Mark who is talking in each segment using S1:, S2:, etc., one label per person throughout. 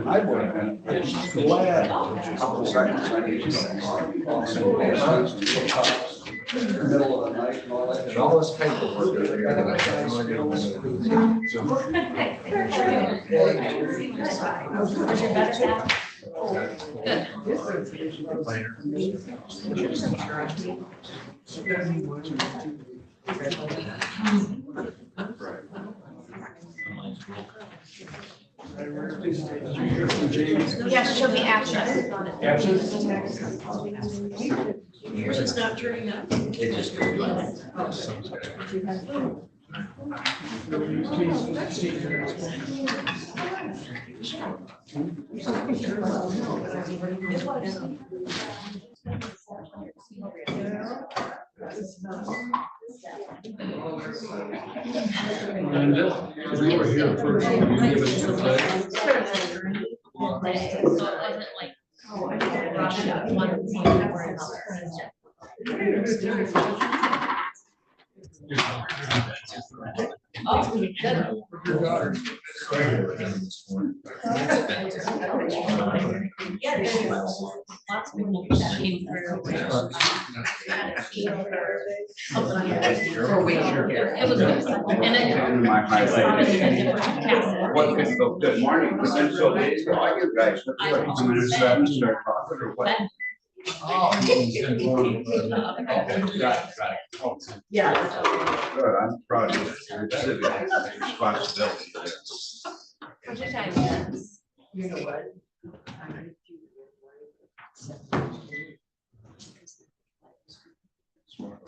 S1: I would have been glad. Couple seconds, I need to middle of the night and all that. And all this paperwork that I got, I have no idea what
S2: Yes, she'll be absent.
S1: Absent?
S2: Yours is not turning up.
S3: It just goes like.
S4: Linda, we were here first. Can you give us the pledge?
S2: So it wasn't like, oh, I brought it up one. Oh, good. Yeah, there's lots of people that came through. It was good. And then.
S1: Good morning. So all you guys, what, 2 minutes left to start talking or what?
S4: Oh,
S2: Yeah.
S1: Good, I'm proud of you. Your civic responsibility for this.
S2: What's your time? You know what?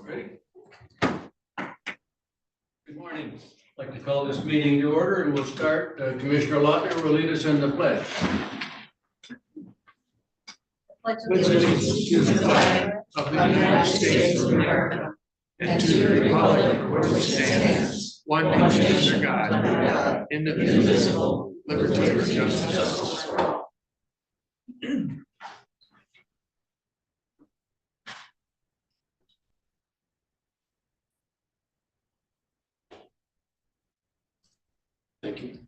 S4: Ready? Good morning. I'd like to call this meeting to order, and we'll start. Commissioner Lautner will lead us in the pledge.
S2: Which is to the flag of the United States of America and to the republic for which stands one nation under God, indivisible, liberty and justice.
S4: Thank you.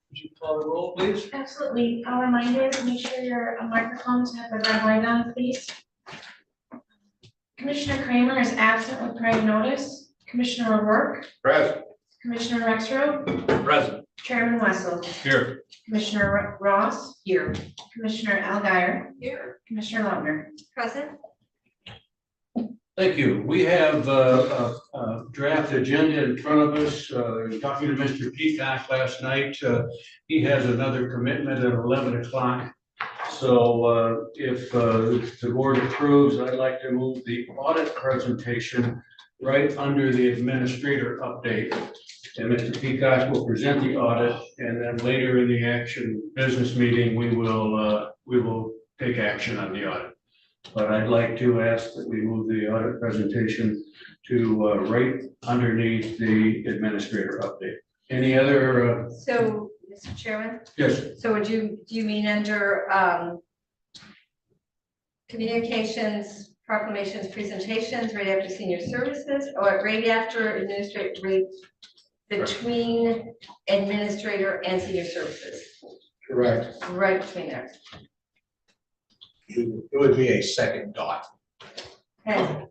S4: Would you call the roll, please?
S2: Absolutely. I'll remind you to make sure your microphones have the red light on, please. Commissioner Kramer is absent with prior notice. Commissioner O'Rourke.
S1: Present.
S2: Commissioner Rexroth.
S4: Present.
S2: Chairman Wessel.
S4: Here.
S2: Commissioner Ross. Here. Commissioner Algier. Here. Commissioner Lautner. Present.
S4: Thank you. We have a draft agenda in front of us. Talking to Mr. Peacock last night, he has another commitment at 11 o'clock. So if the board approves, I'd like to move the audit presentation right under the administrator update. And Mr. Peacock will present the audit, and then later in the action business meeting, we will take action on the audit. But I'd like to ask that we move the audit presentation to right underneath the administrator update. Any other?
S5: So, Mr. Chairman?
S4: Yes.
S5: So do you mean under communications, proclamations, presentations, right after senior services, or right after administrative, right between administrator and senior services?
S6: Correct.
S5: Right between there.
S6: It would be a second dot.
S5: Okay.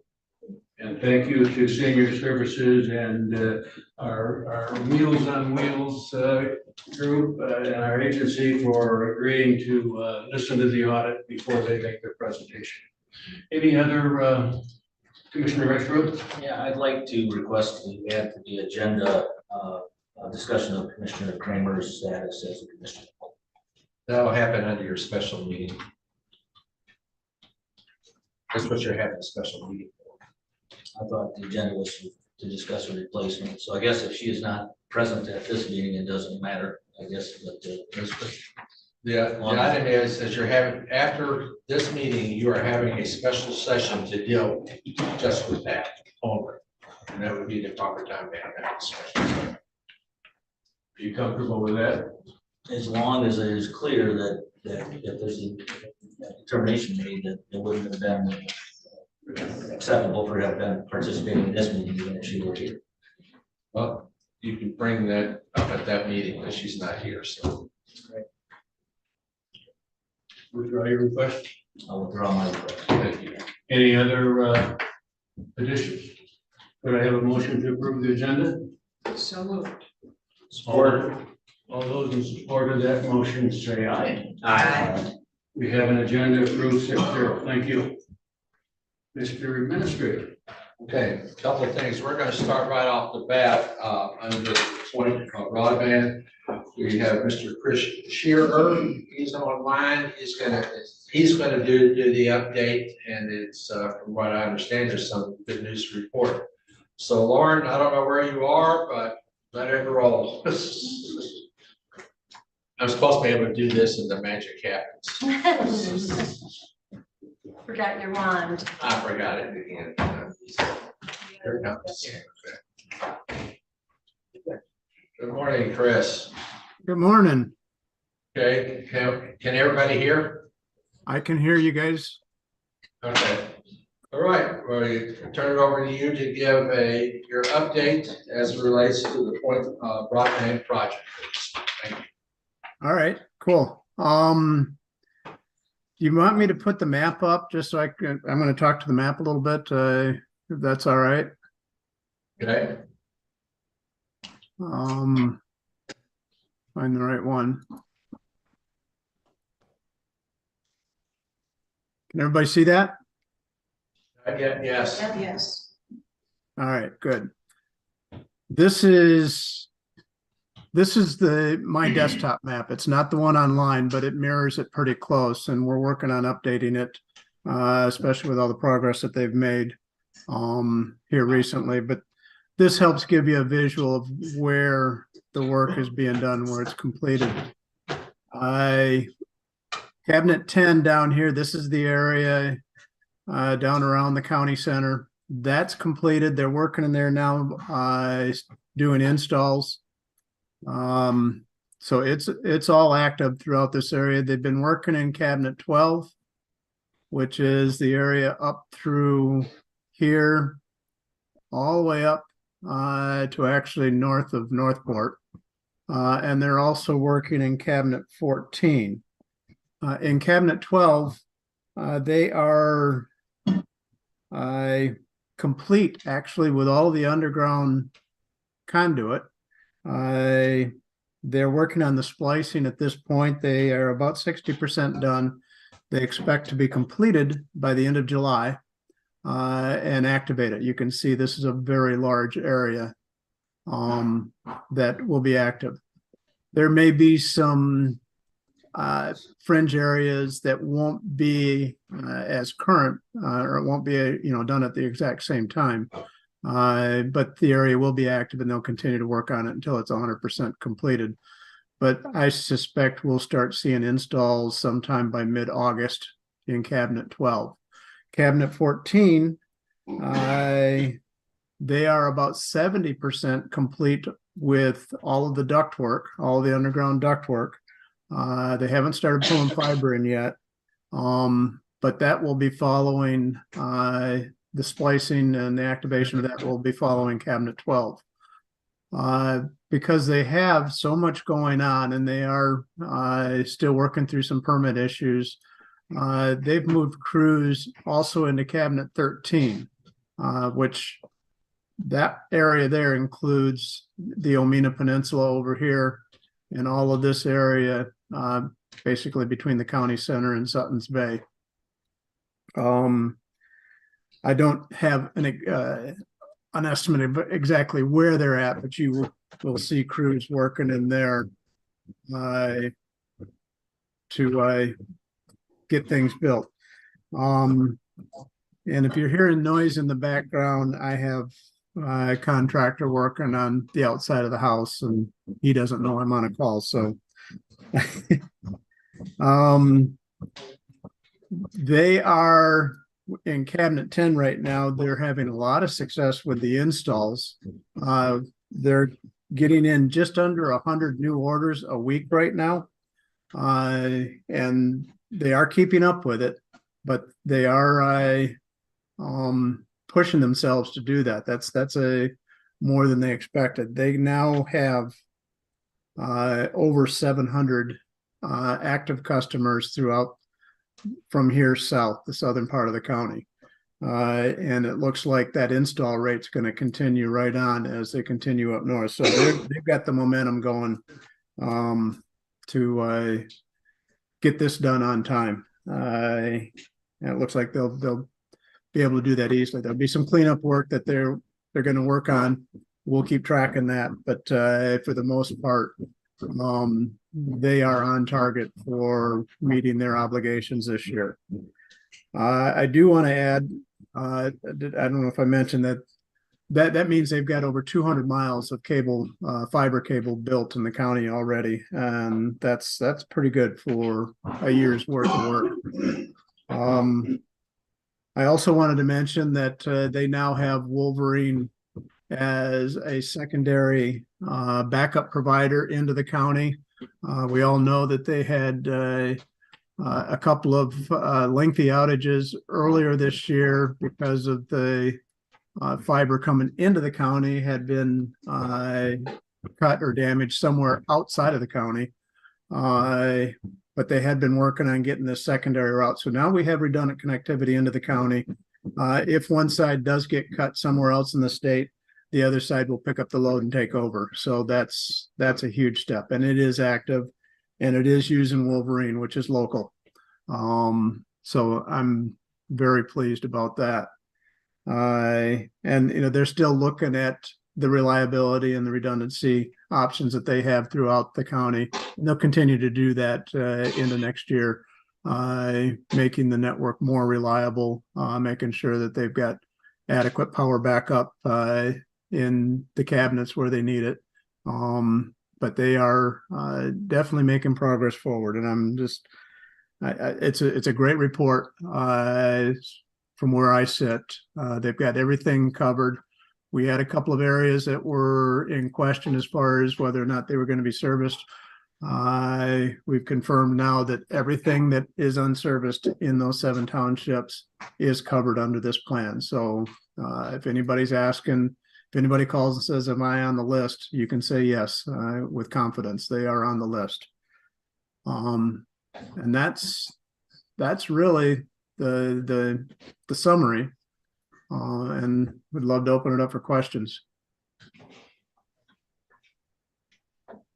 S4: And thank you to Senior Services and our Meals on Wheels group and our agency for agreeing to listen to the audit before they make their presentation. Any other Commissioner Rexroth?
S3: Yeah, I'd like to request we add to the agenda a discussion of Commissioner Kramer's status as a commissioner.
S6: That'll happen under your special meeting. That's what you're having a special meeting for.
S3: I thought the agenda was to discuss a replacement. So I guess if she is not present at this meeting, it doesn't matter, I guess, but
S6: The item is you're having, after this meeting, you are having a special session to deal just with that only. And that would be the proper time to have that discussion.
S4: Are you comfortable with that?
S3: as long as it is clear that if there's a determination made that it wouldn't have been acceptable for her to participate in this meeting, even if she were here.
S6: Well, you can bring that up at that meeting, but she's not here, so.
S4: Withdraw your request.
S3: I'll withdraw my request.
S6: Thank you.
S4: Any other additions? Could I have a motion to approve the agenda?
S2: So moved.
S4: Support. All those in support of that motion say aye.
S3: Aye.
S4: We have an agenda approved 6-0. Thank you. Mr. Administrator.
S6: Okay, a couple of things. We're gonna start right off the bat, under the point of broadband. We have Mr. Chris Shearer. He's online. He's gonna do the update, and it's, from what I understand, there's some good news to report. So Lauren, I don't know where you are, but let it roll. I'm supposed to be able to do this and the magic happens.
S5: Forgot your wand.
S6: I forgot it again. Here it comes. Good morning, Chris.
S7: Good morning.
S6: Okay, can everybody hear?
S7: I can hear you guys.
S6: Okay. All right, well, turn it over to you to give your update as it relates to the point broadband project. Thank you.
S7: All right, cool. You want me to put the map up just so I'm going to talk to the map a little bit, if that's all right.
S6: Okay,
S7: Find the right one. Can everybody see that?
S6: yes.
S2: Yes.
S7: All right, good. This is my desktop map. It's not the one online, but it mirrors it pretty close, and we're working on updating it, especially with all the progress that they've made here recently. But this helps give you a visual of where the work is being done, where it's completed. Cabinet 10 down here, this is the area down around the county center. That's completed. They're working in there now, doing installs. So it's all active throughout this area. They've been working in cabinet 12, which is the area up through here, all the way up to actually north of Northport. And they're also working in cabinet 14. In cabinet 12, they are complete actually with all the underground conduit. They're working on the splicing at this point. They are about 60% done. They expect to be completed by the end of July and activate it. You can see this is a very large area that will be active. There may be some fringe areas that won't be as current or it won't be done at the exact same time. But the area will be active and they'll continue to work on it until it's 100% completed. But I suspect we'll start seeing installs sometime by mid-August in cabinet 12. Cabinet 14, they are about 70% complete with all of the ductwork, all the underground ductwork. They haven't started pulling fiber in yet, but that will be following the splicing, and the activation of that will be following cabinet 12. Because they have so much going on and they are still working through some permit issues, they've moved crews also into cabinet 13, which that area there includes the Omena Peninsula over here and all of this area, basically between the county center and Sutton's Bay. I don't have an estimate of exactly where they're at, but you will see crews working in there to get things built. And if you're hearing noise in the background, I have a contractor working on the outside of the house, and he doesn't know I'm on a call. So they are in cabinet 10 right now. They're having a lot of success with the installs. They're getting in just under 100 new orders a week right now. And they are keeping up with it, but they are pushing themselves to do that. That's a more than they expected. They now have over 700 active customers throughout from here south, the southern part of the county. And it looks like that install rate's going to continue right on as they continue up north. So they've got the momentum going to get this done on time. And it looks like they'll be able to do that easily. There'll be some cleanup work that they're going to work on. We'll keep tracking that, but for the most part, they are on target for meeting their obligations this year. I do want to add, I don't know if I mentioned that means they've got over 200 miles of cable, fiber cable built in the county already, and that's pretty good for a year's worth of work. I also wanted to mention that they now have Wolverine as a secondary backup provider into the county. We all know that they had a couple of lengthy outages earlier this year because of the fiber coming into the county had been cut or damaged somewhere outside of the county. But they had been working on getting this secondary route. So now we have redundant connectivity into the county. If one side does get cut somewhere else in the state, the other side will pick up the load and take over. So that's a huge step, and it is active, and it is using Wolverine, which is local. So I'm very pleased about that. And they're still looking at the reliability and the redundancy options that they have throughout the county. And they'll continue to do that into next year, making the network more reliable, making sure that they've got adequate power backup in the cabinets where they need it. But they are definitely making progress forward. And I'm just, it's a great report from where I sit. They've got everything covered. We had a couple of areas that were in question as far as whether or not they were going to be serviced. We've confirmed now that everything that is unserviced in those 7 townships is covered under this plan. So if anybody's asking, if anybody calls and says, am I on the list? You can say yes, with confidence. They are on the list. And that's really the summary. And we'd love to open it up for questions.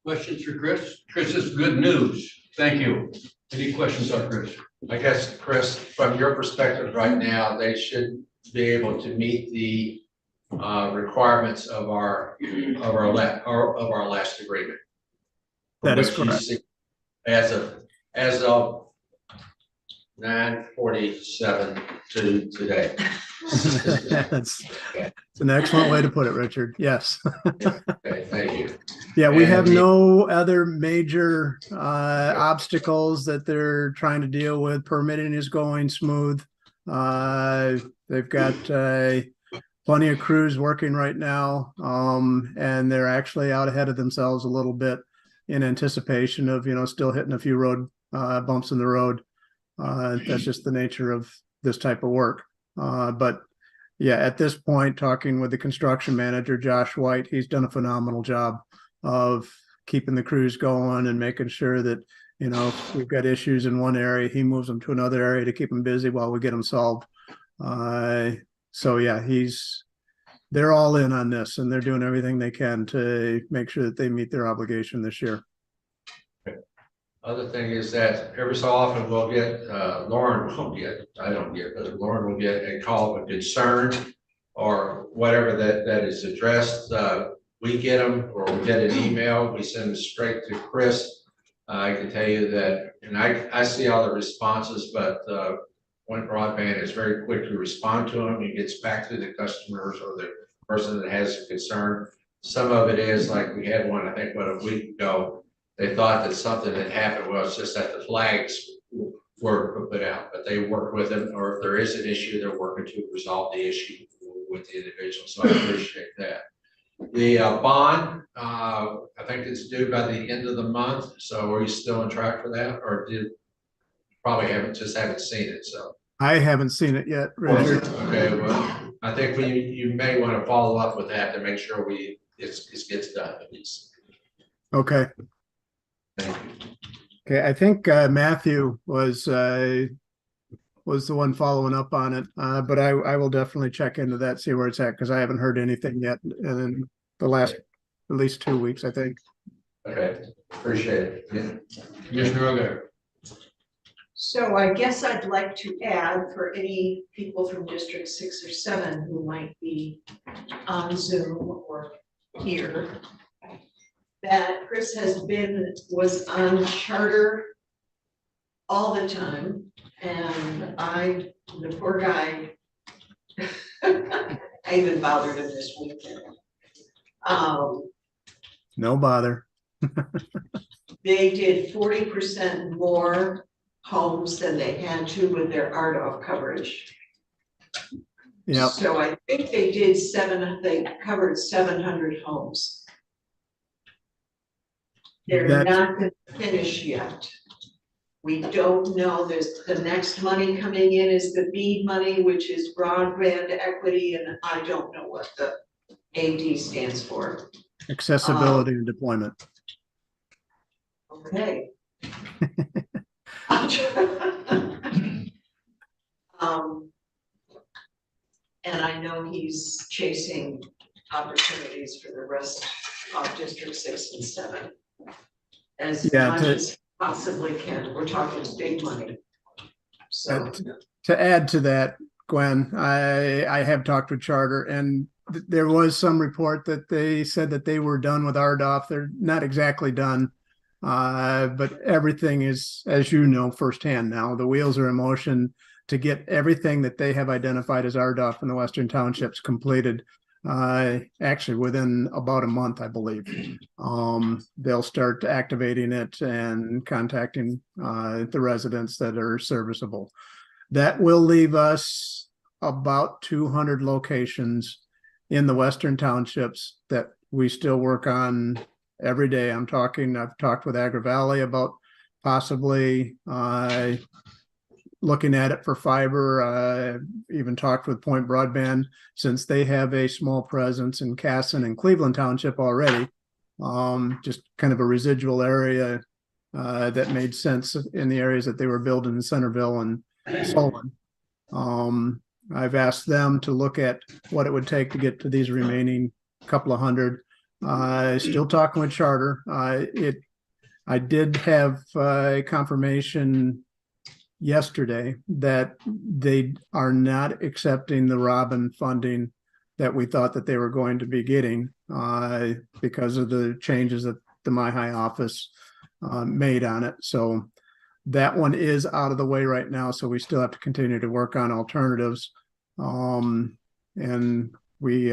S4: Questions for Chris? Chris, is good news. Thank you. Any questions on Chris?
S6: I guess, Chris, from your perspective right now, they should be able to meet the requirements of our last agreement.
S7: That is correct.
S6: As of 9:47 to today.
S7: That's an excellent way to put it, Richard. Yes.
S6: Okay, thank you.
S7: Yeah, we have no other major obstacles that they're trying to deal with. Permitting is going smooth. They've got plenty of crews working right now, and they're actually out ahead of themselves a little bit in anticipation of still hitting a few road bumps in the road. That's just the nature of this type of work. But yeah, at this point, talking with the construction manager, Josh White, he's done a phenomenal job of keeping the crews going and making sure that, if we've got issues in one area, he moves them to another area to keep them busy while we get them solved. So yeah, they're all in on this, and they're doing everything they can to make sure that they meet their obligation this year.
S6: Other thing is that every so often we'll get, Lauren will get, I don't get, but Lauren will get a call of concern or whatever that is addressed. We get them, or we get an email, we send them straight to Chris. I can tell you that, and I see all the responses, but Point Broadband is very quick to respond to them. He gets back to the customers or the person that has a concern. Some of it is like we had one, I think, a week ago. They thought that something had happened. Well, it's just that the flags were put out, but they work with them, or if there is an issue, they're working to resolve the issue with the individual. So I appreciate that. The bond, I think it's due by the end of the month. So are you still on track for that, or probably haven't seen it? So
S7: I haven't seen it yet, Richard.
S6: Okay, well, I think you may want to follow up with that to make sure it gets done at least.
S7: Okay.
S6: Thank you.
S7: Okay, I think Matthew was the one following up on it, but I will definitely check into that, see where it's at, because I haven't heard anything yet in the last at least 2 weeks, I think.
S6: Okay, appreciate it. Yeah.
S4: Commissioner O'Gara.
S8: So I guess I'd like to add for any people from District 6 or 7 who might be on Zoom or here, that Chris was on charter all the time, and the poor guy, I even bothered him this weekend.
S7: No bother.
S8: They did 40% more homes than they had to with their RDOF coverage.
S7: Yep.
S8: So I think they covered 700 homes. They're not gonna finish yet. We don't know, there's the next money coming in is the BEAD money, which is broadband equity, and I don't know what the AD stands for.
S7: Accessibility and deployment.
S8: Okay. And I know he's chasing opportunities for the rest of District 6 and 7. As much as possibly can. We're talking big money. So
S7: to add to that, Gwen, I have talked with Charter, and there was some report that they said that they were done with RDOF. They're not exactly done, but everything is, as you know firsthand now, the wheels are in motion to get everything that they have identified as RDOF in the Western Townships completed. Actually within about a month, I believe. They'll start activating it and contacting the residents that are serviceable. That will leave us about 200 locations in the Western Townships that we still work on every day. I've talked with Agri Valley about possibly looking at it for fiber. Even talked with Point Broadband, since they have a small presence in Casson and Cleveland Township already. Just kind of a residual area that made sense in the areas that they were building in Centerville and Solon. I've asked them to look at what it would take to get to these remaining couple of hundred. Still talking with Charter. I did have confirmation yesterday that they are not accepting the Robin funding that we thought that they were going to be getting because of the changes that the MyHigh office made on it. So that one is out of the way right now. So we still have to continue to work on alternatives. And we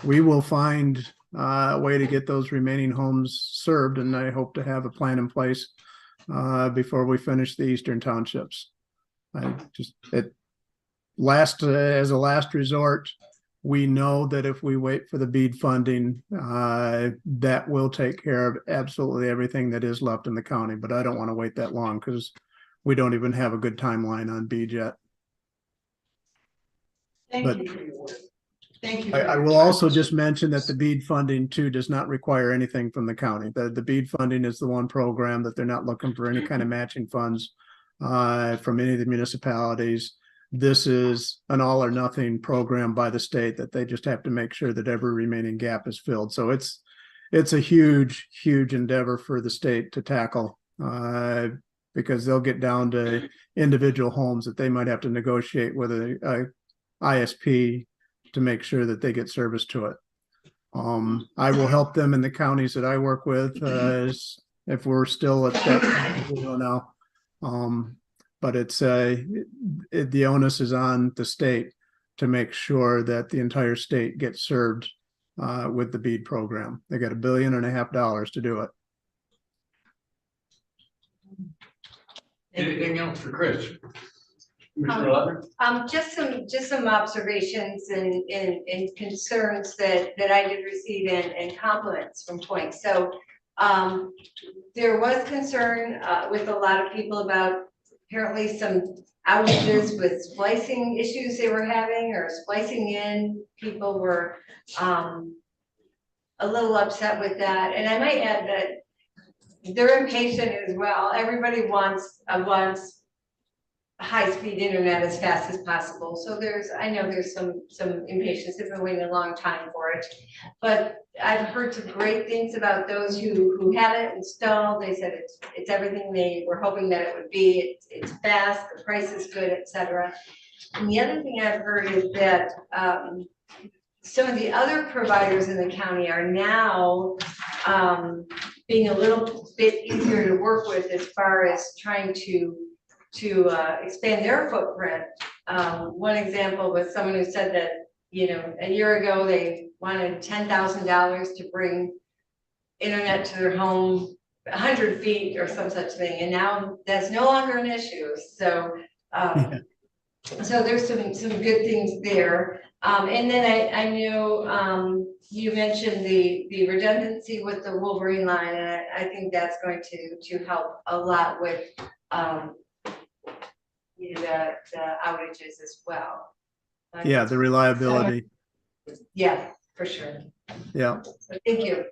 S7: will find a way to get those remaining homes served. And I hope to have a plan in place before we finish the Eastern Townships. As a last resort, we know that if we wait for the BEAD funding, that will take care of absolutely everything that is left in the county. But I don't want to wait that long because we don't even have a good timeline on BEAD yet.
S8: thank you for your work. Thank you.
S7: I will also just mention that the BEAD funding too does not require anything from the county. The BEAD funding is the one program that they're not looking for any kind of matching funds from any of the municipalities. This is an all or nothing program by the state that they just have to make sure that every remaining gap is filled. So it's a huge, huge endeavor for the state to tackle because they'll get down to individual homes that they might have to negotiate with a ISP to make sure that they get service to it. I will help them in the counties that I work with if we're still at that now. But it's the onus is on the state to make sure that the entire state gets served with the BEAD program. They got $1.5 billion to do it.
S4: Anything else for Chris? Mr. Lutler?
S5: Just some observations and concerns that I did receive and compliments from Point. So there was concern with a lot of people about apparently some outages with splicing issues they were having or splicing in. People were a little upset with that. And I might add that they're impatient as well. Everybody wants high-speed internet as fast as possible. So I know there's some impatience. They've been waiting a long time for it. But I've heard some great things about those who had it installed. They said it's everything they were hoping that it would be. It's fast, the price is good, etc. And the other thing I've heard is that some of the other providers in the county are now being a little bit easier to work with as far as trying to expand their footprint. One example was someone who said that, a year ago, they wanted $10,000 to bring internet to their home 100 feet or some such thing. And now that's no longer an issue. So, so there's some good things there. And then I knew you mentioned the redundancy with the Wolverine line, and I think that's going to help a lot with the outages as well.
S7: Yeah, the reliability.
S5: Yeah, for sure.
S7: Yeah.
S5: So thank you.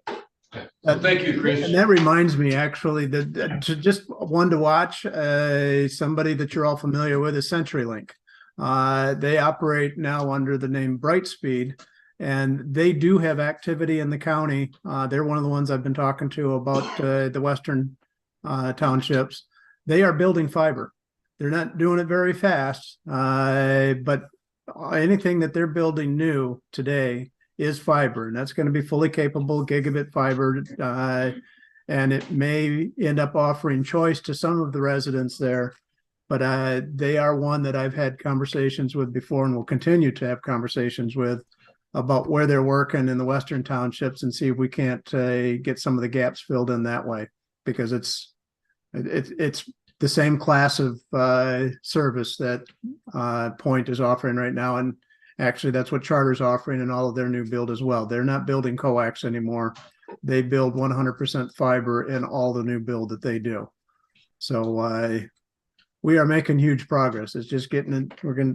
S4: Well, thank you, Chris.
S7: And that reminds me, actually, that just one to watch, somebody that you're all familiar with is CenturyLink. They operate now under the name Brightspeed, and they do have activity in the county. They're one of the ones I've been talking to about the western townships. They are building fiber. They're not doing it very fast, but anything that they're building new today is fiber, and that's going to be fully capable gigabit fiber. And it may end up offering choice to some of the residents there, but they are one that I've had conversations with before and will continue to have conversations with about where they're working in the western townships and see if we can't get some of the gaps filled in that way, because it's the same class of service that Point is offering right now. And actually that's what Charter's offering in all of their new build as well. They're not building coax anymore. They build 100% fiber in all the new build that they do. So we are making huge progress. It's just getting it.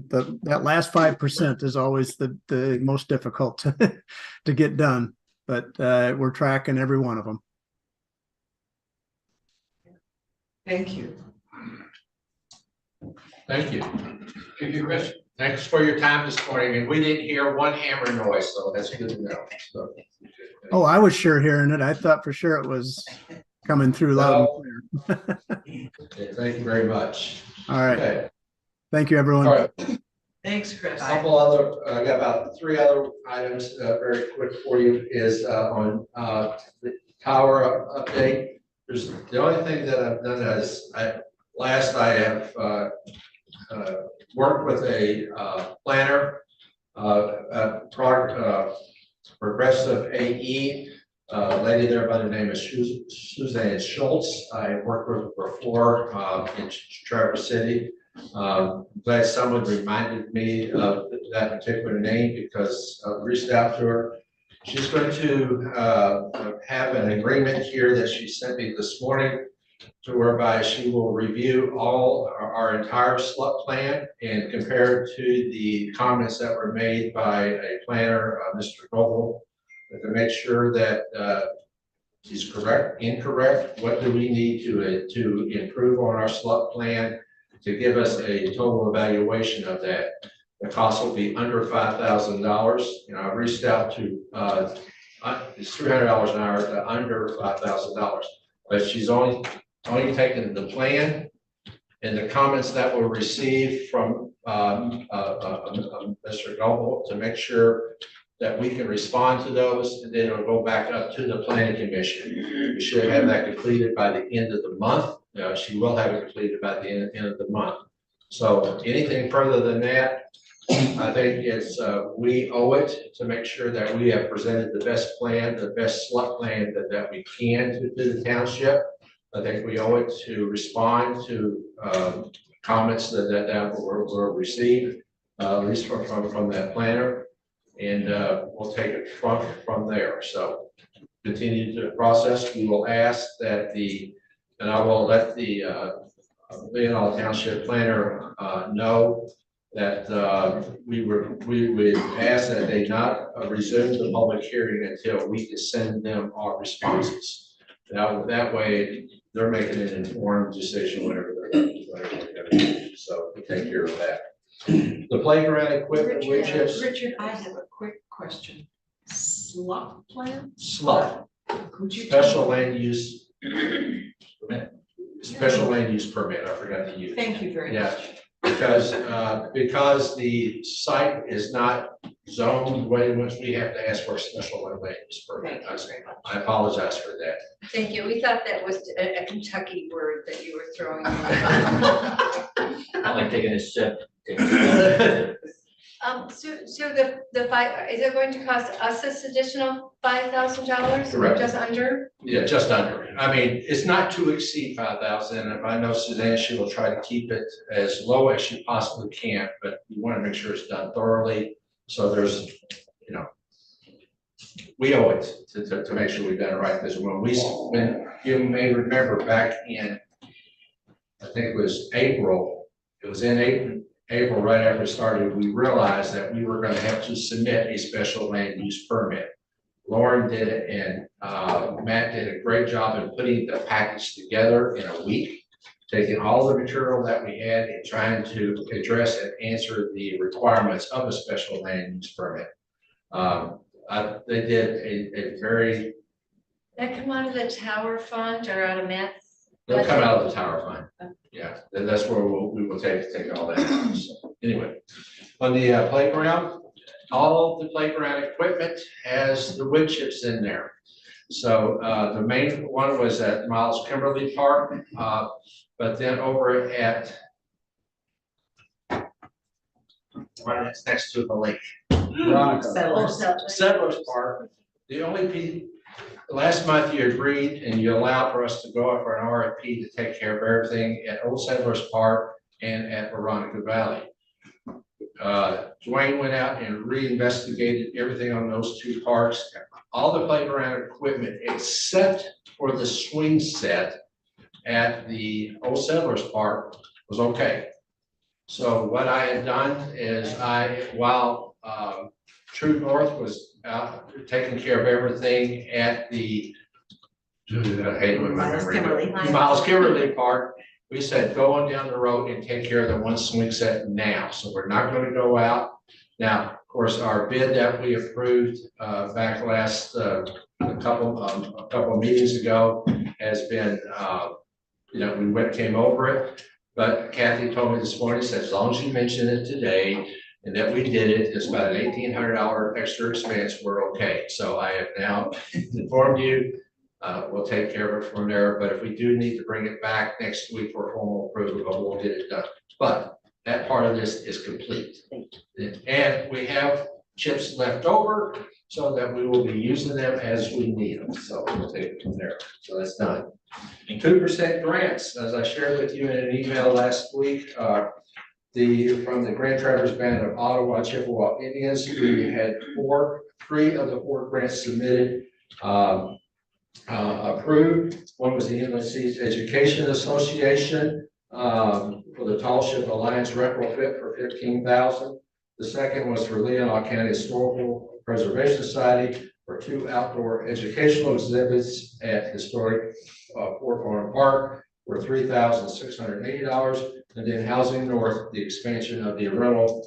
S7: That last 5% is always the most difficult to get done, but we're tracking every one of them.
S8: Thank you.
S6: Thank you.
S4: Thank you, Chris.
S6: Thanks for your time this morning, and we didn't hear one hammer noise, so that's good to know. So,
S7: Oh, I was sure hearing it. I thought for sure it was coming through loud and clear.
S6: okay, thank you very much.
S7: All right.
S6: Okay.
S7: Thank you, everyone.
S6: All right.
S8: Thanks, Chris.
S6: A couple other, I got about 3 other items, very quick for you, is on the tower update. There's the only thing that I've done is I have worked with a planner, progressive AE, lady there by the name of Suzanne Schultz. I worked with her before in Traverse City. Glad someone reminded me of that particular name because I reached out to her. She's going to have an agreement here that she sent me this morning to whereby she will review all our entire SLUT plan and compare it to the comments that were made by a planner, Mr. Noble, to make sure that he's correct, incorrect. What do we need to improve on our SLUT plan to give us a total evaluation of that? The cost will be under $5,000. I reached out to it's $300 an hour to under $5,000, but she's only taken the plan and the comments that were received from Mr. Noble to make sure that we can respond to those, and then it'll go back up to the planning commission. We should have that completed by the end of the month. She will have it completed by the end of the month. So anything further than that, I think it's we owe it to make sure that we have presented the best plan, the best SLUT plan that we can to the township. I think we owe it to respond to comments that were received, at least from that planner, and we'll take it from there. So continue the process. We will ask that and I will let the Leelanau Township Planner, know that, we would ask that they not resume the public hearing until we can send them our responses. Now, that way, they're making an informed decision whatever they're gonna do, so we take care of that. The playground equipment, wood chips,
S8: Richard, I have a quick question. Slot plan?
S6: SLUP,
S8: Could you?
S6: special land use permit. Special land use permit, I forgot to use.
S8: Thank you very
S6: Yeah.
S8: much.
S6: Because the site is not zoned the way in which we have to ask for a special land use permit. I apologize for that.
S5: Thank you. We thought that was a Kentucky word that you were throwing. in.
S3: I like taking a sip.
S5: So the five, is it going to cost us this additional $5,000 or
S6: Correct.
S5: just under?
S6: Yeah, just under. I mean, it's not to exceed 5,000. If I know Suzanne, she will try to keep it as low as she possibly can, but you want to make sure it's done thoroughly. So there's, you know, we owe it to make sure we've done it right. Because when you may remember back in, I think it was April, it was in April, right after it started, we realized that we were going to have to submit a special land use permit. Lauren did it, and Matt did a great job in putting the package together in a week, taking all the material that we had and trying to address and answer the requirements of a special land use permit. They did a very.
S5: That come out of the tower fund or out of Matt's?
S6: They'll come out of the tower fund. Yeah, that's where we will take all that. So, anyway, on the playground, all of the playground equipment has the wood chips in there. So the main one was at Miles Kimberly Park, but then over at right next to the lake, Settlers Park. The only piece, last month you agreed and you allowed for us to go out for an RFP to take care of everything at Old Settlers Park and at Veronica Valley. Dwayne went out and reinvestigated everything on those two parks. All the playground equipment except for the swing set at the Old Settlers Park was okay. So what I had done is while True North was out taking care of everything at the Miles Kimberly Park, we said, go on down the road and take care of the one swing set now. So we're not going to go out. Now, of course, our bid that we approved back last a couple of meetings ago has been, we came over it. But Kathy told me this morning, said, as long as you mention it today and that we did it, it's about an $1,800 extra expense, we're okay. So I have now informed you. We'll take care of it from there, but if we do need to bring it back next week for formal approval, we'll get it done. But that part of this is complete. And we have chips left over so that we will be using them as we need them. So we'll take it from there. So that's done. 2% grants, as I shared with you in an email last week, from the Grand Traverse Band of Ottawa Chippewa Indians, we had 3 of the 4 grants submitted. Approved. One was the Inland Seas Education Association for the Tall Ship Alliance retrofit for $15,000. The second was for Leelanau County Historical Preservation Society for 2 outdoor educational exhibits at historic Fort Farm Park for $3,680, and then Housing North, the expansion of the rental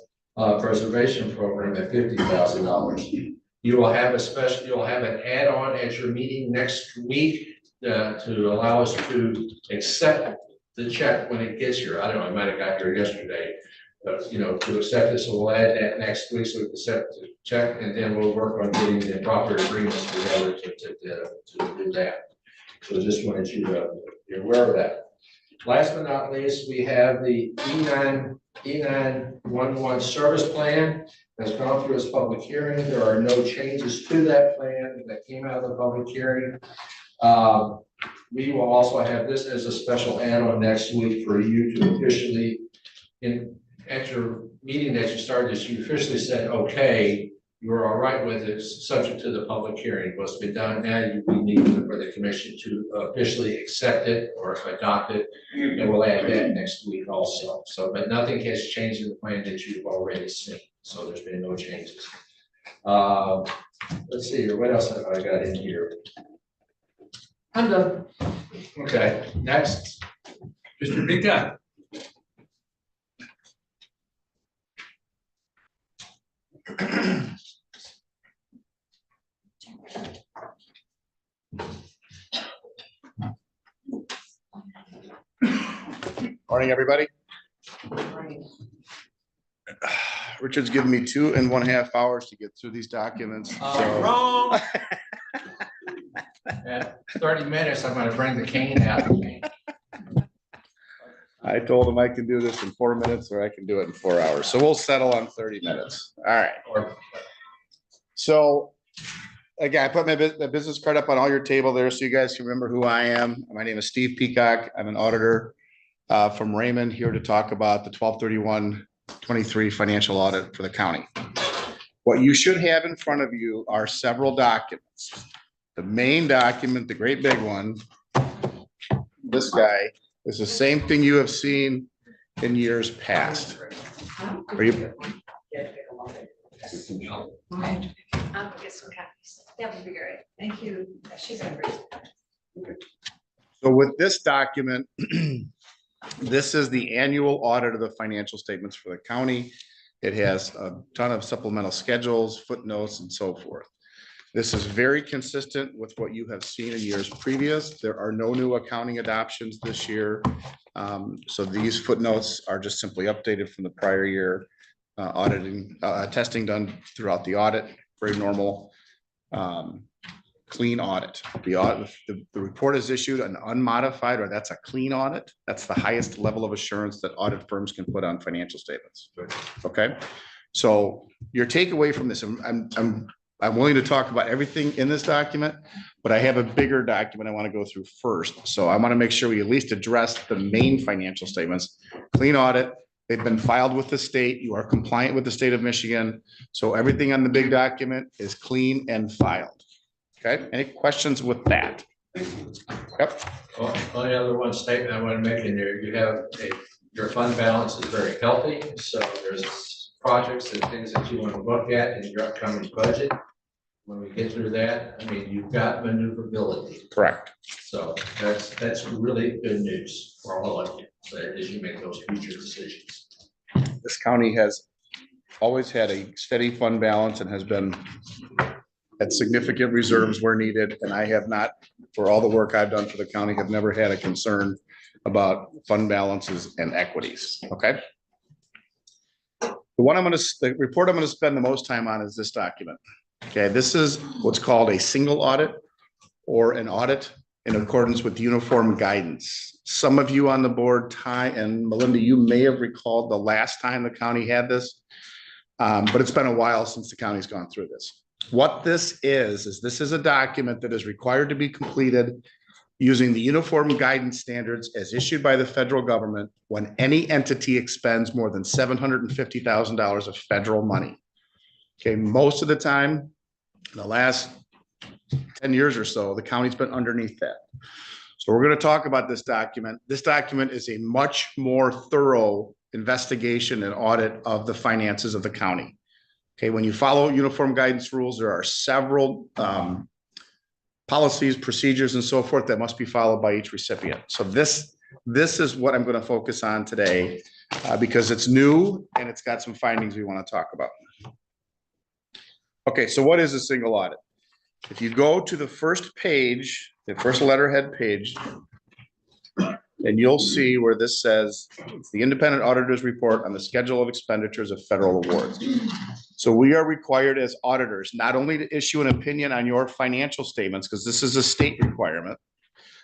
S6: preservation program at $50,000. You will have you'll have an add-on at your meeting next week to allow us to accept the check when it gets here. I don't know, I might have got here yesterday, but to accept this, we'll add that next week so we can accept the check, and then we'll work on getting the proper agreements together to do that. So just wanted you to be aware of that. Last but not least, we have the E911 service plan has gone through its public hearing. There are no changes to that plan that came out of the public hearing. We will also have this as a special add-on next week for you to officially, at your meeting that you started, you officially said, okay, you're all right with it, subject to the public hearing, what's been done now, we need for the commission to officially accept it or adopt it, and we'll add that next week also. So, but nothing has changed in the plan that you've already seen, so there's been no changes. Let's see here, what else have I got in here? I'm done. Okay, next.
S4: Mr. Peacock.
S9: Morning, everybody. Richard's given me 2.5 hours to get through these documents, so.
S6: Wrong. At 30 minutes, I'm gonna bring the cane out.
S9: I told him I can do this in 4 minutes or I can do it in 4 hours. So we'll settle on 30 minutes. All right.
S6: Or
S9: So again, I put my business card up on all your table there so you guys can remember who I am. My name is Steve Peacock. I'm an auditor from Raymond, here to talk about the 12/31/23 financial audit for the county. What you should have in front of you are several documents. The main document, the great big one, this guy, is the same thing you have seen in years past. Are you?
S5: I'll get some copies. That would be great. Thank you. She's gonna bring.
S9: So with this document, this is the annual audit of the financial statements for the county. It has a ton of supplemental schedules, footnotes, and so forth. This is very consistent with what you have seen in years previous. There are no new accounting adoptions this year. So these footnotes are just simply updated from the prior year. Auditing, testing done throughout the audit, very normal, clean audit. The report is issued an unmodified, or that's a clean audit. That's the highest level of assurance that audit firms can put on financial statements. Okay, so your takeaway from this, I'm willing to talk about everything in this document, but I have a bigger document I want to go through first. So I want to make sure we at least address the main financial statements. Clean audit. They've been filed with the state. You are compliant with the state of Michigan. So everything on the big document is clean and filed. Okay, any questions with that? Yep.
S6: Only other one statement I want to make in there, you have your fund balance is very healthy, so there's projects and things that you want to look at in your upcoming budget. When we get through that, I mean, you've got maneuverability.
S9: Correct.
S6: So that's really good news for all of you, so as you make those future decisions.
S9: This county has always had a steady fund balance and has been at significant reserves where needed. And I have not, for all the work I've done for the county, have never had a concern about fund balances and equities. Okay. The report I'm going to spend the most time on is this document. Okay, this is what's called a single audit or an audit in accordance with uniform guidance. Some of you on the board, Ty and Melinda, you may have recalled the last time the county had this, but it's been a while since the county's gone through this. What this is this is a document that is required to be completed using the uniform guidance standards as issued by the federal government when any entity expends more than $750,000 of federal money. Okay, most of the time, in the last 10 years or so, the county's been underneath that. So we're going to talk about this document. This document is a much more thorough investigation and audit of the finances of the county. Okay, when you follow uniform guidance rules, there are several policies, procedures, and so forth that must be followed by each recipient. So this is what I'm going to focus on today because it's new and it's got some findings we want to talk about. Okay, so what is a single audit? If you go to the first page, the first letterhead page, and you'll see where this says it's the independent auditor's report on the schedule of expenditures of federal awards. So we are required as auditors not only to issue an opinion on your financial statements, because this is a state requirement,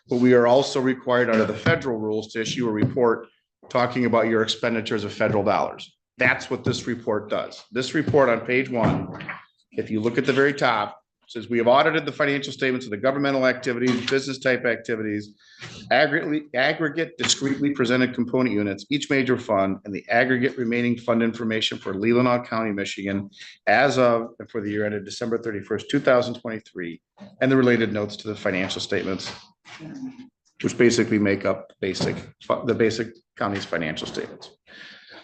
S9: but we are also required under the federal rules to issue a report talking about your expenditures of federal dollars. That's what this report does. This report on page 1, if you look at the very top, says, we have audited the financial statements of the governmental activities, business type activities, aggregate discretely presented component units, each major fund, and the aggregate remaining fund information for Leelanau County, Michigan, as of and for the year ended December 31st, 2023, and the related notes to the financial statements, which basically make up the basic county's financial statements.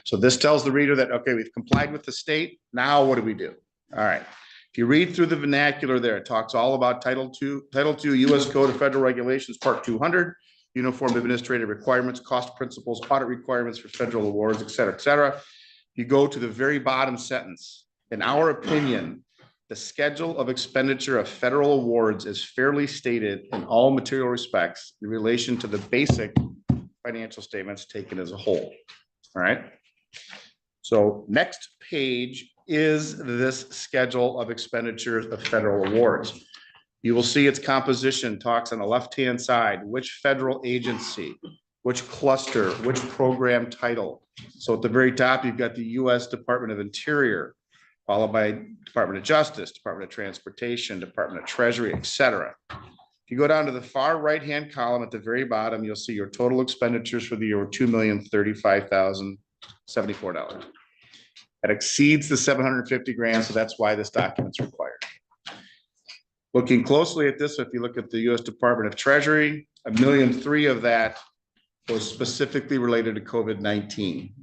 S9: So this tells the reader that, okay, we've complied with the state. Now what do we do? All right. If you read through the vernacular there, it talks all about Title II U.S. Code of Federal Regulations, Part 200, uniform administrative requirements, cost principles, audit requirements for federal awards, et cetera, et cetera. You go to the very bottom sentence. In our opinion, the schedule of expenditure of federal awards is fairly stated in all material respects in relation to the basic financial statements taken as a whole. All right. So next page is this schedule of expenditures of federal awards. You will see its composition talks on the left-hand side, which federal agency, which cluster, which program title. So at the very top, you've got the U.S. Department of Interior, followed by Department of Justice, Department of Transportation, Department of Treasury, et cetera. If you go down to the far right-hand column at the very bottom, you'll see your total expenditures for the year were $2,035,074. That exceeds the 750 grand, so that's why this document's required. Looking closely at this, if you look at the U.S. Department of Treasury, $1.3 million of that was specifically related to COVID-19.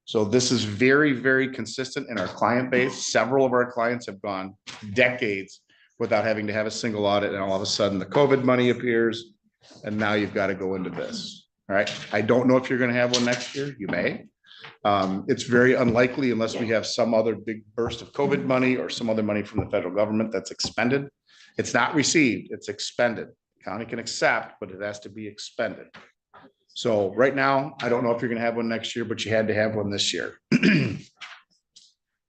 S9: So this is very, very consistent in our client base. Several of our clients have gone decades without having to have a single audit, and all of a sudden the COVID money appears, and now you've got to go into this. All right. I don't know if you're going to have one next year. You may. It's very unlikely unless we have some other big burst of COVID money or some other money from the federal government that's expended. It's not received, it's expended. County can accept, but it has to be expended. So right now, I don't know if you're going to have one next year, but you had to have one this year.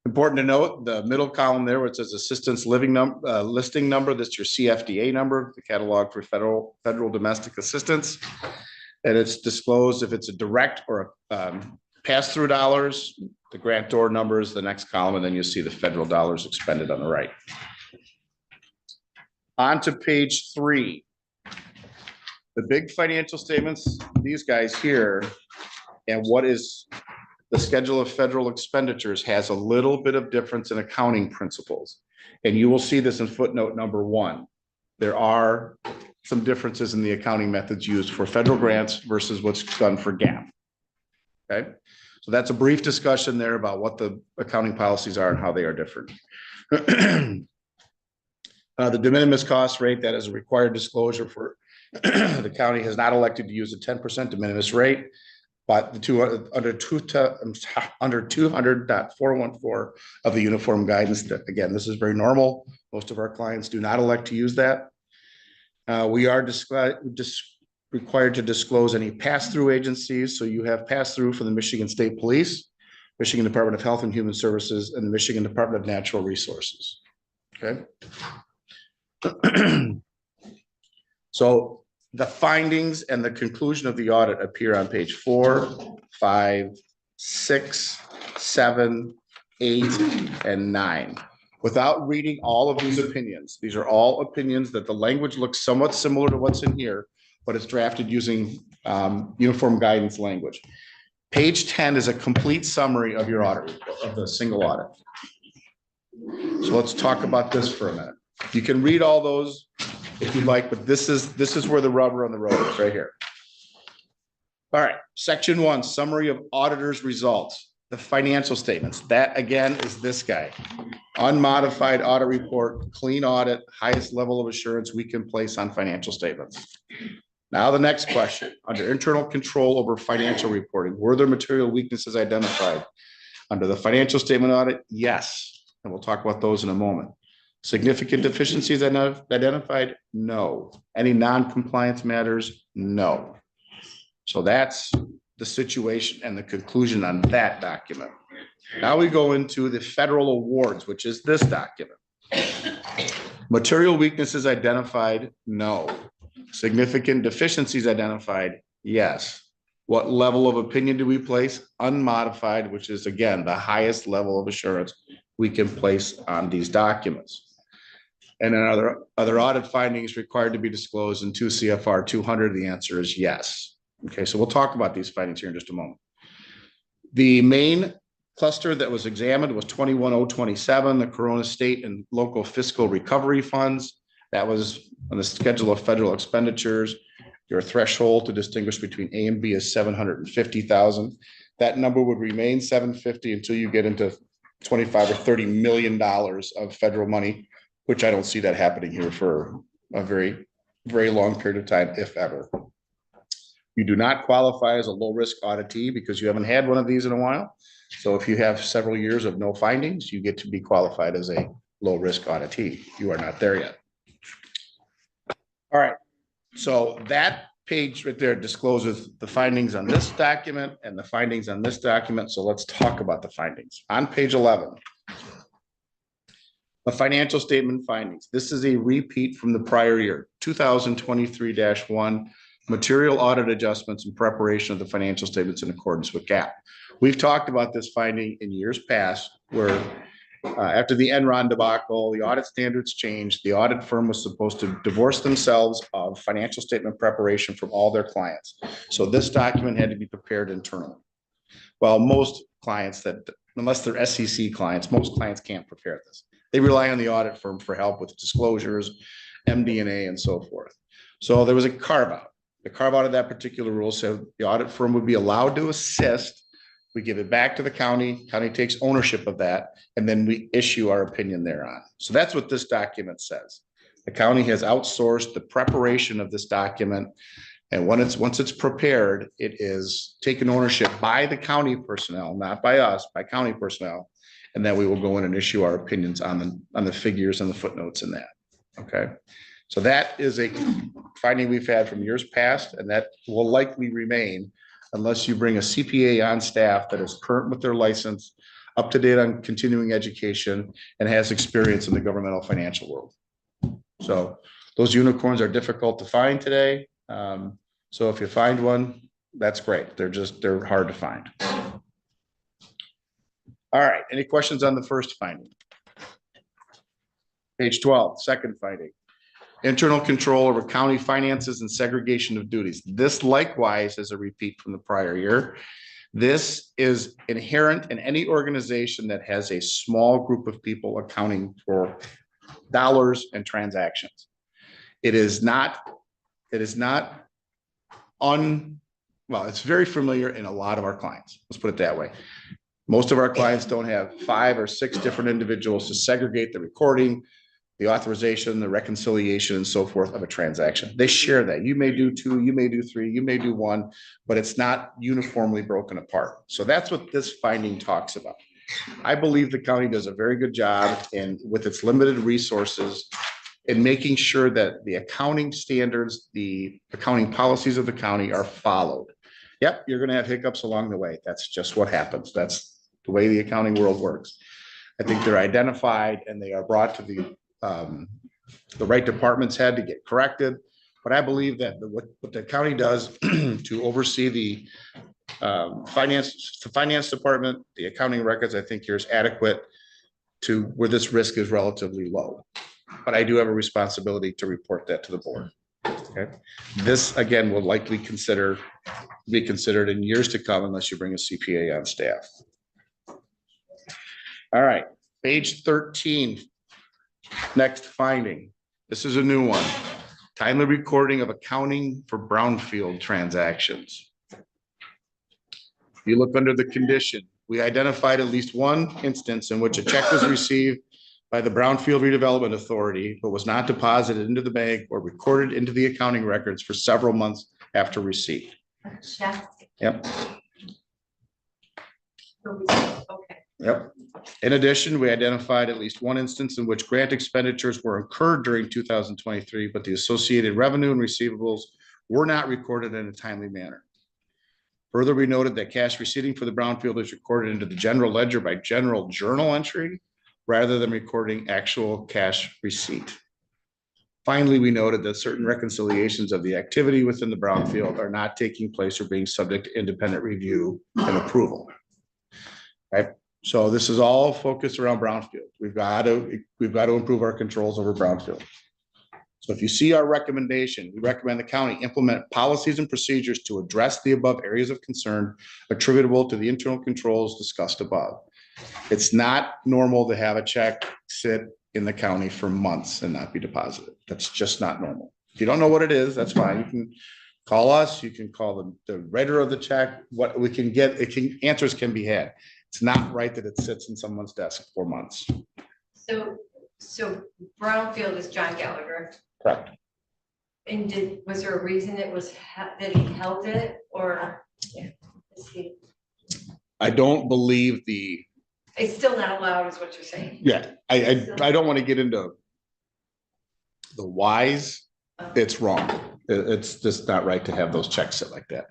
S9: Important to note, the middle column there, where it says assistance living listing number, that's your CFDA number, the catalog for federal domestic assistance. And it's disclosed if it's a direct or a pass-through dollars, the grantor numbers, the next column, and then you see the federal dollars expended on the right. On to page 3. The big financial statements, these guys here, and what is the schedule of federal expenditures has a little bit of difference in accounting principles. And you will see this in footnote number 1. There are some differences in the accounting methods used for federal grants versus what's done for GAAP. Okay, so that's a brief discussion there about what the accounting policies are and how they are different. The de minimis cost rate, that is a required disclosure for the county has not elected to use a 10% de minimis rate, but the under 200.414 of the uniform guidance, that again, this is very normal. Most of our clients do not elect to use that. We are required to disclose any pass-through agencies. So you have pass-through for the Michigan State Police, Michigan Department of Health and Human Services, and the Michigan Department of Natural Resources. Okay. So the findings and the conclusion of the audit appear on page 4, 5, 6, 7, 8, and 9. Without reading all of these opinions, these are all opinions that the language looks somewhat similar to what's in here, but it's drafted using uniform guidance language. Page 10 is a complete summary of your audit report, of the single audit. So let's talk about this for a minute. You can read all those if you like, but this is where the rubber on the road is, right here. All right, section 1, summary of auditor's results. The financial statements, that again is this guy. Unmodified audit report, clean audit, highest level of assurance we can place on financial statements. Now the next question, under internal control over financial reporting, were there material weaknesses identified? Under the financial statement audit, yes. And we'll talk about those in a moment. Significant deficiencies identified? No. Any non-compliance matters? No. So that's the situation and the conclusion on that document. Now we go into the federal awards, which is this document. Material weaknesses identified? No. Significant deficiencies identified? Yes. What level of opinion do we place? Unmodified, which is again, the highest level of assurance we can place on these documents. And then other audit findings required to be disclosed in 2 CFR 200? The answer is yes. Okay, so we'll talk about these findings here in just a moment. The main cluster that was examined was 21027, the Corona State and Local Fiscal Recovery Funds. That was on the schedule of federal expenditures. Your threshold to distinguish between A and B is 750,000. That number would remain 750 until you get into 25 or $30 million of federal money, which I don't see that happening here for a very, very long period of time, if ever. You do not qualify as a low-risk auditee because you haven't had one of these in a while. So if you have several years of no findings, you get to be qualified as a low-risk auditee. You are not there yet. All right, so that page right there discloses the findings on this document and the findings on this document. So let's talk about the findings. On page 11, the financial statement findings. This is a repeat from the prior year, 2023-1, material audit adjustments in preparation of the financial statements in accordance with GAAP. We've talked about this finding in years past where after the Enron debacle, the audit standards changed. The audit firm was supposed to divorce themselves of financial statement preparation from all their clients. So this document had to be prepared internally. Well, most clients unless they're SEC clients, most clients can't prepare this. They rely on the audit firm for help with disclosures, MD&A, and so forth. So there was a carve out. The carve out of that particular rule said the audit firm would be allowed to assist. We give it back to the county takes ownership of that, and then we issue our opinion thereon. So that's what this document says. The county has outsourced the preparation of this document, and once it's prepared, it is taken ownership by the county personnel, not by us, by county personnel, and then we will go in and issue our opinions on the figures and the footnotes in that. Okay, so that is a finding we've had from years past, and that will likely remain unless you bring a CPA on staff that is current with their license, up to date on continuing education, and has experience in the governmental financial world. So those unicorns are difficult to find today. So if you find one, that's great. They're hard to find. All right, any questions on the first finding? Page 12, second finding. Internal control over county finances and segregation of duties. This likewise is a repeat from the prior year. This is inherent in any organization that has a small group of people accounting for dollars and transactions. It's very familiar in a lot of our clients. Let's put it that way. Most of our clients don't have 5 or 6 different individuals to segregate the recording, the authorization, the reconciliation, and so forth of a transaction. They share that. You may do 2, you may do 3, you may do 1, but it's not uniformly broken apart. So that's what this finding talks about. I believe the county does a very good job with its limited resources in making sure that the accounting standards, the accounting policies of the county are followed. Yep, you're going to have hiccups along the way. That's just what happens. That's the way the accounting world works. I think they're identified and they are brought to the right department's head to get corrected. But I believe that what the county does to oversee the finance department, the accounting records, I think here is adequate to where this risk is relatively low. But I do have a responsibility to report that to the board. Okay, this again will likely be considered in years to come unless you bring a CPA on staff. All right, page 13. Next finding. This is a new one. Timely recording of accounting for Brownfield transactions. If you look under the condition, we identified at least one instance in which a check was received by the Brownfield Redevelopment Authority, but was not deposited into the bank or recorded into the accounting records for several months after receipt. Yep.
S8: Okay.
S9: Yep. In addition, we identified at least one instance in which grant expenditures were incurred during 2023, but the associated revenue and receivables were not recorded in a timely manner. Further, we noted that cash receiving for the Brownfield is recorded into the general ledger by general journal entry rather than recording actual cash receipt. Finally, we noted that certain reconciliations of the activity within the Brownfield are not taking place or being subject to independent review and approval. Right? So this is all focused around Brownfield. We've got to improve our controls over Brownfield. So if you see our recommendation, we recommend the county implement policies and procedures to address the above areas of concern attributable to the internal controls discussed above. It's not normal to have a check sit in the county for months and not be deposited. That's just not normal. If you don't know what it is, that's fine. You can call us, you can call the writer of the check. What we can get, answers can be had. It's not right that it sits in someone's desk for months.
S5: So Brownfield is John Gallagher.
S9: Correct.
S5: And was there a reason it was, that he held it, or is he?
S9: I don't believe
S5: It's still not allowed, is what you're saying?
S9: yeah, I don't want to get into the whys. It's wrong. It's just not right to have those checks sit like that.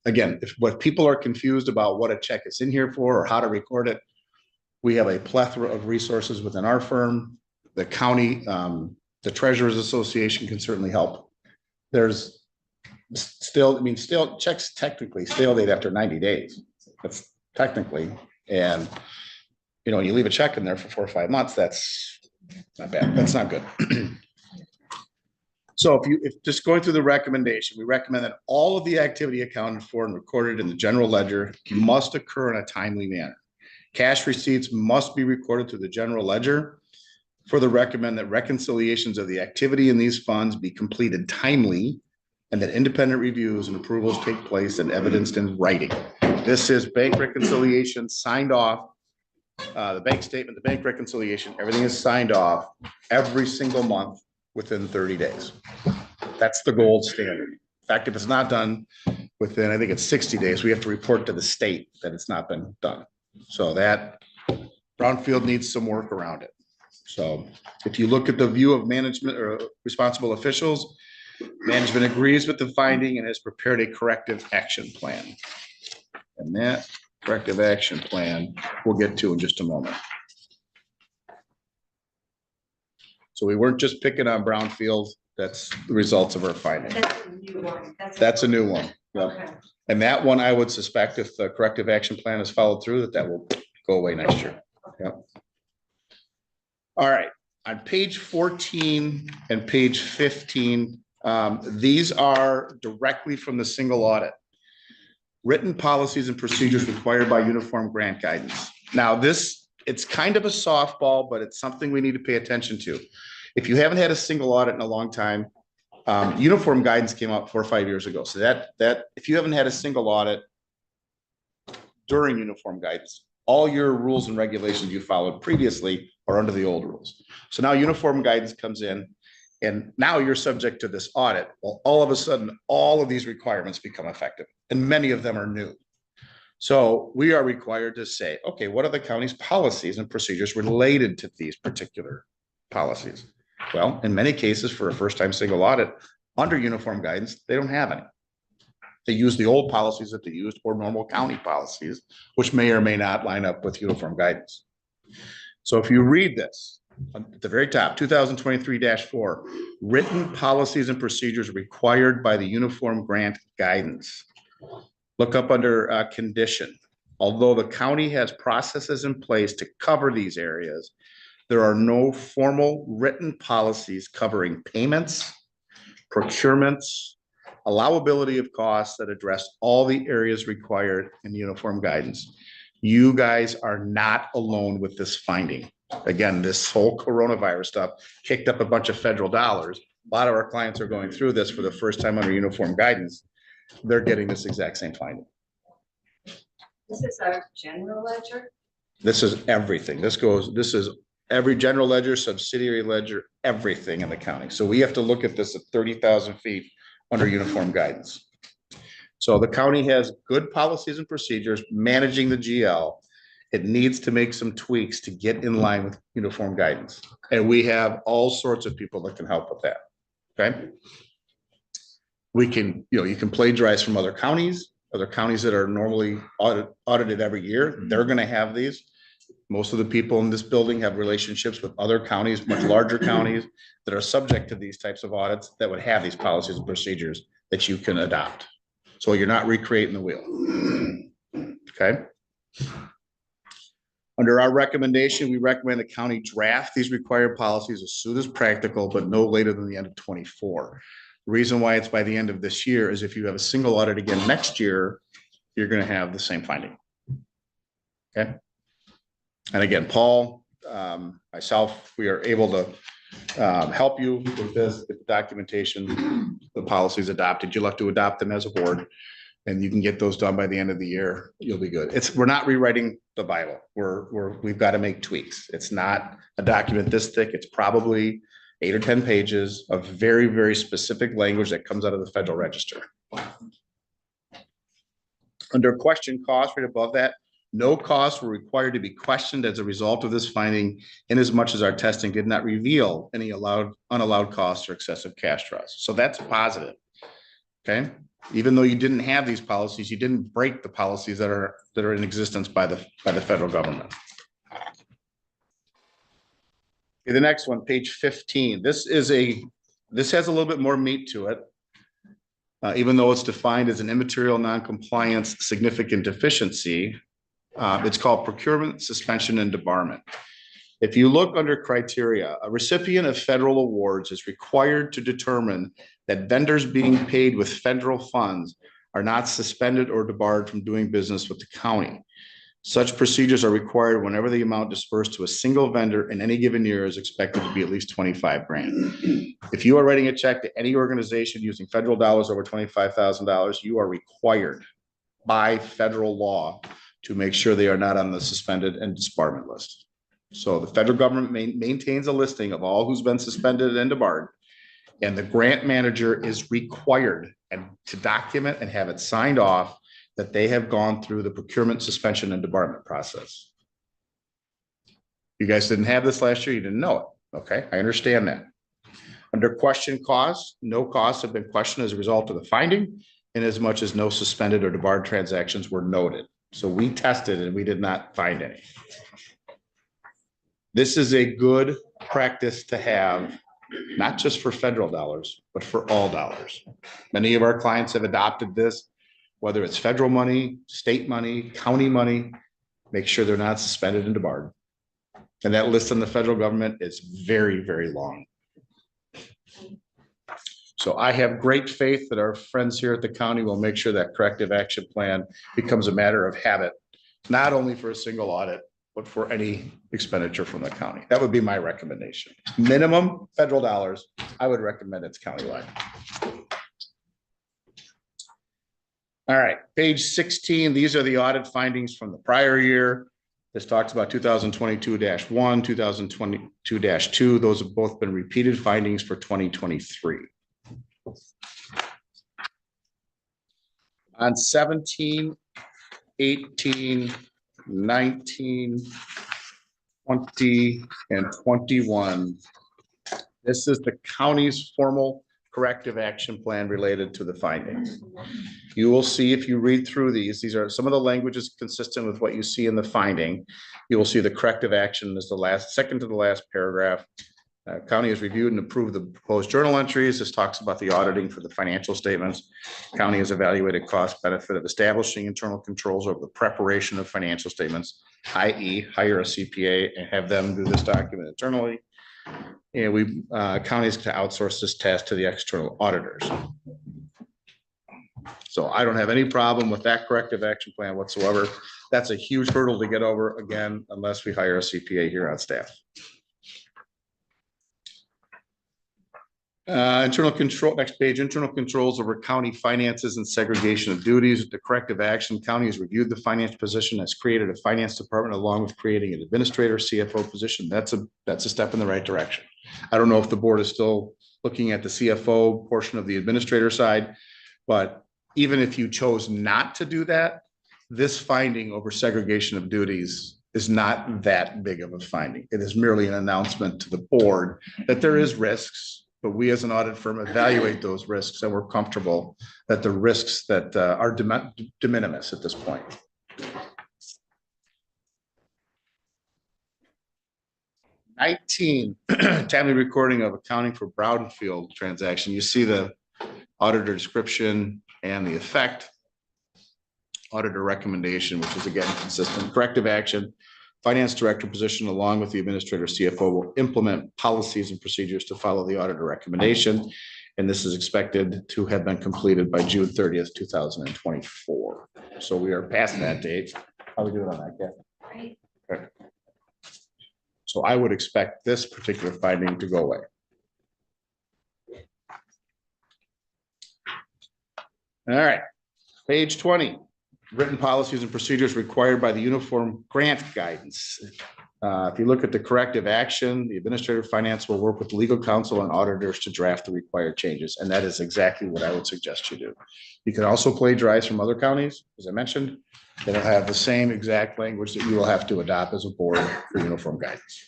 S9: Again, what people are confused about what a check is in here for or how to record it, we have a plethora of resources within our firm. The county, the Treasurers Association can certainly help. There's still, checks technically stale date after 90 days. That's technically, and you leave a check in there for 4 or 5 months, that's not bad. That's not good. So if just going through the recommendation, we recommend that all of the activity accounted for and recorded in the general ledger must occur in a timely manner. Cash receipts must be recorded through the general ledger. Further recommend that reconciliations of the activity in these funds be completed timely and that independent reviews and approvals take place and evidenced in writing. This is bank reconciliation signed off. The bank statement, the bank reconciliation, everything is signed off every single month within 30 days. That's the gold standard. In fact, if it's not done within, I think it's 60 days, we have to report to the state that it's not been done. So that Brownfield needs some work around it. So if you look at the view of management or responsible officials, management agrees with the finding and has prepared a corrective action plan. And that corrective action plan we'll get to in just a moment. So we weren't just picking on Brownfield. That's the results of our finding.
S5: That's a new one.
S9: That's a new one. Yep.
S5: Okay.
S9: And that one, I would suspect if the corrective action plan is followed through, that will go away next year. Yep. All right, on page 14 and page 15, these are directly from the single audit. Written policies and procedures required by uniform grant guidance. Now it's kind of a softball, but it's something we need to pay attention to. If you haven't had a single audit in a long time, uniform guidance came out 4 or 5 years ago. So that if you haven't had a single audit during uniform guidance, all your rules and regulations you followed previously are under the old rules. So now uniform guidance comes in and now you're subject to this audit. Well, all of a sudden, all of these requirements become effective and many of them are new. So we are required to say, okay, what are the county's policies and procedures related to these particular policies? Well, in many cases for a first-time single audit under uniform guidance, they don't have any. They use the old policies that they used or normal county policies, which may or may not line up with uniform guidance. So if you read this at the very top, 2023-4, written policies and procedures required by the uniform grant guidance. Look up under condition. Although the county has processes in place to cover these areas, there are no formal written policies covering payments, procurements, allowability of costs that address all the areas required in uniform guidance. You guys are not alone with this finding. Again, this whole coronavirus stuff kicked up a bunch of federal dollars. A lot of our clients are going through this for the first time under uniform guidance. They're getting this exact same finding.
S5: This is our general ledger?
S9: This is everything. This is every general ledger, subsidiary ledger, everything in the county. So we have to look at this at 30,000 feet under uniform guidance. So the county has good policies and procedures managing the GL. It needs to make some tweaks to get in line with uniform guidance. And we have all sorts of people that can help with that. Okay. We can, you can plagiarize from other counties that are normally audited every year. They're going to have these. Most of the people in this building have relationships with other counties, much larger counties that are subject to these types of audits that would have these policies and procedures that you can adopt. So you're not recreating the wheel. Okay. Under our recommendation, we recommend the county draft these required policies as soon as practical, but no later than the end of 24. The reason why it's by the end of this year is if you have a single audit again next year, you're going to have the same finding. Okay. And again, Paul, myself, we are able to help you with this, with the documentation, the policies adopted. You'll have to adopt them as a board, and you can get those done by the end of the year. You'll be good. We're not rewriting the Bible. We've got to make tweaks. It's not a document this thick. It's probably 8 or 10 pages of very, very specific language that comes out of the Federal Register. Under question costs right above that, no costs were required to be questioned as a result of this finding, inasmuch as our testing did not reveal any unallowed costs or excessive cash draws. So that's positive. Okay. Even though you didn't have these policies, you didn't break the policies that are in existence by the federal government. Okay, the next one, page 15. This has a little bit more meat to it. Even though it's defined as an immaterial non-compliance significant deficiency, it's called procurement, suspension, and debarment. If you look under criteria, a recipient of federal awards is required to determine that vendors being paid with federal funds are not suspended or debarred from doing business with the county. Such procedures are required whenever the amount dispersed to a single vendor in any given year is expected to be at least 25 grand. If you are writing a check to any organization using federal dollars over $25,000, you are required by federal law to make sure they are not on the suspended and disbarment list. So the federal government maintains a listing of all who's been suspended and debarred, and the grant manager is required to document and have it signed off that they have gone through the procurement, suspension, and debarment process. You guys didn't have this last year, you didn't know it. Okay, I understand that. Under question costs, no costs have been questioned as a result of the finding, in as much as no suspended or debarred transactions were noted. So we tested and we did not find any. This is a good practice to have, not just for federal dollars, but for all dollars. Many of our clients have adopted this, whether it's federal money, state money, county money, make sure they're not suspended and debarred. And that list on the federal government is very, very long. So I have great faith that our friends here at the county will make sure that corrective action plan becomes a matter of habit, not only for a single audit, but for any expenditure from the county. That would be my recommendation. Minimum federal dollars, I would recommend it's countywide. All right, page 16, these are the audit findings from the prior year. This talks about 2022-1, 2022-2. Those have both been repeated findings for 2023. On 17, 18, 19, 20, and 21, this is the county's formal corrective action plan related to the findings. You will see if you read through these are some of the languages consistent with what you see in the finding. You will see the corrective action is the second to the last paragraph. County has reviewed and approved the proposed journal entries. This talks about the auditing for the financial statements. County has evaluated cost benefit of establishing internal controls over the preparation of financial statements, i.e. hire a CPA and have them do this document internally. And counties to outsource this task to the external auditors. So I don't have any problem with that corrective action plan whatsoever. That's a huge hurdle to get over, again, unless we hire a CPA here on staff. Internal control, next page, internal controls over county finances and segregation of duties. The corrective action, county has reviewed the finance position, has created a finance department along with creating an administrator CFO position. That's a step in the right direction. I don't know if the board is still looking at the CFO portion of the administrator side, but even if you chose not to do that, this finding over segregation of duties is not that big of a finding. It is merely an announcement to the board that there is risks, but we as an audit firm evaluate those risks and we're comfortable that the risks that are de minimis at this point. Timely recording of accounting for Brownfield transaction. You see the auditor description and the effect. Auditor recommendation, which is again consistent. Corrective action. finance director position, along with the administrator CFO, will implement policies and procedures to follow the auditor recommendation. And this is expected to have been completed by June 30th, 2024. So we are past that date. How are we doing on that, Kathy?
S5: Right.
S9: Okay. So I would expect this particular finding to go away. All right, page 20, written policies and procedures required by the Uniform Grant Guidance. If you look at the corrective action, the administrative finance will work with legal counsel and auditors to draft the required changes. And that is exactly what I would suggest you do. You can also plagiarize from other counties, as I mentioned. It'll have the same exact language that you will have to adopt as a board for uniform guidance.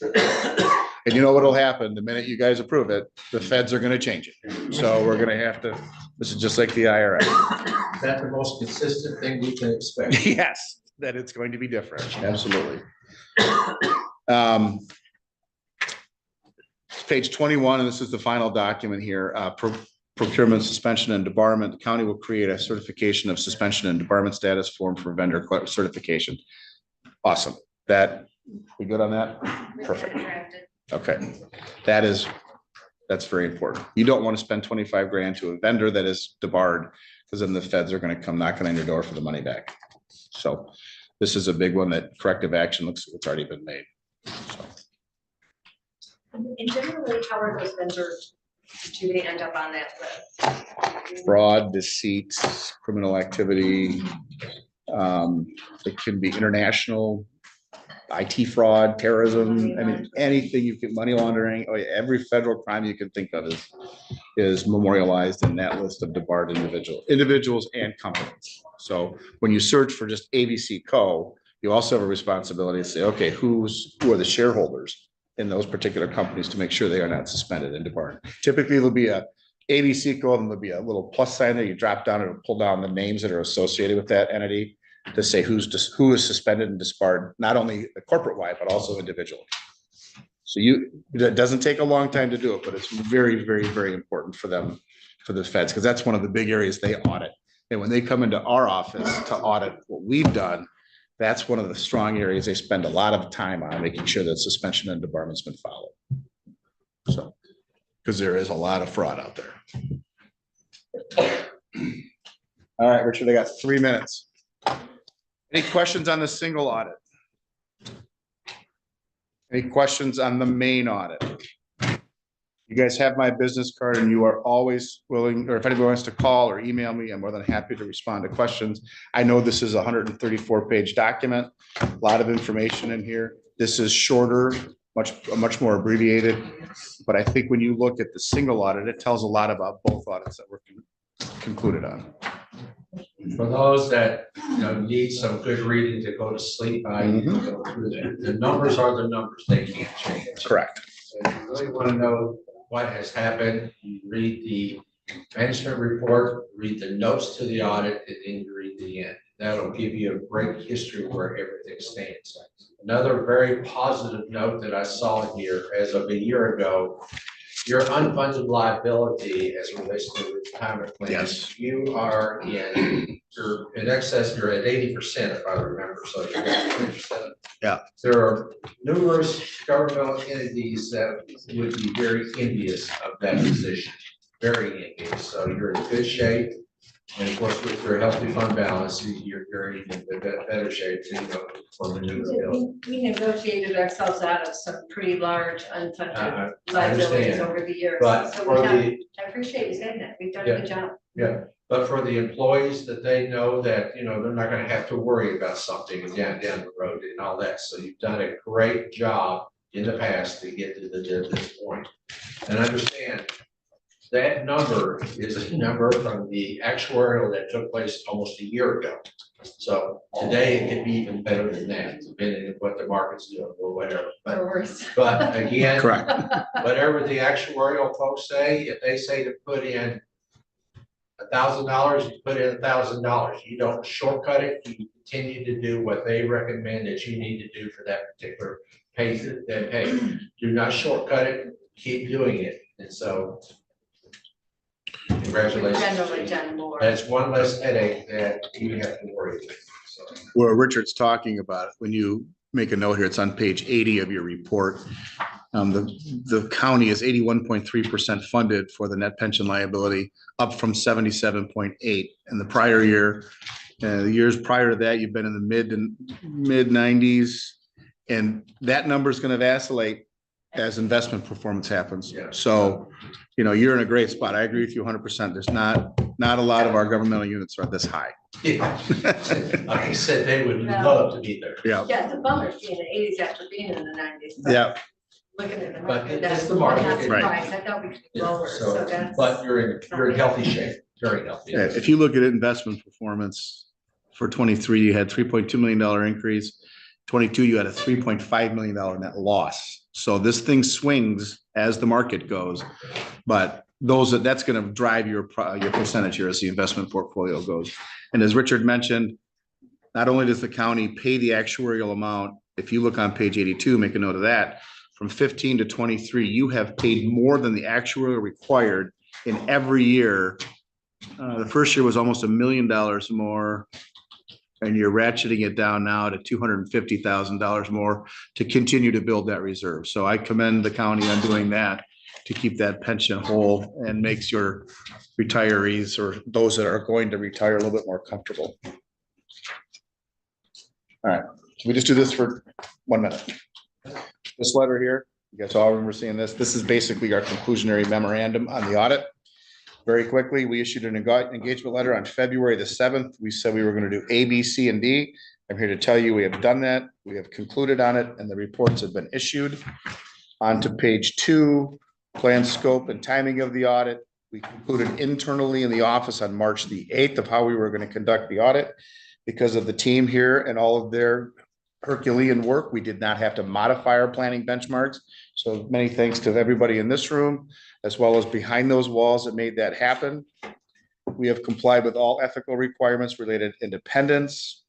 S9: And you know what'll happen the minute you guys approve it, the feds are gonna change it. So we're gonna have to, this is just like the IRS.
S6: Is that the most consistent thing we can expect?
S9: Yes, that it's going to be different, absolutely. Page 21, and this is the final document here, procurement, suspension, and debarment. The county will create a certification of suspension and debarment status form for vendor certification. Awesome. That, we good on that? Perfect. Okay, that's very important. You don't want to spend 25 grand to a vendor that is debarred, because then the feds are going to come knocking on your door for the money back. So this is a big one that corrective action looks, it's already been made. So.
S5: And generally, how are those vendors, do they end up on that list?
S9: Fraud, deceit, criminal activity. It can be international, IT fraud, terrorism. I mean, anything you can, money laundering. Oh yeah, every federal crime you can think of is memorialized in that list of debarred individuals and companies. So when you search for just ABC Co., you also have a responsibility to say, okay, who are the shareholders in those particular companies to make sure they are not suspended and debarred. Typically, there'll be a ABC Co., and there'll be a little plus sign there. You drop down, it'll pull down the names that are associated with that entity to say who is suspended and disbarred, not only corporate wide, but also individually. So it doesn't take a long time to do it, but it's very, very, very important for them, for the feds, because that's one of the big areas they audit. And when they come into our office to audit what we've done, that's one of the strong areas they spend a lot of time on, making sure that suspension and debarment's been followed. So, because there is a lot of fraud out there. All right, Richard, I got 3 minutes. Any questions on the single audit? Any questions on the main audit? You guys have my business card, and you are always willing, or if anybody wants to call or email me, I'm more than happy to respond to questions. I know this is a 134-page document, a lot of information in here. This is shorter, much more abbreviated, but I think when you look at the single audit, it tells a lot about both audits that were concluded on.
S6: For those that, need some good reading to go to sleep, I go through that. The numbers are the numbers, they can't change.
S9: Correct.
S6: So if you really want to know what has happened, you read the management report, read the notes to the audit, and then you read the end. That'll give you a great history where everything stands. Another very positive note that I saw here, as of a year ago, your unfunded liability as it relates to the retirement plan.
S9: Yes.
S6: You are you're in excess, you're at 80%, if I remember, so you're at 20%.
S9: Yeah.
S6: There are numerous governmental entities that would be very envious of that position, very envious. So you're in good shape. And of course, with your healthy fund balance, you're in even better shape for maneuverability.
S5: We negotiated ourselves out of some pretty large unfunded
S6: I
S5: liabilities
S6: understand.
S5: over the years.
S6: But
S5: So
S6: for
S5: I appreciate you saying that. We've done a good job.
S6: Yeah, but for the employees that they know that, they're not gonna have to worry about something down the road and all that. So you've done a great job in the past to get to this point. And understand that number is a number from the actuarial that took place almost a year ago. So today it could be even better than that, depending on what the market's doing or whatever. But again,
S9: Correct.
S6: whatever the actuarial folks say, if they say to put in $1,000, you put in $1,000. You don't shortcut it. You continue to do what they recommend that you need to do for that particular pay. Do not shortcut it. Keep doing it. And so, congratulations.
S5: Generally done more.
S6: That's one less headache that you have to worry about. So,
S9: Where Richard's talking about, when you make a note here, it's on page 80 of your report. The county is 81.3% funded for the net pension liability, up from 77.8 in the prior year. The years prior to that, you've been in the mid 90s. And that number is going to vacillate as investment performance happens.
S6: Yeah.
S9: So, you're in a great spot. I agree with you 100%. There's not a lot of our governmental units are this high.
S6: Yeah. Like I said, they would love to be there.
S9: Yeah.
S5: Yeah, it's a bummer seeing the eighties after being in the nineties.
S9: Yeah.
S5: Looking at the
S6: But
S5: market,
S6: it's
S5: that's
S6: the market.
S5: not
S9: Right.
S5: surprised. I thought we could be lower, so that's.
S6: But you're in healthy shape, very healthy.
S9: Yeah, if you look at investment performance for 23, you had $3.2 million increase. 22, you had a $3.5 million net loss. So this thing swings as the market goes, but that's going to drive your percentage here as the investment portfolio goes. And as Richard mentioned, not only does the county pay the actuarial amount, if you look on page 82, make a note of that, from 15 to 23, you have paid more than the actuarial required in every year. The first year was almost $1 million more. And you're ratcheting it down now to $250,000 more to continue to build that reserve. So I commend the county on doing that to keep that pension whole and makes your retirees or those that are going to retire a little bit more comfortable. All right, can we just do this for 1 minute? This letter here, you guys all remember seeing this. This is basically our conclusionary memorandum on the audit. Very quickly, we issued an engagement letter on February the 7th. We said we were going to do A, B, C, and D. I'm here to tell you we have done that. We have concluded on it, and the reports have been issued. On to page 2, plan, scope, and timing of the audit. We concluded internally in the office on March the 8th of how we were going to conduct the audit. Because of the team here and all of their Herculean work, we did not have to modify our planning benchmarks. So many thanks to everybody in this room, as well as behind those walls that made that happen. We have complied with all ethical requirements related to independence.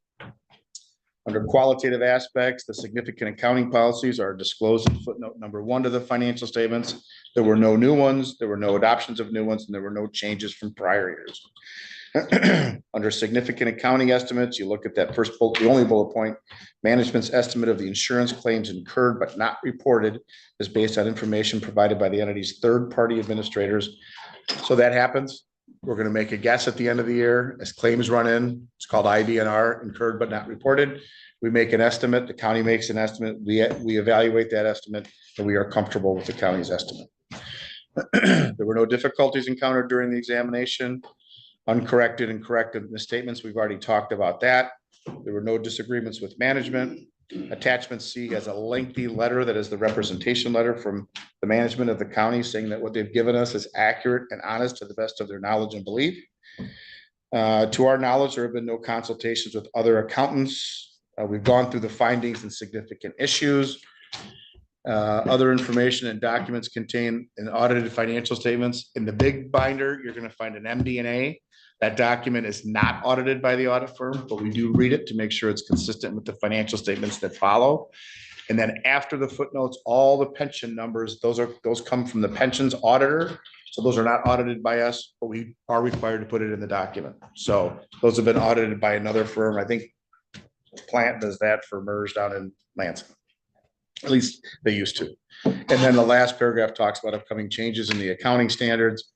S9: Under qualitative aspects, the significant accounting policies are disclosed in footnote number 1 to the financial statements. There were no new ones, there were no adoptions of new ones, and there were no changes from prior years. Under significant accounting estimates, you look at that first bullet, the only bullet point, management's estimate of the insurance claims incurred but not reported is based on information provided by the entity's third-party administrators. So that happens. We're going to make a guess at the end of the year as claims run in. It's called IBNR, incurred but not reported. We make an estimate, the county makes an estimate, we evaluate that estimate, and we are comfortable with the county's estimate. There were no difficulties encountered during the examination. Uncorrected and corrected misstatements, we've already talked about that. There were no disagreements with management. Attachment C has a lengthy letter that is the representation letter from the management of the county saying that what they've given us is accurate and honest to the best of their knowledge and belief. To our knowledge, there have been no consultations with other accountants. We've gone through the findings and significant issues. Other information and documents contained in audited financial statements. In the big binder, you're going to find an MD&A. That document is not audited by the audit firm, but we do read it to make sure it's consistent with the financial statements that follow. And then after the footnotes, all the pension numbers, those come from the pensions auditor. So those are not audited by us, but we are required to put it in the document. So those have been audited by another firm. I think Plant does that for MERS down in Lansing. At least they used to. And then the last paragraph talks about upcoming changes in the accounting standards.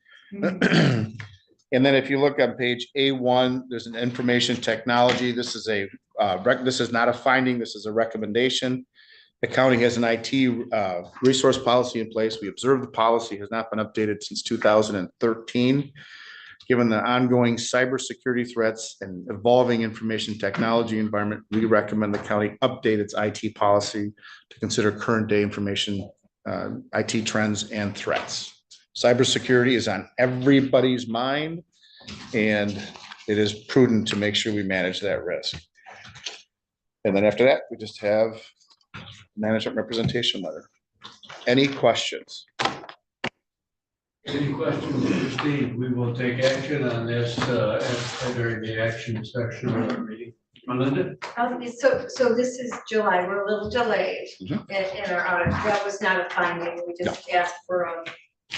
S9: And then if you look on page A1, there's an information technology. This is not a finding. This is a recommendation. The county has an IT resource policy in place. We observe the policy has not been updated since 2013. Given the ongoing cybersecurity threats and evolving information technology environment, we recommend the county update its IT policy to consider current day information, IT trends and threats. Cybersecurity is on everybody's mind, and it is prudent to make sure we manage that risk. And then after that, we just have management representation letter. Any questions?
S4: Any questions, Steve? We will take action on this during the action section of our meeting. Melinda?
S5: So this is July, we're a little delayed in our audit. That was not a finding, we just asked for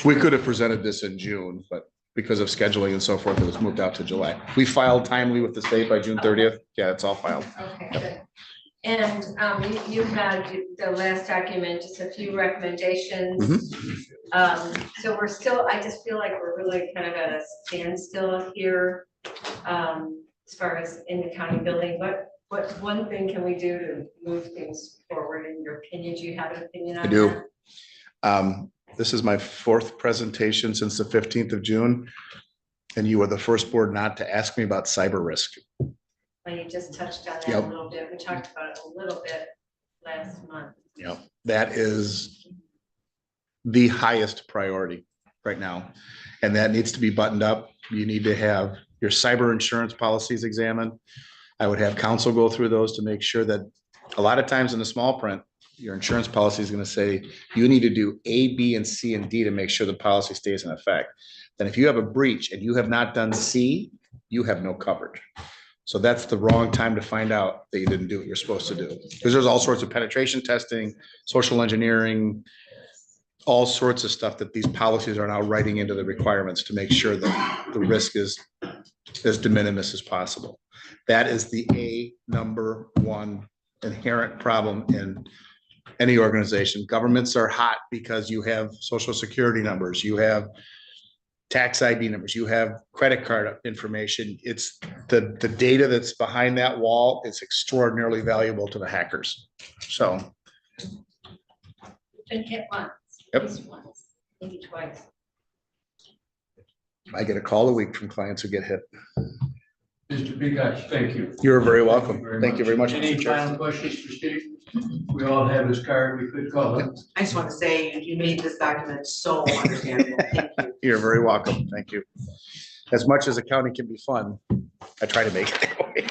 S9: We could have presented this in June, but because of scheduling and so forth, it was moved out to July. We filed timely with the state by June 30th. Yeah, it's all filed.
S5: okay, good. And you had the last document, just a few recommendations. So we're still, I just feel like we're really kind of at a standstill here. As far as in the county building, what one thing can we do to move things forward in your opinion? Do you have an opinion on
S9: I do. This is my 4th presentation since the 15th of June. And you were the first board not to ask me about cyber risk.
S5: Well, you just touched on that
S9: Yep.
S5: a little bit. We talked about it a little bit last month.
S9: Yep, that is the highest priority right now. And that needs to be buttoned up. You need to have your cyber insurance policies examined. I would have counsel go through those to make sure that a lot of times in the small print, your insurance policy is going to say you need to do A, B, and C and D to make sure the policy stays in effect. Then if you have a breach and you have not done C, you have no coverage. So that's the wrong time to find out that you didn't do what you're supposed to do. Because there's all sorts of penetration testing, social engineering, all sorts of stuff that these policies are now writing into the requirements to make sure that the risk is as de minimis as possible. That is the number one inherent problem in any organization. Governments are hot because you have social security numbers, you have tax ID numbers, you have credit card information. It's the data that's behind that wall is extraordinarily valuable to the hackers. So.
S5: Been hit once.
S9: Yep.
S5: At least once, maybe twice.
S9: I get a call a week from clients who get hit.
S4: Mr. Peacock, thank you.
S9: You're very welcome. Thank you very much.
S4: Any
S9: Mr. Chair.
S4: final questions for Steve? We all have his card. We could call it.
S10: I just want to say you made this document so understandable. Thank you.
S9: You're very welcome. Thank you. As much as accounting can be fun, I try to make it that way.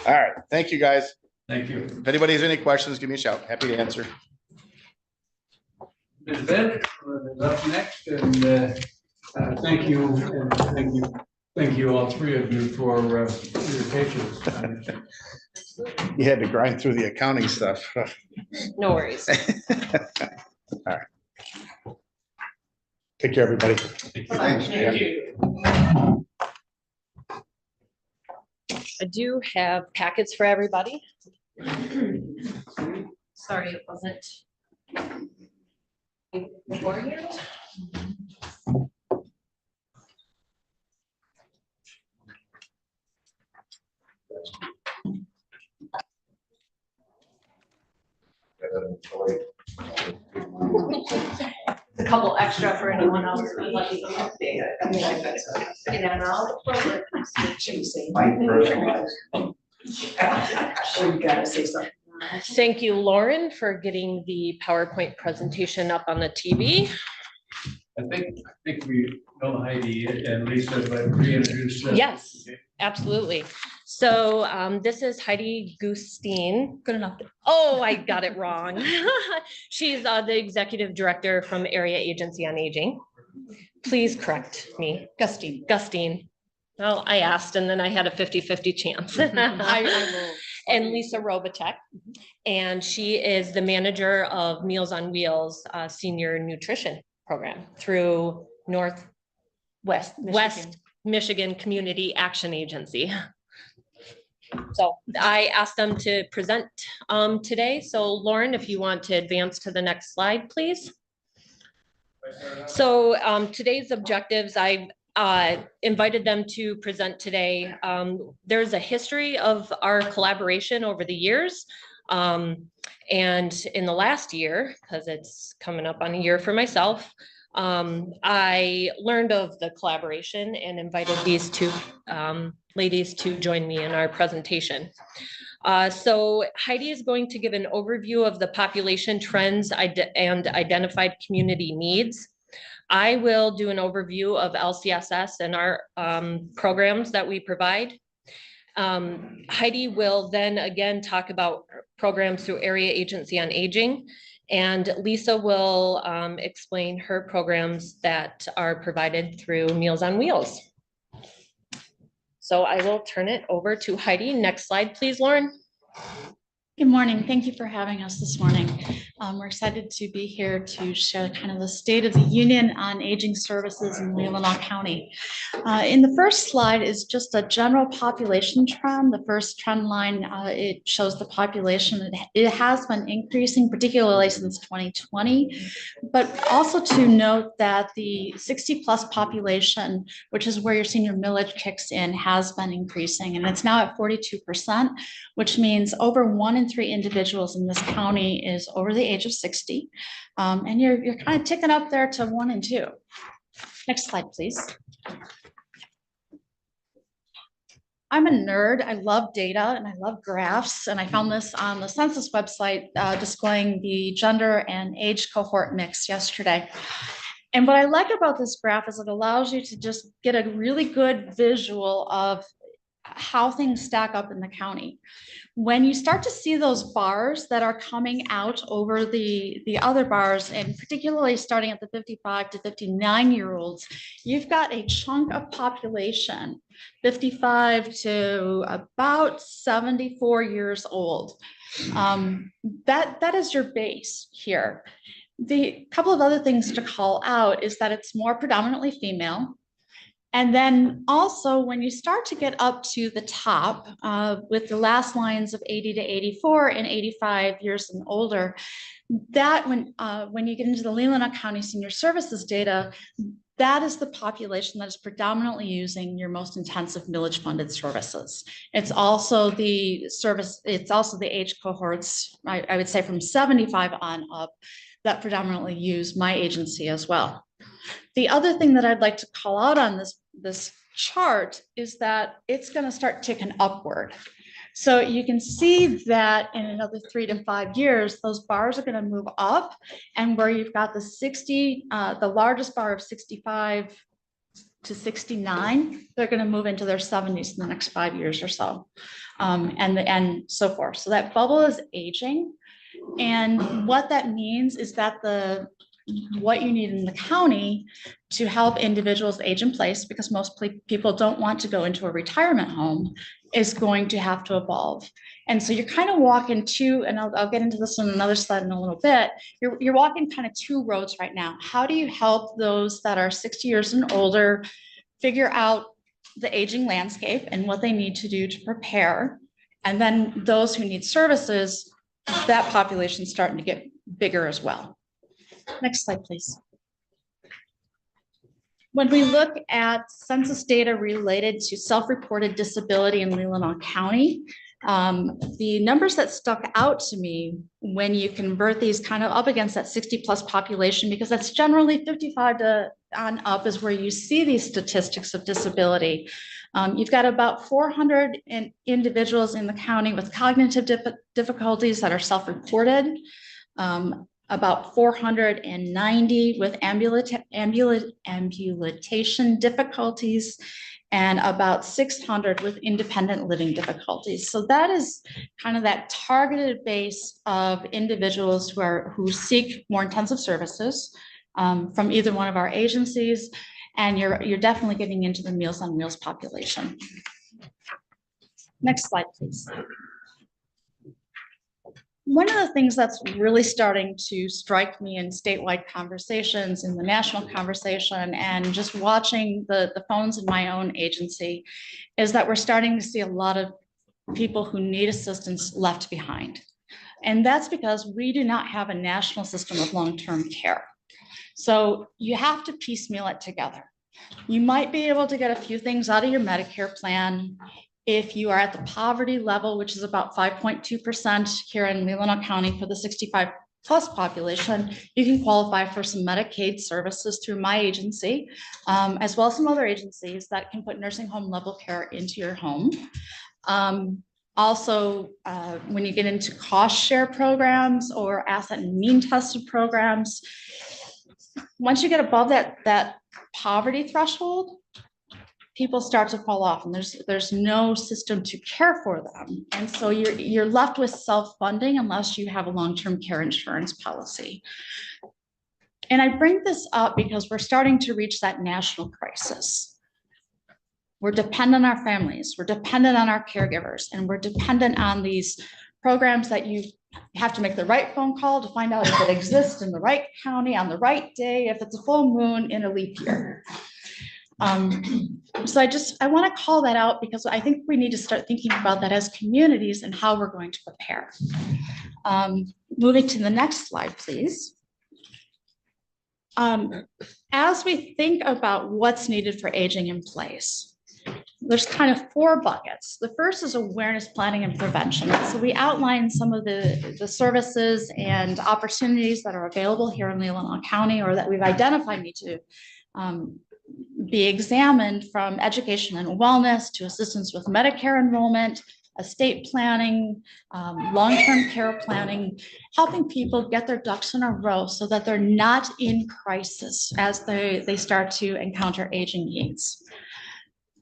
S9: All right. Thank you, guys.
S4: Thank you.
S9: If anybody has any questions, give me a shout. Happy to answer.
S4: Ms. Bennett is up next, and thank you, and thank you all three of you for your patience.
S9: You had to grind through the accounting stuff.
S11: No worries.
S9: All right. Take care, everybody.
S4: Thanks.
S9: Thank
S4: you.
S11: I do have packets for everybody. Sorry, it wasn't beforehand. A couple extra for anyone else who would like to update.
S5: You know, and all the
S10: You gotta say something.
S11: Thank you, Lauren, for getting the PowerPoint presentation up on the TV.
S4: I think we know Heidi and Lisa, but reintroduce them.
S11: Yes, absolutely. So this is Heidi Gustine. Good enough. Oh, I got it wrong. She's the executive director from Area Agency on Aging. Please correct me. Gustine. Well, I asked and then I had a 50-50 chance.
S10: I will.
S11: And Lisa Robitek, and she is the manager of Meals on Wheels Senior Nutrition Program through West Michigan Community Action Agency. So I asked them to present today. So Lauren, if you want to advance to the next slide, please. So today's objectives, I invited them to present today. There's a history of our collaboration over the years. And in the last year, because it's coming up on a year for myself, I learned of the collaboration and invited these two ladies to join me in our presentation. So Heidi is going to give an overview of the population trends and identified community needs. I will do an overview of LCSS and our programs that we provide. Heidi will then again talk about programs through Area Agency on Aging, and Lisa will explain her programs that are provided through Meals on Wheels. So I will turn it over to Heidi. Next slide, please, Lauren.
S12: Good morning. Thank you for having us this morning. We're excited to be here to share kind of the state of the union on aging services in Leelanau County. In the first slide is just a general population trend. The first trend line, it shows the population. It has been increasing, particularly since 2020, but also to note that the 60+ population, which is where your senior millage kicks in, has been increasing, and it's now at 42%, which means over 1 in 3 individuals in this county is over the age of 60. And you're kind of ticking up there to 1 in 2. Next slide, please. I'm a nerd. I love data and I love graphs. And I found this on the census website displaying the gender and age cohort mix yesterday. And what I like about this graph is it allows you to just get a really good visual of how things stack up in the county. When you start to see those bars that are coming out over the other bars, and particularly starting at the 55 to 59-year-olds, you've got a chunk of population, 55 to about 74 years old. That is your base here. The couple of other things to call out is that it's more predominantly female. And then also when you start to get up to the top with the last lines of 80 to 84 and 85 years and older, that when you get into the Leelanau County Senior Services data, that is the population that is predominantly using your most intensive millage funded services. It's also the age cohorts, I would say from 75 on up, that predominantly use my agency as well. The other thing that I'd like to call out on this chart is that it's going to start ticking upward. So you can see that in another 3 to 5 years, those bars are going to move up, and where you've got the largest bar of 65 to 69, they're going to move into their 70s in the next 5 years or so, and so forth. So that bubble is aging. And what that means is that what you need in the county to help individuals age in place, because most people don't want to go into a retirement home, is going to have to evolve. And so you're kind of walking and I'll get into this on another slide in a little bit, you're walking kind of 2 roads right now. How do you help those that are 60 years and older figure out the aging landscape and what they need to do to prepare? And then those who need services, that population is starting to get bigger as well. Next slide, please. When we look at census data related to self-reported disability in Leelanau County, the numbers that stuck out to me when you convert these kind of up against that 60+ population, because that's generally 55 to on up is where you see these statistics of disability. You've got about 400 individuals in the county with cognitive difficulties that are self-reported, about 490 with ambulation difficulties, and about 600 with independent living difficulties. So that is kind of that targeted base of individuals who seek more intensive services from either one of our agencies, and you're definitely getting into the Meals on Wheels population. Next slide, please. One of the things that's really starting to strike me in statewide conversations, in the national conversation, and just watching the phones in my own agency, is that we're starting to see a lot of people who need assistance left behind. And that's because we do not have a national system of long-term care. So you have to piecemeal it together. You might be able to get a few things out of your Medicare plan. If you are at the poverty level, which is about 5.2% here in Leelanau County for the 65+ population, you can qualify for some Medicaid services through my agency, as well as some other agencies that can put nursing home level care into your home. Also, when you get into cost share programs or asset and mean tested programs, once you get above that poverty threshold, people start to fall off, and there's no system to care for them. And so you're left with self-funding unless you have a long-term care insurance policy. And I bring this up because we're starting to reach that national crisis. We're dependent on our families, we're dependent on our caregivers, and we're dependent on these programs that you You have to make the right phone call to find out if it exists in the right county on the right day, if it's a full moon in a leap year. So I want to call that out because I think we need to start thinking about that as communities and how we're going to prepare. Moving to the next slide, please. As we think about what's needed for aging in place, there's kind of 4 buckets. The first is awareness, planning, and prevention. So we outline some of the services and opportunities that are available here in Leelanau County, or that we've identified need to be examined, from education and wellness to assistance with Medicare enrollment, estate planning, long-term care planning, helping people get their ducks in a row so that they're not in crisis as they start to encounter aging needs.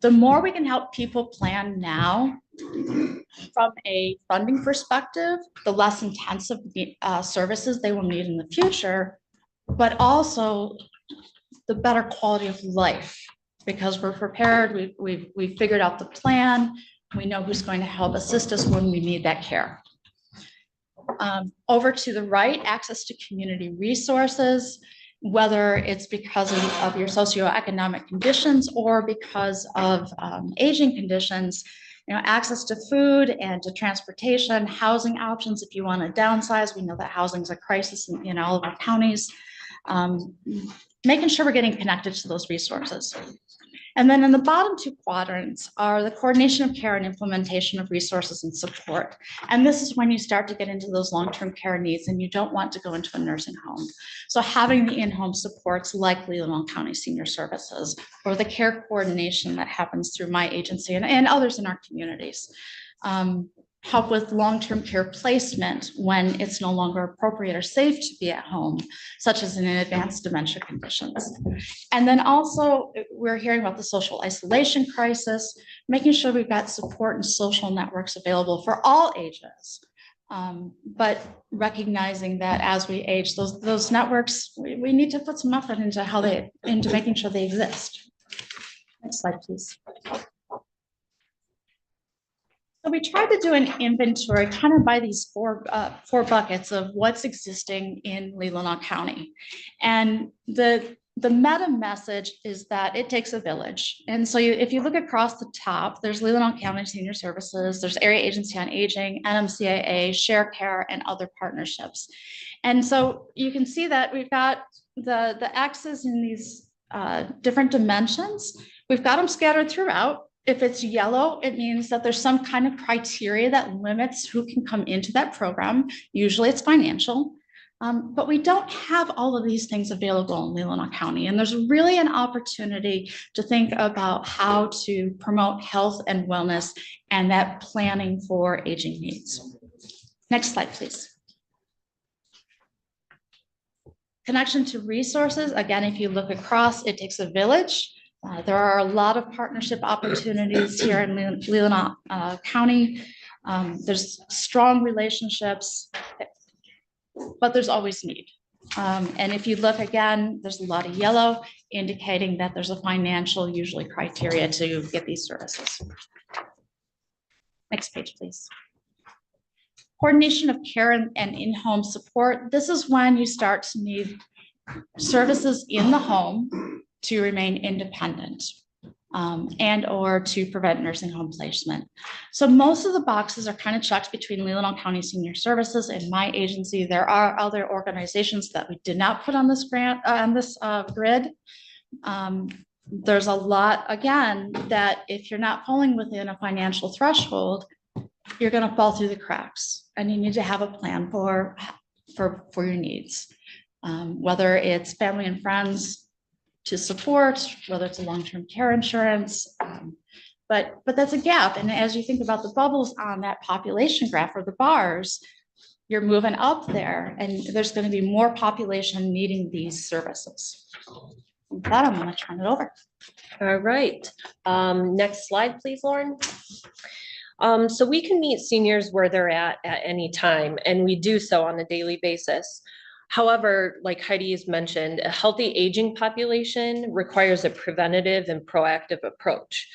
S12: The more we can help people plan now from a funding perspective, the less intensive services they will need in the future, but also the better quality of life, because we're prepared, we've figured out the plan, we know who's going to help assist us when we need that care. Over to the right, access to community resources, whether it's because of your socioeconomic conditions or because of aging conditions, access to food and to transportation, housing options if you want to downsize. We know that housing is a crisis in all of our counties. Making sure we're getting connected to those resources. And then in the bottom 2 quadrants are the coordination of care and implementation of resources and support. And this is when you start to get into those long-term care needs and you don't want to go into a nursing home. So having the in-home supports like Leelanau County Senior Services, or the care coordination that happens through my agency and others in our communities. Help with long-term care placement when it's no longer appropriate or safe to be at home, such as in advanced dementia conditions. And then also, we're hearing about the social isolation crisis, making sure we've got support and social networks available for all ages. But recognizing that as we age, those networks, we need to put some effort into making sure they exist. Next slide, please. So we tried to do an inventory kind of by these four buckets of what's existing in Leelanau County. And the meta message is that it takes a village. And so if you look across the top, there's Leelanau County Senior Services, there's Area Agency on Aging, NMCAA, Share Care, and other partnerships. And so you can see that we've got the X's in these different dimensions. We've got them scattered throughout. If it's yellow, it means that there's some kind of criteria that limits who can come into that program. Usually it's financial, but we don't have all of these things available in Leelanau County. And there's really an opportunity to think about how to promote health and wellness and that planning for aging needs. Next slide, please. Connection to resources. Again, if you look across, it takes a village. There are a lot of partnership opportunities here in Leelanau County. There's strong relationships, but there's always need. And if you look again, there's a lot of yellow indicating that there's a financial usually criteria to get these services. Next page, please. Coordination of care and in-home support. This is when you start to need services in the home to remain independent and or to prevent nursing home placement. So most of the boxes are kind of checked between Leelanau County Senior Services and my agency. There are other organizations that we did not put on this grid. There's a lot, again, that if you're not falling within a financial threshold, you're going to fall through the cracks, and you need to have a plan for your needs, whether it's family and friends to support, whether it's a long-term care insurance, but that's a gap. And as you think about the bubbles on that population graph or the bars, you're moving up there, and there's going to be more population needing these services. With that, I'm going to turn it over.
S11: All right. Next slide, please, Lauren. So we can meet seniors where they're at any time, and we do so on a daily basis. However, like Heidi has mentioned, a healthy aging population requires a preventative and proactive approach.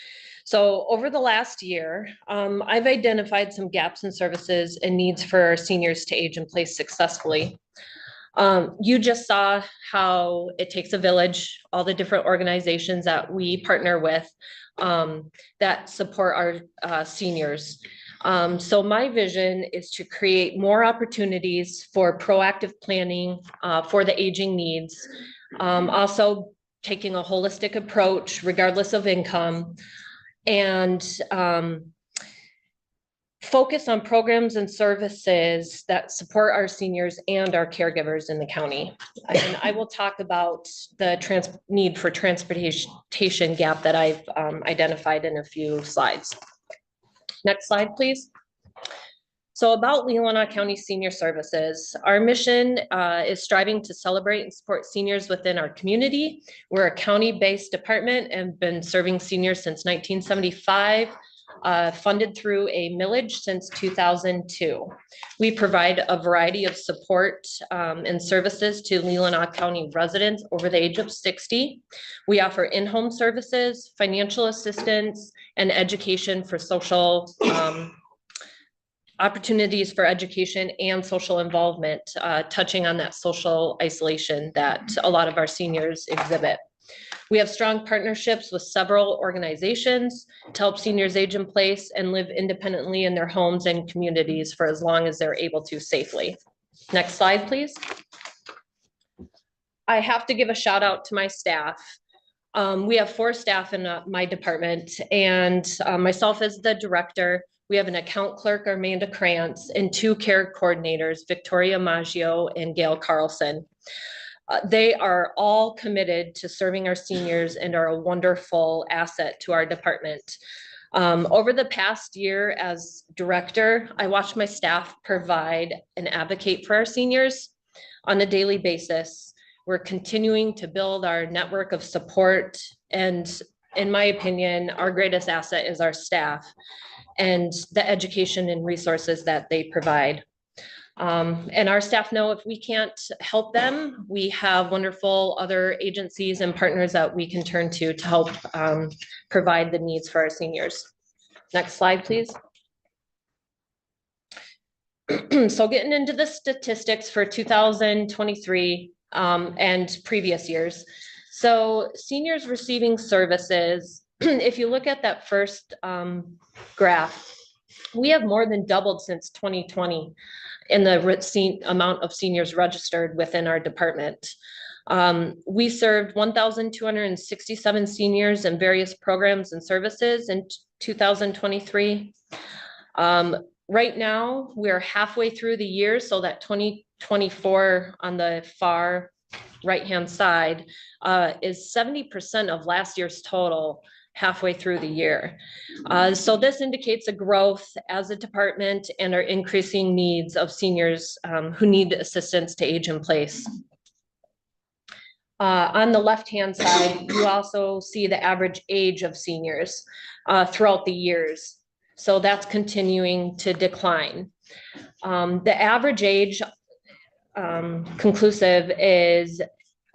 S11: So over the last year, I've identified some gaps in services and needs for our seniors to age in place successfully. You just saw how it takes a village, all the different organizations that we partner with that support our seniors. So my vision is to create more opportunities for proactive planning for the aging needs. Also taking a holistic approach regardless of income, and focus on programs and services that support our seniors and our caregivers in the county. And I will talk about the need for transportation gap that I've identified in a few slides. Next slide, please. So about Leelanau County Senior Services, our mission is striving to celebrate and support seniors within our community. We're a county-based department and been serving seniors since 1975, funded through a millage since 2002. We provide a variety of support and services to Leelanau County residents over the age of 60. We offer in-home services, financial assistance, and education for social opportunities for education and social involvement, touching on that social isolation that a lot of our seniors exhibit. We have strong partnerships with several organizations to help seniors age in place and live independently in their homes and communities for as long as they're able to safely. Next slide, please. I have to give a shout out to my staff. We have 4 staff in my department, and myself as the director. We have an account clerk, Amanda Krantz, and 2 care coordinators, Victoria Maggio and Gail Carlson. They are all committed to serving our seniors and are a wonderful asset to our department. Over the past year as director, I watched my staff provide and advocate for our seniors on a daily basis. We're continuing to build our network of support, and in my opinion, our greatest asset is our staff and the education and resources that they provide. And our staff know if we can't help them, we have wonderful other agencies and partners that we can turn to help provide the needs for our seniors. Next slide, please. So getting into the statistics for 2023 and previous years. So seniors receiving services, if you look at that first graph, we have more than doubled since 2020 in the amount of seniors registered within our department. We served 1,267 seniors in various programs and services in 2023. Right now, we're halfway through the year, so that 2024 on the far right-hand side is 70% of last year's total halfway through the year. So this indicates a growth as a department and our increasing needs of seniors who need assistance to age in place. On the left-hand side, you also see the average age of seniors throughout the years. So that's continuing to decline. The average age conclusive is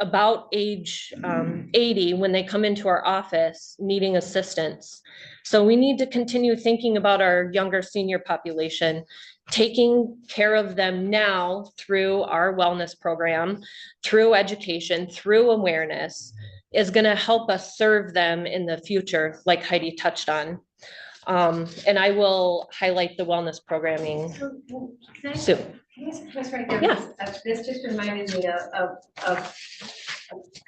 S11: about age 80 when they come into our office needing assistance. So we need to continue thinking about our younger senior population, taking care of them now through our wellness program, through education, through awareness, is going to help us serve them in the future, like Heidi touched on. And I will highlight the wellness programming soon.
S5: That's right there.
S11: Yeah.
S5: This just reminded me of a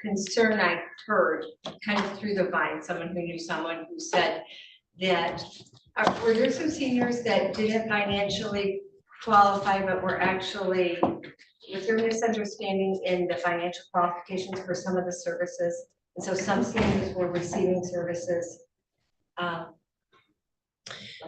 S5: concern I heard kind of through the vine, someone who knew someone who said that were there some seniors that didn't financially qualify, but were actually, was there misunderstanding in the financial qualifications for some of the services? And so some seniors were receiving services.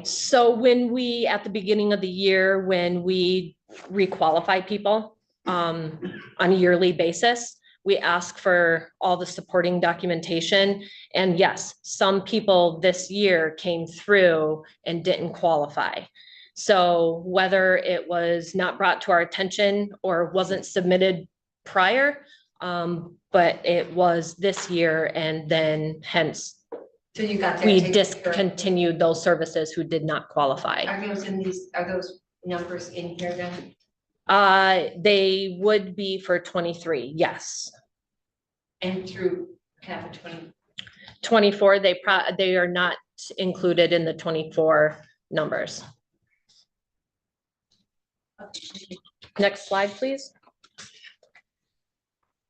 S11: So when we, at the beginning of the year, when we requalify people on a yearly basis, we ask for all the supporting documentation. And yes, some people this year came through and didn't qualify. So whether it was not brought to our attention or wasn't submitted prior, but it was this year and then hence
S5: So you got that.
S11: We
S5: taken care of.
S11: discontinued those services who did not qualify.
S5: Are those numbers in here then?
S11: They would be for 23, yes.
S5: And through half of
S11: 24, they are not included in the 24 numbers. Next slide, please.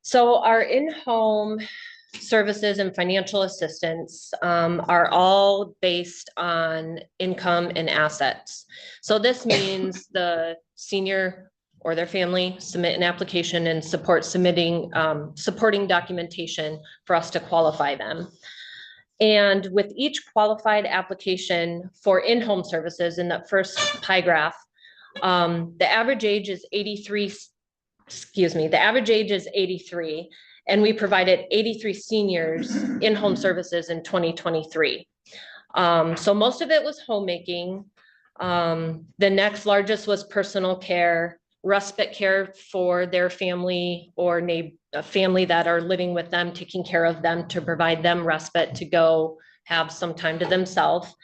S11: So our in-home services and financial assistance are all based on income and assets. So this means the senior or their family submit an application and supporting documentation for us to qualify them. And with each qualified application for in-home services in that first pie graph, the average age is 83, the average age is 83, and we provided 83 seniors in-home services in 2023. So most of it was homemaking. The next largest was personal care, respite care for their family or a family that are living with them, taking care of them to provide them respite to go have some time to themselves.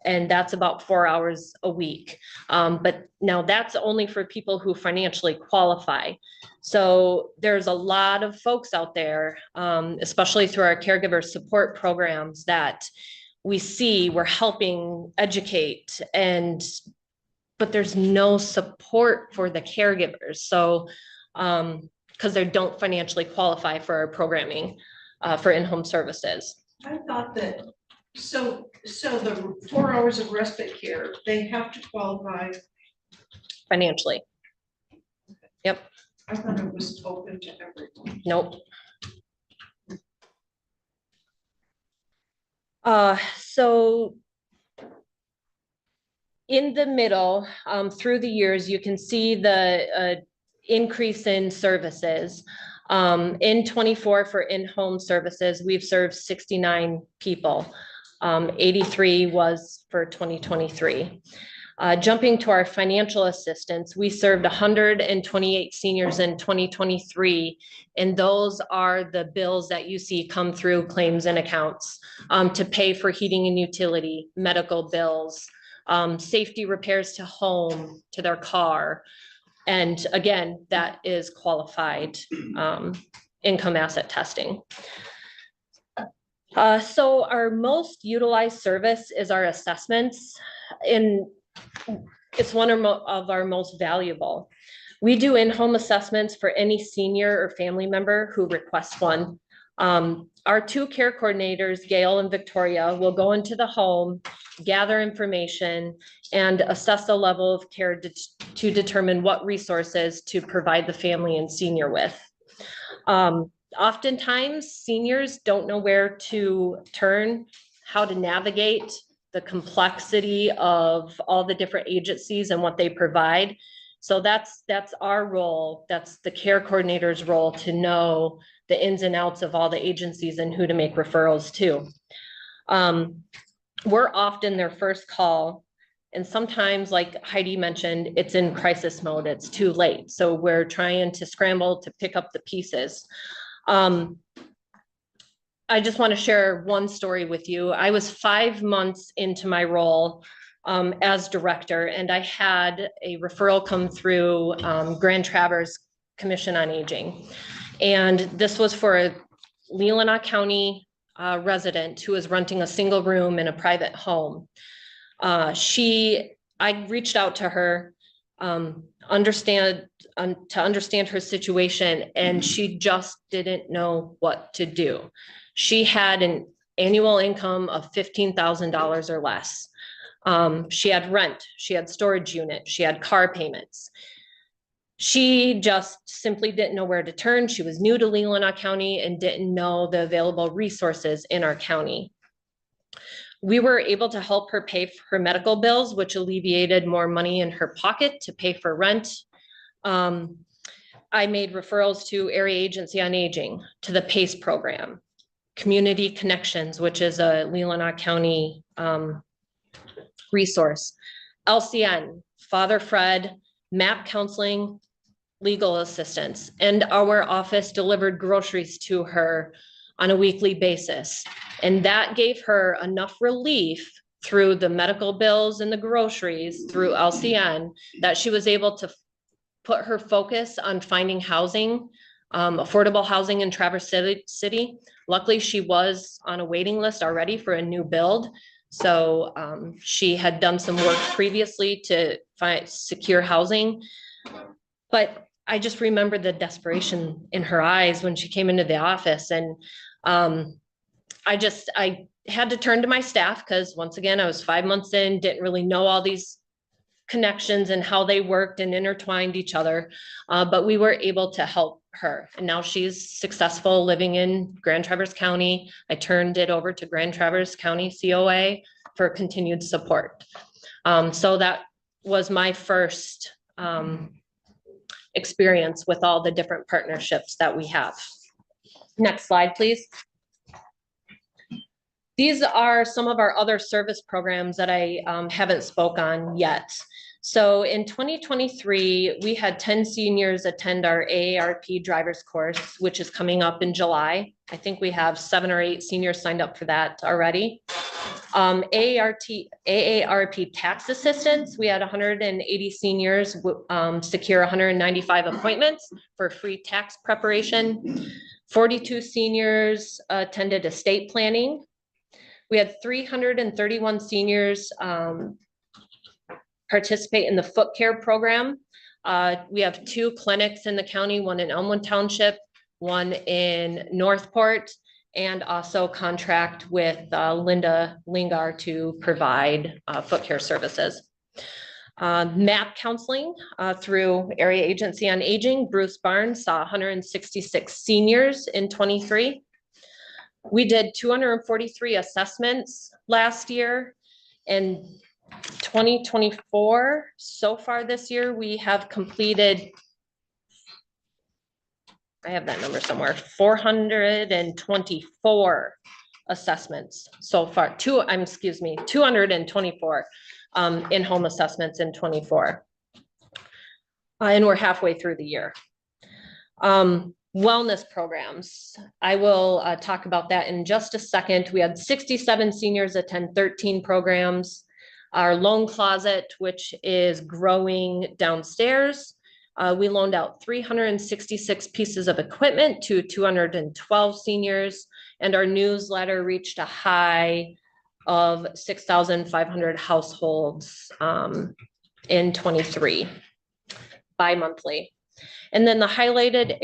S11: And that's about 4 hours a week. But now that's only for people who financially qualify. So there's a lot of folks out there, especially through our caregiver support programs, that we see we're helping educate, but there's no support for the caregivers. So because they don't financially qualify for our programming for in-home services.
S8: I thought that, so the 4 hours of respite care, they have to qualify.
S11: Financially. Yep.
S8: I thought it was open to everyone.
S11: Nope. So in the middle, through the years, you can see the increase in services. In 24 for in-home services, we've served 69 people. 83 was for 2023. Jumping to our financial assistance, we served 128 seniors in 2023, and those are the bills that you see come through claims and accounts to pay for heating and utility, medical bills, safety repairs to home, to their car. And again, that is qualified income asset testing. So our most utilized service is our assessments, and it's one of our most valuable. We do in-home assessments for any senior or family member who requests one. Our two care coordinators, Gail and Victoria, will go into the home, gather information, and assess the level of care to determine what resources to provide the family and senior with. Oftentimes, seniors don't know where to turn, how to navigate the complexity of all the different agencies and what they provide. So that's our role. That's the care coordinator's role, to know the ins and outs of all the agencies and who to make referrals to. We're often their first call. And sometimes, like Heidi mentioned, it's in crisis mode, it's too late. So we're trying to scramble to pick up the pieces. I just want to share one story with you. I was 5 months into my role as director, and I had a referral come through Grand Traverse Commission on Aging. And this was for a Leelanau County resident who was renting a single room in a private home. I reached out to her to understand her situation, and she just didn't know what to do. She had an annual income of $15,000 or less. She had rent, she had storage unit, she had car payments. She just simply didn't know where to turn. She was new to Leelanau County and didn't know the available resources in our county. We were able to help her pay for her medical bills, which alleviated more money in her pocket to pay for rent. I made referrals to Area Agency on Aging, to the PACE program, Community Connections, which is a Leelanau County resource, LCN, Father Fred, MAP counseling, legal assistance, and our office delivered groceries to her on a weekly basis. And that gave her enough relief through the medical bills and the groceries through LCN that she was able to put her focus on finding housing, affordable housing in Traverse City. Luckily, she was on a waiting list already for a new build. So she had done some work previously to secure housing. But I just remember the desperation in her eyes when she came into the office. And I had to turn to my staff because once again, I was 5 months in, didn't really know all these connections and how they worked and intertwined each other. But we were able to help her. And now she's successful living in Grand Traverse County. I turned it over to Grand Traverse County COA for continued support. So that was my first experience with all the different partnerships that we have. Next slide, please. These are some of our other service programs that I haven't spoke on yet. So in 2023, we had 10 seniors attend our AARP driver's course, which is coming up in July. I think we have 7 or 8 seniors signed up for that already. AARP tax assistance, we had 180 seniors secure 195 appointments for free tax preparation. 42 seniors attended estate planning. We had 331 seniors participate in the foot care program. We have 2 clinics in the county, one in Elmwood Township, one in Northport, and also contract with Linda Lingar to provide foot care services. MAP counseling through Area Agency on Aging, Bruce Barnes saw 166 seniors in 23. We did 243 assessments last year, and 2024, so far this year, we have completed, I have that number somewhere, 424 assessments so far, 224 in-home assessments in 24. And we're halfway through the year. Wellness programs. I will talk about that in just a second. We had 67 seniors attend 13 programs. Our loan closet, which is growing downstairs. We loaned out 366 pieces of equipment to 212 seniors, and our newsletter reached a high of 6,500 households in 23, bi-monthly. And then the highlighted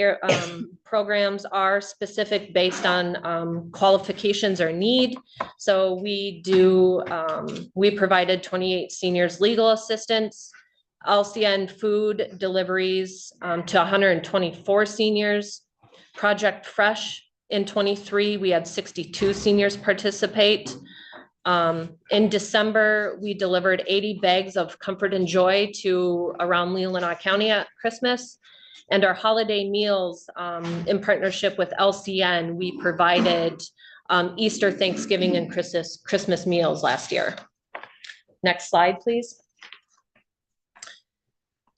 S11: programs are specific based on qualifications or need. So we provided 28 seniors legal assistance, LCN food deliveries to 124 seniors. Project Fresh in 23, we had 62 seniors participate. In December, we delivered 80 bags of Comfort and Joy to around Leelanau County at Christmas. And our holiday meals in partnership with LCN, we provided Easter, Thanksgiving, and Christmas meals last year. Next slide, please.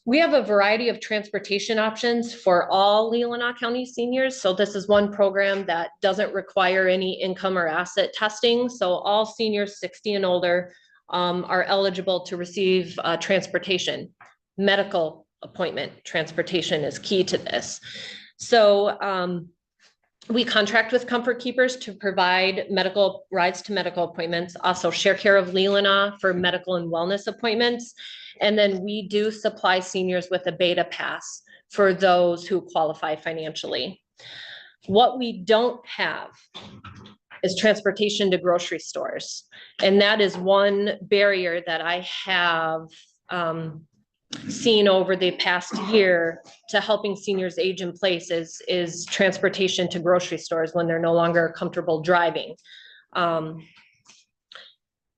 S11: We have a variety of transportation options for all Leelanau County seniors. So this is one program that doesn't require any income or asset testing. So all seniors 60 and older are eligible to receive transportation. Medical appointment transportation is key to this. So we contract with Comfort Keepers to provide medical rides to medical appointments, also Share Care of Leelanau for medical and wellness appointments. And then we do supply seniors with a beta pass for those who qualify financially. What we don't have is transportation to grocery stores. And that is one barrier that I have seen over the past year to helping seniors age in place is transportation to grocery stores when they're no longer comfortable driving.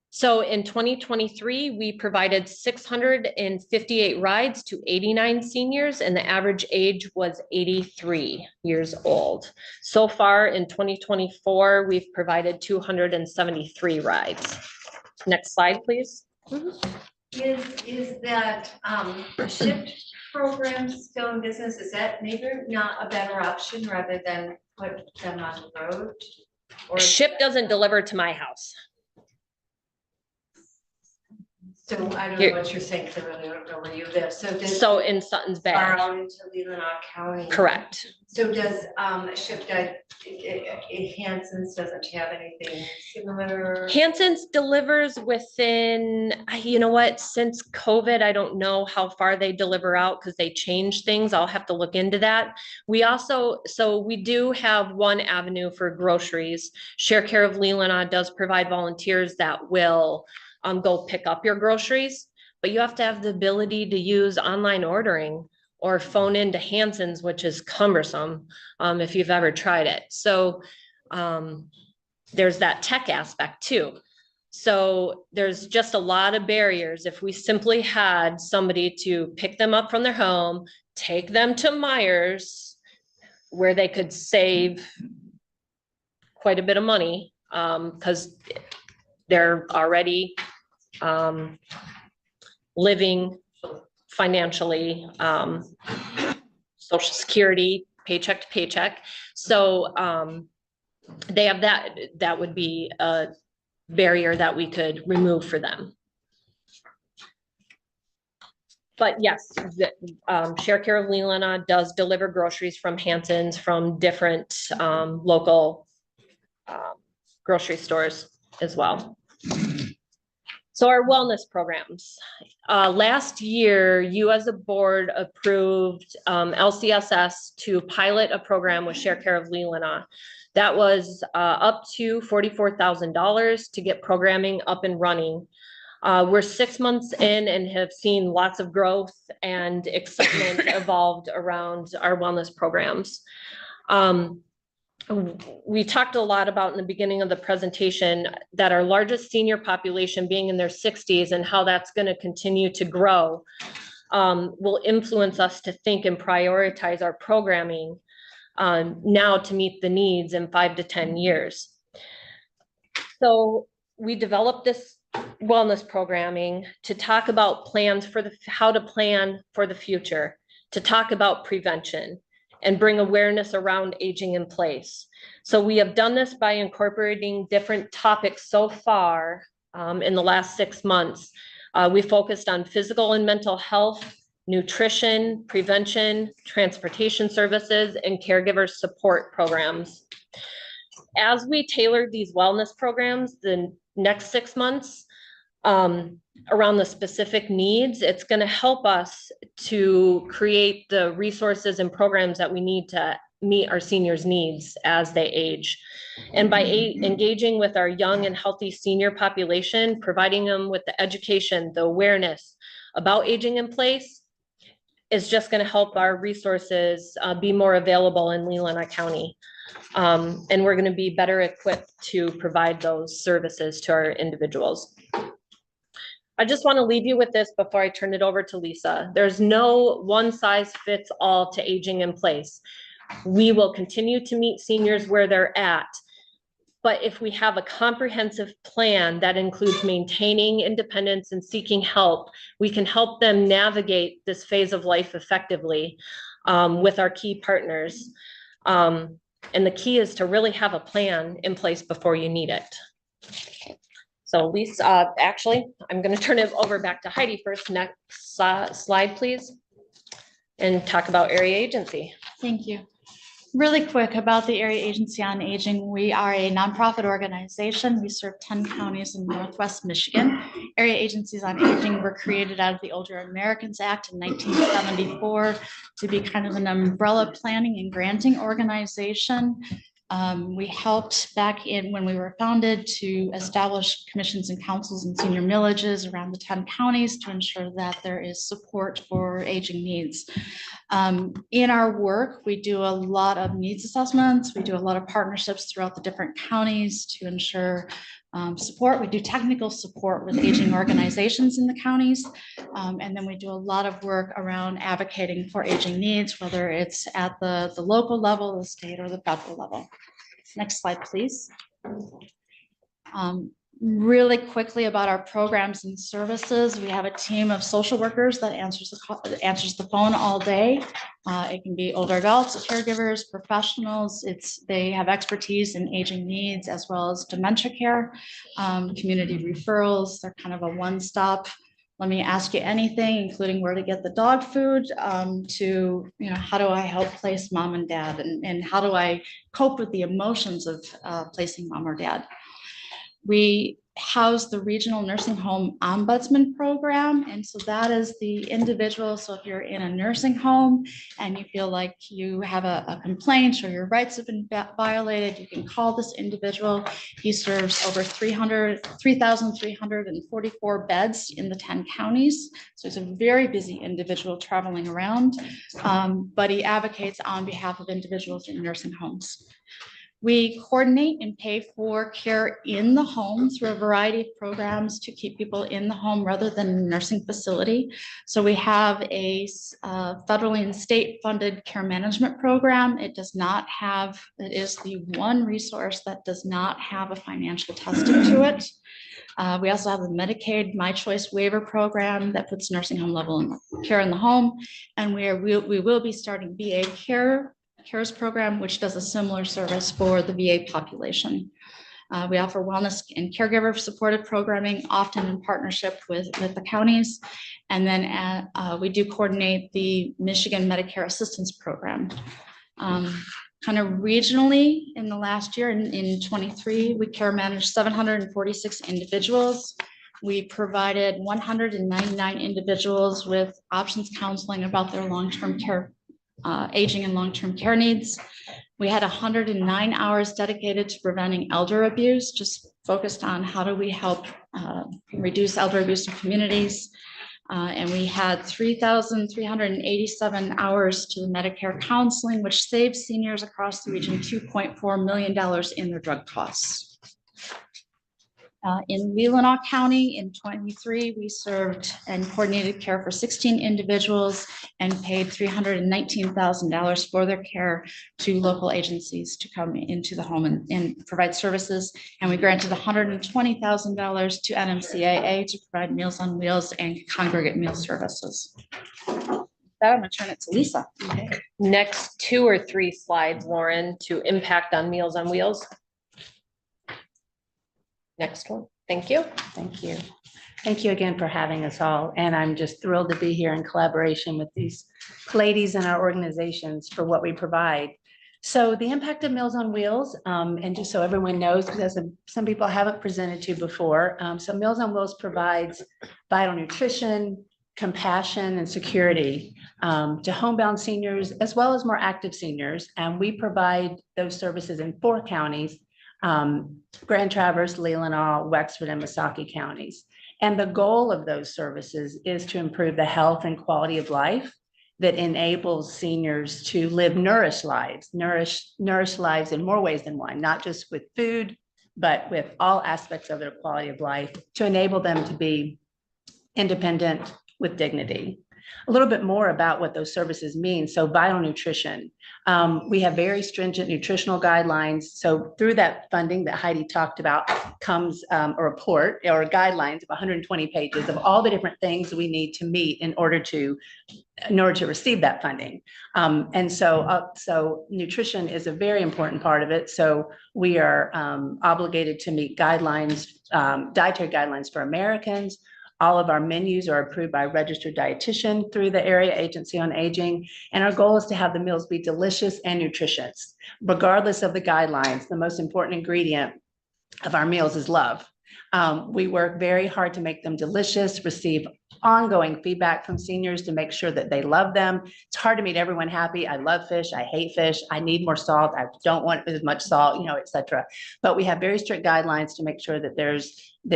S11: So in 2023, we provided 658 rides to 89 seniors, and the average age was 83 years old. So far in 2024, we've provided 273 rides. Next slide, please.
S5: Is that shift program still in business? Is that maybe not a better option rather than put them on the road? Or
S11: Ship doesn't deliver to my house.
S5: so I don't
S11: Here.
S5: know what you're saying, because I really don't know where you live. So does
S11: So in Sutton's Bay,
S5: far out into Leelanau County?
S11: correct.
S5: So does Ship Hanson's doesn't have anything similar?
S11: Hanson's delivers within, you know what, since COVID, I don't know how far they deliver out because they change things. I'll have to look into that. We also, so we do have one avenue for groceries. Share Care of Leelanau does provide volunteers that will go pick up your groceries, but you have to have the ability to use online ordering or phone into Hanson's, which is cumbersome if you've ever tried it. So there's that tech aspect too. So there's just a lot of barriers. If we simply had somebody to pick them up from their home, take them to Myers, where they could save quite a bit of money because they're already living financially, Social Security, paycheck to paycheck. So they have that would be a barrier that we could remove for them. But yes, Share Care of Leelanau does deliver groceries from Hanson's from different local grocery stores as well. So our wellness programs. Last year, you as a board approved LCSS to pilot a program with Share Care of Leelanau. That was up to $44,000 to get programming up and running. We're 6 months in and have seen lots of growth and excitement evolved around our wellness programs. We talked a lot about in the beginning of the presentation that our largest senior population being in their 60s and how that's going to continue to grow will influence us to think and prioritize our programming now to meet the needs in 5 to 10 years. So we developed this wellness programming to talk about plans for how to plan for the future, to talk about prevention and bring awareness around aging in place. So we have done this by incorporating different topics so far in the last 6 months. We focused on physical and mental health, nutrition, prevention, transportation services, and caregiver support programs. As we tailored these wellness programs, the next 6 months, around the specific needs, it's going to help us to create the resources and programs that we need to meet our seniors' needs as they age. And by engaging with our young and healthy senior population, providing them with the education, the awareness about aging in place is just going to help our resources be more available in Leelanau County. And we're going to be better equipped to provide those services to our individuals. I just want to leave you with this before I turn it over to Lisa. There's no one size fits all to aging in place. We will continue to meet seniors where they're at. But if we have a comprehensive plan that includes maintaining independence and seeking help, we can help them navigate this phase of life effectively with our key partners. And the key is to really have a plan in place before you need it. So Lisa, actually, I'm going to turn it over back to Heidi first. Next slide, please. And talk about area agency.
S12: Thank you. Really quick about the Area Agency on Aging. We are a nonprofit organization. We serve 10 counties in Northwest Michigan. Area Agencies on Aging were created out of the Older Americans Act in 1974 to be kind of an umbrella planning and granting organization. We helped back in when we were founded to establish commissions and councils and senior millages around the 10 counties to ensure that there is support for aging needs. In our work, we do a lot of needs assessments. We do a lot of partnerships throughout the different counties to ensure support. We do technical support with aging organizations in the counties. And then we do a lot of work around advocating for aging needs, whether it's at the local level, the state, or the federal level. Next slide, please. Really quickly about our programs and services, we have a team of social workers that answers the phone all day. It can be older adults, caregivers, professionals. They have expertise in aging needs as well as dementia care, community referrals. They're kind of a one-stop. Let me ask you anything, including where to get the dog food, to, how do I help place mom and dad, and how do I cope with the emotions of placing mom or dad. We house the Regional Nursing Home Ombudsman Program. And so that is the individual. So if you're in a nursing home and you feel like you have a complaint or your rights have been violated, you can call this individual. He serves over 3,344 beds in the 10 counties. So he's a very busy individual traveling around, but he advocates on behalf of individuals in nursing homes. We coordinate and pay for care in the home through a variety of programs to keep people in the home rather than a nursing facility. So we have a federally and state funded care management program. It is the one resource that does not have a financial testing to it. We also have the Medicaid My Choice waiver program that puts nursing home level care in the home. And we will be starting VA CARES program, which does a similar service for the VA population. We offer wellness and caregiver supported programming, often in partnership with the counties. And then we do coordinate the Michigan Medicare Assistance Program. Kind of regionally in the last year, in 23, we care managed 746 individuals. We provided 199 individuals with options counseling about their long-term care, aging and long-term care needs. We had 109 hours dedicated to preventing elder abuse, just focused on how do we help reduce elder abuse in communities. And we had 3,387 hours to the Medicare counseling, which saved seniors across the region $2.4 million in their drug costs. In Leelanau County in 23, we served and coordinated care for 16 individuals and paid $319,000 for their care to local agencies to come into the home and provide services. And we granted $120,000 to NMCAA to provide Meals on Wheels and congregate meal services. That I'm gonna turn it to Lisa.
S11: Okay. Next 2 or 3 slides, Lauren, to impact on Meals on Wheels. Next one. Thank you.
S13: Thank you. Thank you again for having us all. And I'm just thrilled to be here in collaboration with these ladies in our organizations for what we provide. So the impact of Meals on Wheels, and just so everyone knows, because some people haven't presented to before, so Meals on Wheels provides vital nutrition, compassion, and security to homebound seniors, as well as more active seniors. And we provide those services in 4 counties, Grand Traverse, Leelanau, Wexford, and Missaukee counties. And the goal of those services is to improve the health and quality of life that enables seniors to live nourished lives in more ways than one, not just with food, but with all aspects of their quality of life to enable them to be independent with dignity. A little bit more about what those services mean. So vital nutrition. We have very stringent nutritional guidelines. So through that funding that Heidi talked about comes a report or guidelines of 120 pages of all the different things we need to meet in order to receive that funding. And so nutrition is a very important part of it. So we are obligated to meet guidelines, dietary guidelines for Americans. All of our menus are approved by a registered dietitian through the Area Agency on Aging. And our goal is to have the meals be delicious and nutritious. Regardless of the guidelines, the most important ingredient of our meals is love. We work very hard to make them delicious, receive ongoing feedback from seniors to make sure that they love them. It's hard to make everyone happy. I love fish. I hate fish. I need more salt. I don't want as much salt, et cetera. But we have very strict guidelines to make sure that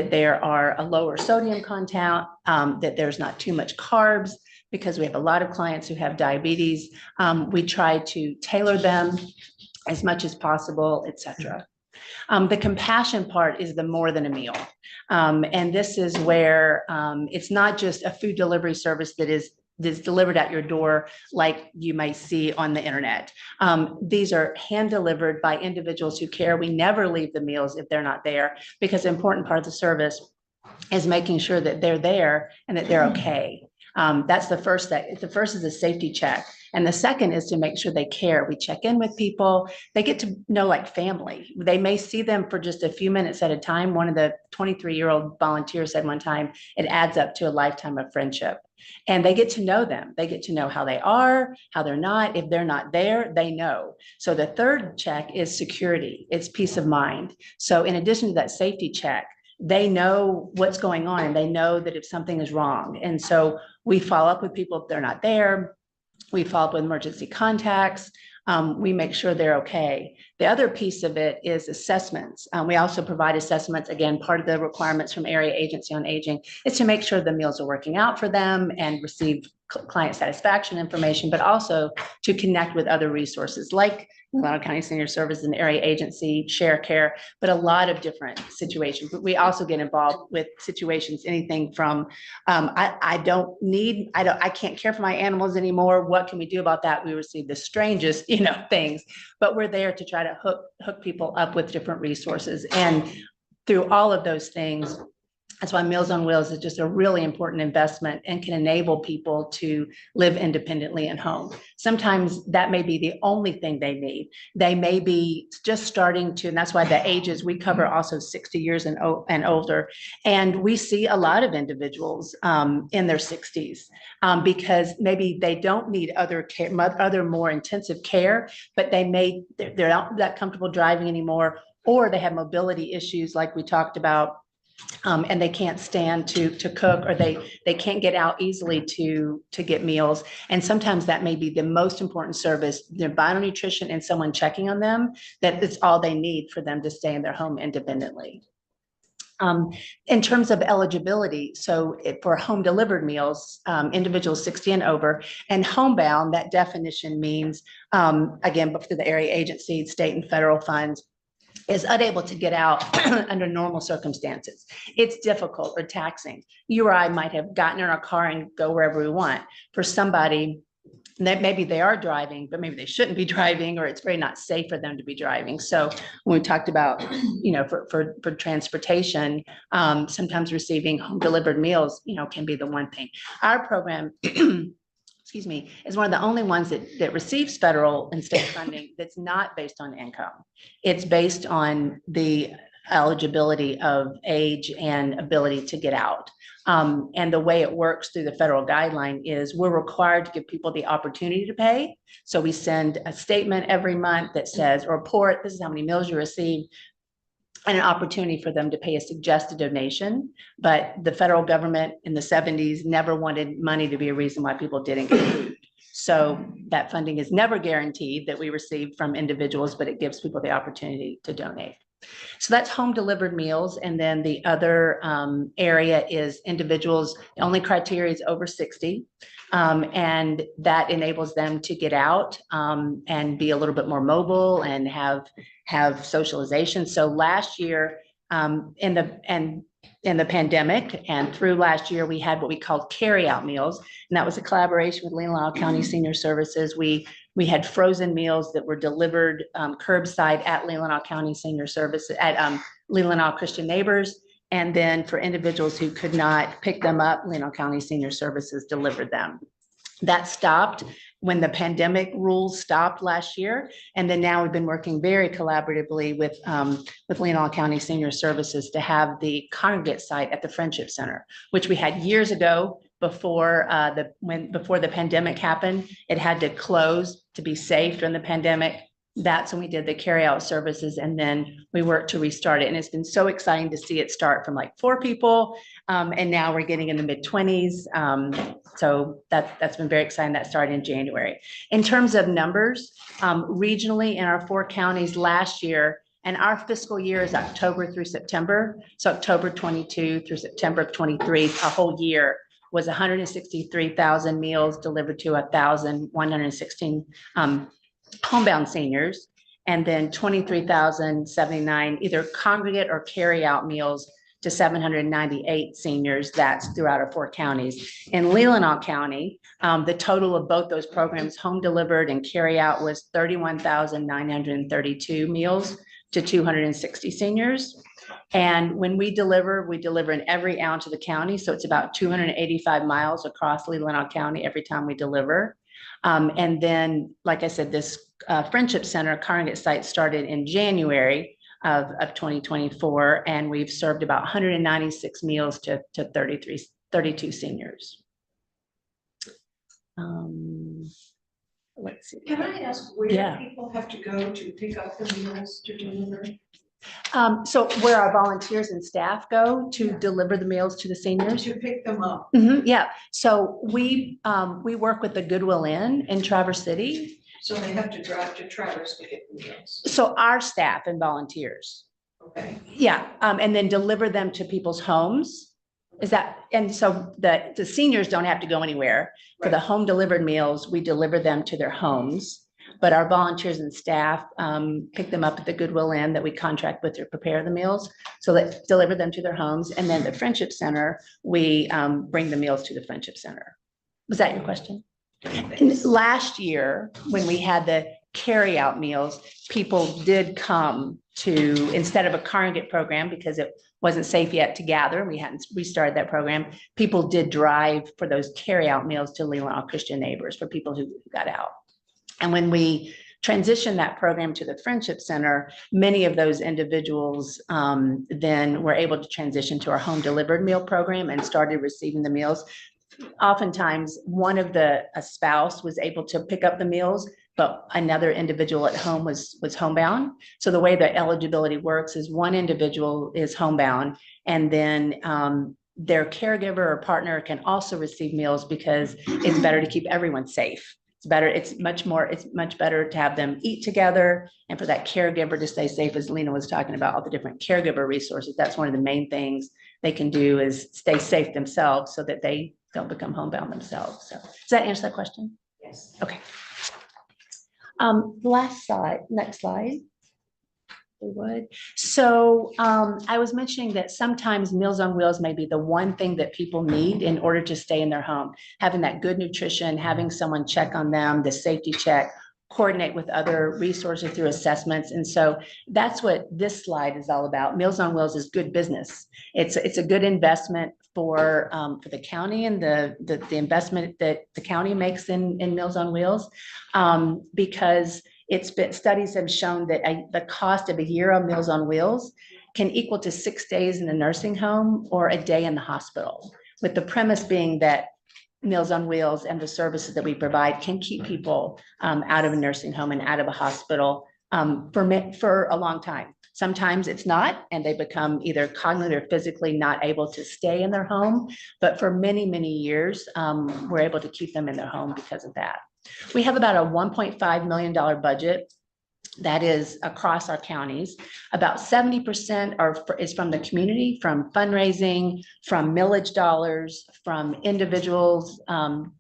S13: there are a lower sodium content, that there's not too much carbs, because we have a lot of clients who have diabetes. We try to tailor them as much as possible, et cetera. The compassion part is the more than a meal. And this is where it's not just a food delivery service that that's delivered at your door, like you may see on the internet. These are hand delivered by individuals who care. We never leave the meals if they're not there, because an important part of the service is making sure that they're there and that they're okay. That's the first thing. The first is a safety check. And the second is to make sure they care. We check in with people. They get to know like family. They may see them for just a few minutes at a time. One of the 23-year-old volunteers said one time, it adds up to a lifetime of friendship. And they get to know them. They get to know how they are, how they're not. If they're not there, they know. So the third check is security. It's peace of mind. So in addition to that safety check, they know what's going on and they know that if something is wrong. And so we follow up with people if they're not there. We follow up with emergency contacts. We make sure they're okay. The other piece of it is assessments. We also provide assessments. Again, part of the requirements from Area Agency on Aging is to make sure the meals are working out for them and receive client satisfaction information, but also to connect with other resources like Leelanau County Senior Services and Area Agency, Share Care, but a lot of different situations. But we also get involved with situations, anything from I can't care for my animals anymore. What can we do about that? We receive the strangest, things, but we're there to try to hook people up with different resources. And through all of those things, that's why Meals on Wheels is just a really important investment and can enable people to live independently at home. Sometimes that may be the only thing they need. They may be just starting to, and that's why the ages, we cover also 60 years and older. And we see a lot of individuals in their 60s because maybe they don't need other care, other more intensive care, but they're not that comfortable driving anymore, or they have mobility issues like we talked about. And they can't stand to cook, or they can't get out easily to get meals. And sometimes that may be the most important service, their vital nutrition and someone checking on them, that it's all they need for them to stay in their home independently. In terms of eligibility, so for home delivered meals, individuals 60 and over, and homebound, that definition means, again, through the area agency, state and federal funds, is unable to get out under normal circumstances. It's difficult or taxing. You or I might have gotten in our car and go wherever we want. For somebody that maybe they are driving, but maybe they shouldn't be driving, or it's very not safe for them to be driving. So when we talked about, for transportation, sometimes receiving home delivered meals, can be the one thing. Our program is one of the only ones that receives federal and state funding that's not based on income. It's based on the eligibility of age and ability to get out. And the way it works through the federal guideline is we're required to give people the opportunity to pay. So we send a statement every month that says, or report, this is how many meals you received, and an opportunity for them to pay a suggested donation. But the federal government in the 70s never wanted money to be a reason why people didn't get food. So that funding is never guaranteed that we receive from individuals, but it gives people the opportunity to donate. So that's home delivered meals. And then the other area is individuals, the only criteria is over 60. And that enables them to get out and be a little bit more mobile and have socialization. So last year in the pandemic and through last year, we had what we called carry out meals. And that was a collaboration with Leelanau County Senior Services. We had frozen meals that were delivered curbside at Leelanau County Senior Services, at Leelanau Christian Neighbors. And then for individuals who could not pick them up, Leelanau County Senior Services delivered them. That stopped when the pandemic rules stopped last year. And then now we've been working very collaboratively with Leelanau County Senior Services to have the congregate site at the Friendship Center, which we had years ago before the pandemic happened. It had to close to be safe during the pandemic. That's when we did the carryout services, and then we worked to restart it. And it's been so exciting to see it start from like 4 people, and now we're getting in the mid-20s. So that's been very exciting. That started in January. In terms of numbers, regionally in our 4 counties last year, and our fiscal year is October through September. So October 22 through September of 23, a whole year was 163,000 meals delivered to 1,116 homebound seniors, and then 23,079 either congregate or carry out meals to 798 seniors. That's throughout our 4 counties. In Leelanau County, the total of both those programs, home delivered and carry out, was 31,932 meals to 260 seniors. And when we deliver in every ounce of the county. So it's about 285 miles across Leelanau County every time we deliver. And then, like I said, this Friendship Center congregate site started in January of 2024, and we've served about 196 meals to 32 seniors. Let's see.
S8: Can I ask where
S13: Yeah.
S8: people have to go to pick up the meals to deliver?
S13: So where our volunteers and staff go to deliver the meals to the seniors?
S8: To pick them up.
S13: Yeah, so we work with the Goodwill Inn in Traverse City.
S8: So they have to drive to Traverse to get the meals.
S13: So our staff and volunteers.
S8: Okay.
S13: Yeah, and then deliver them to people's homes. Is that, and so the seniors don't have to go anywhere. For the home delivered meals, we deliver them to their homes. But our volunteers and staff pick them up at the Goodwill Inn that we contract with to prepare the meals. So let's deliver them to their homes. And then the Friendship Center, we bring the meals to the Friendship Center. Was that your question? And last year, when we had the carry out meals, people did come to, instead of a congregate program, because it wasn't safe yet to gather, we hadn't restarted that program, people did drive for those carry out meals to Leelanau Christian Neighbors for people who got out. And when we transitioned that program to the Friendship Center, many of those individuals then were able to transition to our home delivered meal program and started receiving the meals. Oftentimes, a spouse was able to pick up the meals, but another individual at home was homebound. So the way that eligibility works is one individual is homebound, and then their caregiver or partner can also receive meals, because it's better to keep everyone safe. It's much better to have them eat together, and for that caregiver to stay safe, as Lena was talking about, all the different caregiver resources. That's one of the main things they can do, is stay safe themselves so that they don't become homebound themselves. So does that answer that question?
S8: Yes.
S13: Okay. Last slide, next slide. We would. So I was mentioning that sometimes Meals on Wheels may be the one thing that people need in order to stay in their home. Having that good nutrition, having someone check on them, the safety check, coordinate with other resources through assessments. And so that's what this slide is all about. Meals on Wheels is good business. It's a good investment for the county, and the investment that the county makes in Meals on Wheels, because studies have shown that the cost of a year of Meals on Wheels can equal to 6 days in a nursing home or a day in the hospital, with the premise being that Meals on Wheels and the services that we provide can keep people out of a nursing home and out of a hospital for a long time. Sometimes it's not, and they become either cognitively or physically not able to stay in their home. But for many, many years, we're able to keep them in their home because of that. We have about a $1.5 million budget that is across our counties. About 70% is from the community, from fundraising, from millage dollars, from individuals,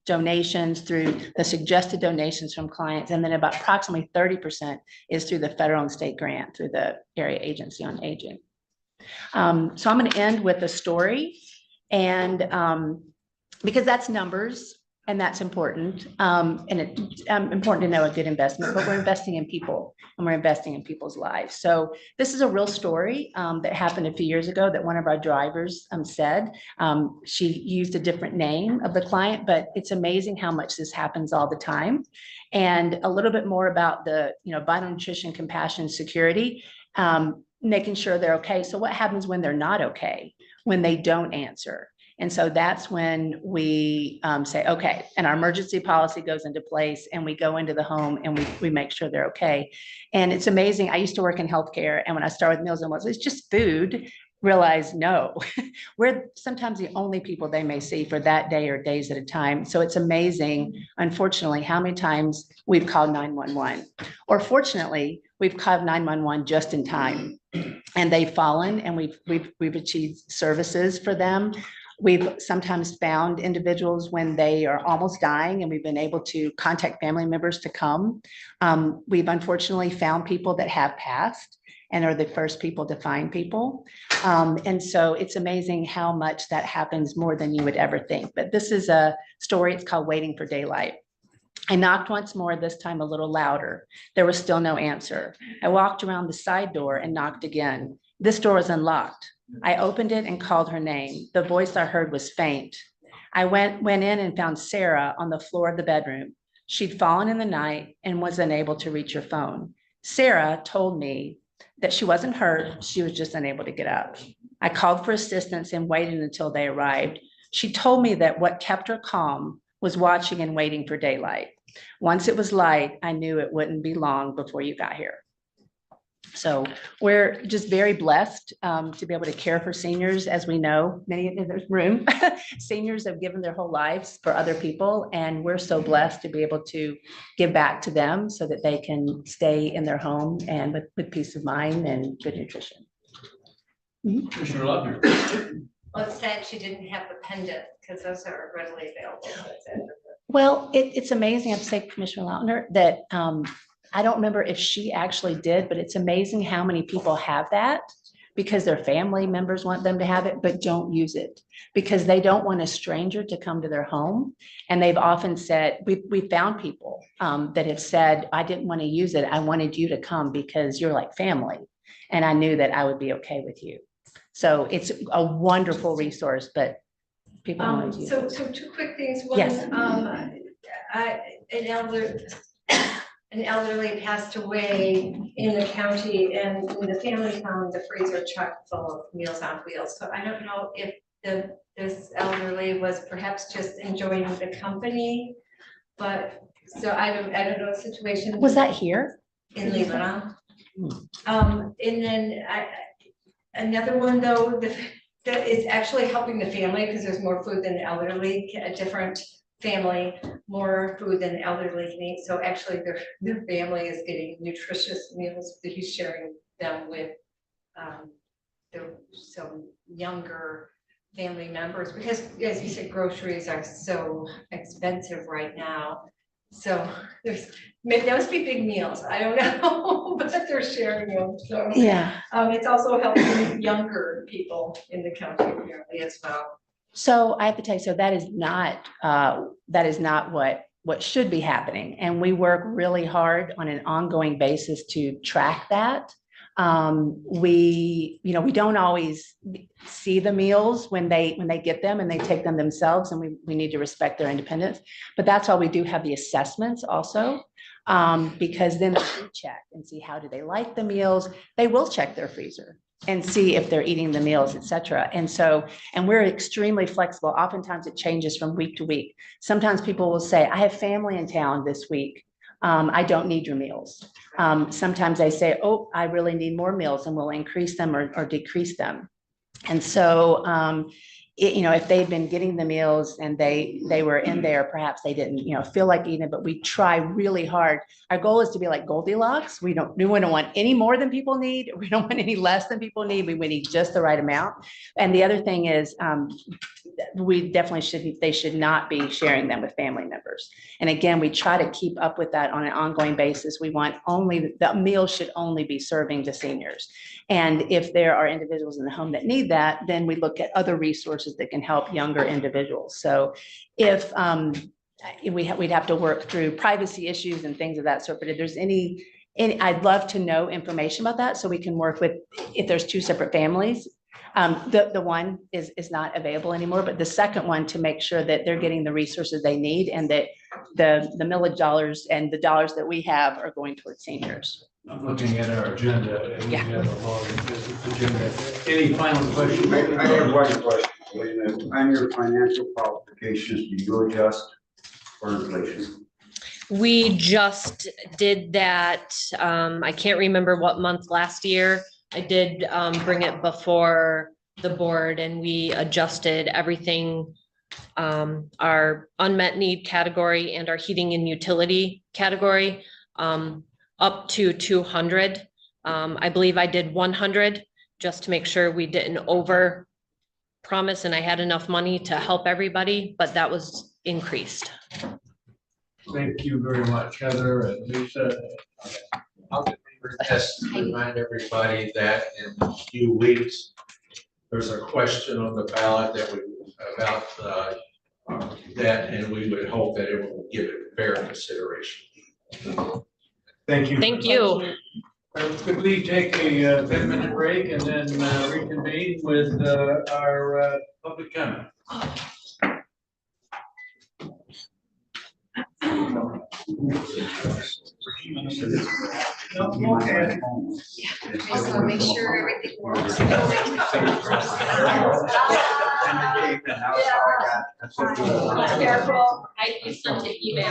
S13: donations through the suggested donations from clients. And then about approximately 30% is through the federal and state grant through the Area Agency on Aging. So I'm going to end with a story, and because that's numbers. And that's important. And it's important to know a good investment, but we're investing in people, and we're investing in people's lives. So this is a real story that happened a few years ago that one of our drivers said. She used a different name of the client, but it's amazing how much this happens all the time. And a little bit more about the, vital nutrition, compassion, security, making sure they're okay. So what happens when they're not okay, when they don't answer? And so that's when we say, okay, and our emergency policy goes into place, and we go into the home and we make sure they're okay. And it's amazing. I used to work in healthcare, and when I started with Meals on Wheels, it's just food. Realize, no, we're sometimes the only people they may see for that day or days at a time. So it's amazing, unfortunately, how many times we've called 911, or fortunately, we've called 911 just in time, and they've fallen, and we've achieved services for them. We've sometimes found individuals when they are almost dying, and we've been able to contact family members to come. We've unfortunately found people that have passed, and are the first people to find people. And so it's amazing how much that happens more than you would ever think. But this is a story, it's called Waiting for Daylight. I knocked once more, this time a little louder. There was still no answer. I walked around the side door and knocked again. This door was unlocked. I opened it and called her name. The voice I heard was faint. I went in and found Sarah on the floor of the bedroom. She'd fallen in the night and was unable to reach her phone. Sarah told me that she wasn't hurt, she was just unable to get up. I called for assistance and waited until they arrived. She told me that what kept her calm was watching and waiting for daylight. Once it was light, I knew it wouldn't be long before you got here. So we're just very blessed to be able to care for seniors. As we know, many in this room, seniors have given their whole lives for other people, and we're so blessed to be able to give back to them so that they can stay in their home and with peace of mind and good nutrition.
S4: Commissioner Lautner.
S5: Well, it's sad she didn't have the pendant because those are readily available.
S13: Well, it's amazing, I have to say, Commissioner Lautner, that I don't remember if she actually did, but it's amazing how many people have that because their family members want them to have it, but don't use it because they don't want a stranger to come to their home. And they've often said, we found people that have said, I didn't want to use it. I wanted you to come because you're like family. And I knew that I would be okay with you. So it's a wonderful resource, but people don't want to use it.
S5: So two quick things. One,
S13: Yes.
S5: An elderly passed away in the county, and the family found the freezer chock full of Meals on Wheels. So I don't know if this elderly was perhaps just enjoying the company, but so I don't know the situation.
S13: Was that here?
S5: In Leelanau. And then another one though, that is actually helping the family because there's more food than the elderly, a different family, more food than the elderly can eat. So actually their family is getting nutritious meals that he's sharing them with some younger family members, because as you said, groceries are so expensive right now. So maybe that must be big meals. I don't know, but they're sharing them. So
S13: Yeah.
S5: It's also helping younger people in the county apparently as well.
S13: So I have to tell you, so that is not what should be happening. And we work really hard on an ongoing basis to track that. We don't always see the meals when they get them and they take them themselves, and we need to respect their independence. But that's why we do have the assessments also, because then they do check and see how do they like the meals. They will check their freezer and see if they're eating the meals, et cetera. And we're extremely flexible. Oftentimes it changes from week to week. Sometimes people will say, I have family in town this week. I don't need your meals. Sometimes they say, oh, I really need more meals, and we'll increase them or decrease them. And so, if they've been getting the meals and they were in there, perhaps they didn't, feel like eating it, but we try really hard. Our goal is to be like Goldilocks. We don't want any more than people need. We don't want any less than people need. We need just the right amount. And the other thing is, we definitely they should not be sharing them with family members. And again, we try to keep up with that on an ongoing basis. We want the meal should only be serving the seniors. And if there are individuals in the home that need that, then we look at other resources that can help younger individuals. So if we'd have to work through privacy issues and things of that sort, but if there's any, I'd love to know information about that so we can work with, if there's two separate families. The one is not available anymore, but the second one, to make sure that they're getting the resources they need and that the millage dollars and the dollars that we have are going towards seniors.
S4: I'm looking at our agenda. And
S13: Yeah.
S4: we have a long agenda. Any final questions?
S1: I have one question. On your financial qualifications, do you adjust for inflation?
S11: We just did that. I can't remember what month last year. I did bring it before the board, and we adjusted everything, our unmet need category and our heating and utility category, up to 200. I believe I did 100 just to make sure we didn't over promise and I had enough money to help everybody, but that was increased.
S4: Thank you very much, Heather and Lisa. I'll get
S6: Just remind everybody that in a few weeks, there's a question on the ballot that we, about that, and we would hope that it will give it fair consideration.
S4: Thank you.
S11: Thank you.
S4: Could we take a 10-minute break and then reconvene with our public comment?
S5: Also, make sure everything works. Careful.
S11: I sent an email.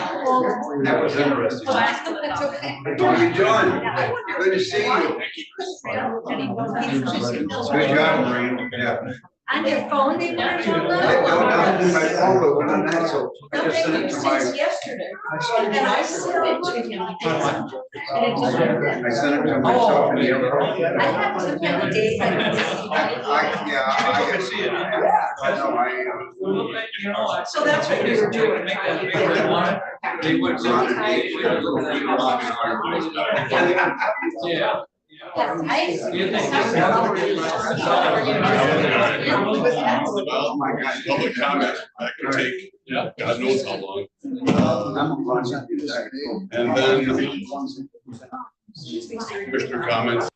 S1: That was interesting.
S5: That's okay.
S1: How you doing? Good to see you. Good job, Maureen. Yeah.
S5: On your phone, they put it on
S1: I don't
S5: the.
S1: have my phone, but when I'm not, so I just sent it to my.
S8: Since yesterday. And I sent it to him.
S1: I sent it to myself and the other.
S5: I have to find the date.
S1: I can see it. I know,
S8: So that's what we were doing. trying to get it.
S4: Yeah.
S1: Oh, my God.
S14: Public comment, that could take, God knows how long. And then commissioner comments.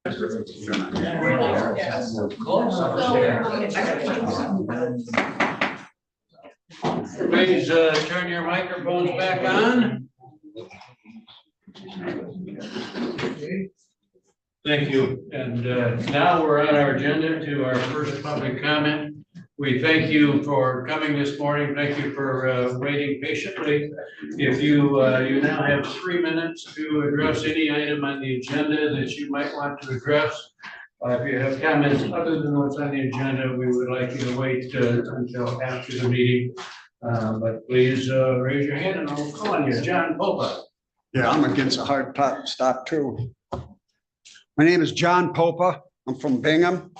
S4: Please turn your microphones back on. Thank you. And now we're on our agenda to our first public comment. We thank you for coming this morning. Thank you for waiting patiently. If you now have 3 minutes to address any item on the agenda that you might want to address. If you have comments other than what's on the agenda, we would like you to wait until after the meeting. But please raise your hand and I'll call on you. John Popa.
S1: Yeah, I'm against a hard stop too. My name is John Popa. I'm from Bingham.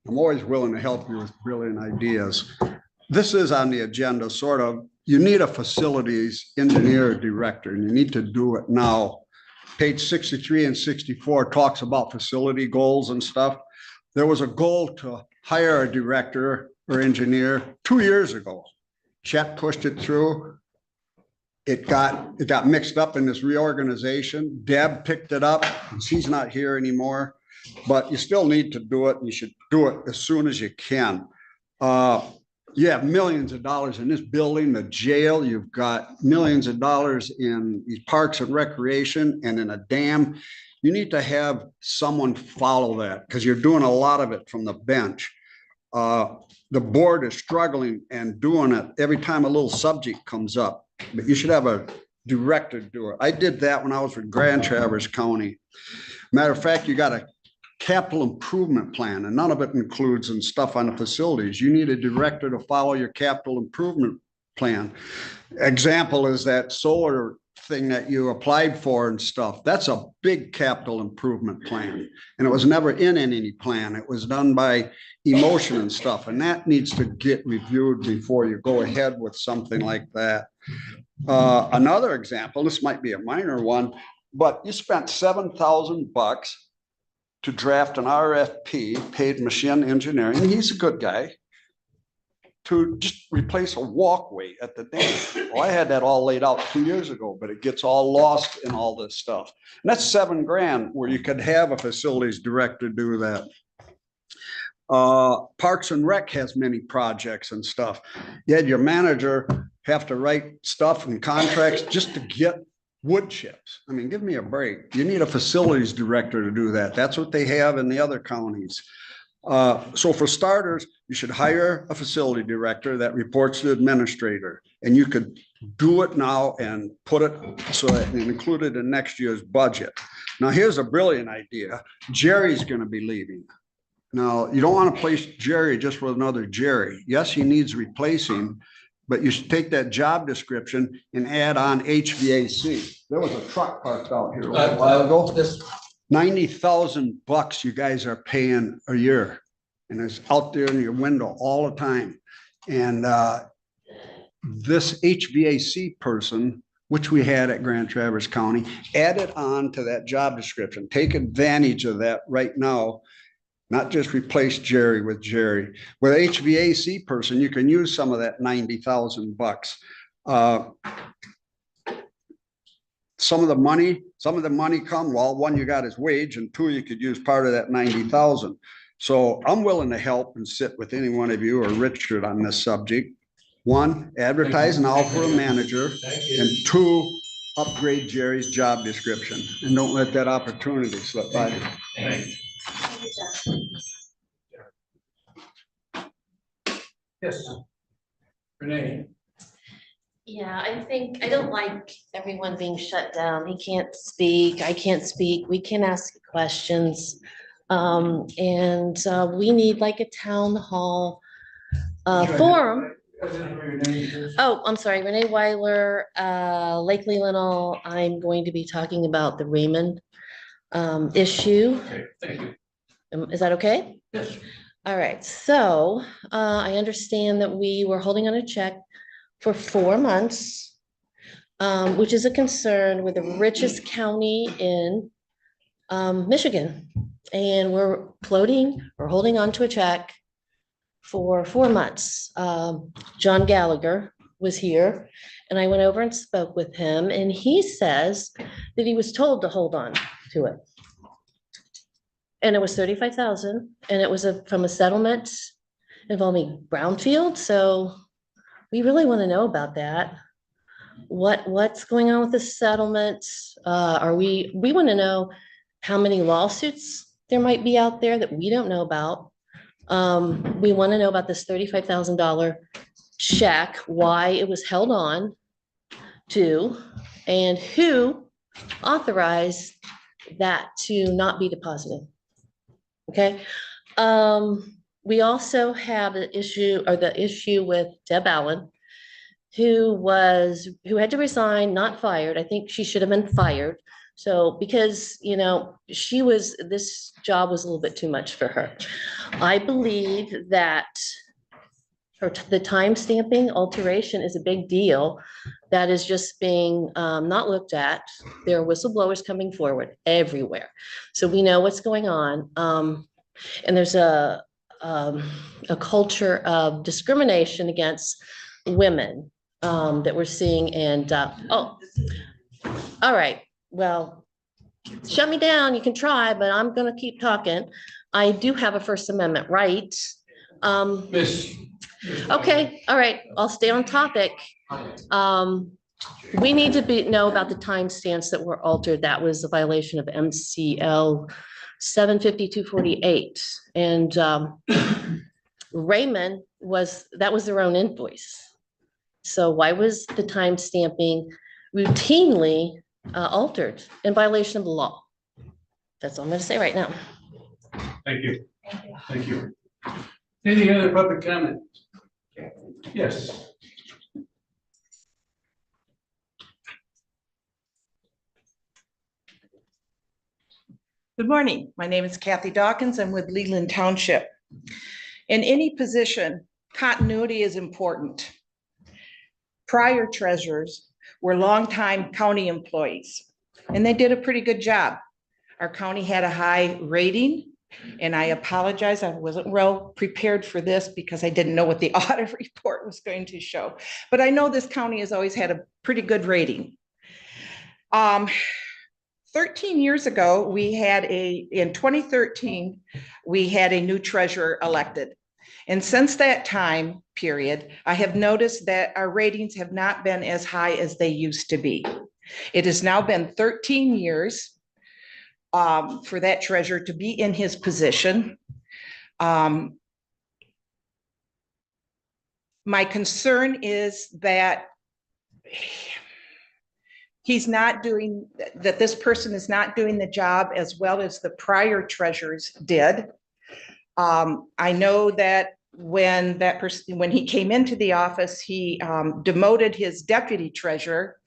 S1: I'm always willing to help you with brilliant ideas. This is on the agenda, sort of. You need a facilities engineer director, and you need to do it now. Page 63 and 64 talks about facility goals and stuff. There was a goal to hire a director or engineer 2 years ago. Chet pushed it through. It got mixed up in this reorganization. Deb picked it up, and she's not here anymore. But you still need to do it, and you should do it as soon as you can. You have millions of dollars in this building, the jail. You've got millions of dollars in these parks and recreation and in a dam. You need to have someone follow that because you're doing a lot of it from the bench. The board is struggling and doing it every time a little subject comes up, but you should have a director do it. I did that when I was with Grand Traverse County. Matter of fact, you got a capital improvement plan, and none of it includes and stuff on the facilities. You need a director to follow your capital improvement plan. Example is that solar thing that you applied for and stuff. That's a big capital improvement plan, and it was never in any plan. It was done by emotion and stuff, and that needs to get reviewed before you go ahead with something like that. Another example, this might be a minor one, but you spent $7,000 to draft an RFP, paid machine engineering, and he's a good guy, to just replace a walkway at the dam. Well, I had that all laid out 2 years ago, but it gets all lost in all this stuff. And that's $7,000 where you could have a facilities director do that. Parks and Rec has many projects and stuff. You had your manager have to write stuff and contracts just to get wood chips. I mean, give me a break. You need a facilities director to do that. That's what they have in the other counties. So for starters, you should hire a facility director that reports to the administrator, and you could do it now and put it so that it included in next year's budget. Now, here's a brilliant idea. Jerry's going to be leaving. Now, you don't want to place Jerry just with another Jerry. Yes, he needs replacing, but you should take that job description and add on HVAC. There was a truck parked out here a while ago. $90,000 you guys are paying a year, and it's out there in your window all the time. And this HVAC person, which we had at Grand Traverse County, added on to that job description. Take advantage of that right now. Not just replace Jerry with Jerry. With HVAC person, you can use some of that $90,000. Some of the money come, well, one, you got his wage, and two, you could use part of that 90,000. So I'm willing to help and sit with any one of you or Richard on this subject. One, advertise now for a manager, and two, upgrade Jerry's job description, and don't let that opportunity slip by.
S4: Yes. Renee.
S15: Yeah, I don't like everyone being shut down. He can't speak, I can't speak, we can ask questions. We need like a town hall forum. Oh, I'm sorry, Renee Weiler, Lake Leelanau. I'm going to be talking about the Raymond issue.
S4: Okay, thank you.
S15: Is that okay?
S4: Yes.
S15: All right, so I understand that we were holding on a check for 4 months, which is a concern with the richest county in Michigan. And we're holding on to a check for 4 months. John Gallagher was here, and I went over and spoke with him, and he says that he was told to hold on to it. And it was 35,000, and it was from a settlement involving Brownfield, so we really want to know about that. What's going on with the settlement? We want to know how many lawsuits there might be out there that we don't know about. We want to know about this $35,000 check, why it was held on to, and who authorized that to not be deposited. Okay. We also have the issue with Deb Allen, who had to resign, not fired. I think she should have been fired. So, because, this job was a little bit too much for her. I believe that the time stamping alteration is a big deal that is just being not looked at. There are whistleblowers coming forward everywhere. So we know what's going on. And there's a culture of discrimination against women that we're seeing. And, all right, well, shut me down. You can try, but I'm going to keep talking. I do have a First Amendment right. Okay, all right, I'll stay on topic. We need to know about the timestamps that were altered. That was a violation of MCL 75248. And Raymond that was their own invoice. So why was the time stamping routinely altered in violation of the law? That's all I'm going to say right now.
S4: Thank you. Thank you. Any other public comment? Yes.
S8: Good morning. My name is Kathy Dawkins. I'm with Leelanau Township. In any position, continuity is important. Prior treasurers were longtime county employees, and they did a pretty good job. Our county had a high rating, and I apologize, I wasn't well prepared for this because I didn't know what the audit report was going to show. But I know this county has always had a pretty good rating. 13 years ago, in 2013, we had a new treasurer elected. And since that time period, I have noticed that our ratings have not been as high as they used to be. It has now been 13 years for that treasurer to be in his position. My concern is that this person is not doing the job as well as the prior treasurers did. I know that when he came into the office, he demoted his deputy treasurer,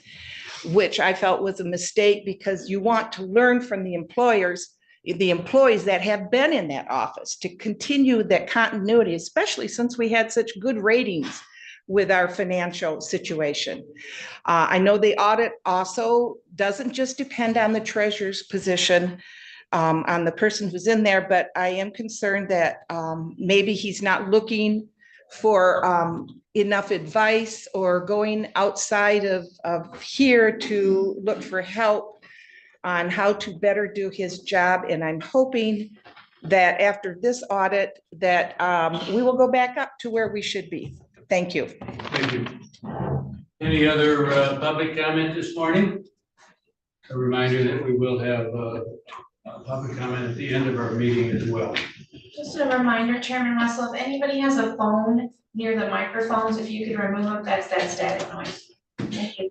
S8: which I felt was a mistake because you want to learn from the employees that have been in that office to continue that continuity, especially since we had such good ratings with our financial situation. I know the audit also doesn't just depend on the treasurer's position, on the person who's in there, but I am concerned that maybe he's not looking for enough advice or going outside of here to look for help on how to better do his job. And I'm hoping that after this audit that we will go back up to where we should be. Thank you.
S4: Thank you. Any other public comment this morning? A reminder that we will have public comment at the end of our meeting as well.
S16: Just a reminder, Chairman Russell, if anybody has a phone near the microphones, if you could remove it, that's that static noise. Thank you.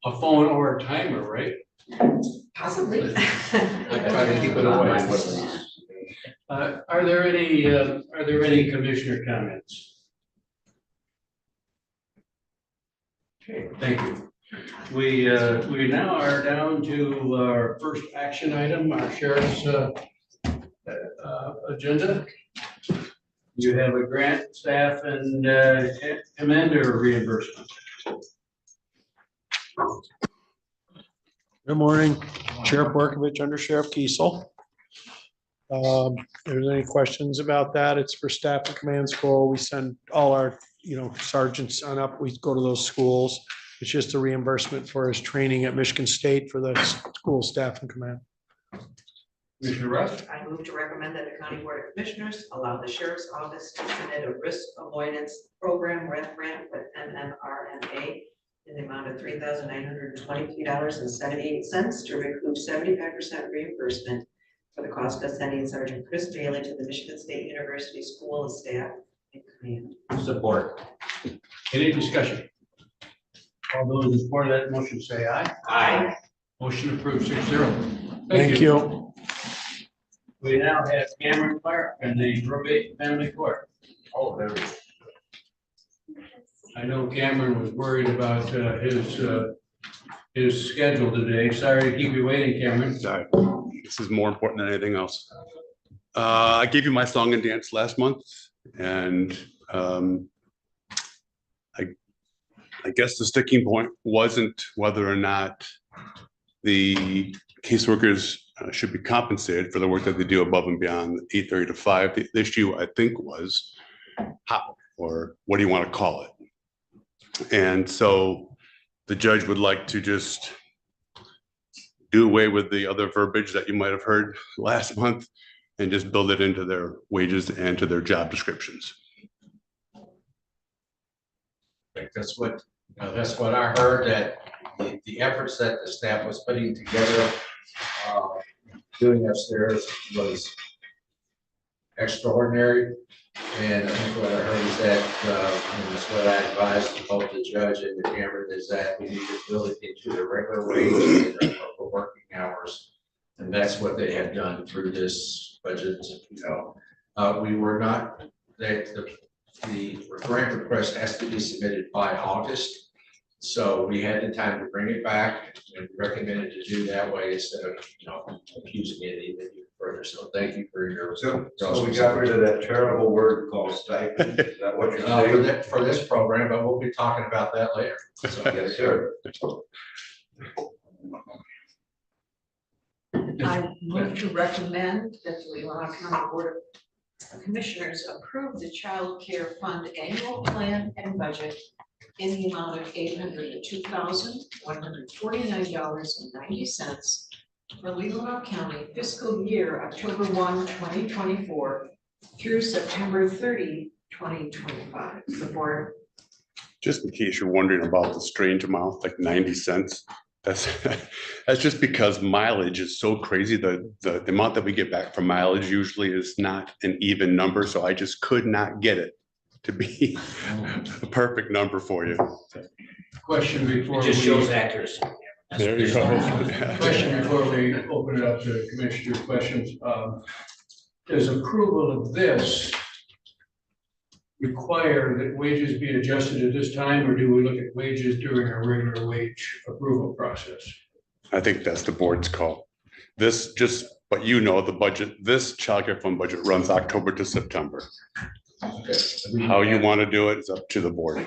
S4: A phone or a timer, right?
S16: Possibly.
S6: I try to keep it away.
S4: Are there any commissioner comments? Okay, thank you. We now are down to our first action item, our sheriff's agenda. You have a grant, staff, and commander reimbursement.
S17: Good morning, Sheriff Borkovich, Under Sheriff Kiesel. If there's any questions about that, it's for staff and command school. We send all our, sergeants on up. We go to those schools. It's just a reimbursement for his training at Michigan State for the school staff and command.
S4: Commissioner Russ?
S10: I move to recommend that the County Board of Commissioners allow the Sheriff's Office to submit a risk avoidance program rep grant with MMRMA in the amount of $3,923.78 to recoup 75% reimbursement for the cost of sending Sergeant Chris Bailey to the Michigan State University School of Staff and Command.
S3: Support.
S4: Any discussion? All those in support of that motion say aye.
S3: Aye.
S4: Motion approved 6-0.
S17: Thank you.
S4: We now have Cameron Clark and the probate family court.
S6: Oh, there we go.
S4: I know Cameron was worried about his schedule today. Sorry to keep you waiting, Cameron.
S14: Sorry. This is more important than anything else. I gave you my song and dance last month, and I guess the sticking point wasn't whether or not the caseworkers should be compensated for the work that they do above and beyond 8:30 to 5. The issue, I think, was how, or what do you want to call it? And so the judge would like to just do away with the other verbiage that you might have heard last month and just build it into their wages and to their job descriptions.
S6: I think that's what I heard, that the efforts that the staff was putting together, doing upstairs was extraordinary. And I think what I heard is that, and that's what I advised both the judge and the Cameron, is that we need to build it into the regular wage and the working hours. And that's what they have done through this budget. We were not, that the grant request has to be submitted by August. So we had the time to bring it back and recommended to do that way instead of, accusing it even further. So thank you for your.
S18: So we got rid of that terrible word called stipend. Is that what you're saying?
S6: For this program, but we'll be talking about that later. So,
S18: Yes, sir.
S8: I move to recommend that the Leelanau County Board of Commissioners approve the Child Care Fund annual plan and budget in the amount of $802,149.90 for Leelanau County fiscal year October 1, 2024 through September 30, 2025. Support.
S14: Just in case you're wondering about the strange amount, like 90 cents, that's just because mileage is so crazy. The amount that we get back from mileage usually is not an even number, so I just could not get it to be a perfect number for you.
S4: Question before
S3: It just
S4: we-
S3: shows accuracy.
S14: There you go.
S4: Question before we open it up to commissioner questions. Does approval of this require that wages be adjusted at this time, or do we look at wages during our regular wage approval process?
S14: I think that's the board's call. This just, but the budget, this childcare fund budget runs October to September. How you want to do it is up to the board.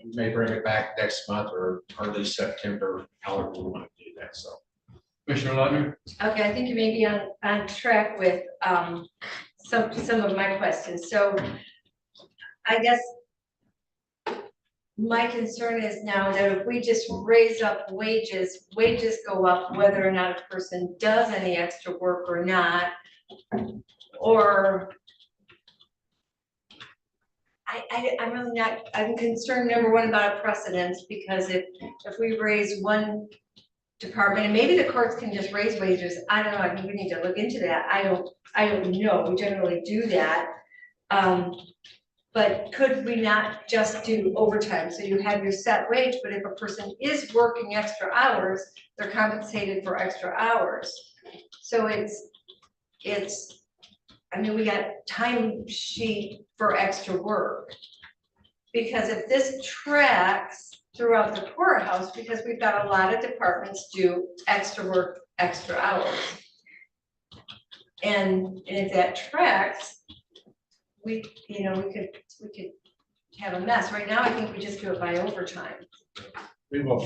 S6: we may bring it back next month or early September, however we want to do that. So.
S4: Commissioner Lautner?
S5: Okay, I think you may be on track with some of my questions. So I guess my concern is now that if we just raise up wages go up whether or not a person does any extra work or not. Or I'm really not, I'm concerned, number one, about a precedent, because if we raise one department, and maybe the courts can just raise wages, I don't know, I think we need to look into that. I don't know, we generally do that. But could we not just do overtime? So you have your set wage, but if a person is working extra hours, they're compensated for extra hours. So I mean, we got time sheet for extra work. Because if this tracks throughout the courthouse, because we've got a lot of departments do extra work, extra hours. And if that tracks, we could have a mess. Right now, I think we just do it by overtime.
S6: We will.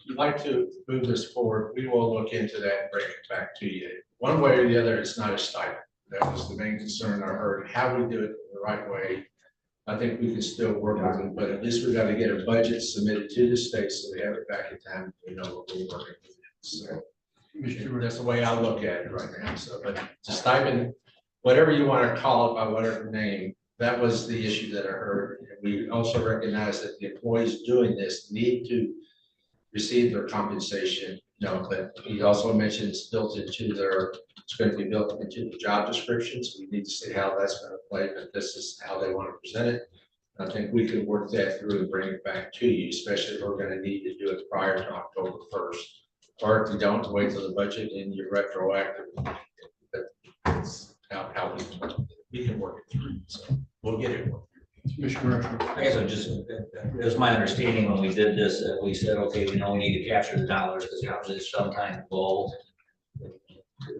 S6: We'd like to move this forward. We will look into that and bring it back to you. One way or the other, it's not a stipend. That was the main concern I heard. How we do it the right way. I think we can still work with them, but at least we got to get a budget submitted to the state so we have it back in time. We know what we're working with. So that's the way I look at it right now. So, but the stipend, whatever you want to call it by whatever name, that was the issue that I heard. And we also recognize that the employees doing this need to receive their compensation. No, but he also mentioned it's built into their, it's going to be built into the job description. So we need to see how that's going to play, but this is how they want to present it. I think we can work that through and bring it back to you, especially if we're going to need to do it prior to October 1st. Or if you don't, wait till the budget and you're retroactive. But it's how we can work it through. So we'll get it.
S3: I guess it was my understanding when we did this, that we said, okay, we know we need to capture the dollars, because there's sometimes involved.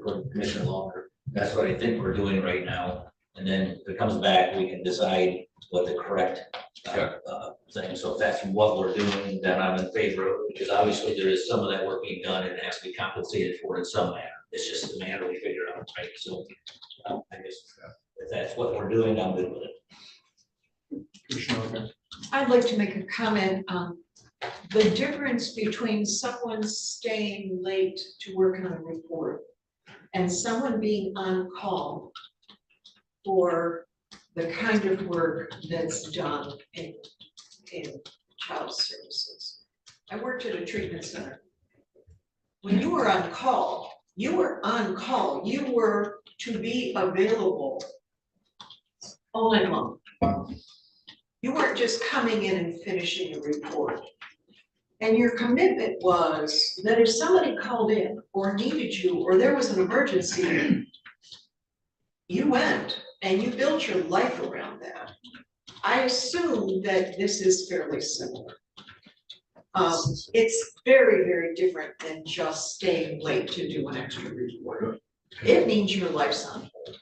S3: For the commission longer. That's what I think we're doing right now. And then if it comes back, we can decide what the correct thing. So if that's what we're doing, then I'm in favor of it, because obviously there is some of that work being done and it has to be compensated for in some manner. It's just the manner we figure out, right? So I guess if that's what we're doing, I'm good with it.
S8: I'd like to make a comment on the difference between someone staying late to work on a report and someone being on call for the kind of work that's done in child services. I worked at a treatment center. When you were on call, you were on call. You were to be available all night long. You weren't just coming in and finishing a report. And your commitment was that if somebody called in or needed you, or there was an emergency, you went and you built your life around that. I assume that this is fairly similar. It's very, very different than just staying late to do an extra report. It means your life's on hold.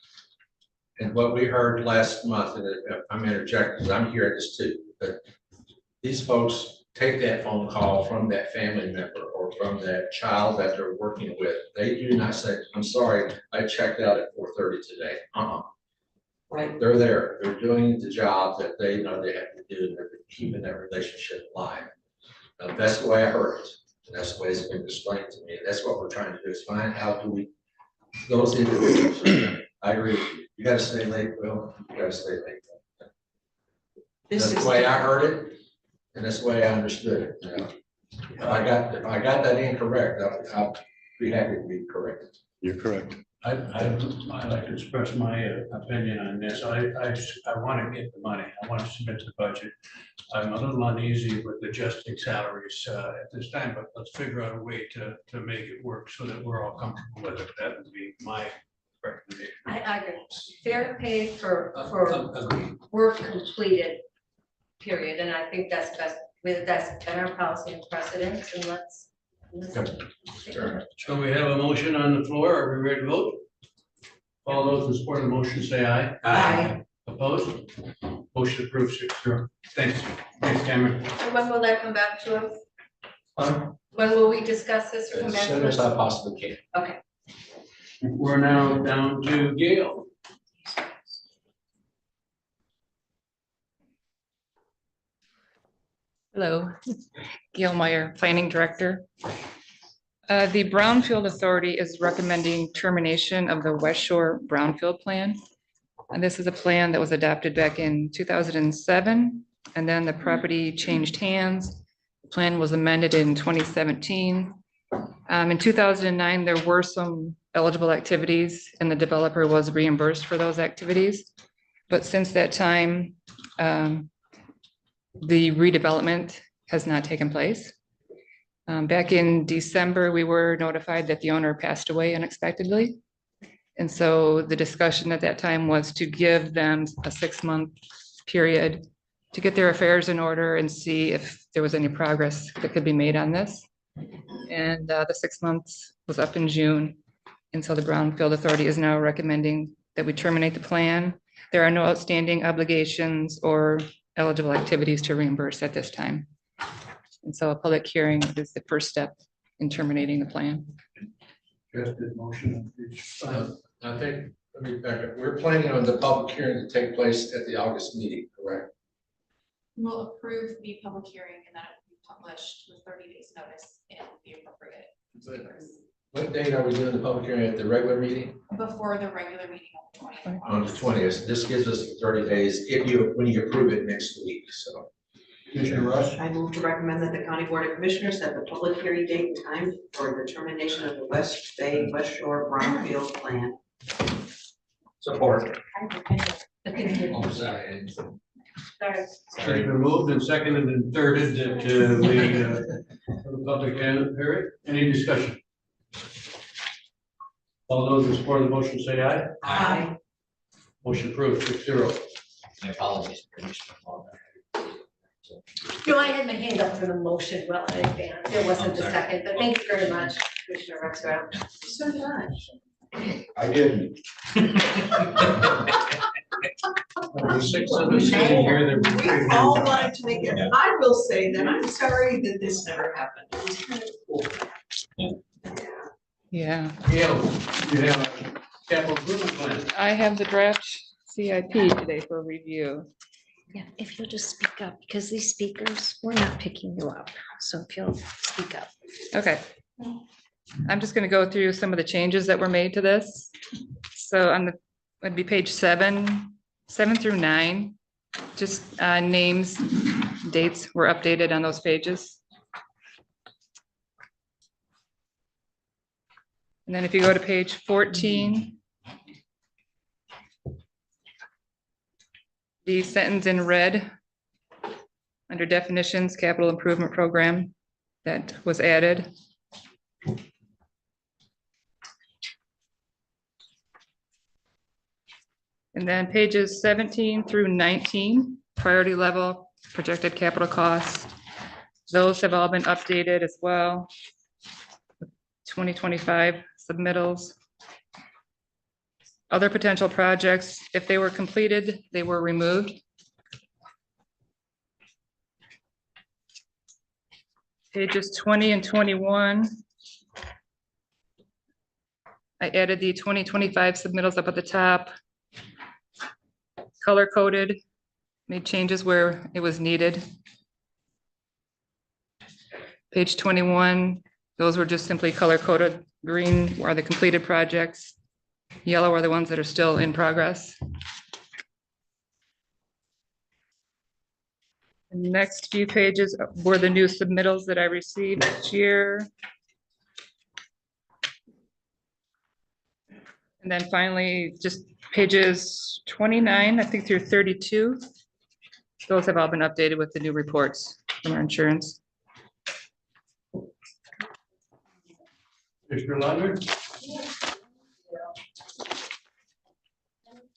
S6: And what we heard last month, and if I'm interjecting, because I'm hearing this too, but these folks take that phone call from that family member or from that child that they're working with. They do not say, I'm sorry, I checked out at 4:30 today.
S8: Right.
S6: They're there. They're doing the job that they know they have to do. They're keeping that relationship alive. That's the way I heard it. And that's the way it's been explained to me. And that's what we're trying to do, is find how do we, those individuals. I agree with you. You gotta stay late, Will. You gotta stay late. That's the way I heard it, and that's the way I understood it. You know? If I got that incorrect, I'll be happy to be corrected.
S14: You're correct.
S4: I'd like to express my opinion on this. I want to get the money. I want to submit the budget. I'm a little uneasy with adjusting salaries at this time, but let's figure out a way to make it work so that we're all comfortable with it. That would be my recommendation.
S5: I agree. Fair pay for work completed, period. And I think that's best, that's been our policy and precedence, and let's.
S6: Sure.
S4: So we have a motion on the floor. Are we ready to vote? All those in support of the motion say aye.
S8: Aye.
S4: Opposed? Motion approved 6-0. Thanks. Thanks, Cameron.
S5: So when will that come back to us? When will we discuss this or come
S6: As
S5: back
S6: soon
S5: to
S6: as
S5: us?
S6: I possibly can.
S5: Okay.
S4: We're now down to Gail.
S19: Hello, Gail Meyer, Planning Director. The Brownfield Authority is recommending termination of the West Shore Brownfield Plan. And this is a plan that was adopted back in 2007, and then the property changed hands. The plan was amended in 2017. In 2009, there were some eligible activities, and the developer was reimbursed for those activities. But since that time, the redevelopment has not taken place. Back in December, we were notified that the owner passed away unexpectedly. And so the discussion at that time was to give them a 6-month period to get their affairs in order and see if there was any progress that could be made on this. And the 6 months was up in June. And so the Brownfield Authority is now recommending that we terminate the plan. There are no outstanding obligations or eligible activities to reimburse at this time. And so a public hearing is the first step in terminating the plan.
S4: Motion.
S6: I think, let me back up. We're planning on the public hearing to take place at the August meeting, correct?
S16: We'll approve the public hearing and then it will be published with 30 days notice in the appropriate papers
S6: What date are we doing the public hearing at the regular meeting?
S16: before the regular meeting on the 20th.
S6: On the 20th. This gives us 30 days when you approve it next week, so.
S4: Commissioner Rush?
S10: I move to recommend that the County Board of Commissioners set the public hearing date and time for the termination of the West Bay West Shore Brownfield plan.
S3: Support.
S10: Oh,
S3: sorry.
S5: Sorry.
S4: It's been moved and seconded and thirded that we have a public hearing. Any discussion? All those in support of the motion say aye.
S10: Aye.
S4: Motion approved, 6-0.
S3: My apologies, Commissioner Long.
S5: No, I had my hand up for the motion well in advance. It wasn't the
S3: sorry.
S5: second, but thank you very much, Commissioner Rexroth.
S10: So much.
S18: I didn't.
S4: There's 6 of us sitting here that
S8: We all wanted to make it, I will say that I'm sorry that this never happened. It was kind of cool.
S19: Yeah,
S4: Gail, you have a capital improvement plan.
S19: I have the draft CIP today for review.
S15: Yeah, if you'll just speak up, because these speakers, we're not picking you up. So if you'll speak up.
S19: Okay. I'm just gonna go through some of the changes that were made to this. So on the, would be page 7 through 9. Just names, dates were updated on those pages. And then if you go to page 14, the sentence in red under definitions, capital improvement program, that was added. And then pages 17 through 19, priority level, projected capital cost. Those have all been updated as well. 2025 submittals. Other potential projects, if they were completed, they were removed. Pages 20 and 21. I added the 2025 submittals up at the top. Color coded, made changes where it was needed. Page 21, those were just simply color coded. Green are the completed projects. Yellow are the ones that are still in progress. The next few pages were the new submittals that I received this year. And then finally, just pages 29, I think through 32. Those have all been updated with the new reports from our insurance.
S4: Commissioner Lander?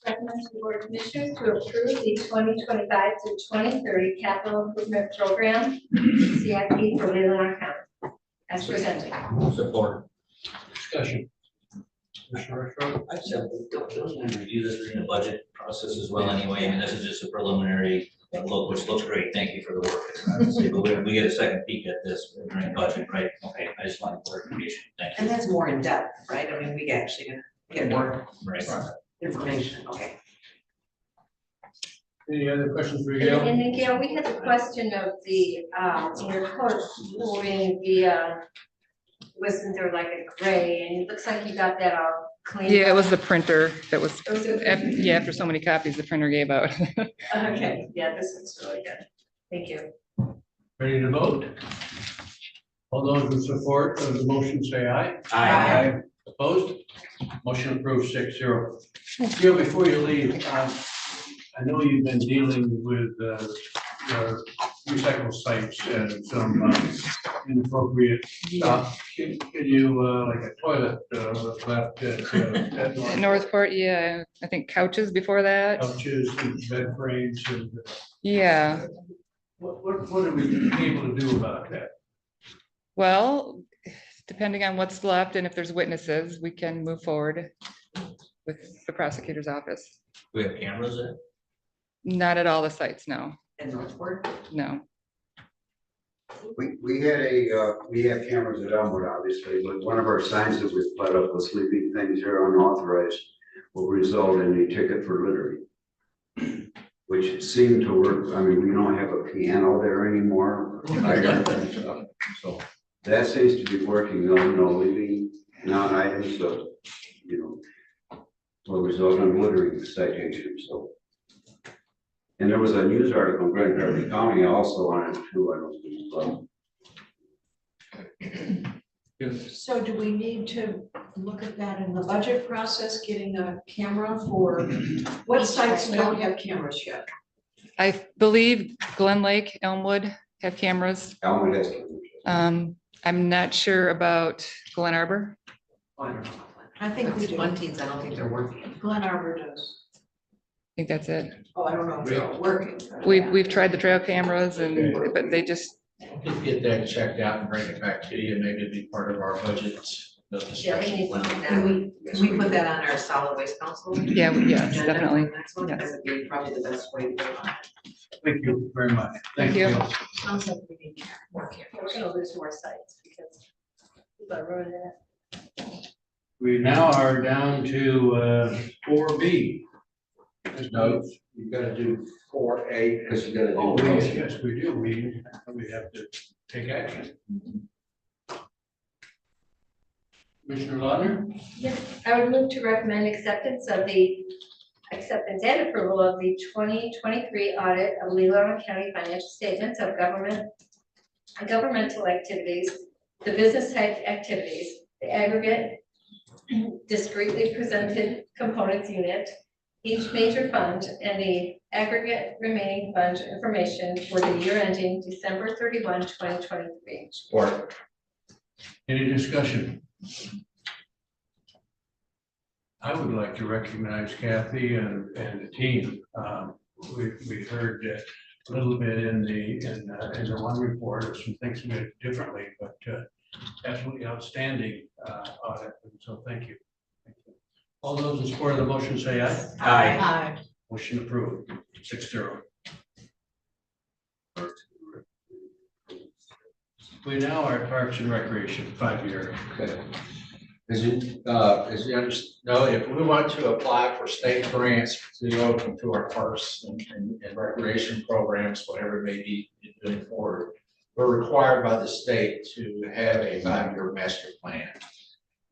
S5: Recommend to the Board of Commissioners to approve the 2025 to 2030 capital improvement program, CIP for Leelanau County, as presented.
S3: Support.
S4: Discussion. Commissioner Rexroth?
S3: I said, don't we review this during the budget process as well anyway? I mean, this is just a preliminary look, which looks great. Thank you for the work. But we get a second peek at this during budget, right? Okay, I just want clarification. Thank you.
S10: And that's more in depth, right? I mean, we actually gonna get more
S3: Right.
S10: information, okay.
S4: Any other questions for
S5: And
S4: Gail?
S5: then Gail, we had the question of the, your code moving the, wasn't there like a gray, and it looks like you got that all cleaned
S19: Yeah, it
S5: up.
S19: was the printer that was,
S5: It was a-
S19: yeah, after so many copies, the printer gave out.
S5: Okay, yeah, this looks really good. Thank you.
S4: Ready to vote? All those in support of the motion say aye.
S3: Aye.
S4: Opposed? Motion approved 6-0. Gail, before you leave, I know you've been dealing with recycle sites and some inappropriate stuff. Can you, like a toilet left at
S19: At Northport, yeah, I think couches before that.
S4: couches and bed frames and
S19: Yeah,
S4: what are we able to do about that?
S19: well, depending on what's left and if there's witnesses, we can move forward with the prosecutor's office.
S3: We have cameras in?
S19: Not at all the sites, no,
S10: In Northport?
S19: no.
S18: We have cameras at Elmwood, obviously, but one of our signs that we've put up with sleeping things here unauthorized will result in a ticket for littering. which seemed to work. I mean, we don't have a piano there anymore. So that seems to be working, leaving non-items of, will result in littering citation, so. And there was a news article in Grand Prairie County also on it too, I don't think.
S8: So do we need to look at that in the budget process, getting a camera for, what sites don't have cameras yet?
S19: I believe Glen Lake, Elmwood have cameras.
S18: Elmwood has cameras.
S19: I'm not sure about Glen Arbor.
S8: I think we do.
S10: One teens, I don't think they're working.
S8: Glen Arbor does.
S19: I think that's it.
S8: Oh, I don't know if they're working.
S19: We've tried the trail cameras but they just,
S6: Just get that checked out and bring it back to you, maybe it'd be part of our budget.
S5: Yeah, we need to do that.
S10: Can we put that on our solid waste council?
S19: yeah, yes,
S10: agenda for
S19: definitely.
S10: the next one? That
S19: Yes.
S10: would be probably the best way to do it.
S4: Thank you very much.
S19: Thank you.
S5: Sounds like we need more cameras. We're gonna lose more sites because people are ruining it.
S4: We now are down to 4B.
S6: No, you gotta do 4A, because you gotta
S4: Oh,
S6: do.
S4: yes, we do. We have to take action. Commissioner Lautner?
S5: Yes, I would move to recommend acceptance and approval of the 2023 audit of Leelanau County financial statements of governmental activities, the business type activities, the aggregate discretely presented components unit, each major fund, and the aggregate remaining fund information for the year ending December 31, 2023.
S6: Support.
S4: Any discussion? I would like to recognize Kathy and the team. We heard a little bit in the one report of some things we did differently, but absolutely outstanding audit. And so thank you. Thank you. All those in support of the motion say aye.
S8: Aye.
S4: Motion approved, 6-0. We now are at Parks and Recreation, 5-year.
S6: Okay. As you know, if we want to apply for state grants to open to our parks and recreation programs, whatever it may be doing forward, we're required by the state to have a 5-year master plan.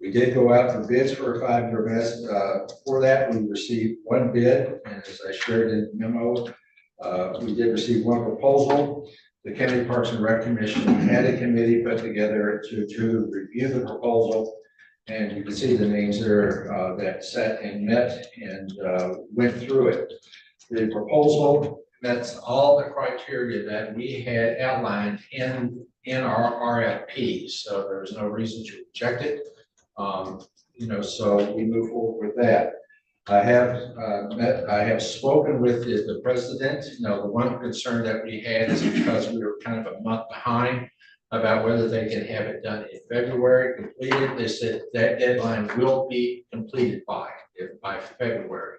S6: We did go out for bids for a 5-year master. For that, we received one bid, and as I shared in the memo, we did receive one proposal. The County Parks and Rec Commission had a committee put together to review the proposal. And you can see the names there that sat and met and went through it. The proposal met all the criteria that we had outlined in our RFP. So there's no reason to reject it. So we move forward with that. I have spoken with the president. The one concern that we had is because we were kind of a month behind about whether they can have it done in February, completed. They said that deadline will be completed by February.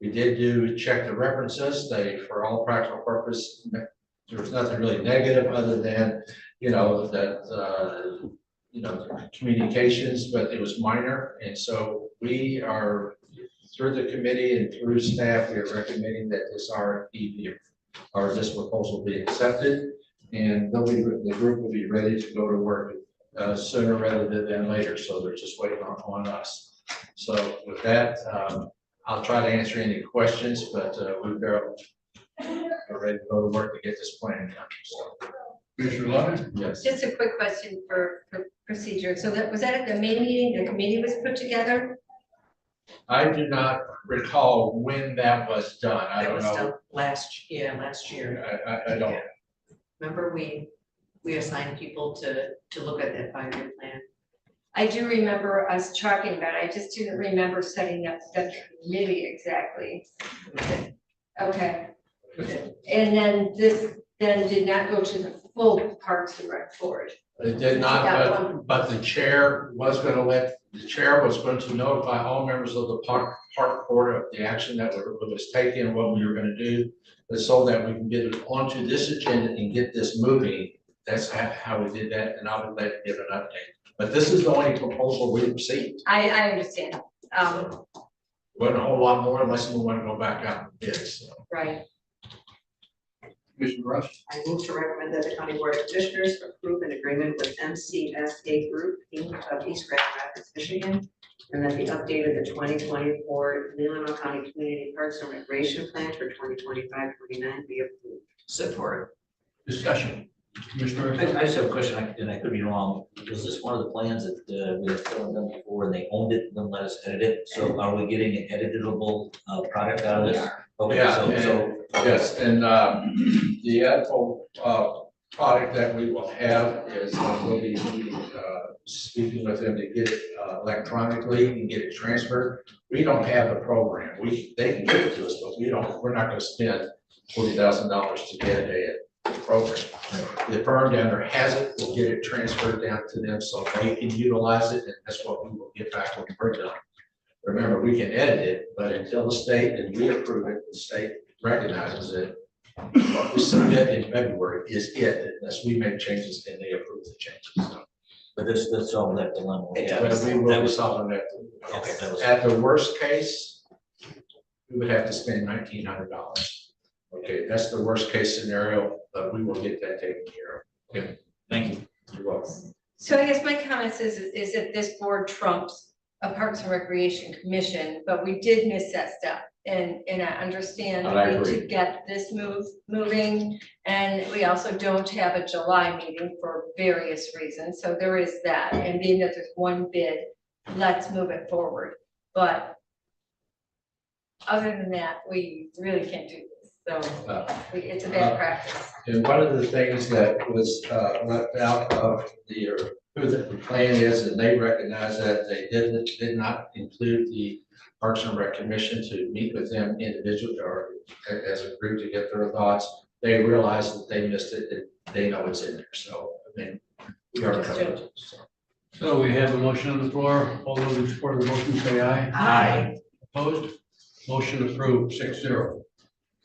S6: We did check the references. They, for all practical purpose, there was nothing really negative other than, communications, but it was minor. And so we are, through the committee and through staff, we are recommending that this RFP or this proposal be accepted. And the group will be ready to go to work sooner rather than later. So they're just waiting on us. So with that, I'll try to answer any questions, but we're ready to go to work to get this plan done. So.
S4: Commissioner Lovett?
S6: Yes.
S5: Just a quick question for procedure. So was that at the May meeting, the committee was put together?
S6: I do not recall when that was done. I don't know.
S10: Last year.
S6: I don't.
S10: Remember, we assigned people to look at that 5-year plan.
S5: I do remember us talking about it. I just didn't remember setting up the committee exactly. Okay. And then this did not go to the full Parks and Rec board.
S6: It did not, but the chair was going to notify all members of the park board of the action that was taken, what we were going to do, so that we can get it onto this agenda and get this moving. That's how we did that, and I'll let give an update. But this is the only proposal we received.
S5: I understand.
S6: Wasn't a whole lot more unless we want to go back out and bid. So.
S5: Right.
S4: Commissioner Rush.
S10: I move to recommend that the County Board of Commissioners approve an agreement with MCSA Group Inc. of East Grand Rapids, Michigan, and that the update of the 2024 Leelanau County Community Parks and Recreation Plan for 2025-29 be approved.
S3: Support.
S4: Discussion. Commissioner
S3: I
S4: Rush.
S3: just have a question, and I could be wrong. Was this one of the plans that we had filled done before and they owned it, then let us edit it? So are we getting an editable product out of this? Okay, so.
S6: Yes, and the actual product that we will have is we'll be speaking with them to get it electronically and get it transferred. We don't have the program. They can give it to us, but we're not gonna spend $40,000 to get a program. The firm down there has it, we'll get it transferred down to them so they can utilize it, and that's what we will get back when we're done. Remember, we can edit it, but until the state and we approve it, the state recognizes it. What we submit in February is it, unless we make changes and they approve the changes.
S3: But that's all that dilemma.
S6: But we will be solving that.
S3: Okay, that was.
S6: At the worst case, we would have to spend $1,900. Okay, that's the worst case scenario, but we will get that taken care of. Okay,
S3: Thank you.
S6: you're welcome.
S5: So I guess my comments is that this board trumps a Parks and Recreation Commission, but we did miss that step. And I understand
S6: I
S5: we need
S6: agree.
S5: to get this moving. And we also don't have a July meeting for various reasons. So there is that. And being that there's one bid, let's move it forward. But other than that, we really can't do this. So it's a bad practice.
S6: And one of the things that was left out of who the plan is, and they recognize that they did not include the Parks and Rec Commission to meet with them individually or as a group to get their thoughts. They realize that they missed it, that they know it's in there. So, I mean, we are covered.
S4: So we have a motion on the floor. All those in support of the motion say aye.
S10: Aye.
S4: Opposed? Motion approved, 6-0.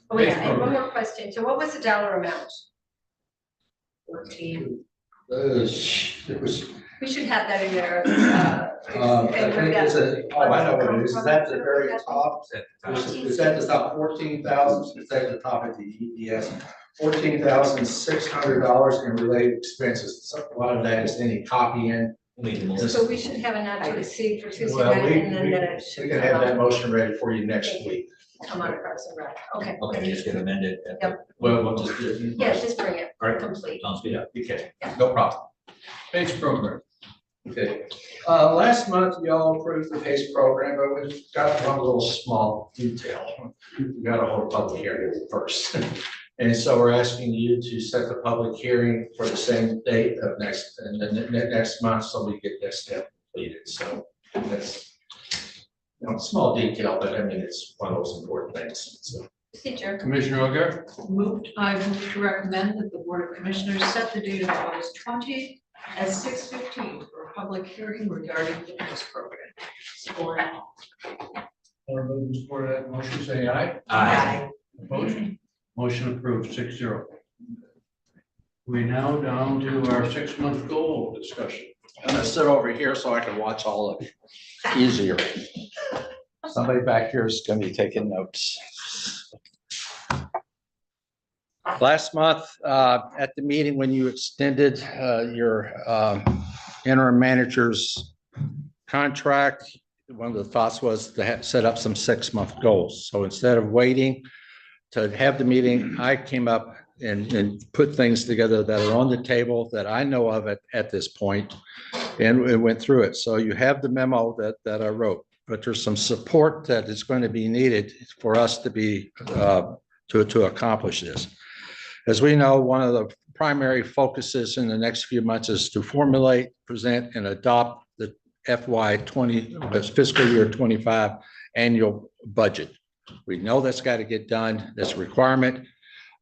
S5: Oh, yeah, and one more question. So what was the dollar amount?
S10: 14.
S6: It was,
S5: We should have that in there.
S6: I think it's I know what it is. Is that the very top? Is that the top 14,000? Is that the top of the EPS? $14,600 in related expenses. So a lot of that is any copying.
S5: So we should have a not to exceed for Tuesday
S6: Well,
S5: night, and then that it
S6: we
S5: should
S6: can have that motion ready for you next week.
S5: come on across the rec. Okay.
S3: Okay, just get amended.
S5: Yep.
S6: Well, we'll just do it.
S5: Yeah, just bring it
S3: All right.
S5: complete.
S3: Sounds good.
S6: Okay, no problem.
S4: PACE program.
S6: Okay, last month y'all approved the PACE program, but we've got one little small detail. We got to hold a public hearing first. And so we're asking you to set the public hearing for the same date of next month, so we get that step completed. So that's, small detail, but I mean, it's one of those important things. So.
S5: Teacher.
S4: Commissioner O'Gara.
S8: I move to recommend that the Board of Commissioners set the date of August 20th at 6:15 for a public hearing regarding the PACE program. Support.
S4: All those in support of that motion say aye.
S3: Aye.
S4: Opposed? Motion approved, 6-0. We now down to our 6-month goal discussion.
S6: I'm gonna sit over here so I can watch all of you. Easier. Somebody back here is gonna be taking notes. Last month, at the meeting, when you extended your interim manager's contract, one of the thoughts was to set up some 6-month goals. So instead of waiting to have the meeting, I came up and put things together that are on the table that I know of at this point, and we went through it. So you have the memo that I wrote, but there's some support that is going to be needed for us to be to accomplish this. As we know, one of the primary focuses in the next few months is to formulate, present, and adopt the fiscal year 25 annual budget. We know that's got to get done. That's a requirement.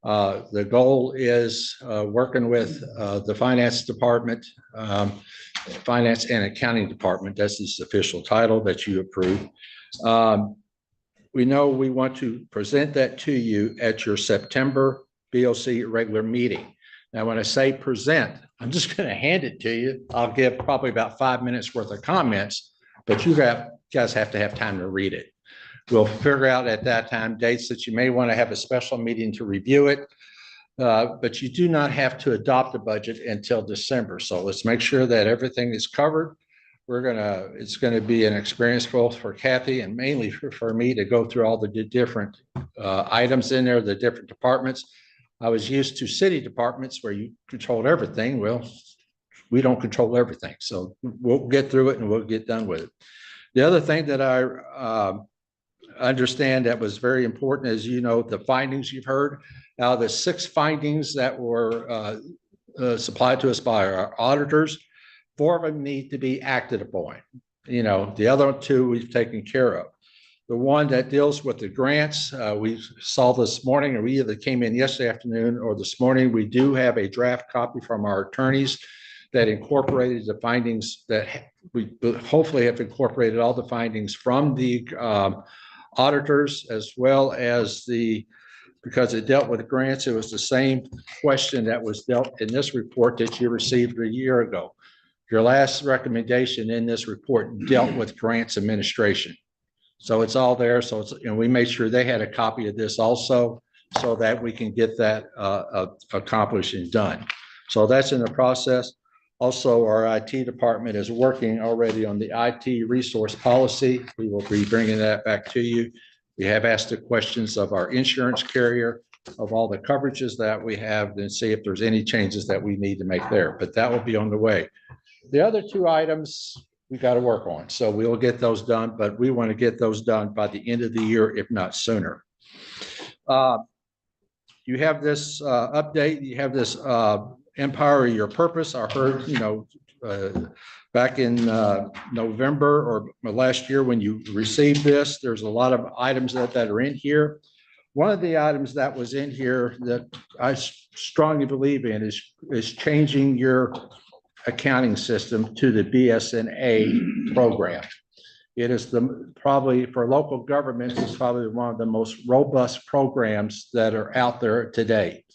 S6: The goal is working with the finance department, finance and accounting department. That's its official title that you approve. We know we want to present that to you at your September BOC regular meeting. Now, when I say present, I'm just going to hand it to you. I'll give probably about 5 minutes worth of comments, but you guys have to have time to read it. We'll figure out at that time dates that you may want to have a special meeting to review it. But you do not have to adopt a budget until December. So let's make sure that everything is covered. It's gonna be an experience both for Kathy and mainly for me to go through all the different items in there, the different departments. I was used to city departments where you controlled everything. Well, we don't control everything. So we'll get through it and we'll get done with it. The other thing that I understand that was very important is, you know, the findings you've heard. Now, the 6 findings that were supplied to us by our auditors, 4 of them need to be acted upon. You know, the other 2 we've taken care of. The one that deals with the grants, we saw this morning, or we either came in yesterday afternoon or this morning. We do have a draft copy from our attorneys that incorporated the findings that we hopefully have incorporated all the findings from the auditors, as well as because it dealt with grants, it was the same question that was dealt in this report that you received a year ago. Your last recommendation in this report dealt with grants administration. So it's all there. So it's, and we made sure they had a copy of this also, so that we can get that accomplished and done. So that's in the process. Also, our IT department is working already on the IT resource policy. We will be bringing that back to you. We have asked the questions of our insurance carrier, of all the coverages that we have, and see if there's any changes that we need to make there, but that will be on the way. The other 2 items we got to work on, so we will get those done, but we want to get those done by the end of the year, if not sooner. You have this update, you have this Empower Your Purpose. I heard, you know, back in November or last year when you received this, there's a lot of items that are in here. One of the items that was in here that I strongly believe in is changing your accounting system to the BSNA program. It is probably for local governments, it's probably one of the most robust programs that are out there today.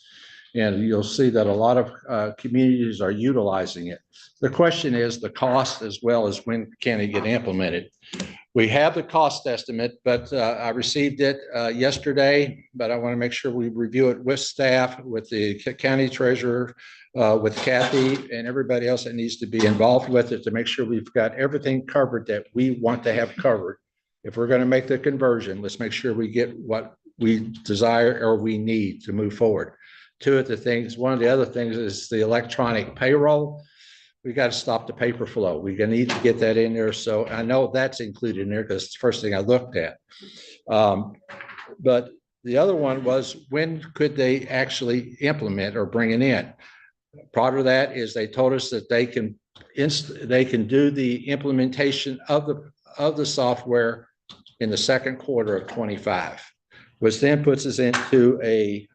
S6: And you'll see that a lot of communities are utilizing it. The question is the cost, as well as when can it get implemented. We have the cost estimate, but I received it yesterday, but I want to make sure we review it with staff, with the county treasurer, with Kathy and everybody else that needs to be involved with it, to make sure we've got everything covered that we want to have covered. If we're going to make the conversion, let's make sure we get what we desire or we need to move forward. One of the other things is the electronic payroll. We got to stop the paper flow. We're going to need to get that in there. So I know that's included in there because it's the first thing I looked at. But the other one was, when could they actually implement or bring it in? Part of that is they told us that they can do the implementation of the software in the second quarter of 25. Which then puts us into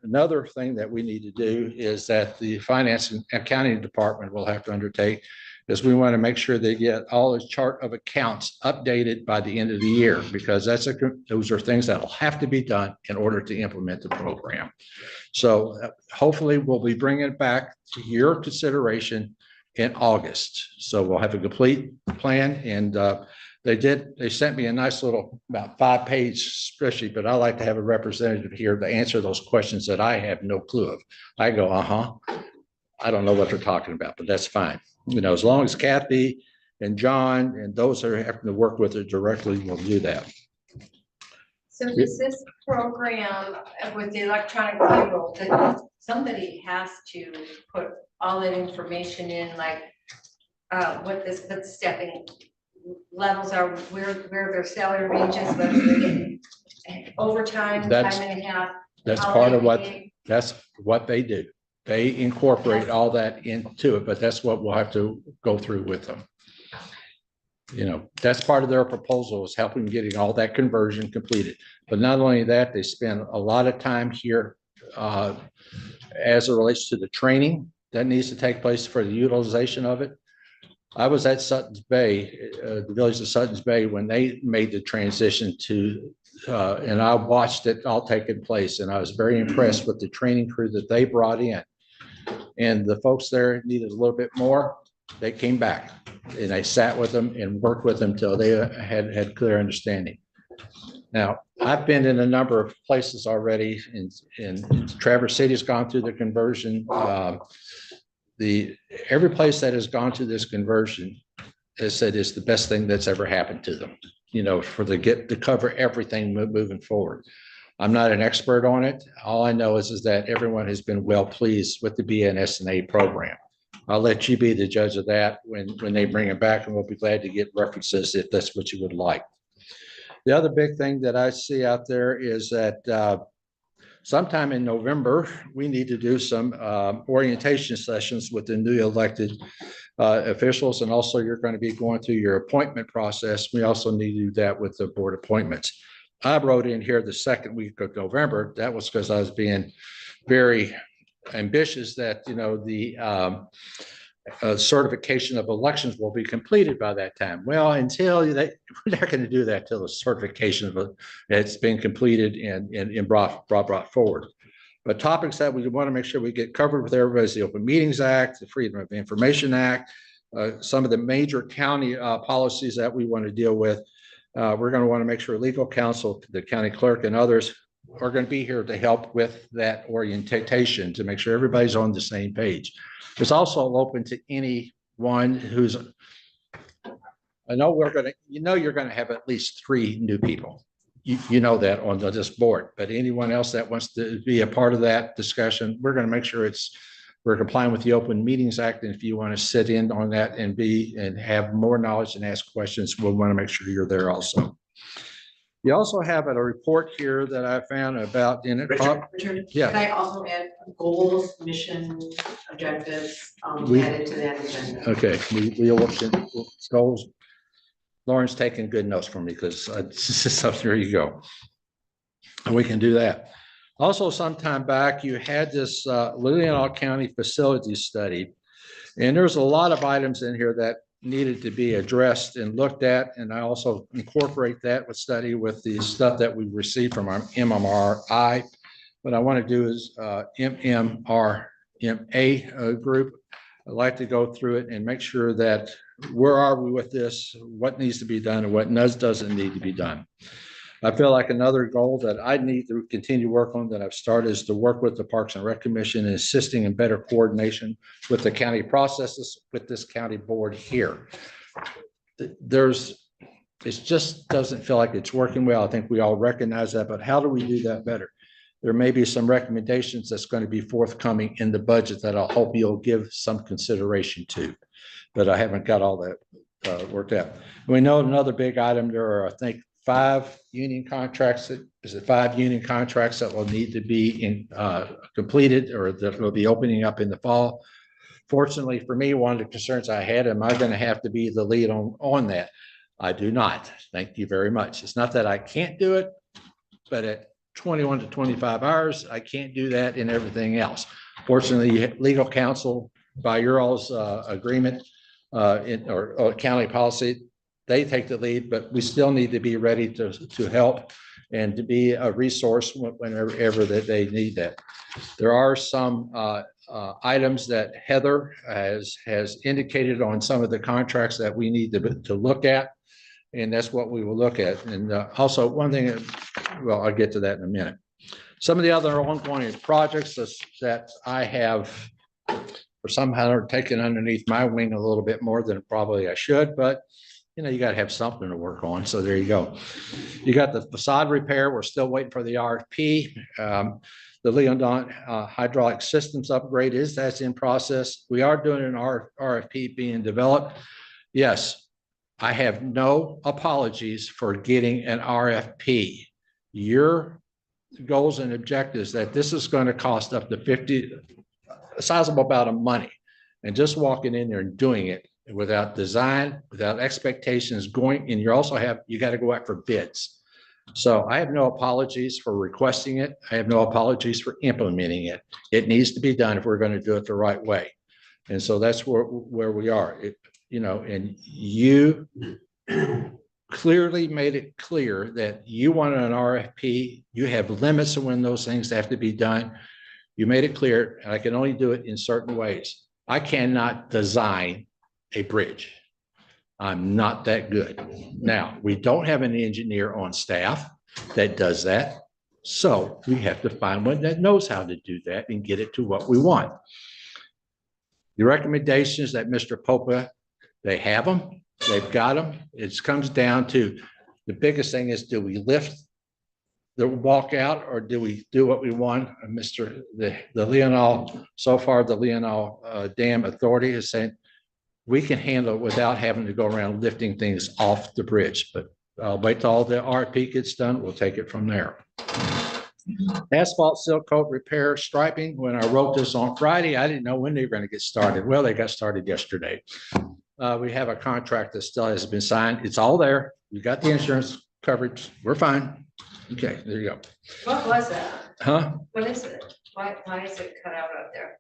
S6: another thing that we need to do, is that the finance and accounting department will have to undertake, is we want to make sure they get all the chart of accounts updated by the end of the year, because those are things that will have to be done in order to implement the program. So hopefully we'll be bringing it back to your consideration in August. So we'll have a complete plan, and they sent me a nice little about 5-page spreadsheet, but I like to have a representative here to answer those questions that I have no clue of. I go, I don't know what they're talking about, but that's fine. You know, as long as Kathy and John and those that are having to work with it directly will do that.
S5: So does this program with the electronic payroll, that somebody has to put all that information in, like what the staffing levels are, where their salary ranges, whether they're getting overtime, time and a half.
S6: That's part of that's what they do. They incorporate all that into it, but that's what we'll have to go through with them. You know, that's part of their proposal, is helping getting all that conversion completed. But not only that, they spend a lot of time here as it relates to the training that needs to take place for the utilization of it. I was at Sutton's Bay, the village of Sutton's Bay, when they made the transition to, and I watched it all taking place, and I was very impressed with the training crew that they brought in. And the folks there needed a little bit more. They came back and I sat with them and worked with them till they had clear understanding. Now, I've been in a number of places already in Traverse City's gone through the conversion. Every place that has gone through this conversion has said it's the best thing that's ever happened to them, for the to cover everything moving forward. I'm not an expert on it. All I know is that everyone has been well pleased with the BNSNA program. I'll let you be the judge of that when they bring it back, and we'll be glad to get references if that's what you would like. The other big thing that I see out there is that sometime in November, we need to do some orientation sessions with the new elected officials, and also you're going to be going through your appointment process. We also need to do that with the board appointments. I wrote in here the second week of November. That was because I was being very ambitious that, the certification of elections will be completed by that time. Well, we're not going to do that till the certification of it's been completed and brought forward. But topics that we want to make sure we get covered with everybody is the Open Meetings Act, the Freedom of Information Act, some of the major county policies that we want to deal with. We're going to want to make sure legal counsel, the county clerk, and others are going to be here to help with that orientation to make sure everybody's on the same page. It's also open to anyone who's, I know you're going to have at least 3 new people. You know that on this board, but anyone else that wants to be a part of that discussion, we're going to make sure we're complying with the Open Meetings Act. And if you want to sit in on that and have more knowledge and ask questions, we'll want to make sure you're there also. You also have a report here that I found about in it.
S10: Richard,
S6: Yeah.
S10: can I also add goals, mission, objectives added to that agenda?
S6: Okay, we looked at goals. Lauren's taking good notes for me because so there you go. And we can do that. Also, sometime back, you had this Leelanau County facility study, and there's a lot of items in here that needed to be addressed and looked at. And I also incorporate that with study with the stuff that we received from our MMRI. What I want to do is MMRMA group. I'd like to go through it and make sure that where are we with this, what needs to be done and what doesn't need to be done. I feel like another goal that I need to continue to work on that I've started is to work with the Parks and Rec Commission and assisting in better coordination with the county processes with this county board here. It just doesn't feel like it's working well. I think we all recognize that, but how do we do that better? There may be some recommendations that's going to be forthcoming in the budget that I hope you'll give some consideration to, but I haven't got all that worked out. We know another big item, there are, I think, 5 union contracts that will need to be completed or that will be opening up in the fall. Fortunately for me, one of the concerns I had, am I going to have to be the lead on that? I do not. Thank you very much. It's not that I can't do it, but at 21 to 25 hours, I can't do that in everything else. Fortunately, legal counsel, by your all's agreement or county policy, they take the lead, but we still need to be ready to help and to be a resource whenever that they need that. There are some items that Heather has indicated on some of the contracts that we need to look at, and that's what we will look at. And also one thing, well, I'll get to that in a minute. Some of the other ongoing projects that I have for somehow taken underneath my wing a little bit more than probably I should, but you got to have something to work on. So there you go. You got the facade repair. We're still waiting for the RFP. The Leelanau hydraulic systems upgrade that's in process. We are doing an RFP being developed. Yes, I have no apologies for getting an RFP. Your goals and objectives that this is going to cost up to a sizable amount of money, and just walking in there and doing it without design, without expectations and you got to go out for bids. So I have no apologies for requesting it. I have no apologies for implementing it. It needs to be done if we're going to do it the right way. And so that's where we are, and you clearly made it clear that you wanted an RFP. You have limits on when those things have to be done. You made it clear, and I can only do it in certain ways. I cannot design a bridge. I'm not that good. Now, we don't have an engineer on staff. that does that. So we have to find one that knows how to do that and get it to what we want. The recommendations that Mr. Popa, they have them, they've got them. It comes down to, the biggest thing is, do we lift the walkout or do we do what we want? The Leelanau, so far the Leelanau Dam Authority is saying we can handle it without having to go around lifting things off the bridge, but I'll wait till all the RP gets done. We'll take it from there. Asphalt seal coat repair striping. When I wrote this on Friday, I didn't know when they were going to get started. Well, they got started yesterday. We have a contract that still hasn't been signed. It's all there. You got the insurance coverage. We're fine. Okay, there you go.
S5: What was that?
S6: Huh?
S5: What is it? Why is it cut out up there?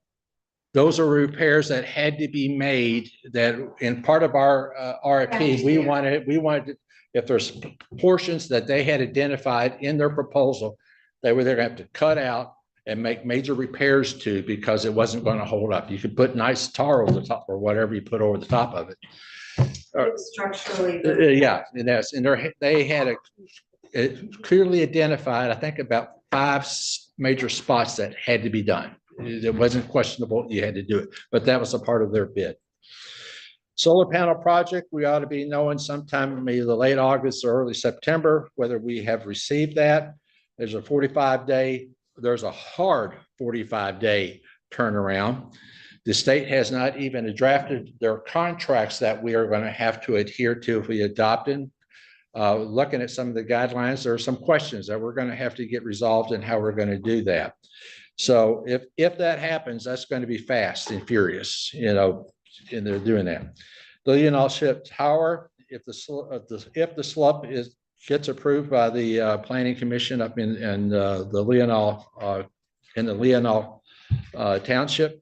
S6: Those are repairs that had to be made that in part of our RFP, we wanted, if there's portions that they had identified in their proposal, they were there to have to cut out and make major repairs to, because it wasn't going to hold up. You could put nice tar over the top or whatever you put over the top of it.
S5: It's structurally.
S6: Yeah, and that's, and they had it clearly identified, I think about 5 major spots that had to be done. It wasn't questionable. You had to do it, but that was a part of their bid. Solar panel project, we ought to be knowing sometime maybe the late August or early September, whether we have received that. There's a 45-day, there's a hard 45-day turnaround. The state has not even drafted their contracts that we are going to have to adhere to if we adopt them. Looking at some of the guidelines, there are some questions that we're going to have to get resolved and how we're going to do that. So if that happens, that's going to be fast and furious, you know, and they're doing that. The Leelanau Ship Tower, if the slope gets approved by the Planning Commission up in the Leelanau Township,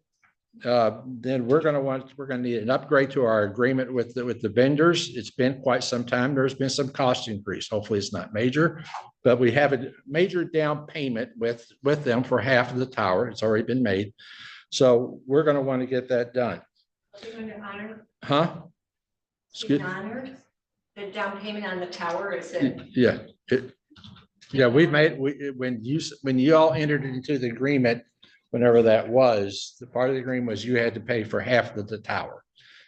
S6: then we're going to need an upgrade to our agreement with the vendors. It's been quite some time. There's been some cost increase. Hopefully it's not major, but we have a major down payment with them for half of the tower. It's already been made. So we're going to want to get that done.
S5: Are they going to honor?
S6: Huh?
S5: Honored? The down payment on the tower, is it?
S6: Yeah. Yeah, we've made, when you all entered into the agreement, whenever that was, the part of the agreement was you had to pay for half of the tower.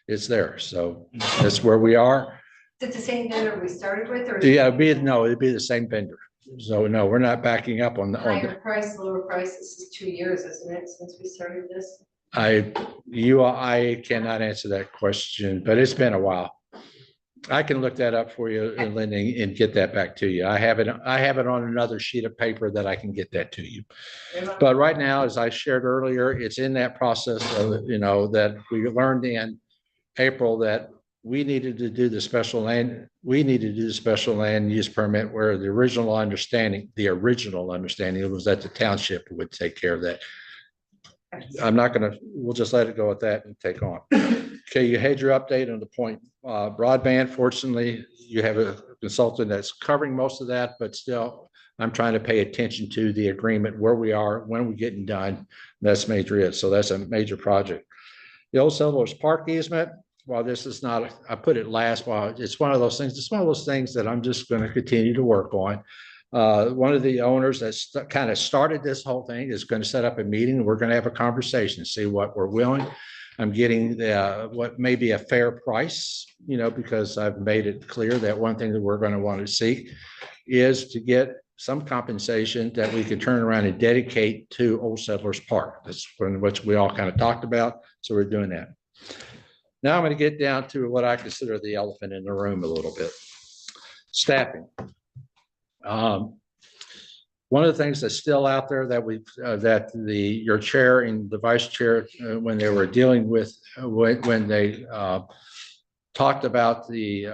S6: It's there. So that's where we are.
S5: Is it the same vendor we started with, or?
S6: Yeah, it'd be the same vendor. So no, we're not backing up on the.
S5: Higher price, lower price. This is 2 years, isn't it, since we started this?
S6: I cannot answer that question, but it's been a while. I can look that up for you, Lynn, and get that back to you. I have it on another sheet of paper that I can get that to you. But right now, as I shared earlier, it's in that process of, you know, that we learned in April that we needed to do the special land. We needed to do the special land use permit, where the original understanding was that the township would take care of that. We'll just let it go at that and take on. Okay, you had your update on the point broadband. Fortunately, you have a consultant that's covering most of that, but still, I'm trying to pay attention to the agreement, where we are, when we're getting done. That's major. So that's a major project. The Old Settlers Park easement, while this is not, I put it last, while it's one of those things, it's one of those things that I'm just going to continue to work on. One of the owners that's kind of started this whole thing is going to set up a meeting. We're going to have a conversation, see what we're willing. I'm getting what may be a fair price, you know, because I've made it clear that one thing that we're going to want to seek is to get some compensation that we could turn around and dedicate to Old Settlers Park. That's what we all kind of talked about. So we're doing that. Now I'm going to get down to what I consider the elephant in the room a little bit. Staffing. One of the things that's still out there that your chair and the vice chair, when they were dealing with, when they talked about the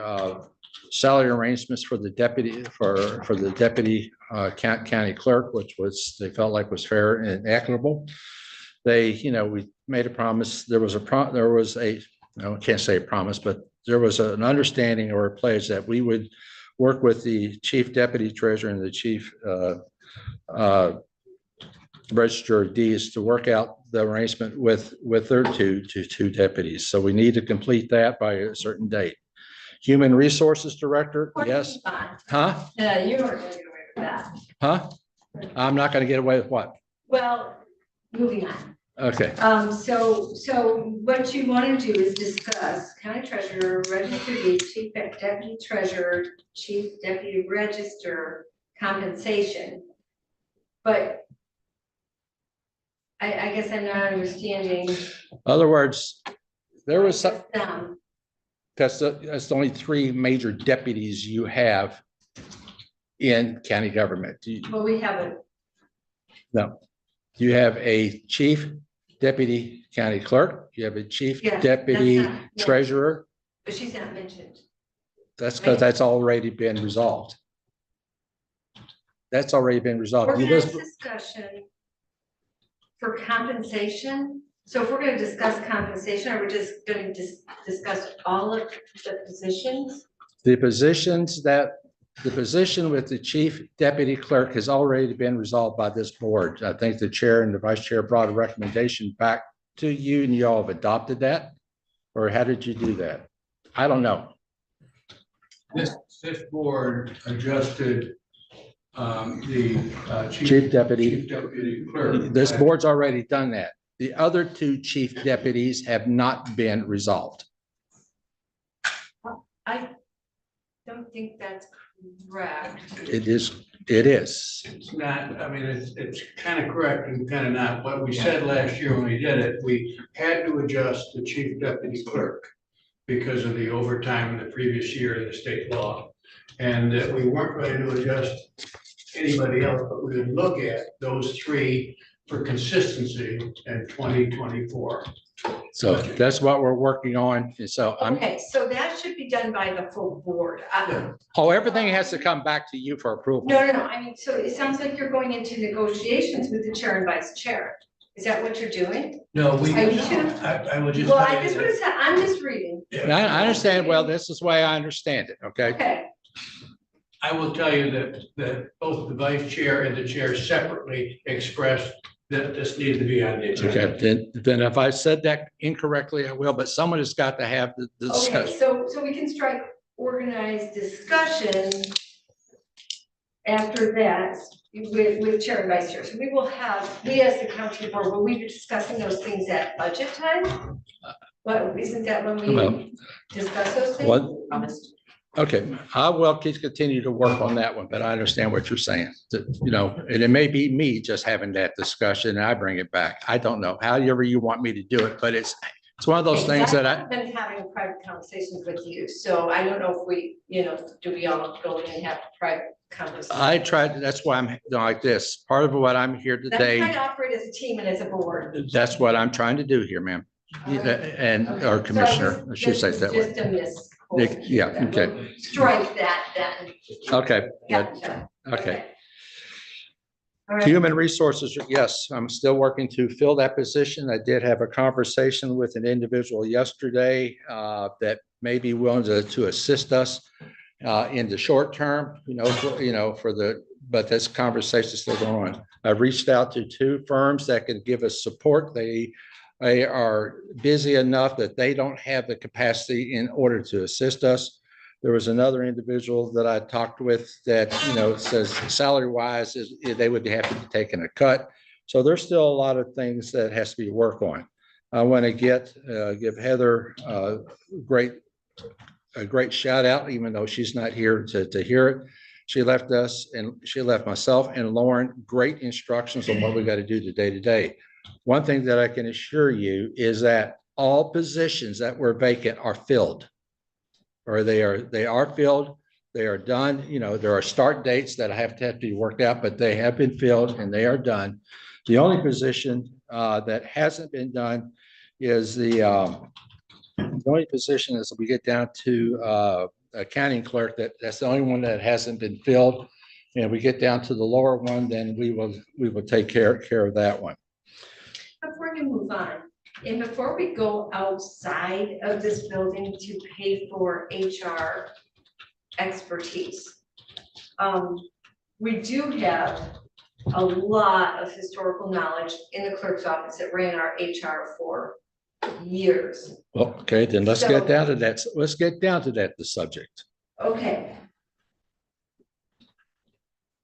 S6: salary arrangements for the deputy, for the deputy county clerk, which they felt like was fair and equitable. We made a promise. I can't say a promise, but there was an understanding or a pledge that we would work with the chief deputy treasurer and the chief register of deeds to work out the arrangement with their two deputies. So we need to complete that by a certain date. Human resources director, yes. Huh?
S5: Yeah, you are going to get away with that.
S6: Huh? I'm not gonna get away with what?
S5: Well, moving on.
S6: Okay.
S5: So what you want to do is discuss county treasurer, register deed, chief deputy treasurer, chief deputy register compensation. But I guess I'm not understanding.
S6: In other words, there was some,
S5: just them.
S6: that's the only three major deputies you have in county government.
S5: But we haven't.
S6: No, you have a chief deputy county clerk, you have a chief
S5: Yeah, that's
S6: deputy
S5: not- yeah.
S6: treasurer.
S5: But she's not mentioned.
S6: That's because that's already been resolved. That's already been resolved. You
S5: Organized
S6: just-
S5: discussion for compensation. So if we're gonna discuss compensation, are we just gonna discuss all of the positions?
S6: The positions the position with the chief deputy clerk has already been resolved by this board. I think the chair and the vice chair brought a recommendation back to you and you all have adopted that? Or how did you do that? I don't know.
S4: This board adjusted the
S6: Chief deputy.
S4: chief deputy clerk.
S6: This board's already done that. The other two chief deputies have not been resolved.
S5: I don't think that's correct.
S6: It is.
S4: It's not, I mean, it's kind of correct and kind of not. What we said last year when we did it, we had to adjust the chief deputy clerk because of the overtime in the previous year in the state law. And that we weren't going to adjust anybody else, but we would look at those three for consistency in 2024.
S6: So that's what we're working on. And so
S5: Okay, so that should be done by the full board.
S6: everything has to come back to you for approval.
S5: No, I mean, so it sounds like you're going into negotiations with the chair and vice chair. Is that what you're doing?
S4: No,
S5: Are you two?
S4: I would just.
S5: Well,
S4: tell
S5: I
S4: you
S5: just
S4: that-
S5: want to say, I'm just reading.
S6: I understand. Well, this is the way I understand it. Okay.
S5: Okay,
S4: I will tell you that both the vice chair and the chair separately expressed that this needed to be on the agenda.
S6: Okay, then if I said that incorrectly, I will, but someone has got to have the
S5: okay,
S6: discussion.
S5: so we can strike organized discussion after that with chair and vice chair. So we will have, we as the county board, will we be discussing those things at budget time? Well, isn't that when
S6: Well,
S5: we discuss those things?
S6: What? Okay, I will continue to work on that one, but I understand what you're saying. That, you know, and it may be me just having that discussion and I bring it back. I don't know, however you want me to do it, but it's one of those things that
S5: I've been having private conversations with you, so I don't know if we, do we all go in and have private conversations?
S6: I tried, that's why I'm like this. Part of what I'm here
S5: I'm trying
S6: today,
S5: to operate as a team and as a board.
S6: that's what I'm trying to do here, ma'am. And our commissioner, I should say it that way.
S5: Just a miss.
S6: Yeah, okay,
S5: Strike that then.
S6: okay, good.
S5: Gotcha.
S6: Okay.
S5: All right.
S6: Human resources, yes, I'm still working to fill that position. I did have a conversation with an individual yesterday that may be willing to assist us in the short term, but this conversation is still going on. I've reached out to two firms that can give us support. They are busy enough that they don't have the capacity in order to assist us. There was another individual that I talked with that, says salary wise they would be happy to take a cut. So there's still a lot of things that has to be worked on. I want to give Heather a great shout out, even though she's not here to hear it. She left us and she left myself and Lauren great instructions on what we got to do day to day. One thing that I can assure you is that all positions that were vacant are filled. Or they are filled, they are done. There are start dates that have to be worked out, but they have been filled and they are done. The only position that hasn't been done is the only position is we get down to accounting clerk, that's the only one that hasn't been filled. And we get down to the lower one, then we will take care of that one.
S5: Before you move on, and before we go outside of this building to pay for HR expertise, we do have a lot of historical knowledge in the clerk's office that ran our HR for years.
S6: Well, okay, then let's get down to that. Let's get down to that, the subject.
S5: Okay.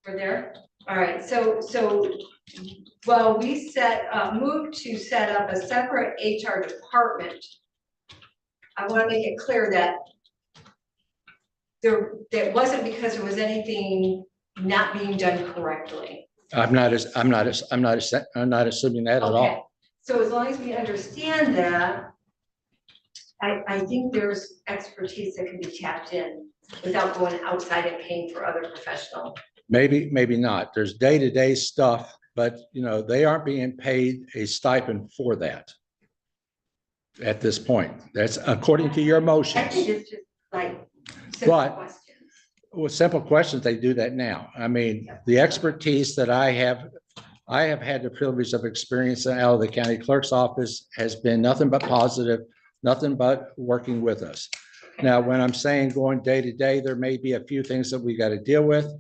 S5: We're there? All right, so, well, we moved to set up a separate HR department. I want to make it clear that that wasn't because there was anything not being done correctly.
S20: I'm not assuming that at
S5: Okay,
S20: all.
S5: so as long as we understand that, I think there's expertise that can be tapped in without going outside and paying for other professional.
S20: Maybe not. There's day-to-day stuff, but you know, they aren't being paid a stipend for that at this point. That's according to your
S5: I
S20: motions.
S5: think it's just like simple
S20: But
S5: questions.
S20: with simple questions, they do that now. I mean, the expertise that I have had the privilege of experiencing out of the county clerk's office has been nothing but positive, nothing but working with us. Now, when I'm saying going day to day, there may be a few things that we got to deal with.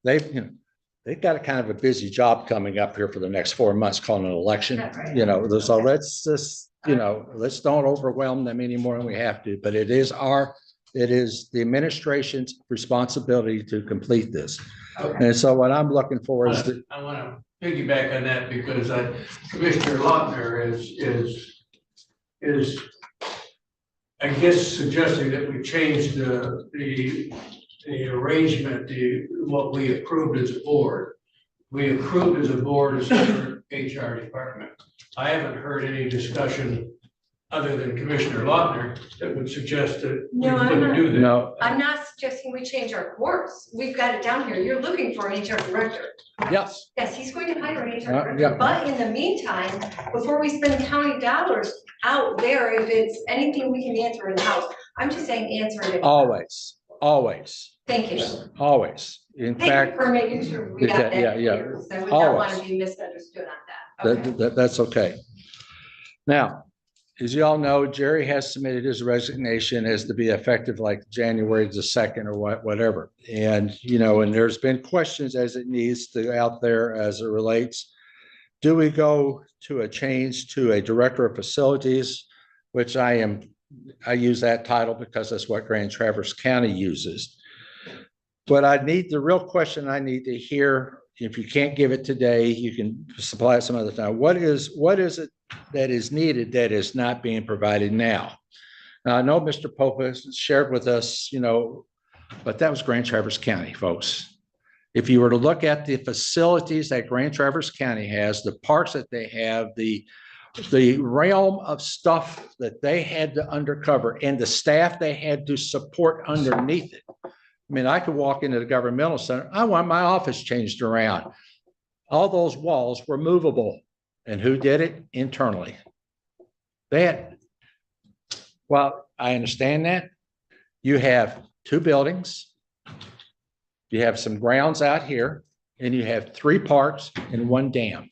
S20: They've got a kind of a busy job coming up here for the next 4 months calling an election. You know, so let's just, let's don't overwhelm them any more than we have to, but it is the administration's responsibility to complete this. And so what I'm looking for is that
S4: I want to piggyback on that because Commissioner Lautner is I guess suggesting that we change the arrangement, what we approved as a board. We approved as a board a separate HR department. I haven't heard any discussion other than Commissioner Lautner that would suggest that we wouldn't do that.
S20: No,
S5: I'm not suggesting we change our course. We've got it down here. You're looking for an HR director.
S20: yes,
S5: Yes, he's going to hire an HR
S20: yeah.
S5: director, but in the meantime, before we spend county dollars out there, if it's anything we can answer in-house, I'm just saying answer it.
S20: always.
S5: Thank you.
S20: Always. In
S5: Thank
S20: fact,
S5: you for making sure we got that clear. So I would not want to be misunderstood on that. Okay.
S20: that's okay. Now, as you all know, Jerry has submitted his resignation as to be effective like January the 2nd or whatever. And, and there's been questions as it needs to out there as it relates. Do we go to a change to a director of facilities, which I use that title because that's what Grand Traverse County uses. But the real question I need to hear, if you can't give it today, you can supply it some other time. What is it that is needed that is not being provided now? Now, I know Mr. Pope has shared with us, but that was Grand Traverse County, folks. If you were to look at the facilities that Grand Traverse County has, the parks that they have, the realm of stuff that they had to undercover and the staff they had to support underneath it. I mean, I could walk into the governmental center. I want my office changed around. All those walls were movable. And who did it? Internally. Well, I understand that. You have 2 buildings. You have some grounds out here, and you have 3 parks and 1 dam.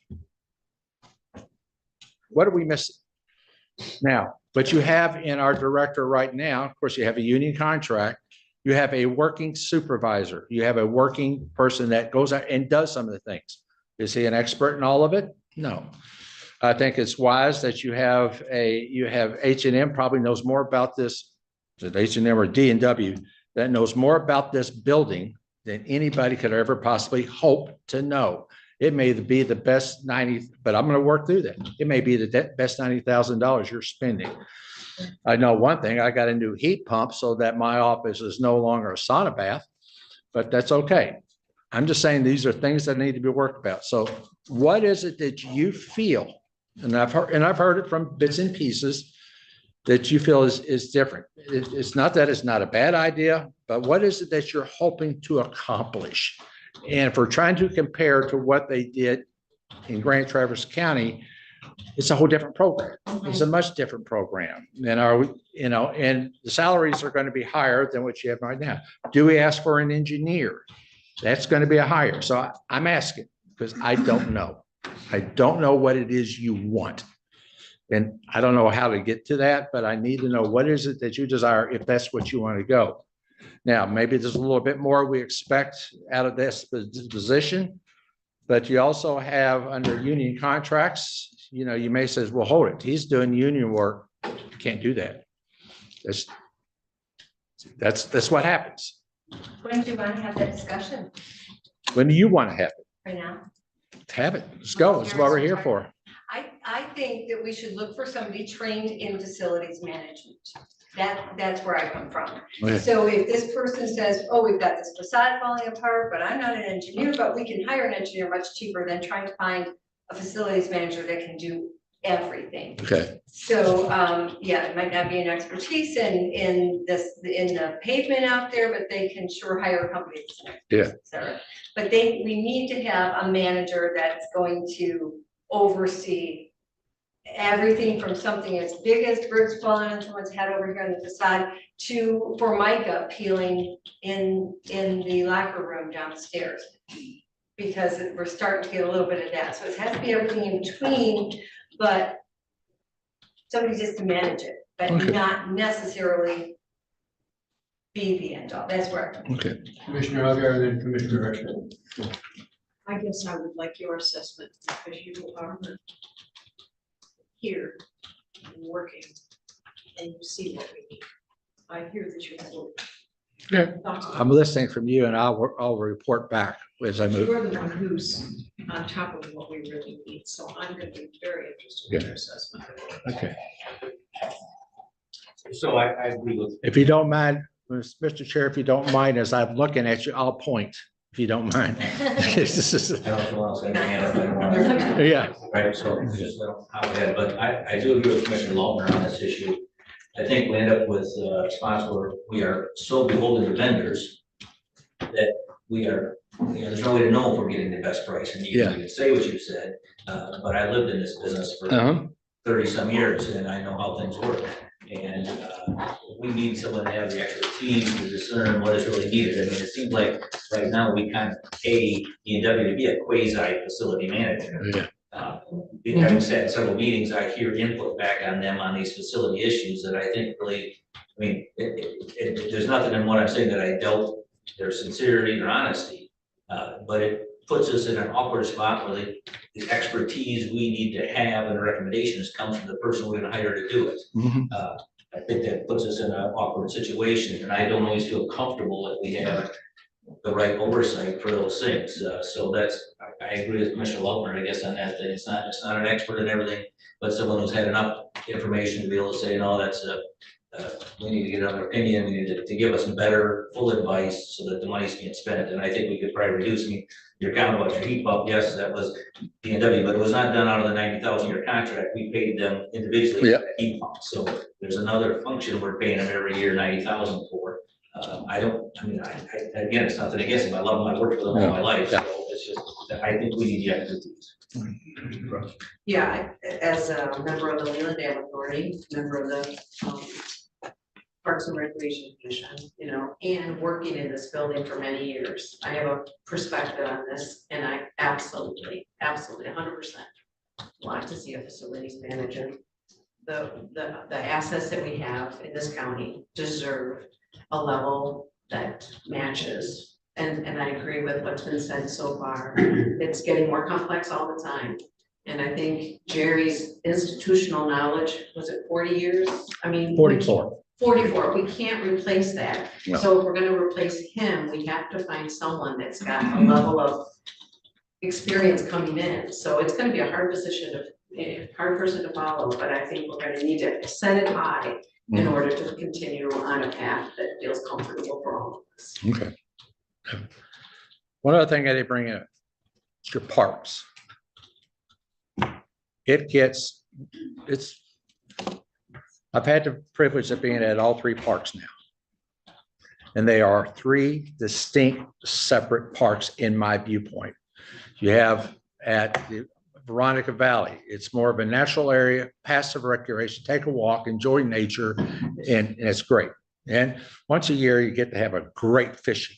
S20: What are we missing? Now, but you have in our director right now, of course, you have a union contract. You have a working supervisor. You have a working person that goes out and does some of the things. Is he an expert in all of it? No. I think it's wise that you have H&M probably knows more about this. Is it H&M or D&W that knows more about this building than anybody could ever possibly hope to know. It may be the best but I'm going to work through that. It may be the best $90,000 you're spending. I know one thing, I got a new heat pump so that my office is no longer a sauna bath, but that's okay. I'm just saying these are things that need to be worked about. So what is it that you feel, and I've heard it from bits and pieces, that you feel is different? It's not that it's not a bad idea, but what is it that you're hoping to accomplish? And if we're trying to compare to what they did in Grand Traverse County, it's a whole different program. It's a much different program. And and the salaries are going to be higher than what you have right now. Do we ask for an engineer? That's going to be a higher. So I'm asking because I don't know. I don't know what it is you want. And I don't know how to get to that, but I need to know what is it that you desire if that's what you want to go. Now, maybe there's a little bit more we expect out of this position, but you also have under union contracts, you may say, well, hold it. He's doing union work. You can't do that. That's what happens.
S5: When do you want to have that discussion?
S20: When do you want to have it?
S5: right now.
S20: Have it. Let's go. That's what we're here for.
S5: I think that we should look for somebody trained in facilities management. That's where I come from.
S20: Okay.
S5: So if this person says, oh, we've got this facade falling apart, but I'm not an engineer, but we can hire an engineer much cheaper than trying to find a facilities manager that can do everything.
S20: Okay.
S5: So, yeah, it might not be an expertise in the pavement out there, but they can sure hire companies.
S20: Yeah.
S5: But we need to have a manager that's going to oversee everything from something as big as bricks falling on someone's head over here on the facade to Formica peeling in the locker room downstairs. Because we're starting to get a little bit of that. So it has to be everything in between, but somebody just to manage it, but
S20: Okay.
S5: not necessarily be the end all. That's where.
S20: Okay.
S4: Commissioner Aguirre, then Commissioner Rushing.
S8: I guess I would like your assessment because you are here and working and you see what we need. I hear that you're.
S20: Okay. I'm listening from you and I'll report back as I move.
S8: You're the one who's on top of what we really need, so I'm gonna be very interested in your assessment.
S20: Okay.
S3: So I agree with.
S20: If you don't mind, Mr. Chair, if you don't mind, as I'm looking at you, I'll point, if you don't mind. This is-
S3: I don't know what else I can add.
S20: Yeah.
S3: Right, so it's just how we had, but I do agree with Commissioner Lautner on this issue. I think we end up with spots where we are so beholden to vendors that we are, there's no way to know if we're getting the best price. And you can say what you said, but I lived in this business for 30-some years and I know how things work. And we need someone to have the expertise to discern what is really needed. I mean, it seems like right now we kind of pay E&W to be a quasi facility manager.
S20: Yeah.
S3: Having sat in several meetings, I hear input back on them on these facility issues that I think really, I mean, there's nothing in what I'm saying that I doubt their sincerity or honesty, but it puts us in an awkward spot where the expertise we need to have and recommendations comes from the person we're gonna hire to do it. I think that puts us in an awkward situation, and I don't always feel comfortable that we have the right oversight for those things. So I agree with Commissioner Lautner, I guess, on that, that it's not an expert in everything, but someone who's had enough information to be able to say, no, that's we need to get another opinion, we need to give us some better, full advice so that the money's being spent. And I think we could probably reduce, I mean, your comment about your heat pump, yes, that was B&W, but it was not done out of the 90,000 year contract. We paid them individually for that heat pump. So there's another function we're paying them every year, 90,000 for. Again, it's nothing against them. I love them. I worked with them all my life. So it's just, I think we need the expertise.
S10: Yeah, as a member of the Leelanau Authority, member of the Parks and Recreation Commission, you know, and working in this building for many years, I have a perspective on this, and I absolutely 100% want to see a facilities manager. The assets that we have in this county deserve a level that matches. And I agree with what's been said so far. It's getting more complex all the time. And I think Jerry's institutional knowledge, was it 40 years? I mean.
S20: 44.
S10: 44, we can't replace that.
S20: No.
S10: So if we're gonna replace him, we have to find someone that's got a level of experience coming in. So it's gonna be a hard hard person to follow, but I think we're gonna need to set it high in order to continue on a path that feels comfortable for all of us.
S20: Okay. One other thing I did bring in, is your parks. I've had the privilege of being at all three parks now. And they are three distinct, separate parks in my viewpoint. You have at the Veronica Valley, it's more of a natural area, passive recreation, take a walk, enjoy nature, and it's great. And once a year, you get to have a great fishing.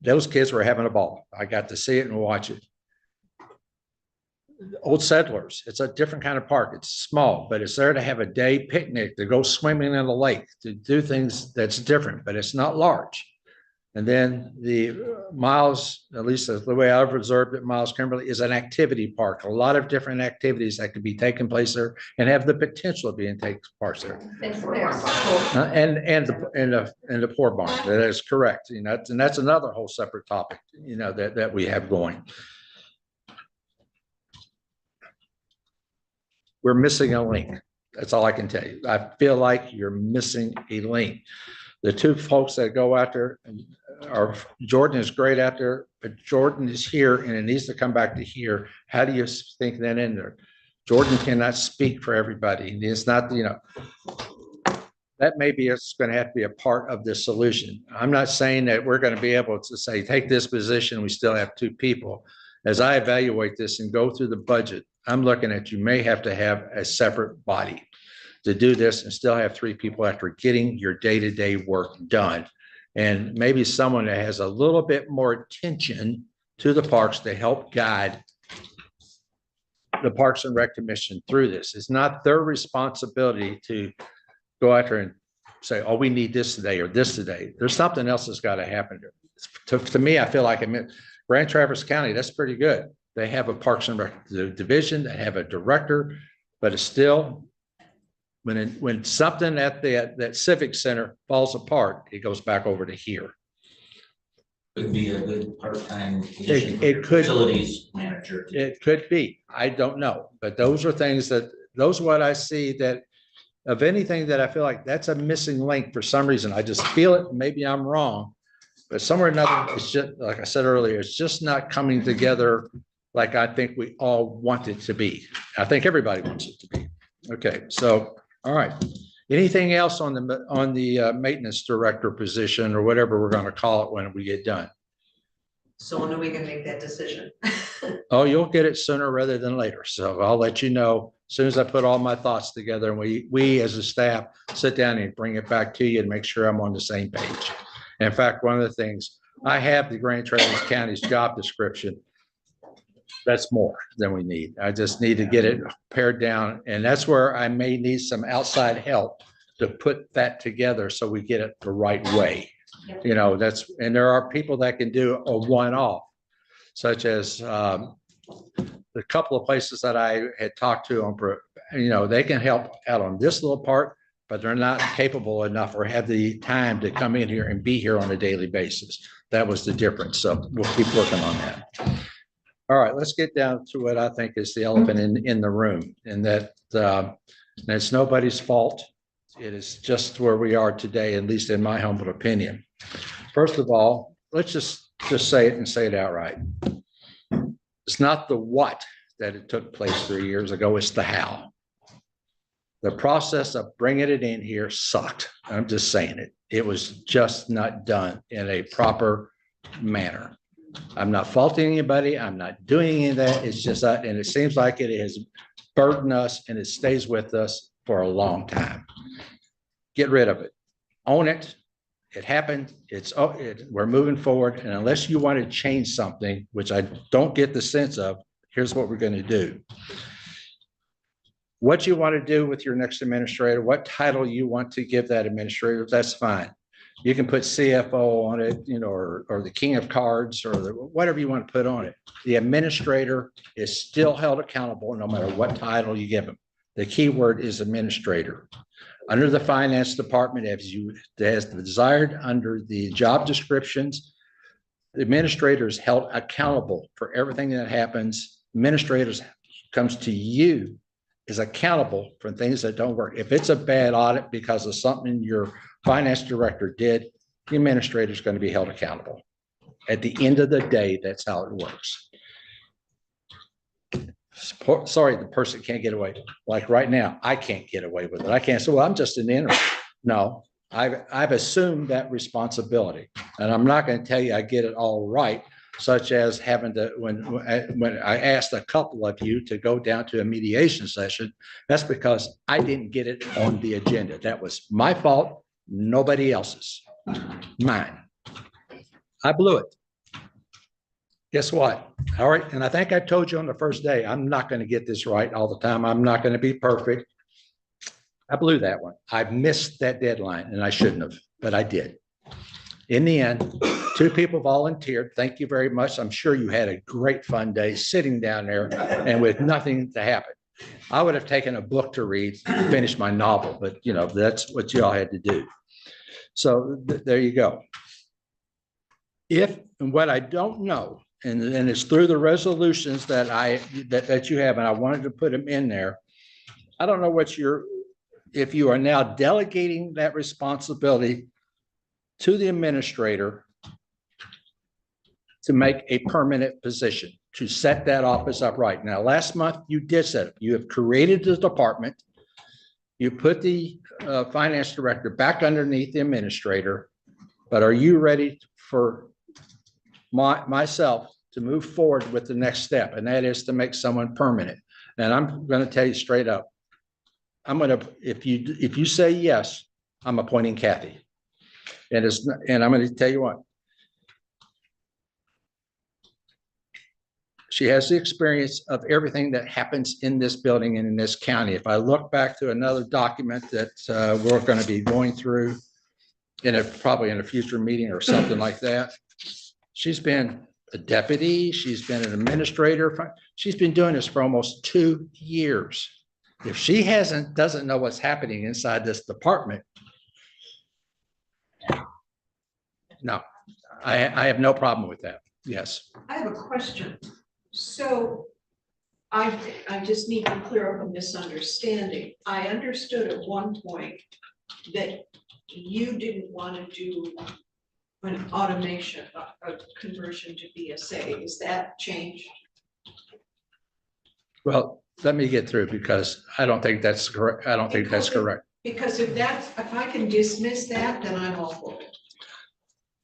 S20: Those kids were having a ball. I got to see it and watch it. Old Settlers, it's a different kind of park. It's small, but it's there to have a day picnic, to go swimming in the lake, to do things that's different, but it's not large. And then the Miles, at least that's the way I've observed it, Miles Kimberly is an activity park. A lot of different activities that could be taking place there and have the potential of being taking place there. And the poor barn, that is correct. You know, and that's another whole separate topic, you know, that we have going. We're missing a link. That's all I can tell you. I feel like you're missing a link. The two folks that go out there are, Jordan is great out there, but Jordan is here and it needs to come back to here. How do you think that in there? Jordan cannot speak for everybody. It's not, you know, that maybe it's going to have to be a part of the solution. I'm not saying that we're going to be able to say, take this position, we still have two people. As I evaluate this and go through the budget, I'm looking at you may have to have a separate body to do this and still have three people after getting your day-to-day work done. And maybe someone that has a little bit more attention to the parks to help guide the Parks and Rec Commission through this. It's not their responsibility to go out there and say, oh, we need this today or this today. There's something else that's got to happen. To me, I feel like Grand Traverse County, that's pretty good. They have a Parks and Rec division, they have a director, but it's still, when something at that civic center falls apart, it goes back over to here.
S3: Could be a good part-time position for
S20: It
S3: your
S20: could,
S3: facilities manager.
S20: it could be. I don't know, but those are things those are what I see that of anything that I feel like that's a missing link for some reason. I just feel it. Maybe I'm wrong, but somewhere or another, it's just, like I said earlier, it's just not coming together like I think we all want it to be. I think everybody wants it to be. Okay, so, all right. Anything else on the maintenance director position or whatever we're going to call it when we get done?
S10: So when are we gonna make that decision?
S20: Oh, you'll get it sooner rather than later. So I'll let you know as soon as I put all my thoughts together and we as a staff sit down and bring it back to you and make sure I'm on the same page. In fact, one of the things, I have the Grand Traverse County's job description. That's more than we need. I just need to get it pared down. And that's where I may need some outside help to put that together so we get it the right way. You know, and there are people that can do a one-off, such as the couple of places that I had talked to on, you know, they can help out on this little part, but they're not capable enough or have the time to come in here and be here on a daily basis. That was the difference. So we'll keep working on that. All right, let's get down to what I think is the elephant in the room, and that it's nobody's fault. It is just where we are today, at least in my humble opinion. First of all, let's just say it and say it outright. It's not the what that it took place 3 years ago, it's the how. The process of bringing it in here sucked. I'm just saying it. It was just not done in a proper manner. I'm not faulting anybody. I'm not doing any of that. It's just that, and it seems like it has burdened us and it stays with us for a long time. Get rid of it. Own it. It happened. We're moving forward. And unless you want to change something, which I don't get the sense of, here's what we're going to do. What you want to do with your next administrator, what title you want to give that administrator, that's fine. You can put CFO on it, you know, or the king of cards or whatever you want to put on it. The administrator is still held accountable no matter what title you give them. The key word is administrator. Under the finance department, as desired under the job descriptions, the administrator is held accountable for everything that happens. Administrators comes to you is accountable for things that don't work. If it's a bad audit because of something your finance director did, the administrator is going to be held accountable. At the end of the day, that's how it works. Sorry, the person can't get away. Like right now, I can't get away with it. I can't say, well, I'm just an interim. No, I've assumed that responsibility, and I'm not going to tell you I get it all right, such as having to, when I asked a couple of you to go down to a mediation session, that's because I didn't get it on the agenda. That was my fault, nobody else's, mine. I blew it. Guess what? All right. And I think I told you on the first day, I'm not going to get this right all the time. I'm not going to be perfect. I blew that one. I missed that deadline and I shouldn't have, but I did. In the end, 2 people volunteered. Thank you very much. I'm sure you had a great fun day sitting down there and with nothing to happen. I would have taken a book to read, finish my novel, but you know, that's what y'all had to do. So there you go. If, and what I don't know, and it's through the resolutions that that you have, and I wanted to put them in there. I don't know what if you are now delegating that responsibility to the administrator to make a permanent position, to set that office up right. Now, last month you did set it. You have created the department. You put the finance director back underneath the administrator, but are you ready for myself to move forward with the next step? And that is to make someone permanent. And I'm going to tell you straight up, if you say yes, I'm appointing Kathy. And I'm going to tell you what. She has the experience of everything that happens in this building and in this county. If I look back to another document that we're going to be going through probably in a future meeting or something like that, she's been a deputy, she's been an administrator. She's been doing this for almost 2 years. If she doesn't know what's happening inside this department, no, I have no problem with that. Yes.
S8: I have a question. So I just need to clear up a misunderstanding. I understood at one point that you didn't want to do an automation, a conversion to BSA. Is that changed?
S20: Well, let me get through because I don't think that's correct. I don't think that's correct.
S8: Because if I can dismiss that, then I'm all for it.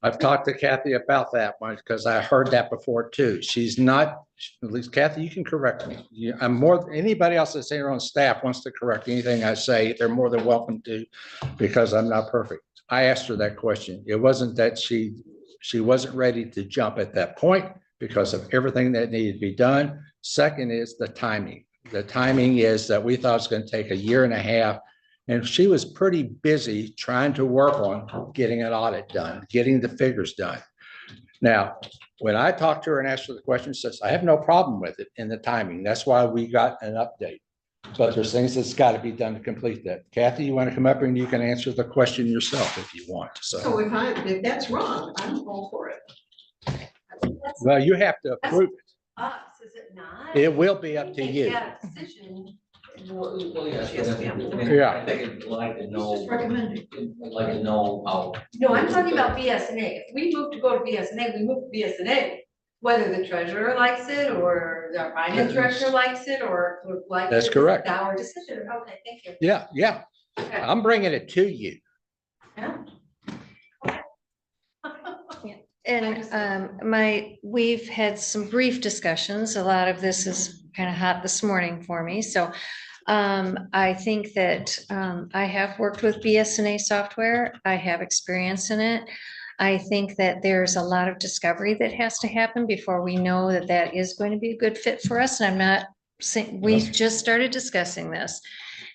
S20: I've talked to Kathy about that one because I heard that before too. She's not, at least Kathy, you can correct me. I'm more, anybody else that's here on staff wants to correct anything I say, they're more than welcome to, because I'm not perfect. I asked her that question. It wasn't that she wasn't ready to jump at that point because of everything that needed to be done. Second is the timing. The timing is that we thought it was going to take 1.5 years. And she was pretty busy trying to work on getting an audit done, getting the figures done. Now, when I talked to her and asked her the question, she says, I have no problem with it in the timing. That's why we got an update. But there's things that's got to be done to complete that. Kathy, you want to come up and you can answer the question yourself if you want.
S8: So if that's wrong, I'm all for it.
S20: Well, you have to approve it.
S5: Us, is it not?
S20: It will be up to you.
S5: Yeah, decision.
S3: Well, yes,
S20: Yeah.
S3: I think I'd like to know,
S8: Just recommending.
S3: I'd like to know how.
S5: No, I'm talking about BSNA. If we move to go to BSNA, we move to BSNA. Whether the treasurer likes it or the finance director likes it or like.
S20: That's correct.
S5: It's our decision. Okay, thank you.
S20: Yeah.
S5: Okay.
S20: I'm bringing it to you.
S5: Yeah.
S21: And we've had some brief discussions. A lot of this is kind of hot this morning for me. So I think that I have worked with BSNA software. I have experience in it. I think that there's a lot of discovery that has to happen before we know that that is going to be a good fit for us. And I'm not saying, we just started discussing this.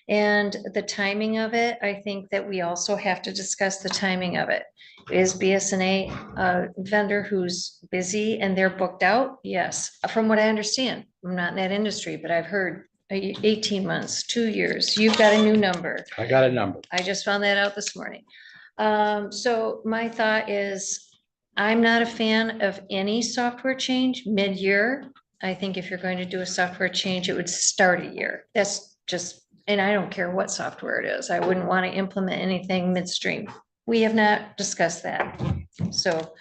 S21: And the timing of it, I think that we also have to discuss the timing of it. Is BSNA a vendor who's busy and they're booked out? Yes, from what I understand. I'm not in that industry, but I've heard 18 months, 2 years. You've got a new number.
S20: I got a number.
S21: I just found that out this morning. So my thought is, I'm not a fan of any software change mid-year. I think if you're going to do a software change, it would start a year. That's just, and I don't care what software it is. I wouldn't want to implement anything midstream. We have not discussed that. So.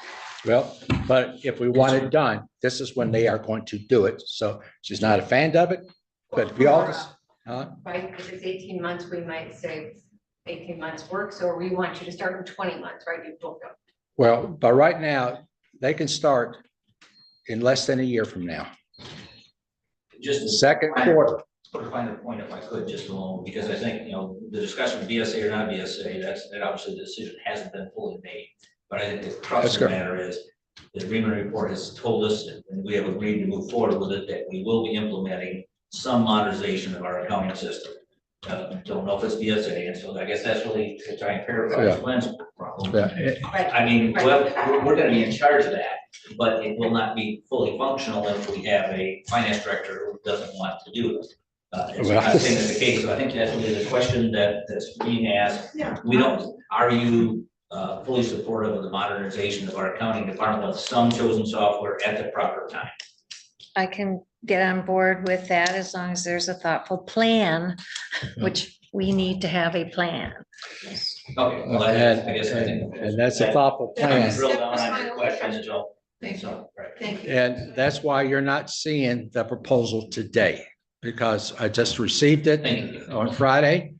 S20: Well, but if we want it done, this is when they are going to do it. So she's not a fan of it, but we all just.
S5: Right, if it's 18 months, we might say 18 months works, or we want you to start in 20 months, right? You book up.
S20: Well, but right now, they can start in less than a year from now.
S3: Just
S20: second quarter.
S3: Put a finer point if I could, just a moment, because I think, the discussion of BSA or not BSA, that obviously the decision hasn't been fully made. But I think the crux of the matter is, the agreement report has told us, and we have agreed to move forward with it, that we will be implementing some modernization of our accounting system. Don't know if it's BSA, and so I guess that's really to try and paraphrase
S20: Yeah.
S3: Glenn's problem.
S20: Yeah.
S3: I mean, we're gonna be in charge of that, but it will not be fully functional if we have a finance director who doesn't want to do it. It's
S20: Well-
S3: not saying that's the case, so I think that's really the question that's being asked.
S8: Yeah.
S3: We don't, are you fully supportive of the modernization of our accounting department with some chosen software at the proper time?
S21: I can get on board with that as long as there's a thoughtful plan, which we need to have a plan.
S3: Okay, well, I guess I think.
S20: And that's a thoughtful
S3: That
S20: plan.
S3: drill down on your question, and so, right.
S8: Thank you.
S20: And that's why you're not seeing the proposal today, because I just received it
S3: Thank you.
S20: on Friday.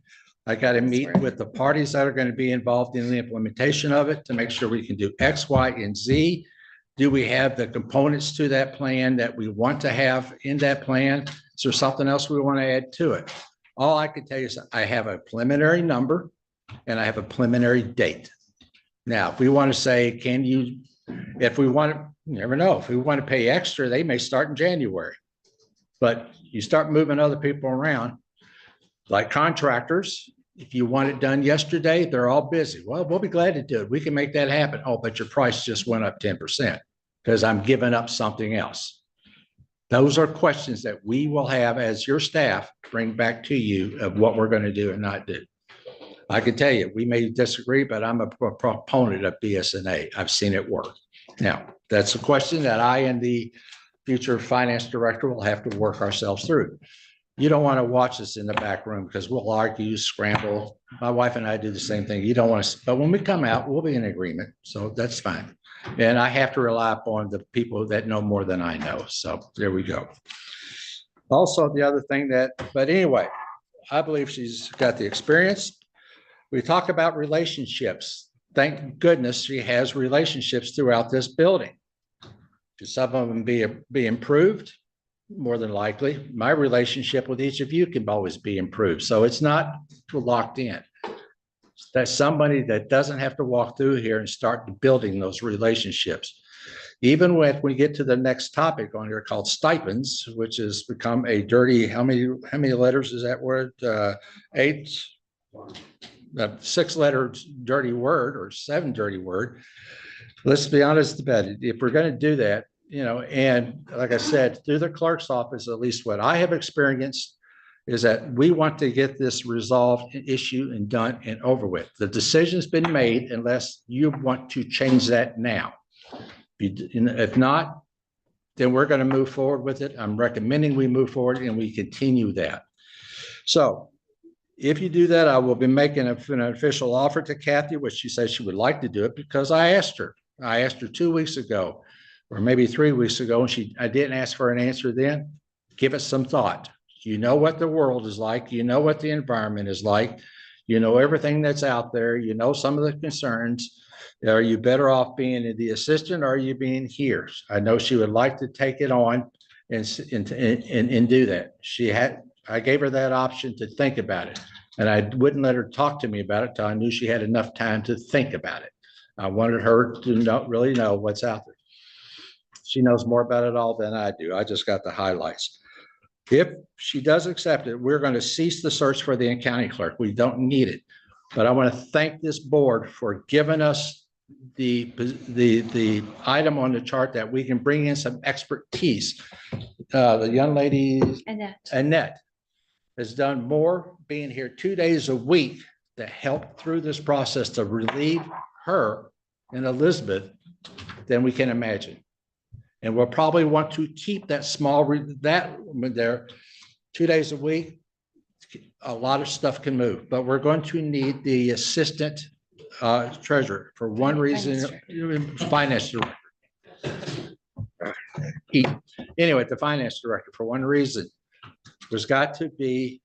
S20: I got to meet with the parties that are going to be involved in the implementation of it to make sure we can do X, Y, and Z. Do we have the components to that plan that we want to have in that plan? Is there something else we want to add to it? All I can tell you is I have a preliminary number and I have a preliminary date. Now, if we want to say, can you, if we want to, you never know, if we want to pay extra, they may start in January. But you start moving other people around, like contractors, if you want it done yesterday, they're all busy. Well, we'll be glad to do it. We can make that happen. Oh, but your price just went up 10% because I'm giving up something else. Those are questions that we will have as your staff bring back to you of what we're going to do and not do. I can tell you, we may disagree, but I'm a proponent of BSNA. I've seen it work. Now, that's a question that I and the future finance director will have to work ourselves through. You don't want to watch us in the back room because we'll argue, scramble. My wife and I do the same thing. You don't want to, but when we come out, we'll be in agreement. So that's fine. And I have to rely upon the people that know more than I know. So there we go. Also, the other thing that, but anyway, I believe she's got the experience. We talk about relationships. Thank goodness she has relationships throughout this building. Should some of them be improved? More than likely. My relationship with each of you can always be improved. So it's not locked in. That's somebody that doesn't have to walk through here and start building those relationships. Even when we get to the next topic on here called stipends, which has become a dirty, how many letters is that word? 8, 6 letters dirty word or 7 dirty word. Let's be honest about it. If we're going to do that, you know, and like I said, through the clerk's office, at least what I have experienced is that we want to get this resolved issue and done and over with. The decision's been made unless you want to change that now. If not, then we're going to move forward with it. I'm recommending we move forward and we continue that. So if you do that, I will be making an official offer to Kathy, which she says she would like to do it because I asked her. I asked her 2 weeks ago, or maybe 3 weeks ago, and I didn't ask for an answer then. Give it some thought. You know what the world is like. You know what the environment is like. You know everything that's out there. You know some of the concerns. Are you better off being the assistant or are you being here? I know she would like to take it on and do that. I gave her that option to think about it. And I wouldn't let her talk to me about it till I knew she had enough time to think about it. I wanted her to really know what's out there. She knows more about it all than I do. I just got the highlights. If she does accept it, we're going to cease the search for the county clerk. We don't need it. But I want to thank this board for giving us the item on the chart that we can bring in some expertise. The young lady, Annette, has done more being here 2 days a week to help through this process to relieve her and Elizabeth than we can imagine. And we'll probably want to keep that there 2 days a week. A lot of stuff can move, but we're going to need the assistant treasurer for one reason, finance director. Anyway, the finance director for one reason. There's got to be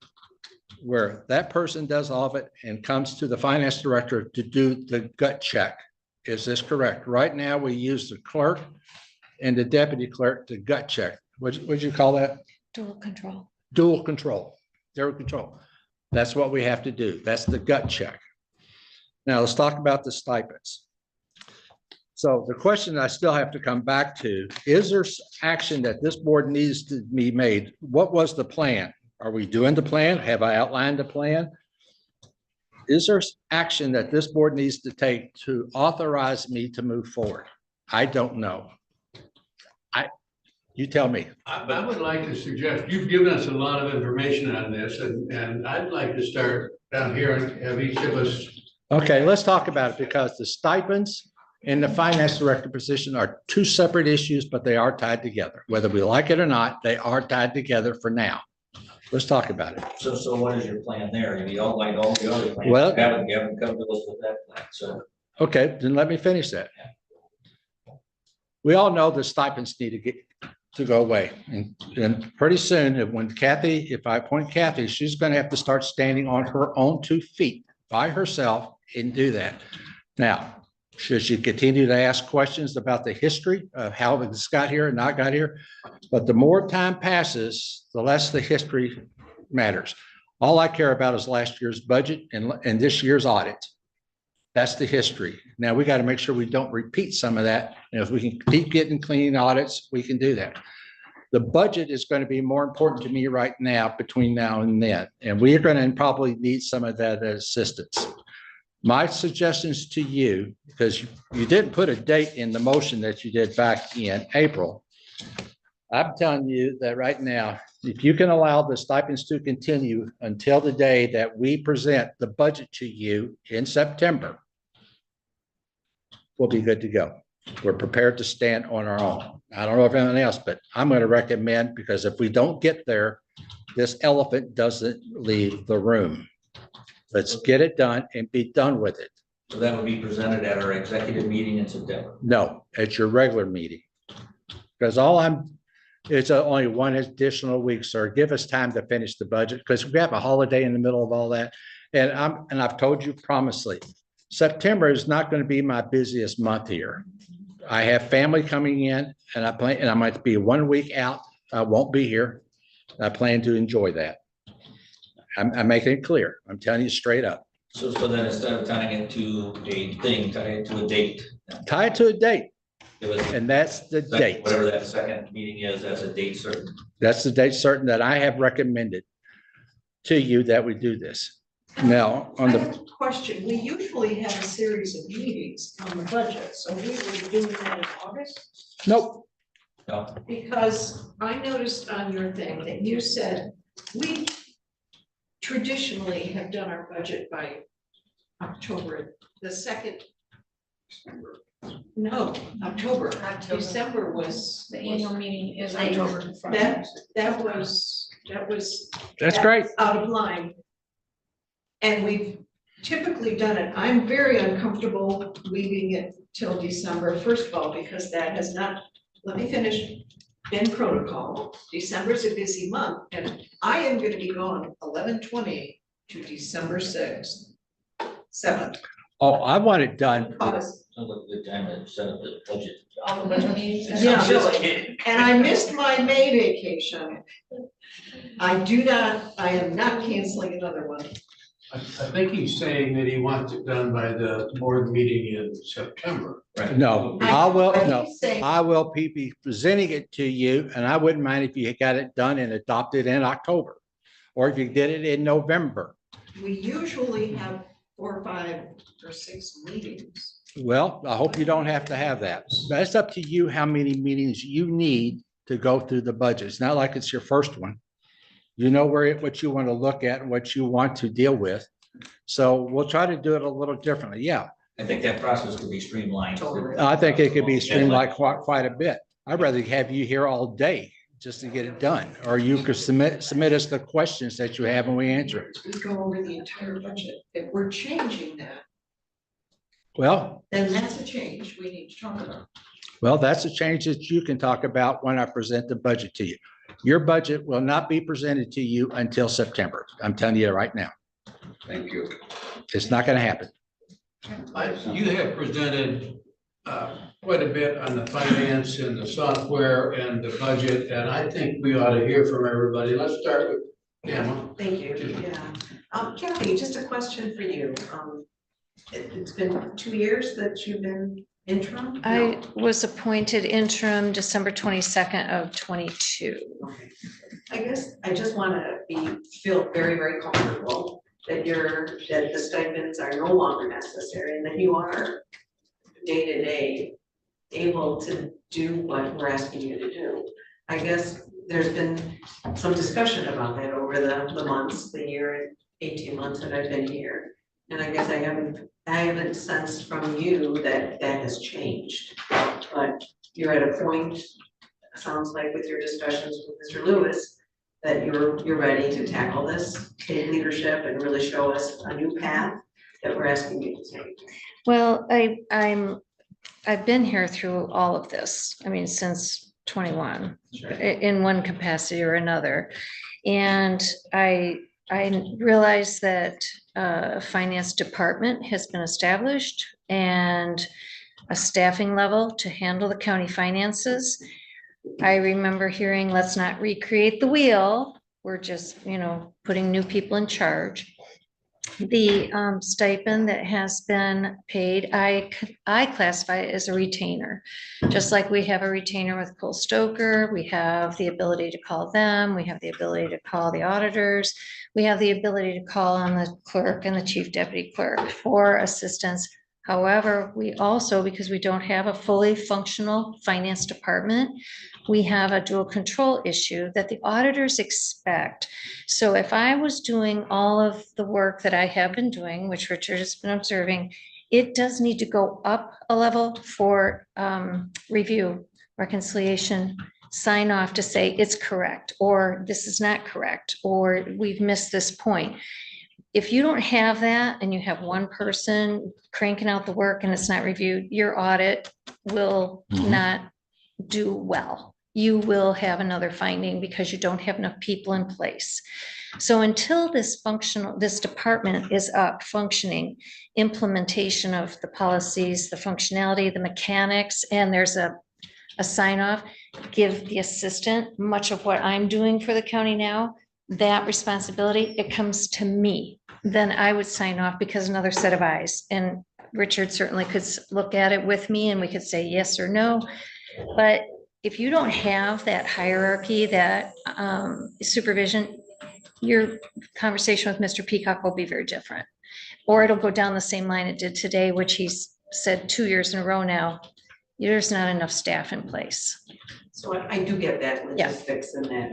S20: where that person does all of it and comes to the finance director to do the gut check. Is this correct? Right now, we use the clerk and the deputy clerk to gut check. What'd you call that?
S21: Dual control.
S20: Dual control. Zero control. That's what we have to do. That's the gut check. Now let's talk about the stipends. So the question I still have to come back to, is there action that this board needs to be made? What was the plan? Are we doing the plan? Have I outlined the plan? Is there action that this board needs to take to authorize me to move forward? I don't know. You tell me.
S4: I would like to suggest, you've given us a lot of information on this, and I'd like to start down here and have each of us.
S20: Okay, let's talk about it because the stipends and the finance director position are two separate issues, but they are tied together. Whether we like it or not, they are tied together for now. Let's talk about it.
S3: So what is your plan there? You outlined all the other plans.
S20: Well-
S3: You haven't come to us with that plan, so.
S20: Okay, then let me finish that. We all know the stipends need to go away. And pretty soon, if I appoint Kathy, she's going to have to start standing on her own 2 feet by herself and do that. Now, should she continue to ask questions about the history of how this got here and not got here? But the more time passes, the less the history matters. All I care about is last year's budget and this year's audit. That's the history. Now we got to make sure we don't repeat some of that. And if we can keep getting clean audits, we can do that. The budget is going to be more important to me right now between now and then. And we are going to probably need some of that assistance. My suggestions to you, because you didn't put a date in the motion that you did back in April. I'm telling you that right now, if you can allow the stipends to continue until the day that we present the budget to you in September, we'll be good to go. We're prepared to stand on our own. I don't know if anyone else, but I'm going to recommend, because if we don't get there, this elephant doesn't leave the room. Let's get it done and be done with it.
S3: So that would be presented at our executive meeting in September.
S20: No, at your regular meeting. Because it's only one additional week, sir. Give us time to finish the budget, because we have a holiday in the middle of all that. And I've told you promisely, September is not going to be my busiest month here. I have family coming in and I might be 1 week out. I won't be here. I plan to enjoy that. I'm making it clear. I'm telling you straight up.
S3: So then instead of tying it to a thing, tie it to a date.
S20: Tie it to a date.
S3: Give us-
S20: And that's the date.
S3: Whatever that second meeting is, that's a date certain.
S20: That's the date certain that I have recommended to you that we do this. Now, on
S8: I have
S20: the,
S8: a question. We usually have a series of meetings on the budget, so we were doing that in August?
S20: nope,
S3: No,
S8: Because I noticed on your thing that you said, we traditionally have done our budget by October, the second. No, October. December was.
S16: The annual meeting is
S8: I-
S16: October.
S8: That was.
S20: that's great.
S8: Out of line. And we've typically done it. I'm very uncomfortable leaving it till December, first of all, because that has not, let me finish, been protocol. December's a busy month, and I am gonna be gone 11/20 to December 6th, 7th.
S20: Oh, I want it done.
S8: August.
S3: sounds like a good time to set up the budget.
S16: All the budget meetings.
S8: Yeah,
S3: I'm just
S8: really.
S3: kidding.
S8: And I missed my May vacation. I am not canceling another one.
S4: I think he's saying that he wants it done by the board meeting in September.
S20: No,
S8: I keep saying-
S20: I will be presenting it to you, and I wouldn't mind if you got it done and adopted in October. Or if you did it in November.
S8: We usually have 4, 5, or 6 meetings.
S20: Well, I hope you don't have to have that. That's up to you how many meetings you need to go through the budget. It's not like it's your first one. You know what you want to look at and what you want to deal with. So we'll try to do it a little differently. Yeah,
S3: I think that process could be streamlined.
S20: I think it could be streamlined quite a bit. I'd rather have you here all day just to get it done. Or you could submit us the questions that you have and we answer it.
S8: We go over the entire budget. If we're changing that,
S20: Well,
S8: then that's a change we need to talk about.
S20: that's a change that you can talk about when I present the budget to you. Your budget will not be presented to you until September. I'm telling you right now.
S18: Thank you.
S20: It's not going to happen.
S4: You have presented quite a bit on the finance and the software and the budget, and I think we ought to hear from everybody. Let's start with Emma.
S10: Thank you, yeah. Kathy, just a question for you. It's been 2 years that you've been interim?
S21: I was appointed interim December 22nd of 22.
S10: I guess I just wanna feel very, very comfortable that that the stipends are no longer necessary and that you are day-to-day able to do what we're asking you to do. I guess there's been some discussion about that over the months, the year and 18 months that I've been here. And I guess I haven't sensed from you that that has changed. But you're at a point, sounds like with your discussions with Mr. Lewis, that you're ready to tackle this, take leadership and really show us a new path that we're asking you to take.
S21: Well, I've been here through all of this, I mean, since 21, in one capacity or another. And I realize that a finance department has been established and a staffing level to handle the county finances. I remember hearing, let's not recreate the wheel. We're just, putting new people in charge. The stipend that has been paid, I classify it as a retainer. Just like we have a retainer with Cole Stoker, we have the ability to call them, we have the ability to call the auditors, we have the ability to call on the clerk and the chief deputy clerk for assistance. However, we also, because we don't have a fully functional finance department, we have a dual control issue that the auditors expect. So if I was doing all of the work that I have been doing, which Richard has been observing, it does need to go up a level for review, reconciliation, sign off to say it's correct, or this is not correct, or we've missed this point. If you don't have that and you have one person cranking out the work and it's not reviewed, your audit will not do well. You will have another finding because you don't have enough people in place. So until this department is up functioning, implementation of the policies, the functionality, the mechanics, and there's a sign off, give the assistant much of what I'm doing for the county now, that responsibility, it comes to me. Then I would sign off because another set of eyes. And Richard certainly could look at it with me and we could say yes or no. But if you don't have that hierarchy, that supervision, your conversation with Mr. Peacock will be very different. Or it'll go down the same line it did today, which he's said 2 years in a row now, there's not enough staff in place.
S10: So I do get that logistics and that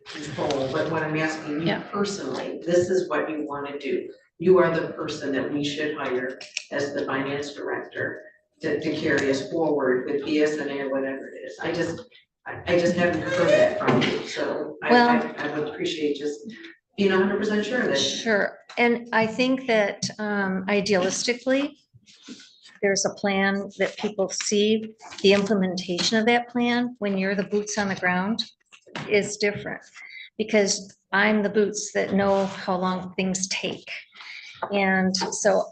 S10: control, but what I'm asking you personally, this is what you want to do. You are the person that we should hire as the finance director to carry us forward with BSNA or whatever it is. I just haven't heard that from you, so I would appreciate just being 100% sure that.
S21: Sure, and I think that idealistically, there's a plan that people see. The implementation of that plan, when you're the boots on the ground, is different. Because I'm the boots that know how long things take. And so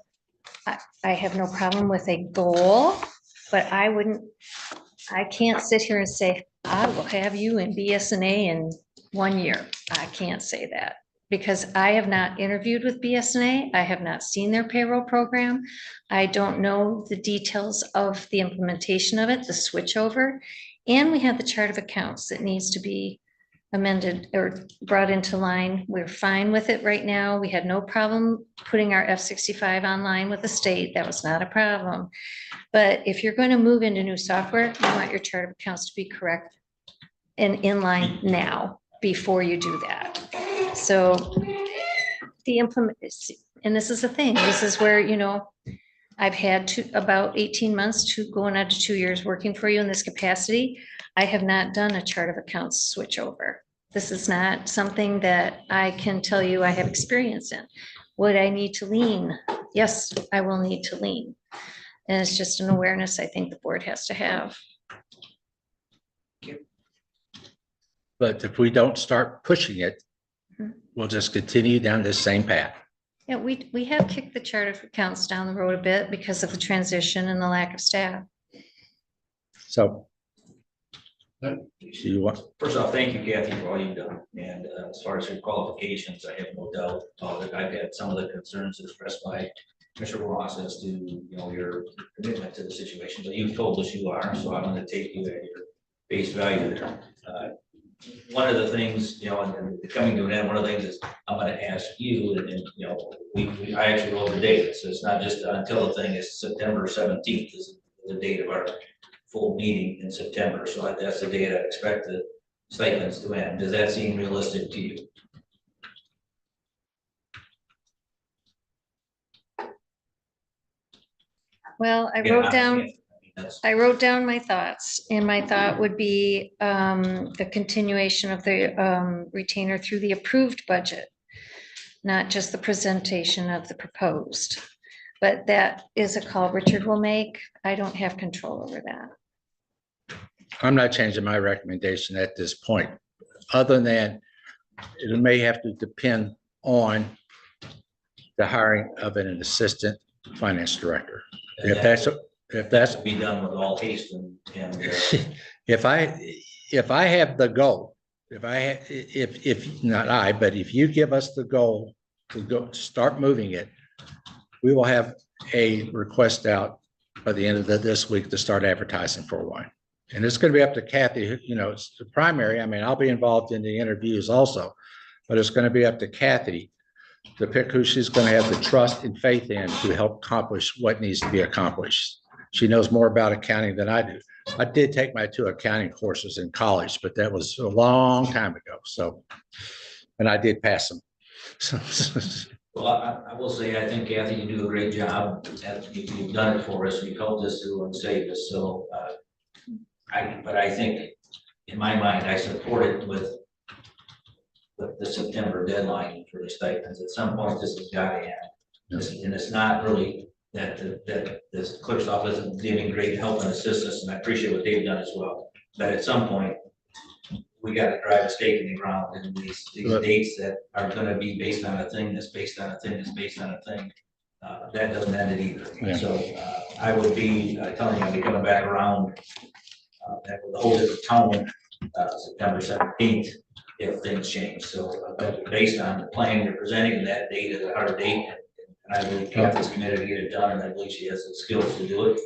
S21: I have no problem with a goal, but I can't sit here and say, I will have you in BSNA in 1 year. I can't say that because I have not interviewed with BSNA. I have not seen their payroll program. I don't know the details of the implementation of it, the switchover. And we have the chart of accounts that needs to be amended or brought into line. We're fine with it right now. We had no problem putting our F-65 online with the state. That was not a problem. But if you're going to move into new software, you want your chart of accounts to be correct and in line now before you do that. So the and this is the thing, this is where, I've had about 18 months to going on to 2 years working for you in this capacity. I have not done a chart of accounts switch over. This is not something that I can tell you I have experience in. Would I need to lean? Yes, I will need to lean. And it's just an awareness I think the board has to have.
S20: But if we don't start pushing it, we'll just continue down this same path.
S21: Yeah, we have kicked the chart of accounts down the road a bit because of the transition and the lack of staff.
S20: So. You want?
S3: First off, thank you, Kathy, for all you've done. And as far as your qualifications, I have no doubt that I've had some of the concerns expressed by Mr. Ross as to your commitment to the situation. But you've told us you are, so I'm going to take you at your face value there. one of the things, and coming to an end, one of the things is I'm gonna ask you, and, I actually wrote the date, so it's not just until the thing is September 17th is the date of our full meeting in September, so that's the date I expect the stipends to end. Does that seem realistic to you?
S21: Well, I wrote down my thoughts, and my thought would be the continuation of the retainer through the approved budget, not just the presentation of the proposed. But that is a call Richard will make. I don't have control over that.
S20: I'm not changing my recommendation at this point, other than it may have to depend on the hiring of an assistant finance director. If that's
S3: be done with all haste and
S20: if I have the goal, if not I, but if you give us the goal to go start moving it, we will have a request out by the end of this week to start advertising for one. And it's going to be up to Kathy, it's the primary. I mean, I'll be involved in the interviews also, but it's going to be up to Kathy to pick who she's going to have the trust and faith in to help accomplish what needs to be accomplished. She knows more about accounting than I do. I did take my 2 accounting courses in college, but that was a long time ago. So, and I did pass them.
S3: Well, I will say, I think Kathy, you do a great job. You've done it for us. You've helped us to save us. So, but I think in my mind, I support it with the September deadline for the stipends. At some point, this has got to end. And it's not really that this clerk's office is giving great help and assistance, and I appreciate what they've done as well. But at some point, we got to drive a stake in the ground, and these dates that are going to be based on a thing that's based on a thing that's based on a thing, that doesn't end it either.
S20: Yeah.
S3: So I would be telling you, I'll be coming back around that with a whole different tone, September 17th, if things change. So based on the plan you're presenting, and that date is a hard date, and I believe Kathy's committed to get it done, and I believe she has the skills to do it.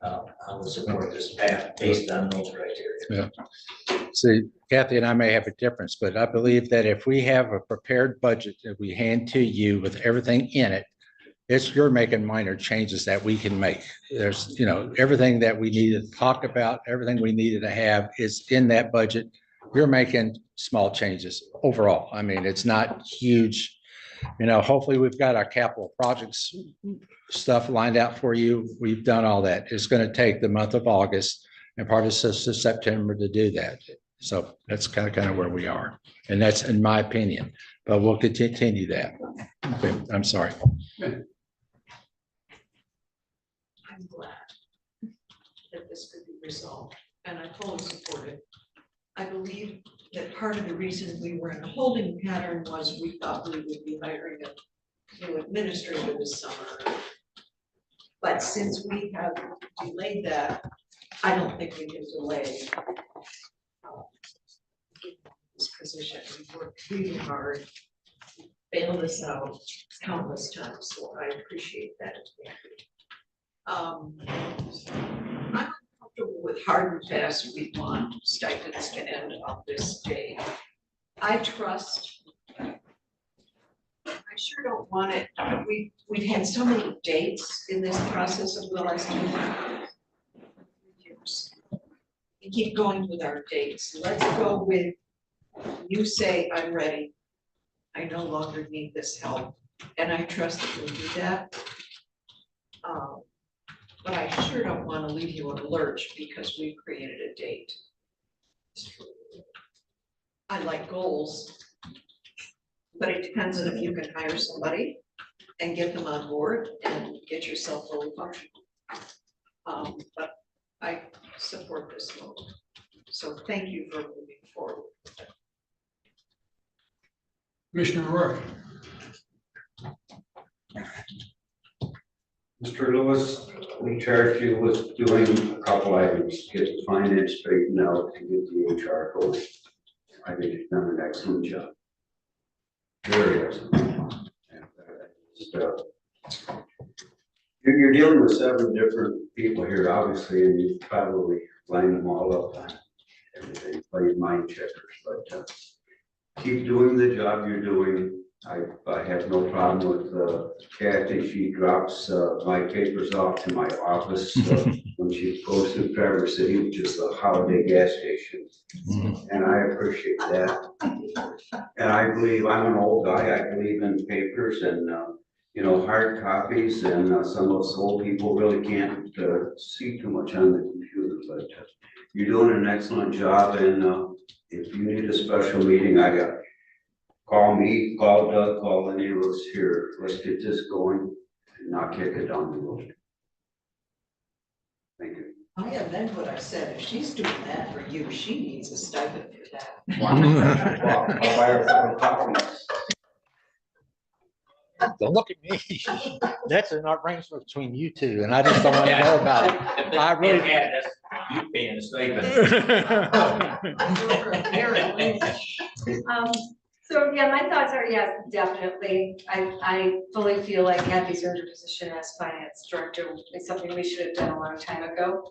S3: I will support this path based on those criteria.
S20: Yeah. See, Kathy and I may have a difference, but I believe that if we have a prepared budget that we hand to you with everything in it, it's you're making minor changes that we can make. There's, everything that we needed to talk about, everything we needed to have is in that budget. You're making small changes overall. I mean, it's not huge. Hopefully we've got our capital projects stuff lined out for you. We've done all that. It's going to take the month of August and part of September to do that. So that's kind of where we are. And that's in my opinion, but we'll continue that. Okay, I'm sorry.
S8: I'm glad that this could be resolved, and I fully support it. I believe that part of the reason we were in a holding pattern was we thought we would be hiring a new administrator this summer. But since we have delayed that, I don't think we can delay this position. We've worked really hard, bailed us out countless times, so I appreciate that. I'm comfortable with hard and fast, we want stipends to end on this day. I trust. I sure don't want it, we've had so many dates in this process of the last 2 years. We keep going with our dates. Let's go with, you say, I'm ready. I no longer need this help, and I trust that you'll do that. But I sure don't want to leave you in a lurch because we've created a date. I like goals, but it depends on if you can hire somebody and get them on board and get yourself fully functional. But I support this vote. So thank you for moving forward.
S4: Commissioner Rourke.
S18: Mr. Lewis, we charged you with doing a couple items, get the finance straightened out and get the HR going. I think you've done an excellent job. Very excellent. And, you're dealing with 7 different people here, obviously, and you probably line them all up on everything. playing mind checkers, but keep doing the job you're doing. I have no problem with Kathy. She drops my papers off to my office when she goes to Traverse City, which is a holiday gas station. And I appreciate that. And I believe, I'm an old guy, I believe in papers and, you know, hard copies, and some of us old people really can't see too much on the computer, but you're doing an excellent job, and if you need a special meeting, call me, call Doug, call any of us here. Let's get this going and not kick it down the road. Thank you.
S8: I amend what I said. If she's doing that for you, she needs a stipend for that.
S18: Well, I'll buy her a couple of copies.
S20: Don't look at me. That's an arrangement between you two, and I just don't want to know about it. I really.
S3: You paying the stipend.
S5: So yeah, my thoughts are, yes, definitely. I fully feel like Kathy's earned her position as finance director is something we should have done a long time ago.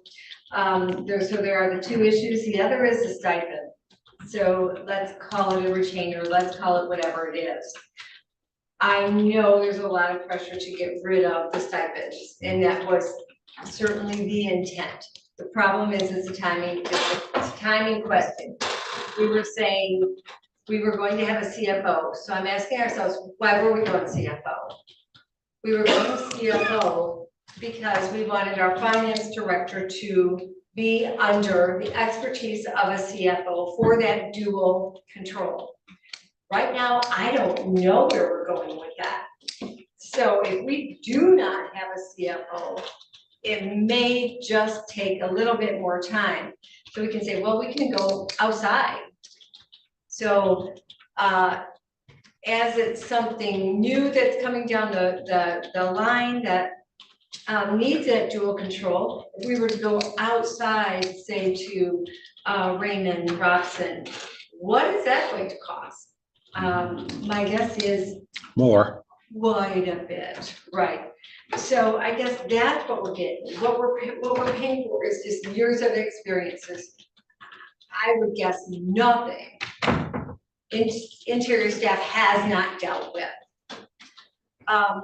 S5: There are the two issues. The other is the stipend. So let's call it a retainer, let's call it whatever it is. I know there's a lot of pressure to get rid of the stipends, and that was certainly the intent. The problem is it's a timing question. We were saying we were going to have a CFO, so I'm asking ourselves, why were we going CFO? We were going CFO because we wanted our finance director to be under the expertise of a CFO for that dual control. Right now, I don't know where we're going with that. So if we do not have a CFO, it may just take a little bit more time. So we can say, well, we can go outside. So as it's something new that's coming down the line that needs that dual control, if we were to go outside, say to Raymond Robson, what is that going to cost? My guess is
S20: More.
S5: quite a bit, right? So I guess that's what we're getting. What we're paying for is just years of experiences. I would guess nothing interior staff has not dealt with.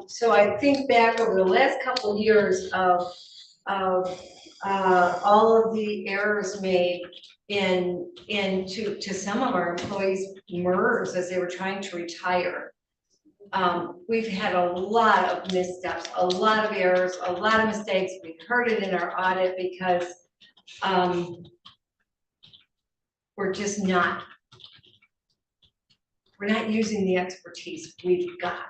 S5: So I think back over the last couple of years of all of the errors made to some of our employees' MERS as they were trying to retire. We've had a lot of missteps, a lot of errors, a lot of mistakes. We heard it in our audit because we're not using the expertise we've got.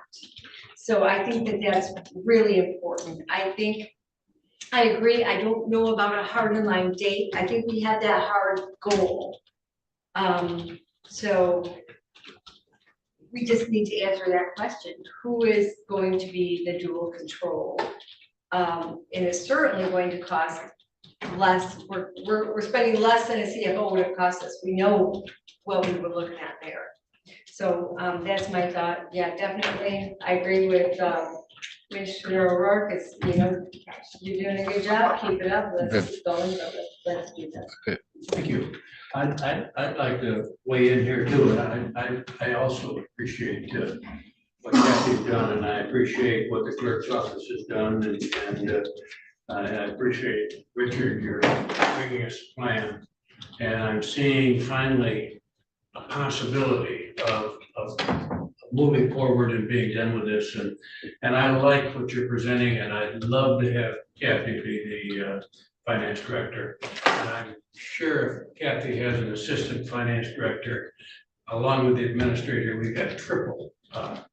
S5: So I think that that's really important. I agree. I don't know about a hard and line date. I think we have that hard goal. So we just need to answer that question. Who is going to be the dual control? And it's certainly going to cost less. We're spending less than a CFO would have cost us. We know what we were looking at there. So that's my thought. Yeah, definitely. I agree with Commissioner O'Rourke. It's, you're doing a good job. Keep it up. Let's keep going. Let's do that.
S4: Thank you. I'd like to weigh in here too. And I also appreciate what Kathy's done, and I appreciate what the clerk's office has done, and I appreciate Richard, you're bringing us a plan. And I'm seeing finally a possibility of moving forward and being done with this. And I like what you're presenting, and I'd love to have Kathy be the finance director. And I'm sure if Kathy has an assistant finance director, along with the administrator, we've got triple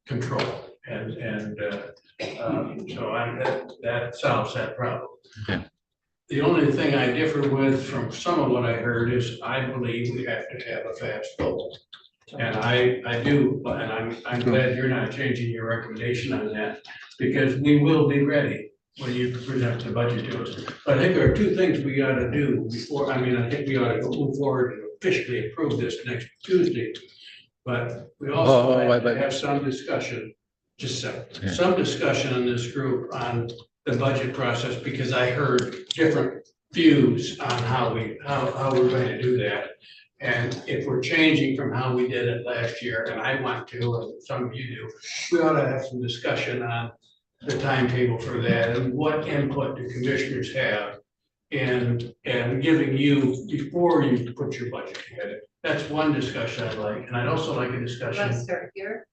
S4: control. And so that solves that problem.
S20: Okay.
S4: The only thing I differ with from some of what I heard is I believe we have to have a fast goal. And I do, and I'm glad you're not changing your recommendation on that, because we will be ready when you present the budget to us. But I think there are two things we ought to do before, I think we ought to move forward and officially approve this next Tuesday. But we also have to have some discussion, some discussion in this group on the budget process, because I heard different views on how we're going to do that. And if we're changing from how we did it last year, and I want to, and some of you do, we ought to have some discussion on the timetable for that and what input the commissioners have and giving you before you put your budget together. That's one discussion I'd like, and I'd also like a discussion.
S5: Let's start here.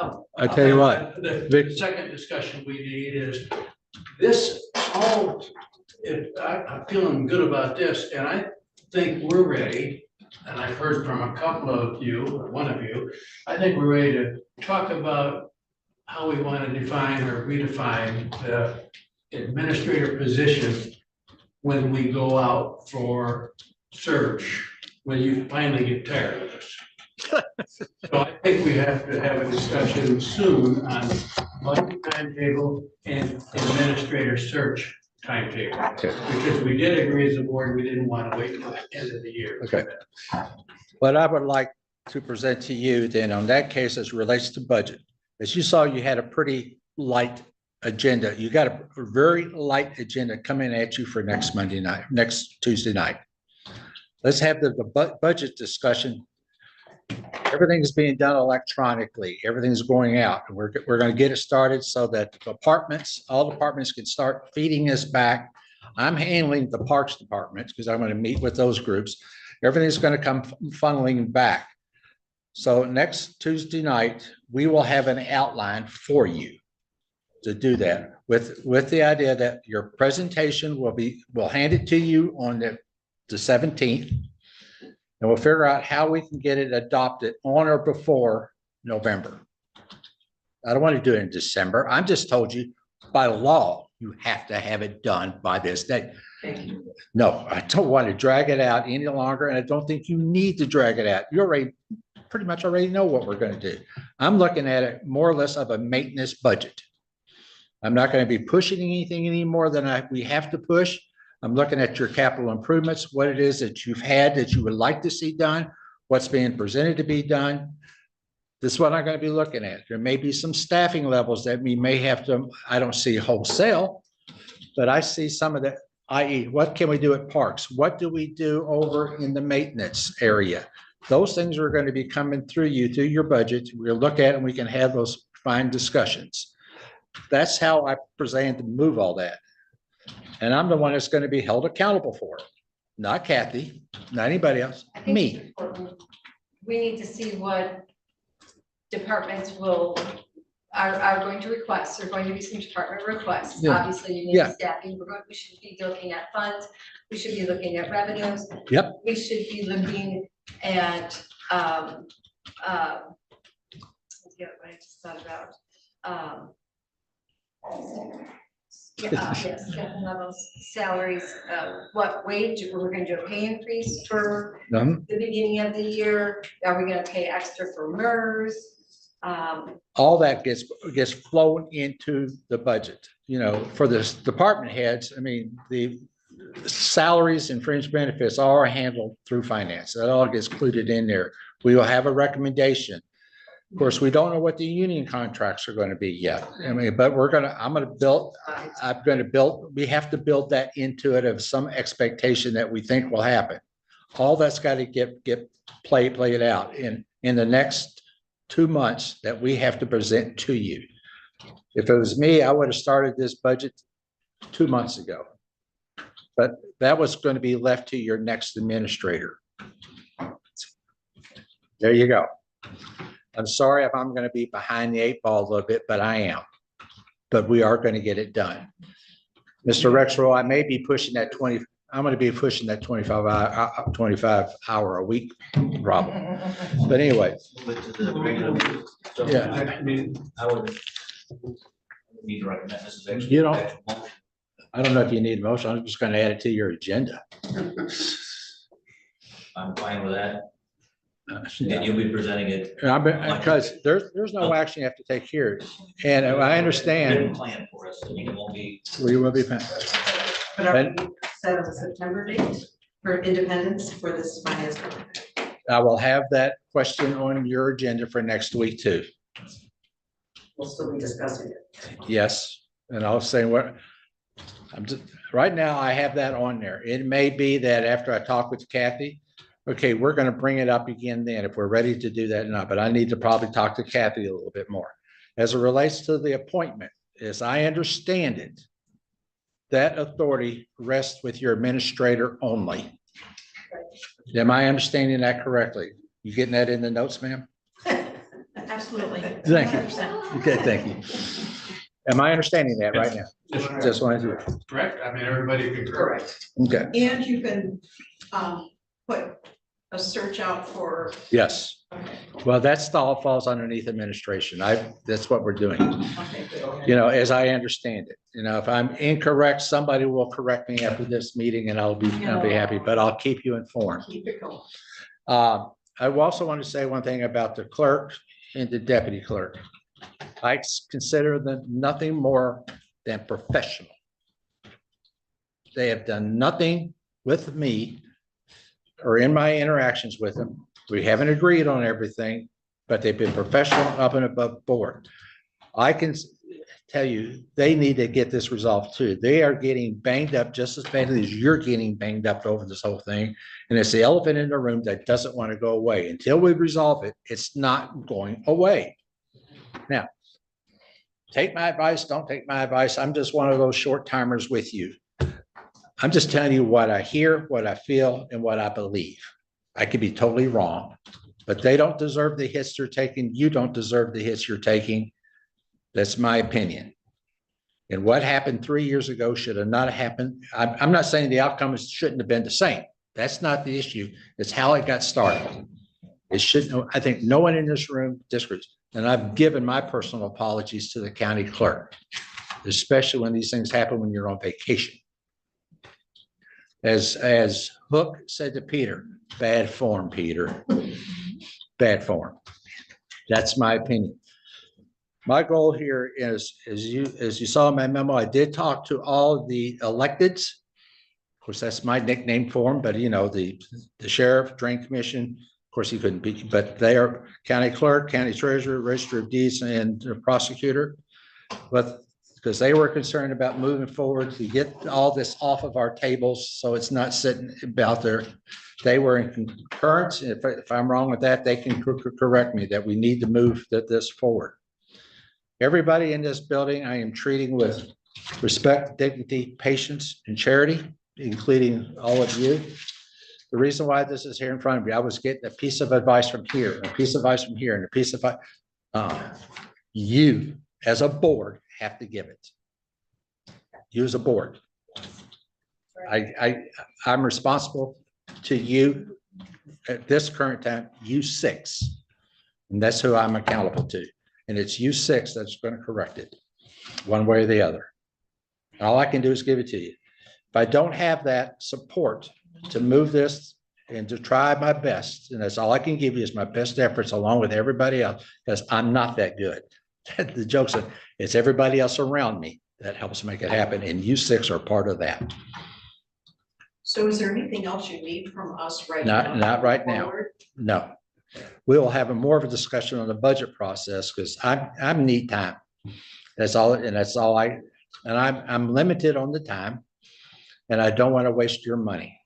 S5: Oh.
S20: I tell you what,
S4: The second discussion we need is this all, I'm feeling good about this, and I think we're ready. And I've heard from a couple of you, or one of you, I think we're ready to talk about how we want to define or redefine the administrator position when we go out for search, when you finally get tired of this. So I think we have to have a discussion soon on budget timetable and administrator search timetable. Because we did agree as a board, we didn't want to wait until the end of the year.
S20: Okay. What I would like to present to you then on that case as relates to budget, as you saw, you had a pretty light agenda. You got a very light agenda coming at you for next Monday night, next Tuesday night. Let's have the budget discussion. Everything is being done electronically. Everything's going out. We're going to get it started so that departments, all departments can start feeding us back. I'm handling the parks department because I'm going to meet with those groups. Everything's going to come funneling back. So next Tuesday night, we will have an outline for you to do that with the idea that your presentation we'll hand it to you on the 17th. And we'll figure out how we can get it adopted on or before November. I don't want to do it in December. I'm just told you by law, you have to have it done by this date. No, I don't want to drag it out any longer. And I don't think you need to drag it out. You already pretty much already know what we're going to do. I'm looking at it more or less of a maintenance budget. I'm not going to be pushing anything any more than we have to push. I'm looking at your capital improvements, what it is that you've had that you would like to see done, what's being presented to be done. This is what I'm going to be looking at. There may be some staffing levels that we may have to, I don't see wholesale, but I see some of that, i.e. what can we do at parks? What do we do over in the maintenance area? Those things are going to be coming through your budget. We'll look at it and we can have those fine discussions. That's how I plan to move all that. And I'm the one that's going to be held accountable for it, not Kathy, not anybody else,
S5: I think it's
S20: me.
S5: important. We need to see what departments are going to request. There are going to be some department requests.
S20: Yeah.
S5: Obviously, you need
S20: Yeah.
S5: staffing. We should be looking at funds. We should be looking at revenues.
S20: Yep.
S5: We should be looking at, what I just thought about. Yes, staffing levels, salaries, what wage, we're gonna do a pay increase for the beginning of the year. Are we gonna pay extra for MERS?
S20: All that gets flown into the budget, for this department heads. I mean, the salaries and fringe benefits are handled through finance. That all gets included in there. We will have a recommendation. Of course, we don't know what the union contracts are going to be yet. I mean, but we have to build that into it of some expectation that we think will happen. All that's got to get played out in the next 2 months that we have to present to you. If it was me, I would have started this budget 2 months ago. But that was going to be left to your next administrator. There you go. I'm sorry if I'm going to be behind the 8 ball a little bit, but I am. But we are going to get it done. Mr. Rexrow, I may be pushing that 20, I'm going to be pushing that 25 hour a week problem. But anyway. Yeah.
S3: I mean, I would need to recommend this is actually.
S20: You don't, I don't know if you need a motion. I'm just going to add it to your agenda.
S3: I'm fine with that. And you'll be presenting it.
S20: Because there's no action you have to take here. And I understand.
S3: Plan for us. I mean, it won't be.
S20: We will be.
S10: But are we set on a September date for independence for this finance?
S20: I will have that question on your agenda for next week too.
S10: We'll still be discussing it.
S20: Yes, and I'll say right now I have that on there. It may be that after I talk with Kathy, Okay, we're gonna bring it up again then if we're ready to do that or not, but I need to probably talk to Kathy a little bit more. As it relates to the appointment, as I understand it, that authority rests with your administrator only. Am I understanding that correctly? You getting that in the notes, ma'am?
S8: Absolutely.
S20: Thank you.
S8: 100%.
S20: Okay, thank you. Am I understanding that right now? Just wanted to,
S4: Correct, I mean, everybody can.
S8: Correct.
S20: okay,
S8: And you can, put a search out for,
S20: yes. Well, that's all falls underneath administration. That's what we're doing.
S8: okay, good.
S20: You know, as I understand it, you know, if I'm incorrect, somebody will correct me after this meeting and I'll be happy, but I'll keep you informed.
S8: Keep it going.
S20: I also want to say one thing about the clerk and the deputy clerk. I consider them nothing more than professional. They have done nothing with me or in my interactions with them. We haven't agreed on everything, but they've been professional up and above board. I can tell you, they need to get this resolved too. They are getting banged up just as badly as you're getting banged up over this whole thing. And it's the elephant in the room that doesn't want to go away. Until we resolve it, it's not going away. Now, take my advice, don't take my advice. I'm just one of those short timers with you. I'm just telling you what I hear, what I feel, and what I believe. I could be totally wrong, but they don't deserve the hits they're taking. You don't deserve the hits you're taking. That's my opinion. And what happened 3 years ago should have not happened. I'm not saying the outcome shouldn't have been the same. That's not the issue. It's how it got started. It shouldn't, I think no one in this room disagrees. And I've given my personal apologies to the county clerk, especially when these things happen when you're on vacation. As Hook said to Peter, bad form, Peter, bad form. That's my opinion. My goal here is, as you saw in my memo, I did talk to all of the electeds. Of course, that's my nickname for them, but you know, the sheriff, drain commission, of course, he couldn't be, but they are county clerk, county treasurer, register of deeds, and the prosecutor. But because they were concerned about moving forward to get all this off of our tables, so it's not sitting out there. They were in concurrence. If I'm wrong with that, they can correct me that we need to move this forward. Everybody in this building, I am treating with respect, dignity, patience, and charity, including all of you. The reason why this is here in front of me, I was getting a piece of advice from here, a piece of advice from here, and a piece of you as a board have to give it. You as a board. I'm responsible to you at this current time, you six. And that's who I'm accountable to. And it's you six that's going to correct it one way or the other. All I can do is give it to you. If I don't have that support to move this and to try my best, and that's all I can give you is my best efforts along with everybody else, because I'm not that good. The joke's that it's everybody else around me that helps make it happen. And you six are part of that.
S8: So is there anything else you need from us right now?
S20: Not right now. No. We'll have more of a discussion on the budget process because I'm need time. That's all, and that's all I'm limited on the time, and I don't want to waste your money.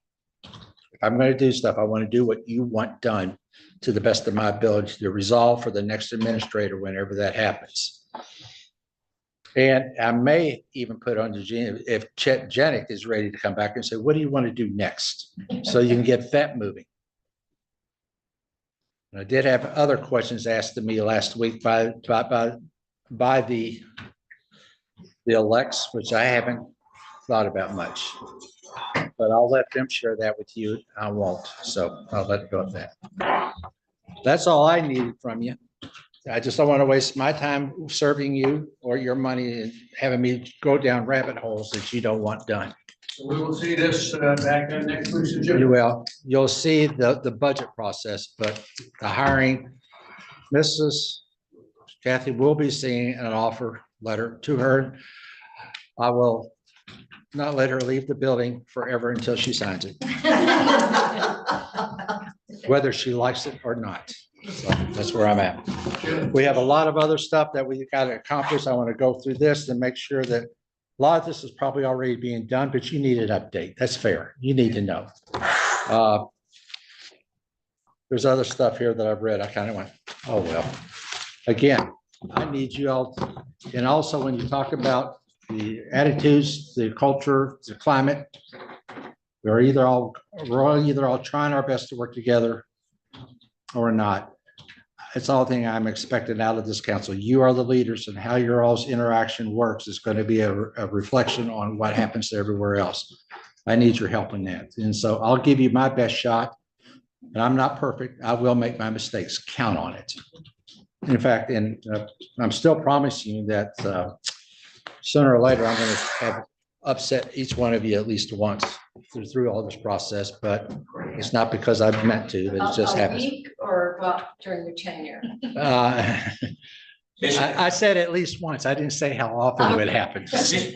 S20: If I'm going to do stuff, I want to do what you want done to the best of my ability to resolve for the next administrator whenever that happens. And I may even put on the agenda if Chet Janik is ready to come back and say, what do you want to do next? So you can get that moving. And I did have other questions asked of me last week by the elects, which I haven't thought about much. But I'll let them share that with you. I won't. So I'll let it go at that. That's all I needed from you. I just don't want to waste my time serving you or your money and having me go down rabbit holes that you don't want done.
S4: So we will see this back on next week's agenda.
S20: Well, you'll see the budget process, but the hiring, Mrs. Kathy will be seeing an offer letter to her. I will not let her leave the building forever until she signs it, whether she likes it or not. So that's where I'm at. We have a lot of other stuff that we got to accomplish. I want to go through this and make sure that a lot of this is probably already being done, but you need an update. That's fair. You need to know. There's other stuff here that I've read. I kind of went, oh, well. Again, I need you all, and also when you talk about the attitudes, the culture, the climate, we're either all trying our best to work together or not. It's all thing I'm expecting out of this council. You are the leaders, and how your all's interaction works is going to be a reflection on what happens to everywhere else. I need your help in that. And so I'll give you my best shot. And I'm not perfect. I will make my mistakes. Count on it. In fact, I'm still promising you that sooner or later, I'm going to have upset each one of you at least once through all this process, but it's not because I've meant to, but it just happens.
S5: A week or what during your tenure?
S20: I said at least once. I didn't say how often it would happen.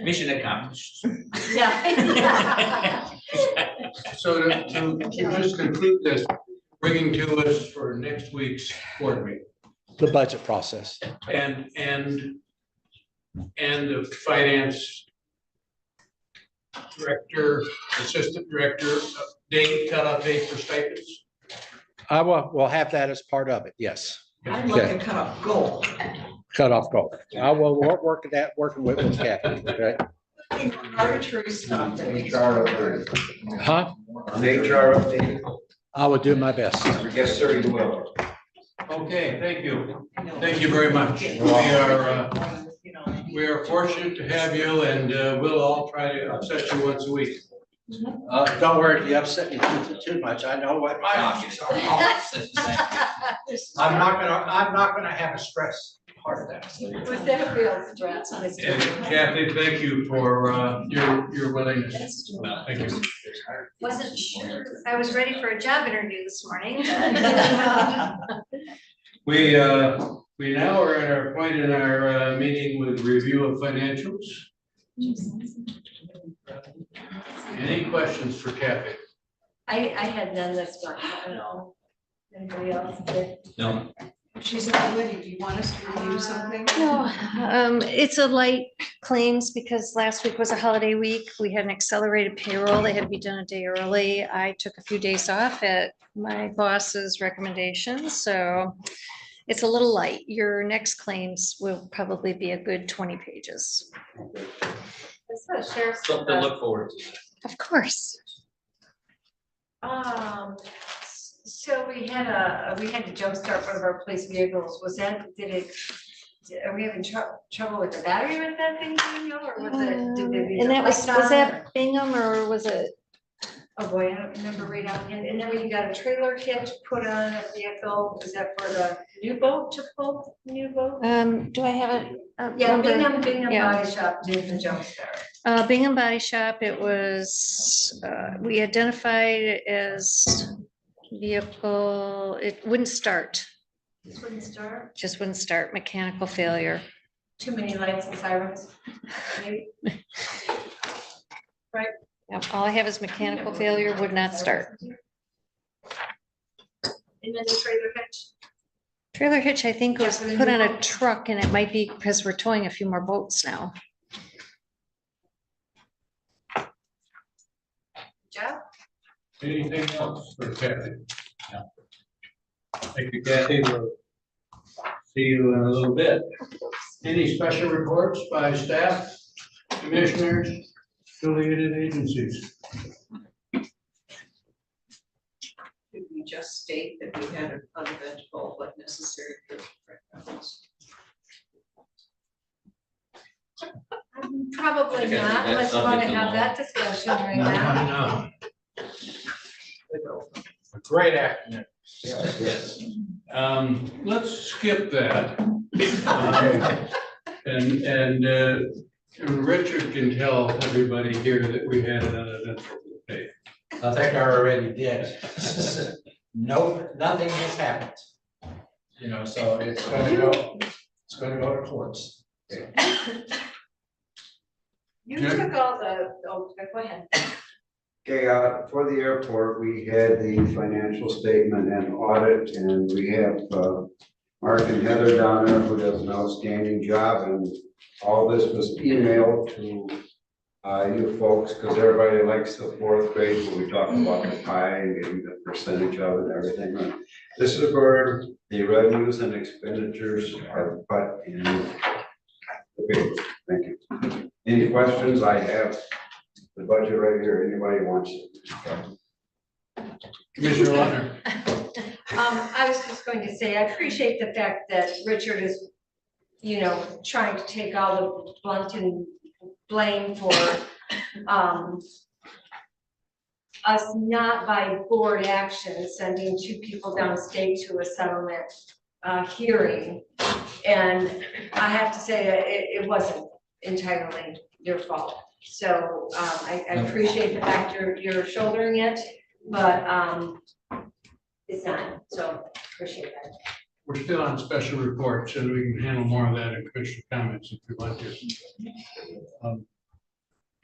S3: Mission accomplished.
S5: Yeah.
S4: So to just conclude this, bringing to us for next week's board meeting.
S20: The budget process.
S4: And the finance director, assistant director, cutoff date for stipends.
S20: We'll have that as part of it. Yes.
S8: I'd like a cutoff goal.
S20: Cutoff goal. I will work at that, working with Kathy. Okay.
S8: Arbitrary stuff.
S20: Huh?
S18: HR update.
S20: I will do my best.
S18: Yes, sir, you will.
S4: Okay, thank you. Thank you very much. We are fortunate to have you, and we'll all try to upset you once a week.
S20: Don't worry, you upset me too much. I know what my options are. I'm not gonna have a stress part of that.
S5: With that feels stress.
S4: And Kathy, thank you for your willingness. Thank you.
S16: Wasn't sure. I was ready for a job interview this morning.
S4: We now are at our point in our meeting with review of financials. Any questions for Kathy?
S5: I had none this month. I don't know. Anybody else did?
S3: No.
S8: She's not ready. Do you want us to review something?
S21: No, it's a light claims because last week was a holiday week. We had an accelerated payroll. They had to be done a day early. I took a few days off at my boss's recommendation, so it's a little light. Your next claims will probably be a good 20 pages.
S5: That's what sheriff's.
S3: Something to look forward to.
S21: Of course.
S5: So we had to jumpstart one of our police vehicles. Was that, are we having trouble with the battery with that thing, do you know, or was it?
S21: And that was that Bingham or was it?
S5: Oh boy, I don't remember right offhand. And then when you got a trailer hitch put on a vehicle, is that for the new boat to pull, new boat?
S21: Do I have it?
S5: Yeah, Bingham
S21: Yeah.
S5: Body Shop did the jumpstart.
S21: Bingham Body Shop, it was, we identified it as vehicle, it wouldn't start,
S5: This wouldn't start.
S21: just wouldn't start, mechanical failure.
S5: Too many lights and sirens. Maybe. Right.
S21: Yep, all I have is mechanical failure, would not start.
S5: And then the trailer hitch.
S21: Trailer hitch, I think, was
S5: Yeah, for the
S21: put
S5: new
S21: on a
S5: boat.
S21: truck and it might be because we're towing a few more boats now.
S5: Joe?
S4: Anything else for Kathy? No. Thank you, Kathy. We'll see you in a little bit. Any special reports by staff, commissioners, affiliated agencies?
S8: Did we just state that we had an uneventful but necessary trip?
S5: Probably
S3: Okay,
S5: not,
S3: that's
S5: unless you want to
S3: something
S5: have
S3: to
S5: that discussion right now.
S20: A great afternoon.
S3: Yes.
S4: Let's skip that. And Richard can tell everybody here that we had an uneventful day.
S20: I think I already did. No, nothing has happened. You know, so it's gonna go to courts.
S5: You took all go ahead.
S18: Okay, for the airport, we had the financial statement and audit, and we have Mark and Heather down there who does an outstanding job, and all this was emailed to You folks, because everybody likes the fourth grade, when we talk about the pie and getting the percentage of it and everything. Right? This is where the revenues and expenditures are put in the paper. Thank you. Any questions? I have the budget right here. Anybody wants it?
S4: Commissioner Lautner.
S5: I was just going to say, I appreciate the fact that Richard is, trying to take all the blunt and blame for, us not by board action sending 2 people downstate to a settlement, hearing. And I have to say that it wasn't entirely your fault. So, I appreciate the fact you're shouldering it, but, it's not, so appreciate that.
S4: We're still on special reports, and we can handle more of that in commissioner comments if you'd like to.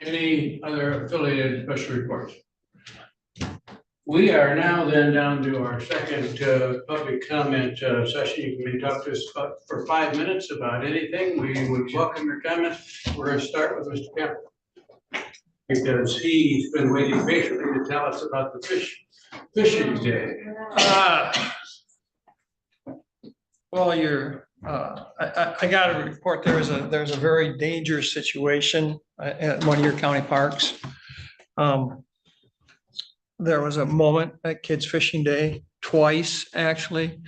S4: Any other affiliated special reports? We are now then down to our second public comment session. You can talk to us for 5 minutes about anything. We would welcome your comments. We're going to start with Mr. Kemp, because he's been waiting patiently to tell us about the fishing day.
S2: Well, I got a report. There's a very dangerous situation at one of your county parks. There was a moment at Kids Fishing Day, twice actually,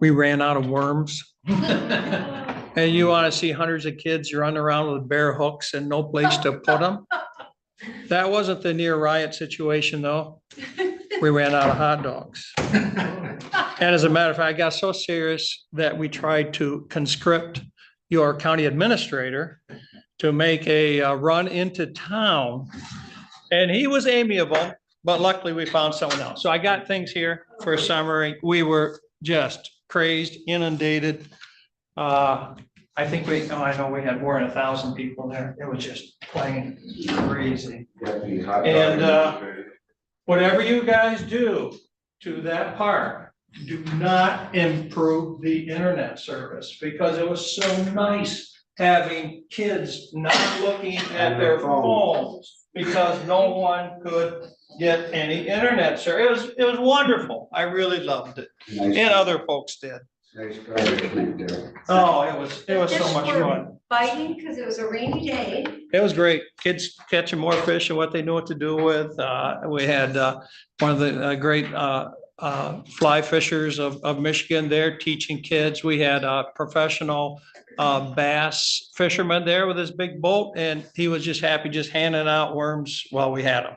S2: we ran out of worms. And you want to see hundreds of kids running around with bare hooks and no place to put them. That wasn't the near riot situation though. We ran out of hot dogs. And as a matter of fact, I got so serious that we tried to conscript your county administrator to make a run into town. And he was amiable, but luckily we found someone else. So I got things here for a summary. We were just crazed, inundated. I think I know we had more than 1,000 people there. It was just plain crazy. And whatever you guys do to that park, do not improve the internet service, because it was so nice having kids not looking at their phones because no one could get any internet service. It was wonderful. I really loved it. And other folks did.
S18: Nice garbage there.
S2: Oh, it was so much fun.
S5: Biting because it was a rainy day.
S2: It was great. Kids catching more fish and what they knew what to do with. We had one of the great fly fishers of Michigan there teaching kids. We had a professional bass fisherman there with his big boat, and he was just happy just handing out worms while we had them.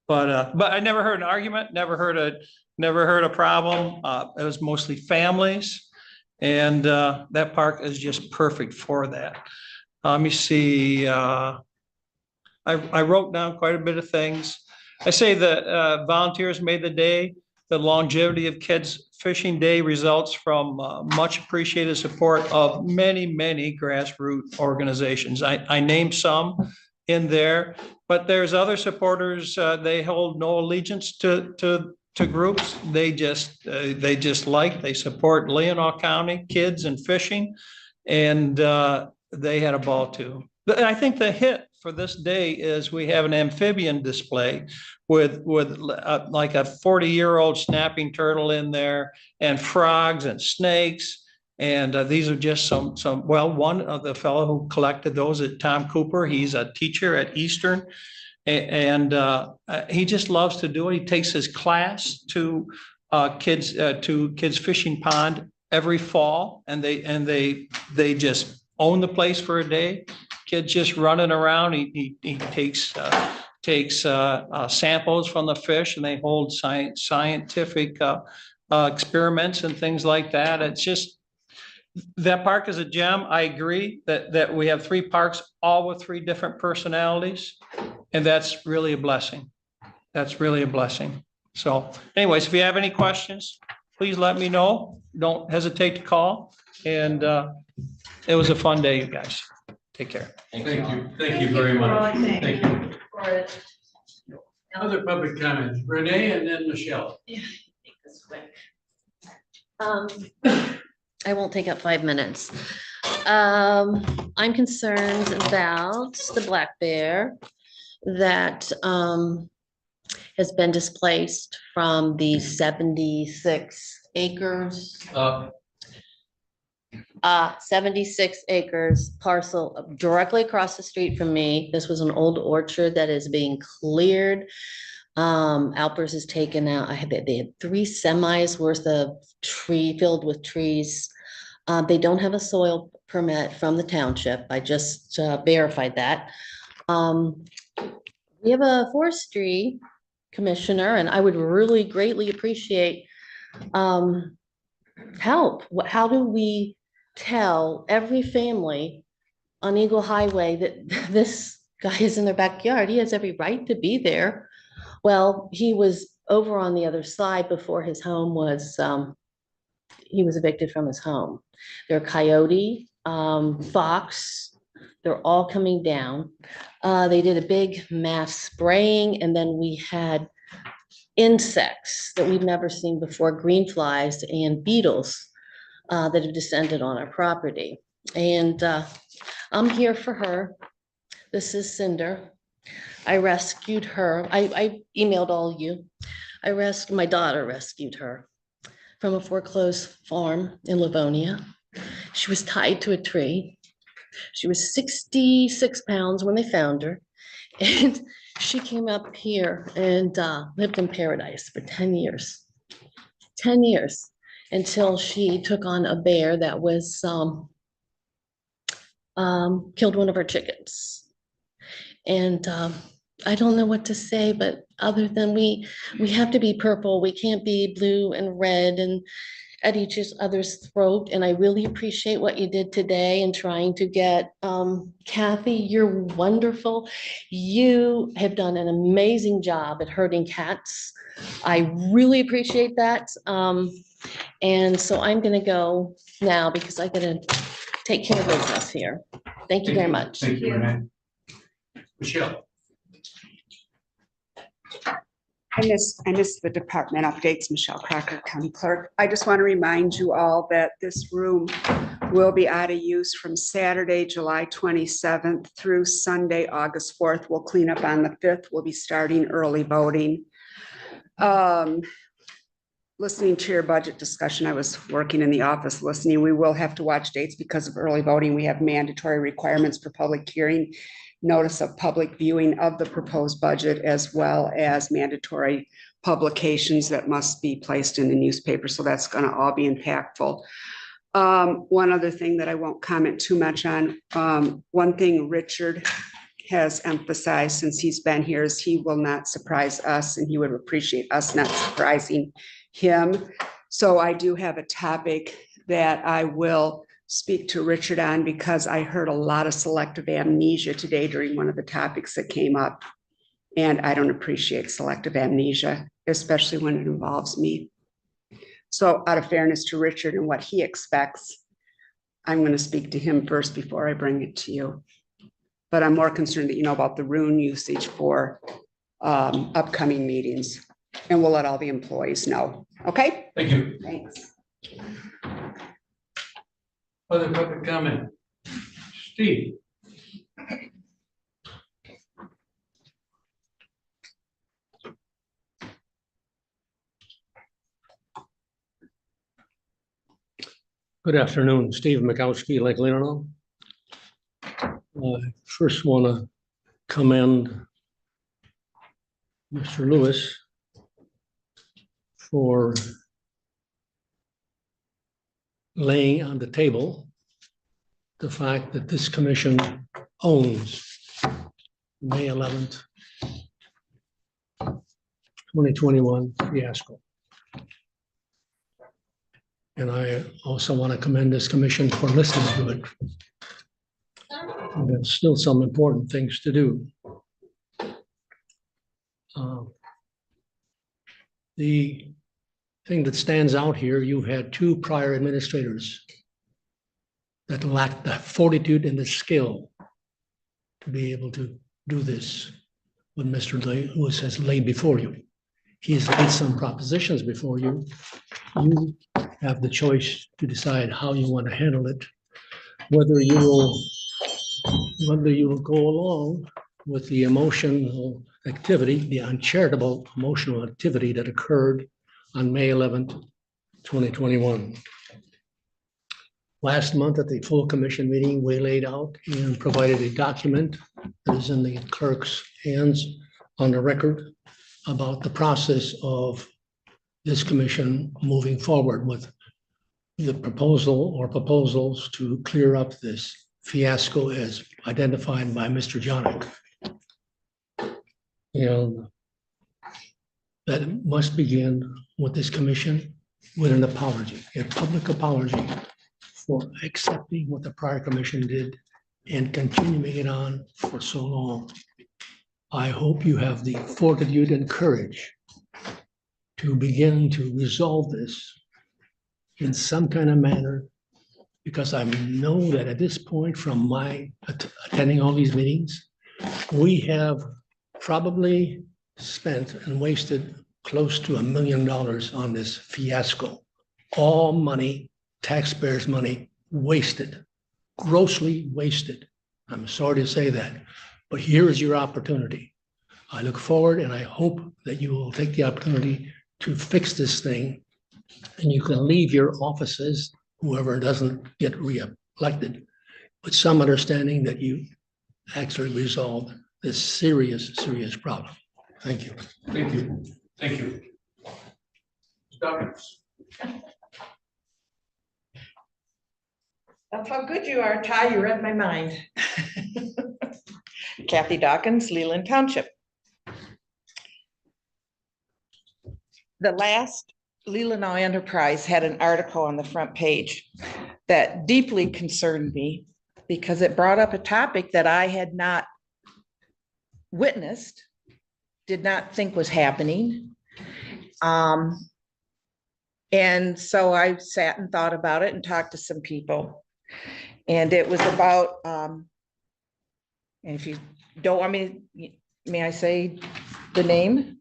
S2: But I never heard an argument, never heard a problem. It was mostly families. And that park is just perfect for that. Let me see. I wrote down quite a bit of things. I say that volunteers made the day. The longevity of Kids Fishing Day results from much appreciated support of many, many grassroots organizations. I named some in there, but there's other supporters. They hold no allegiance to groups. They just they support Leelanau County kids and fishing, and they had a ball too. I think the hit for this day is we have an amphibian display with like a 40-year-old snapping turtle in there, and frogs and snakes. And these are just some, well, one of the fellow who collected those is Tom Cooper. He's a teacher at Eastern. And he just loves to do it. He takes his class to Kids Fishing Pond every fall, and they just own the place for a day. Kids just running around. He takes samples from the fish, and they hold scientific experiments and things like that. It's just, that park is a gem. I agree that we have 3 parks, all with 3 different personalities. And that's really a blessing. That's really a blessing. So anyways, if you have any questions, please let me know. Don't hesitate to call. And it was a fun day, you guys. Take care.
S4: Thank you. Thank you very much. Thank you.
S5: For it.
S4: Other public comments, Renee and then Michelle.
S21: Yeah, make this quick. I won't take up 5 minutes. I'm concerned about the black bear.
S15: that has been displaced from the 76 acres. 76 acres parcel directly across the street from me. This was an old orchard that is being cleared. Alpers has taken out, they had 3 semis worth of tree filled with trees. They don't have a soil permit from the township. I just verified that. We have a forestry commissioner, and I would really greatly appreciate help. How do we tell every family on Eagle Highway that this guy is in their backyard? He has every right to be there. Well, he was over on the other side before his home was, he was evicted from his home. There are coyote, fox, they're all coming down. They did a big mass spraying, and then we had insects that we've never seen before, green flies and beetles that have descended on our property. And I'm here for her. This is Cinder. I rescued her. I emailed all of you. My daughter rescued her from a foreclosed farm in Livonia. She was tied to a tree. She was 66 pounds when they found her. And she came up here and lived in paradise for 10 years. 10 years until she took on a bear that was killed one of her chickens. And I don't know what to say, but other than we have to be purple. We can't be blue and red and at each other's throat. And I really appreciate what you did today in trying to get Kathy, you're wonderful. You have done an amazing job at herding cats. I really appreciate that. And so I'm gonna go now because I gotta take care of business here. Thank you very much.
S4: Thank you, Renee. Michelle.
S7: I missed the department updates, Michelle Crocker, County Clerk. I just want to remind you all that this room will be out of use from Saturday, July 27th through Sunday, August 4th. We'll clean up on the 5th. We'll be starting early voting. Listening to your budget discussion, I was working in the office listening. We will have to watch dates because of early voting. We have mandatory requirements for public hearing, notice of public viewing of the proposed budget, as well as mandatory publications that must be placed in the newspaper. So that's going to all be impactful. One other thing that I won't comment too much on, one thing Richard has emphasized since he's been here is he will not surprise us, and he would appreciate us not surprising him. So I do have a topic that I will speak to Richard on, because I heard a lot of selective amnesia today during one of the topics that came up. And I don't appreciate selective amnesia, especially when it involves me. So out of fairness to Richard and what he expects, I'm going to speak to him first before I bring it to you. But I'm more concerned that you know about the rune usage for upcoming meetings. And we'll let all the employees know. Okay?
S4: Thank you.
S7: Thanks.
S4: Other public comment? Steve?
S22: Good afternoon, Steve Mikowski, Lake Leelanau. First want to commend Mr. Lewis for laying on the table the fact that this commission owns May 11th, 2021 fiasco. And I also want to commend this commission for listening to it. There's still some important things to do. The thing that stands out here, you've had 2 prior administrators that lacked the fortitude and the skill to be able to do this what Mr. Lewis has laid before you. He has laid some propositions before you. You have the choice to decide how you want to handle it, whether you will go along with the emotional activity, the uncharitable emotional activity that occurred on May 11th, 2021. Last month at the full commission meeting, we laid out and provided a document that is in the clerk's hands on the record about the process of this commission moving forward with the proposal or proposals to clear up this fiasco as identified by Mr. Jonick. And that must begin with this commission with an apology, a public apology for accepting what the prior commission did and continuing it on for so long. I hope you have the fortitude and courage to begin to resolve this in some kind of manner, because I know that at this point, from my attending all these meetings, we have probably spent and wasted close to $1 million on this fiasco. All money, taxpayers' money, wasted, grossly wasted. I'm sorry to say that, but here is your opportunity. I look forward and I hope that you will take the opportunity to fix this thing, and you can leave your offices, whoever doesn't get re-elected, with some understanding that you actually resolved this serious, serious problem. Thank you.
S4: Thank you. Thank you. Dawkins.
S9: That's how good you are, Ty. You read my mind. Kathy Dawkins, Leland Township. The last Leelanau Enterprise had an article on the front page that deeply concerned me because it brought up a topic that I had not witnessed, did not think was happening. And so I sat and thought about it and talked to some people. And it was about, and if you don't want me, may I say the name?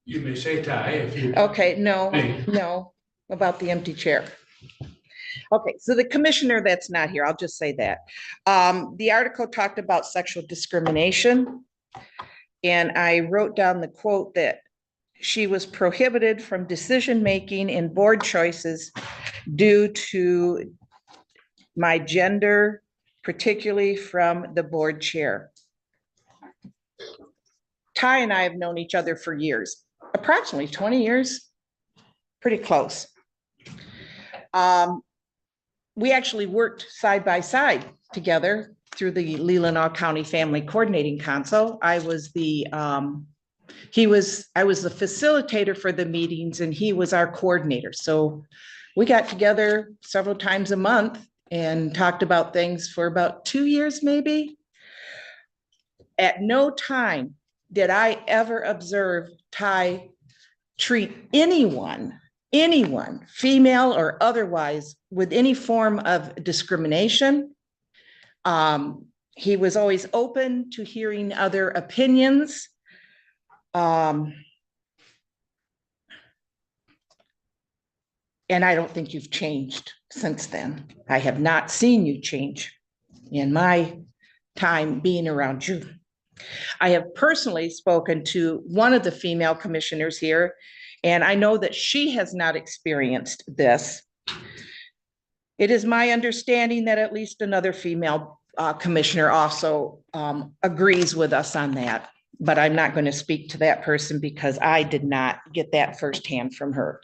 S4: You may say Ty if you.
S9: Okay, no, about the empty chair. Okay, so the commissioner that's not here, I'll just say that. The article talked about sexual discrimination. And I wrote down the quote that she was prohibited from decision-making in board choices due to my gender, particularly from the board chair. Ty and I have known each other for years, approximately 20 years, pretty close. We actually worked side by side together through the Leelanau County Family Coordinating Council. I was the facilitator for the meetings and he was our coordinator. So we got together several times a month and talked about things for about 2 years, maybe. At no time did I ever observe Ty treat anyone, female or otherwise, with any form of discrimination. He was always open to hearing other opinions. And I don't think you've changed since then. I have not seen you change in my time being around you. I have personally spoken to one of the female commissioners here, and I know that she has not experienced this. It is my understanding that at least another female commissioner also agrees with us on that, but I'm not going to speak to that person because I did not get that firsthand from her.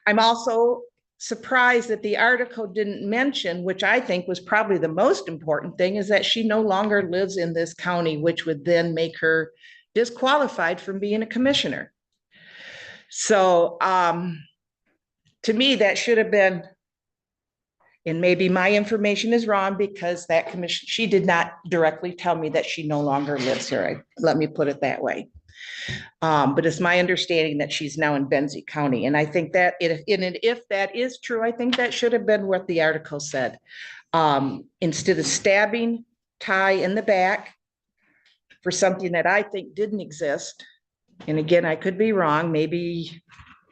S9: I'm also surprised that the article didn't mention, which I think was probably the most important thing, is that she no longer lives in this county, which would then make her disqualified from being a commissioner. So to me, that should have been, and maybe my information is wrong because that commission, she did not directly tell me that she no longer lives here. Let me put it that way. But it's my understanding that she's now in Benzie County. And I think that if that is true, I think that should have been what the article said. Instead of stabbing Ty in the back for something that I think didn't exist. And again, I could be wrong, maybe,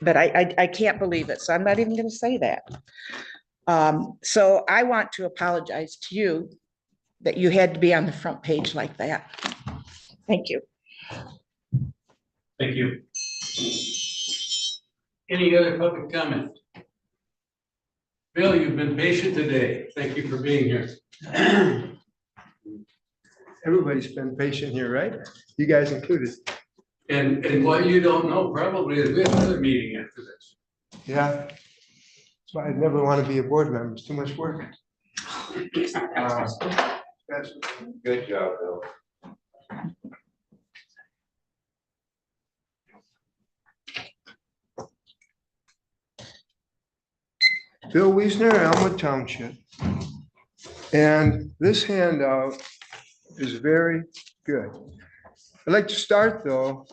S9: but I can't believe it. So I'm not even going to say that. So I want to apologize to you that you had to be on the front page like that. Thank you.
S4: Thank you. Any other public comment? Bill, you've been patient today. Thank you for being here.
S12: Everybody's been patient here, right? You guys included.
S4: And what you don't know probably is we have another meeting after this.
S12: Yeah. That's why I'd never want to be a board member. It's too much work.
S18: Good job, Bill.
S12: Bill Wiesner, Elmwood Township. And this handout is very good. I'd like to start though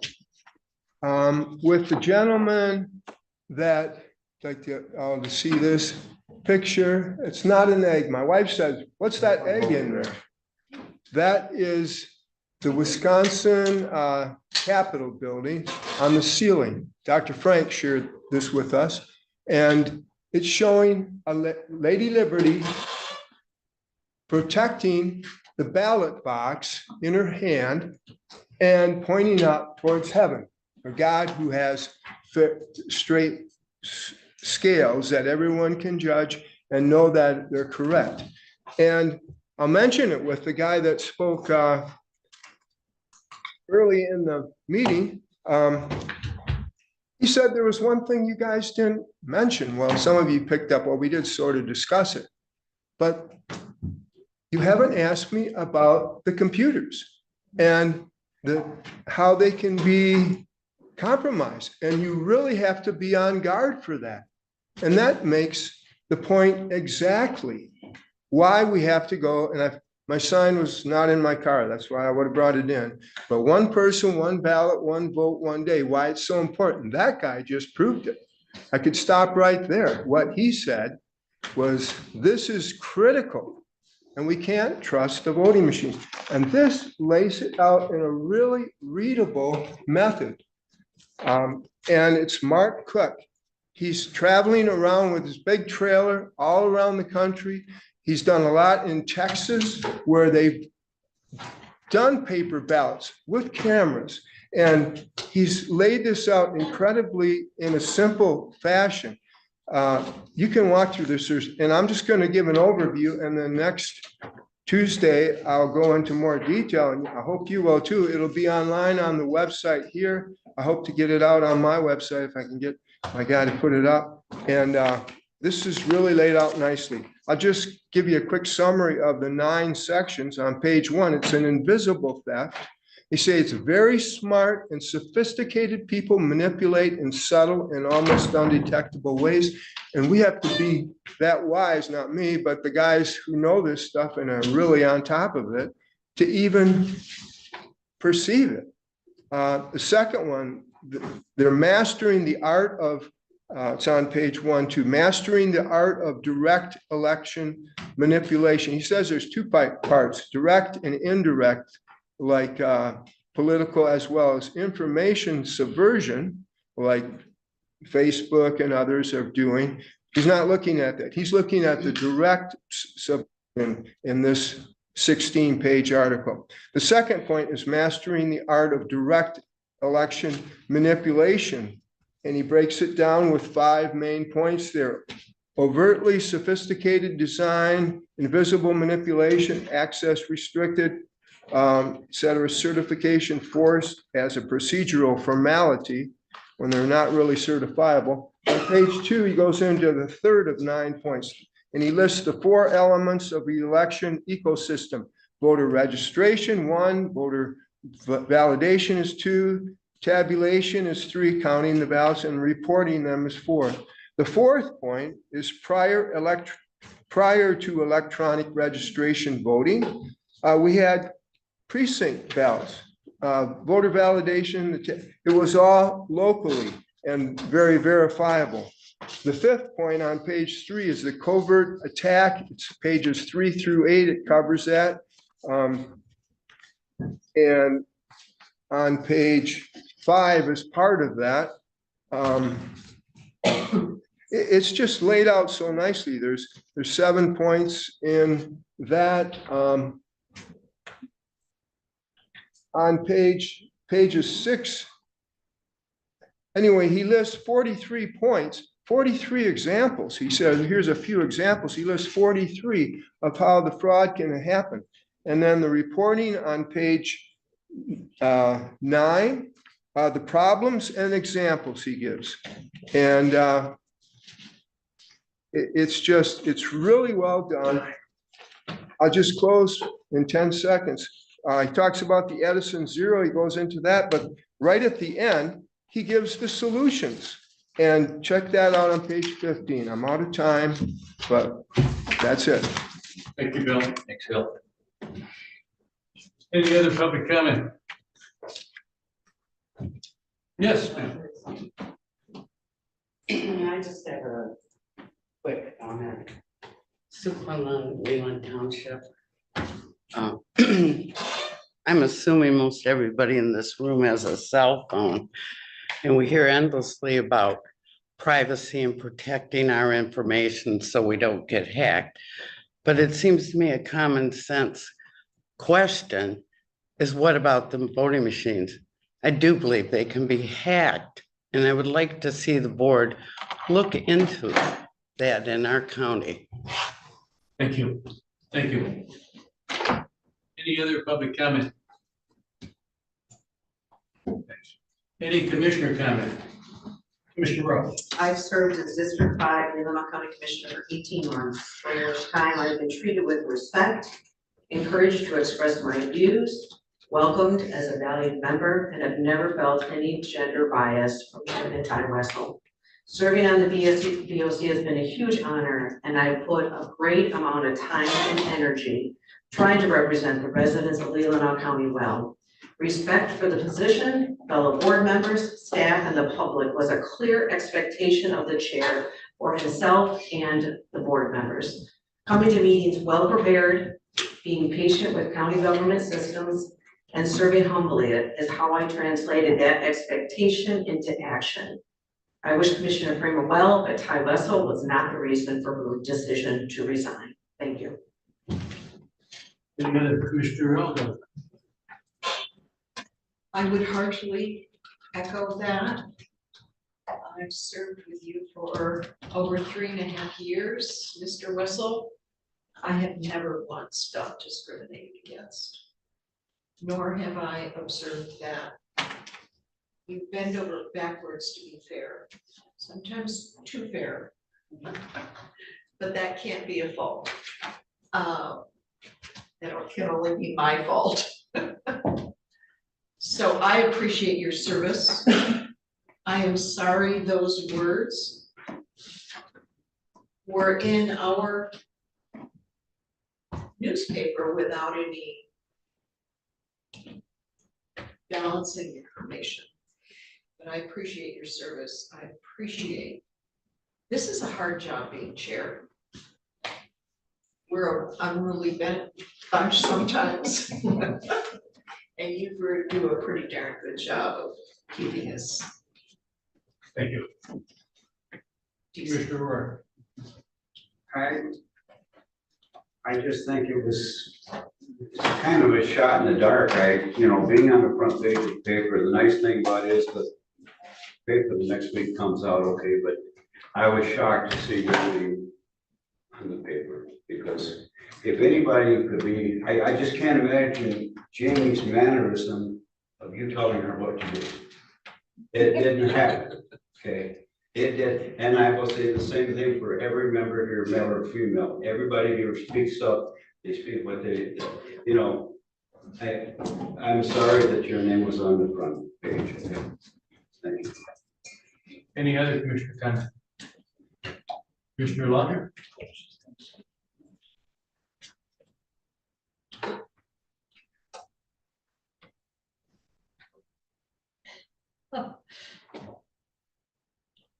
S12: with the gentleman that like to see this picture. It's not an egg. My wife says, "What's that egg in there?" That is the Wisconsin Capitol building on the ceiling. Dr. Frank shared this with us, and it's showing a Lady Liberty protecting the ballot box in her hand and pointing up towards heaven, a God who has straight scales that everyone can judge and know that they're correct. And I'll mention it with the guy that spoke early in the meeting. He said there was one thing you guys didn't mention. Well, some of you picked up, well, we did sort of discuss it, but you haven't asked me about the computers and how they can be compromised. And you really have to be on guard for that. And that makes the point exactly why we have to go. And my sign was not in my car. That's why I would have brought it in. But one person, one ballot, one vote, one day, why it's so important. That guy just proved it. I could stop right there. What he said was, this is critical and we can't trust the voting machine. And this lays it out in a really readable method. And it's Mark Cook. He's traveling around with his big trailer all around the country. He's done a lot in Texas where they've done paper ballots with cameras. And he's laid this out incredibly in a simple fashion. You can walk through this, and I'm just going to give an overview, and then next Tuesday, I'll go into more detail, and I hope you will too. It'll be online on the website here. I hope to get it out on my website if I can get my guy to put it up. And this is really laid out nicely. I'll just give you a quick summary of the 9 sections on page 1. It's an invisible theft. They say it's very smart and sophisticated people manipulate in subtle and almost undetectable ways. And we have to be that wise, not me, but the guys who know this stuff and are really on top of it to even perceive it. The second one, they're mastering the art of, it's on page 1 too, mastering the art of direct election manipulation. He says there's 2 parts, direct and indirect, like political as well as information subversion, like Facebook and others are doing. He's not looking at that. He's looking at the direct subversion in this 16-page article. The second point is mastering the art of direct election manipulation. And he breaks it down with 5 main points there. Overtly sophisticated design, invisible manipulation, access restricted, etc. Certification forced as a procedural formality when they're not really certifiable. On page 2, he goes into the third of 9 points, and he lists the 4 elements of the election ecosystem. Voter registration, 1, voter validation is 2, tabulation is 3, counting the ballots, and reporting them is 4. The 4th point is prior to electronic registration voting, we had precinct ballots, voter validation, it was all locally and very verifiable. The 5th point on page 3 is the covert attack. It's pages 3 through 8, it covers that. And on page 5 is part of that. it's just laid out so nicely. There's 7 points in that. On pages 6. Anyway, he lists 43 points, 43 examples. He says, here's a few examples. He lists 43 of how the fraud can happen. And then the reporting on page 9, the problems and examples he gives. And it's really well done. I'll just close in 10 seconds. He talks about the Edison Zero. He goes into that, but right at the end, he gives the solutions. And check that out on page 15. I'm out of time, but that's it.
S4: Thank you, Bill.
S3: Thanks, Bill.
S4: Any other public comment? Yes, ma'am.
S11: I just have a quick comment. Superman, Leelanau Township. I'm assuming most everybody in this room has a cell phone, and we hear endlessly about privacy and protecting our information so we don't get hacked. But it seems to me a common sense question is, what about the voting machines? I do believe they can be hacked, and I would like to see the board look into that in our county.
S4: Thank you. Thank you. Any other public comment? Any commissioner comment? Commissioner Rowe.
S10: I've served as District 5 Leelanau County Commissioner for 18 months, during which time I've been treated with respect, encouraged to express my views, welcomed as a valued member, and have never felt any gender bias from Kevin Ty Wessel. Serving on the VOC has been a huge honor, and I've put a great amount of time and energy trying to represent the residents of Leelanau County well. Respect for the position, fellow board members, staff, and the public was a clear expectation of the chair for himself and the board members. Coming to meetings well prepared, being patient with county government systems, and serving humbly is how I translated that expectation into action. I wish Commissioner Kramer well, but Ty Wessel was not the reason for her decision to resign. Thank you.
S4: Any other Commissioner Elder?
S8: I would heartily echo that. I've served with you for over 3.5 years, Mr. Wessel. I have never once felt discriminated against, nor have I observed that you bend over backwards to be fair, sometimes too fair, but that can't be a fault. That can only be my fault. So I appreciate your service. I am sorry those words were in our newspaper without any balancing information. But I appreciate your service. I appreciate, this is a hard job being chair. We're an unruly bunch sometimes. And you do a pretty darn good job of keeping us.
S4: Thank you. Commissioner Rowe.
S18: I just think it was kind of a shot in the dark. Being on the front page of the paper, the nice thing about it is the paper the next week comes out okay, but I was shocked to see everything on the paper, because if anybody could be, I just can't imagine Jamie's mannerism of you telling her what to do. It didn't happen, okay? It did, and I will say the same thing for every member here, male or female. Everybody here speaks up, they speak what they, I'm sorry that your name was on the front page. Okay? Thank you.
S4: Any other commissioner comment? Commissioner Langer?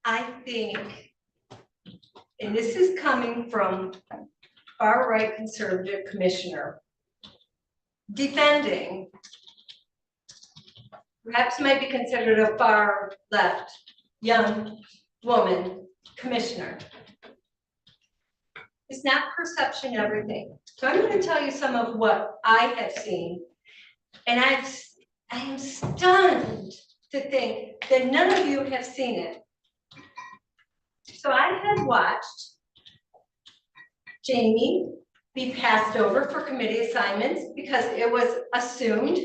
S5: I think, and this is coming from far right conservative commissioner, defending perhaps might be considered a far left young woman commissioner. Is not perception everything? So I'm going to tell you some of what I have seen. And I am stunned to think that none of you have seen it. So I had watched Jamie be passed over for committee assignments because it was assumed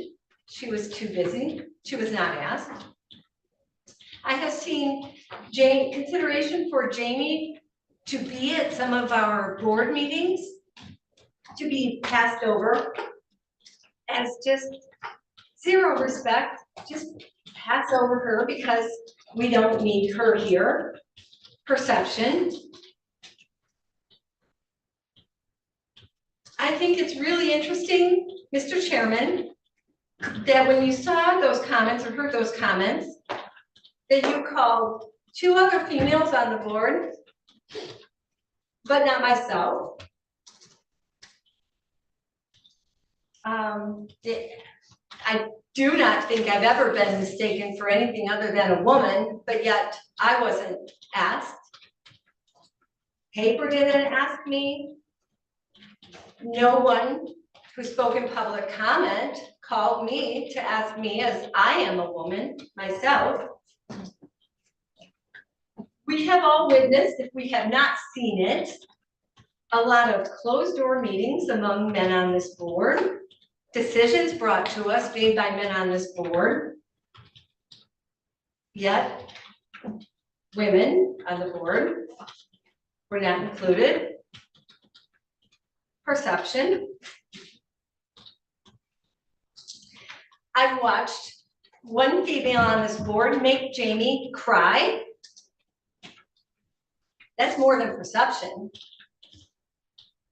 S5: she was too busy. She was not asked. I have seen consideration for Jamie to be at some of our board meetings, to be passed over as just zero respect, just pass over her because we don't need her here. Perception. I think it's really interesting, Mr. Chairman, that when you saw those comments or heard those comments, that you called 2 other females on the board, but not myself. I do not think I've ever been mistaken for anything other than a woman, but yet I wasn't asked. Paper didn't ask me. No one who spoke in public comment called me to ask me, as I am a woman myself. We have all witnessed, if we have not seen it, a lot of closed door meetings among men on this board, decisions brought to us made by men on this board. Yet, women on the board were not included. Perception. I've watched one female on this board make Jamie cry. That's more than perception.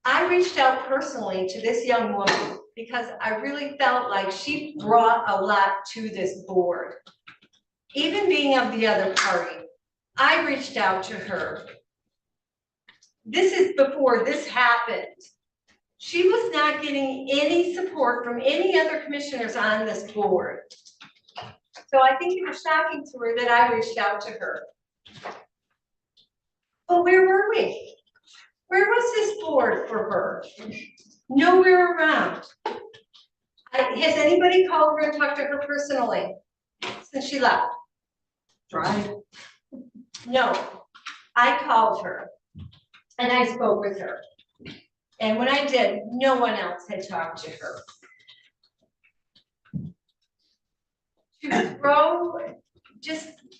S5: I reached out personally to this young woman because I really felt like she brought a lot to this board. Even being of the other party, I reached out to her. This is before this happened. She was not getting any support from any other commissioners on this board. So I think it was shocking to her that I reached out to her. But where were we? Where was this board for her? Nowhere around. Has anybody called her and talked to her personally since she left? Tried. No, I called her and I spoke with her. And when I did, no one else had talked to her.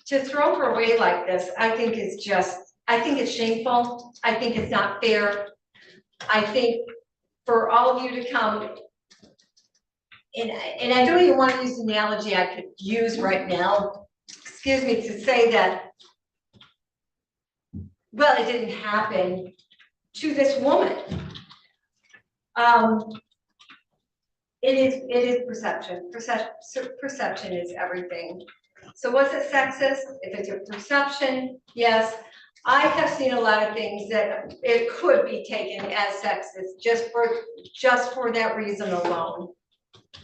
S5: To throw her away like this, I think is I think it's shameful. I think it's not fair. I think for all of you to come, and I don't even want to use the analogy I could use right now, excuse me, to say that, well, it didn't happen to this woman. It is perception. Perception is everything. So was it sexist? If it's a perception, yes. I have seen a lot of things that it could be taken as sexist just for that reason alone.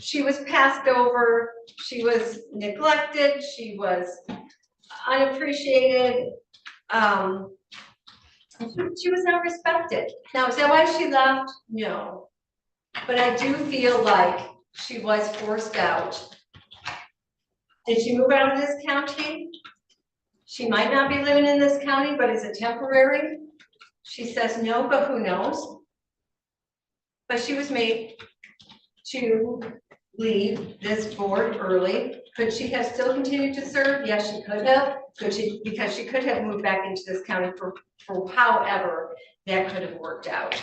S5: She was passed over, she was neglected, she was unappreciated. She was not respected. Now, is that why she left? No. But I do feel like she was forced out. Did she move out of this county? She might not be living in this county, but is it temporary? She says no, but who knows? But she was made to leave this board early. Could she have still continued to serve? Yes, she could have. Because she could have moved back into this county for however that could have worked out.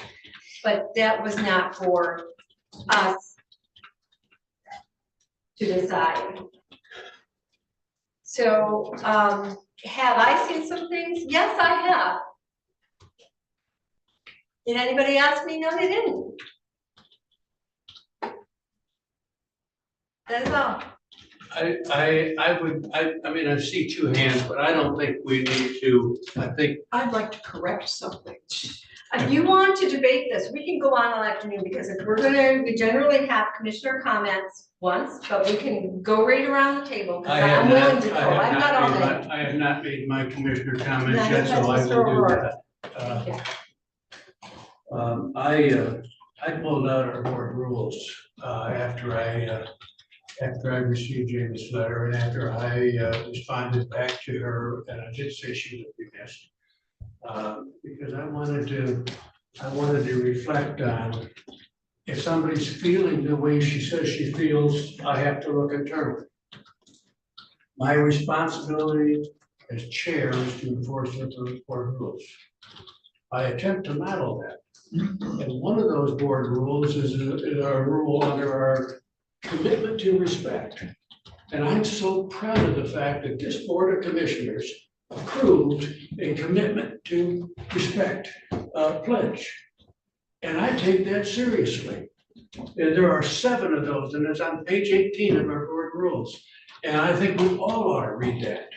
S5: But that was not for us to decide. So have I seen some things? Yes, I have. Did anybody ask me? No, they didn't. That is all.
S4: I mean, I see two hands, but I don't think we need to, I think,
S8: I'd like to correct something.
S5: If you want to debate this, we can go on all afternoon, because if we generally have commissioner comments once, but we can go right around the table, because I'm willing to go, I'm not all day.
S4: I have not made my commissioner comments
S5: Not
S4: yet, so I
S5: Mr.
S4: will do
S5: O'Rourke.
S4: that. I pulled out our board rules, after I received Jamie's letter and after I, responded back to her, and I did say she would be missed. Because I wanted to reflect on, if somebody's feeling the way she says she feels, I have to look internally. My responsibility as chair is to enforce the board rules. I attempt to model that. And one of those board rules is a rule under our commitment to respect. And I'm so proud of the fact that this Board of Commissioners approved a commitment to respect pledge. And I take that seriously. And there are 7 of those, and it's on page 18 of our board rules. And I think we all ought to read that,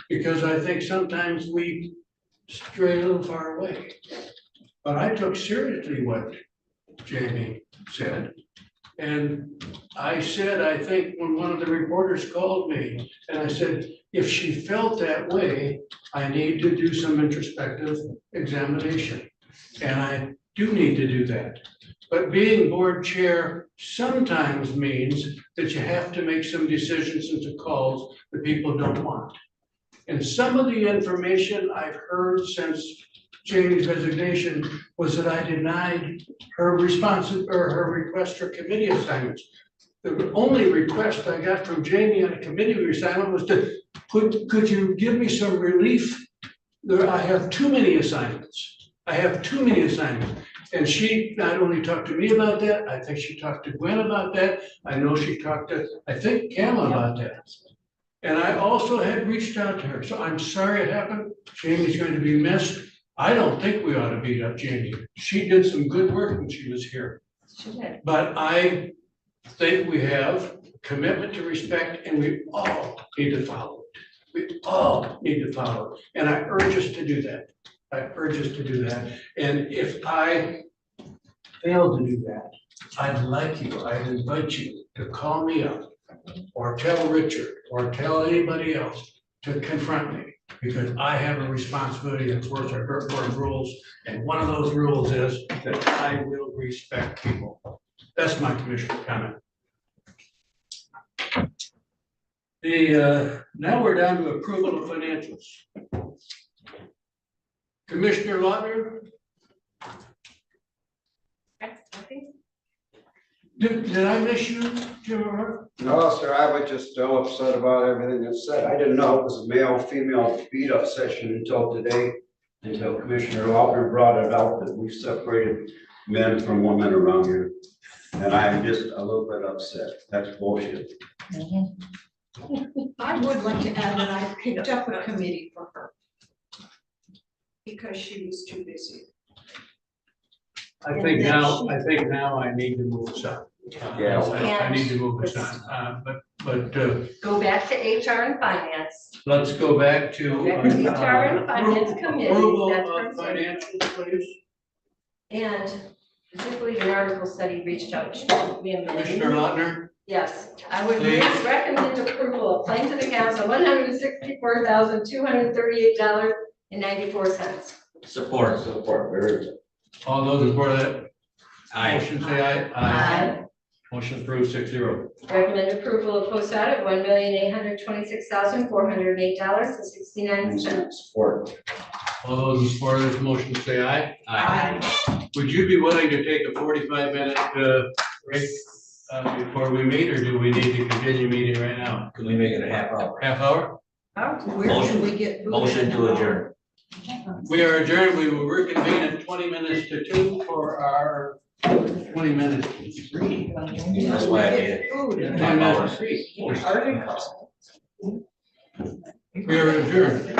S4: because I think sometimes we stray a little far away. But I took seriously what Jamie said. And I said, I think when one of the reporters called me, and I said, if she felt that way, I need to do some introspective examination. And I do need to do that. But being board chair sometimes means that you have to make some decisions and some calls that people don't want. And some of the information I've heard since Jamie's resignation was that I denied her response or her request for committee assignments. The only request I got from Jamie on a committee assignment was to could you give me some relief? I have too many assignments. I have too many assignments. And she not only talked to me about that, I think she talked to Gwen about that. I know she talked to, I think, Cam about that. And I also had reached out to her. So I'm sorry it happened. Jamie's going to be missed. I don't think we ought to beat up Jamie. She did some good work when she was here.
S5: She did.
S4: But I think we have commitment to respect, and we all need to follow it. We all need to follow it. And I urge us to do that. I urge us to do that. And if I fail to do that, I'd invite you to call me up or tell Richard or tell anybody else to confront me, because I have a responsibility to enforce our board rules. And one of those rules is that I will respect people. That's my commissioner comment. Now we're down to approval of financials. Commissioner Lautner, did I miss you, Jim?
S18: No, sir, I was just so upset about everything that's said. I didn't know it was a male-female beat-up session until today, until Commissioner Lautner brought it out that we separated men from women around here. And I'm just a little bit upset. That's bullshit.
S8: I would like to add that I picked up a committee for her because she was too busy.
S4: I think now I need to move us on.
S18: Yeah.
S4: I need to move us on, but
S5: Go back to HR and finance.
S4: let's go back to.
S5: HR and finance committee.
S4: Approval
S5: That's
S4: of financials, please.
S5: And particularly the article study reached out to me.
S4: Commissioner Lautner,
S5: Yes, I would
S4: Please.
S5: recommend approval of claims to the council, $164,238.94.
S3: Support.
S18: Very good.
S4: all those in support of that?
S3: Aye.
S4: Motion say aye.
S5: Aye.
S4: Motion approved 6-0.
S5: Recommend approval of post audit, $1,826,408.69.
S18: Support.
S4: All those in support of this motion say aye.
S3: Aye.
S4: Would you be willing to take a 45-minute break before we meet, or do we need to continue meeting right now?
S3: Can we make it a half hour?
S4: Half hour?
S8: Where can we get?
S3: Motion to adjourn.
S4: We are adjourned. We will reconvene at 20 minutes to 2 for our 20 minutes to 3.
S3: That's why I made it.
S4: 10 minutes to 3. We are adjourned.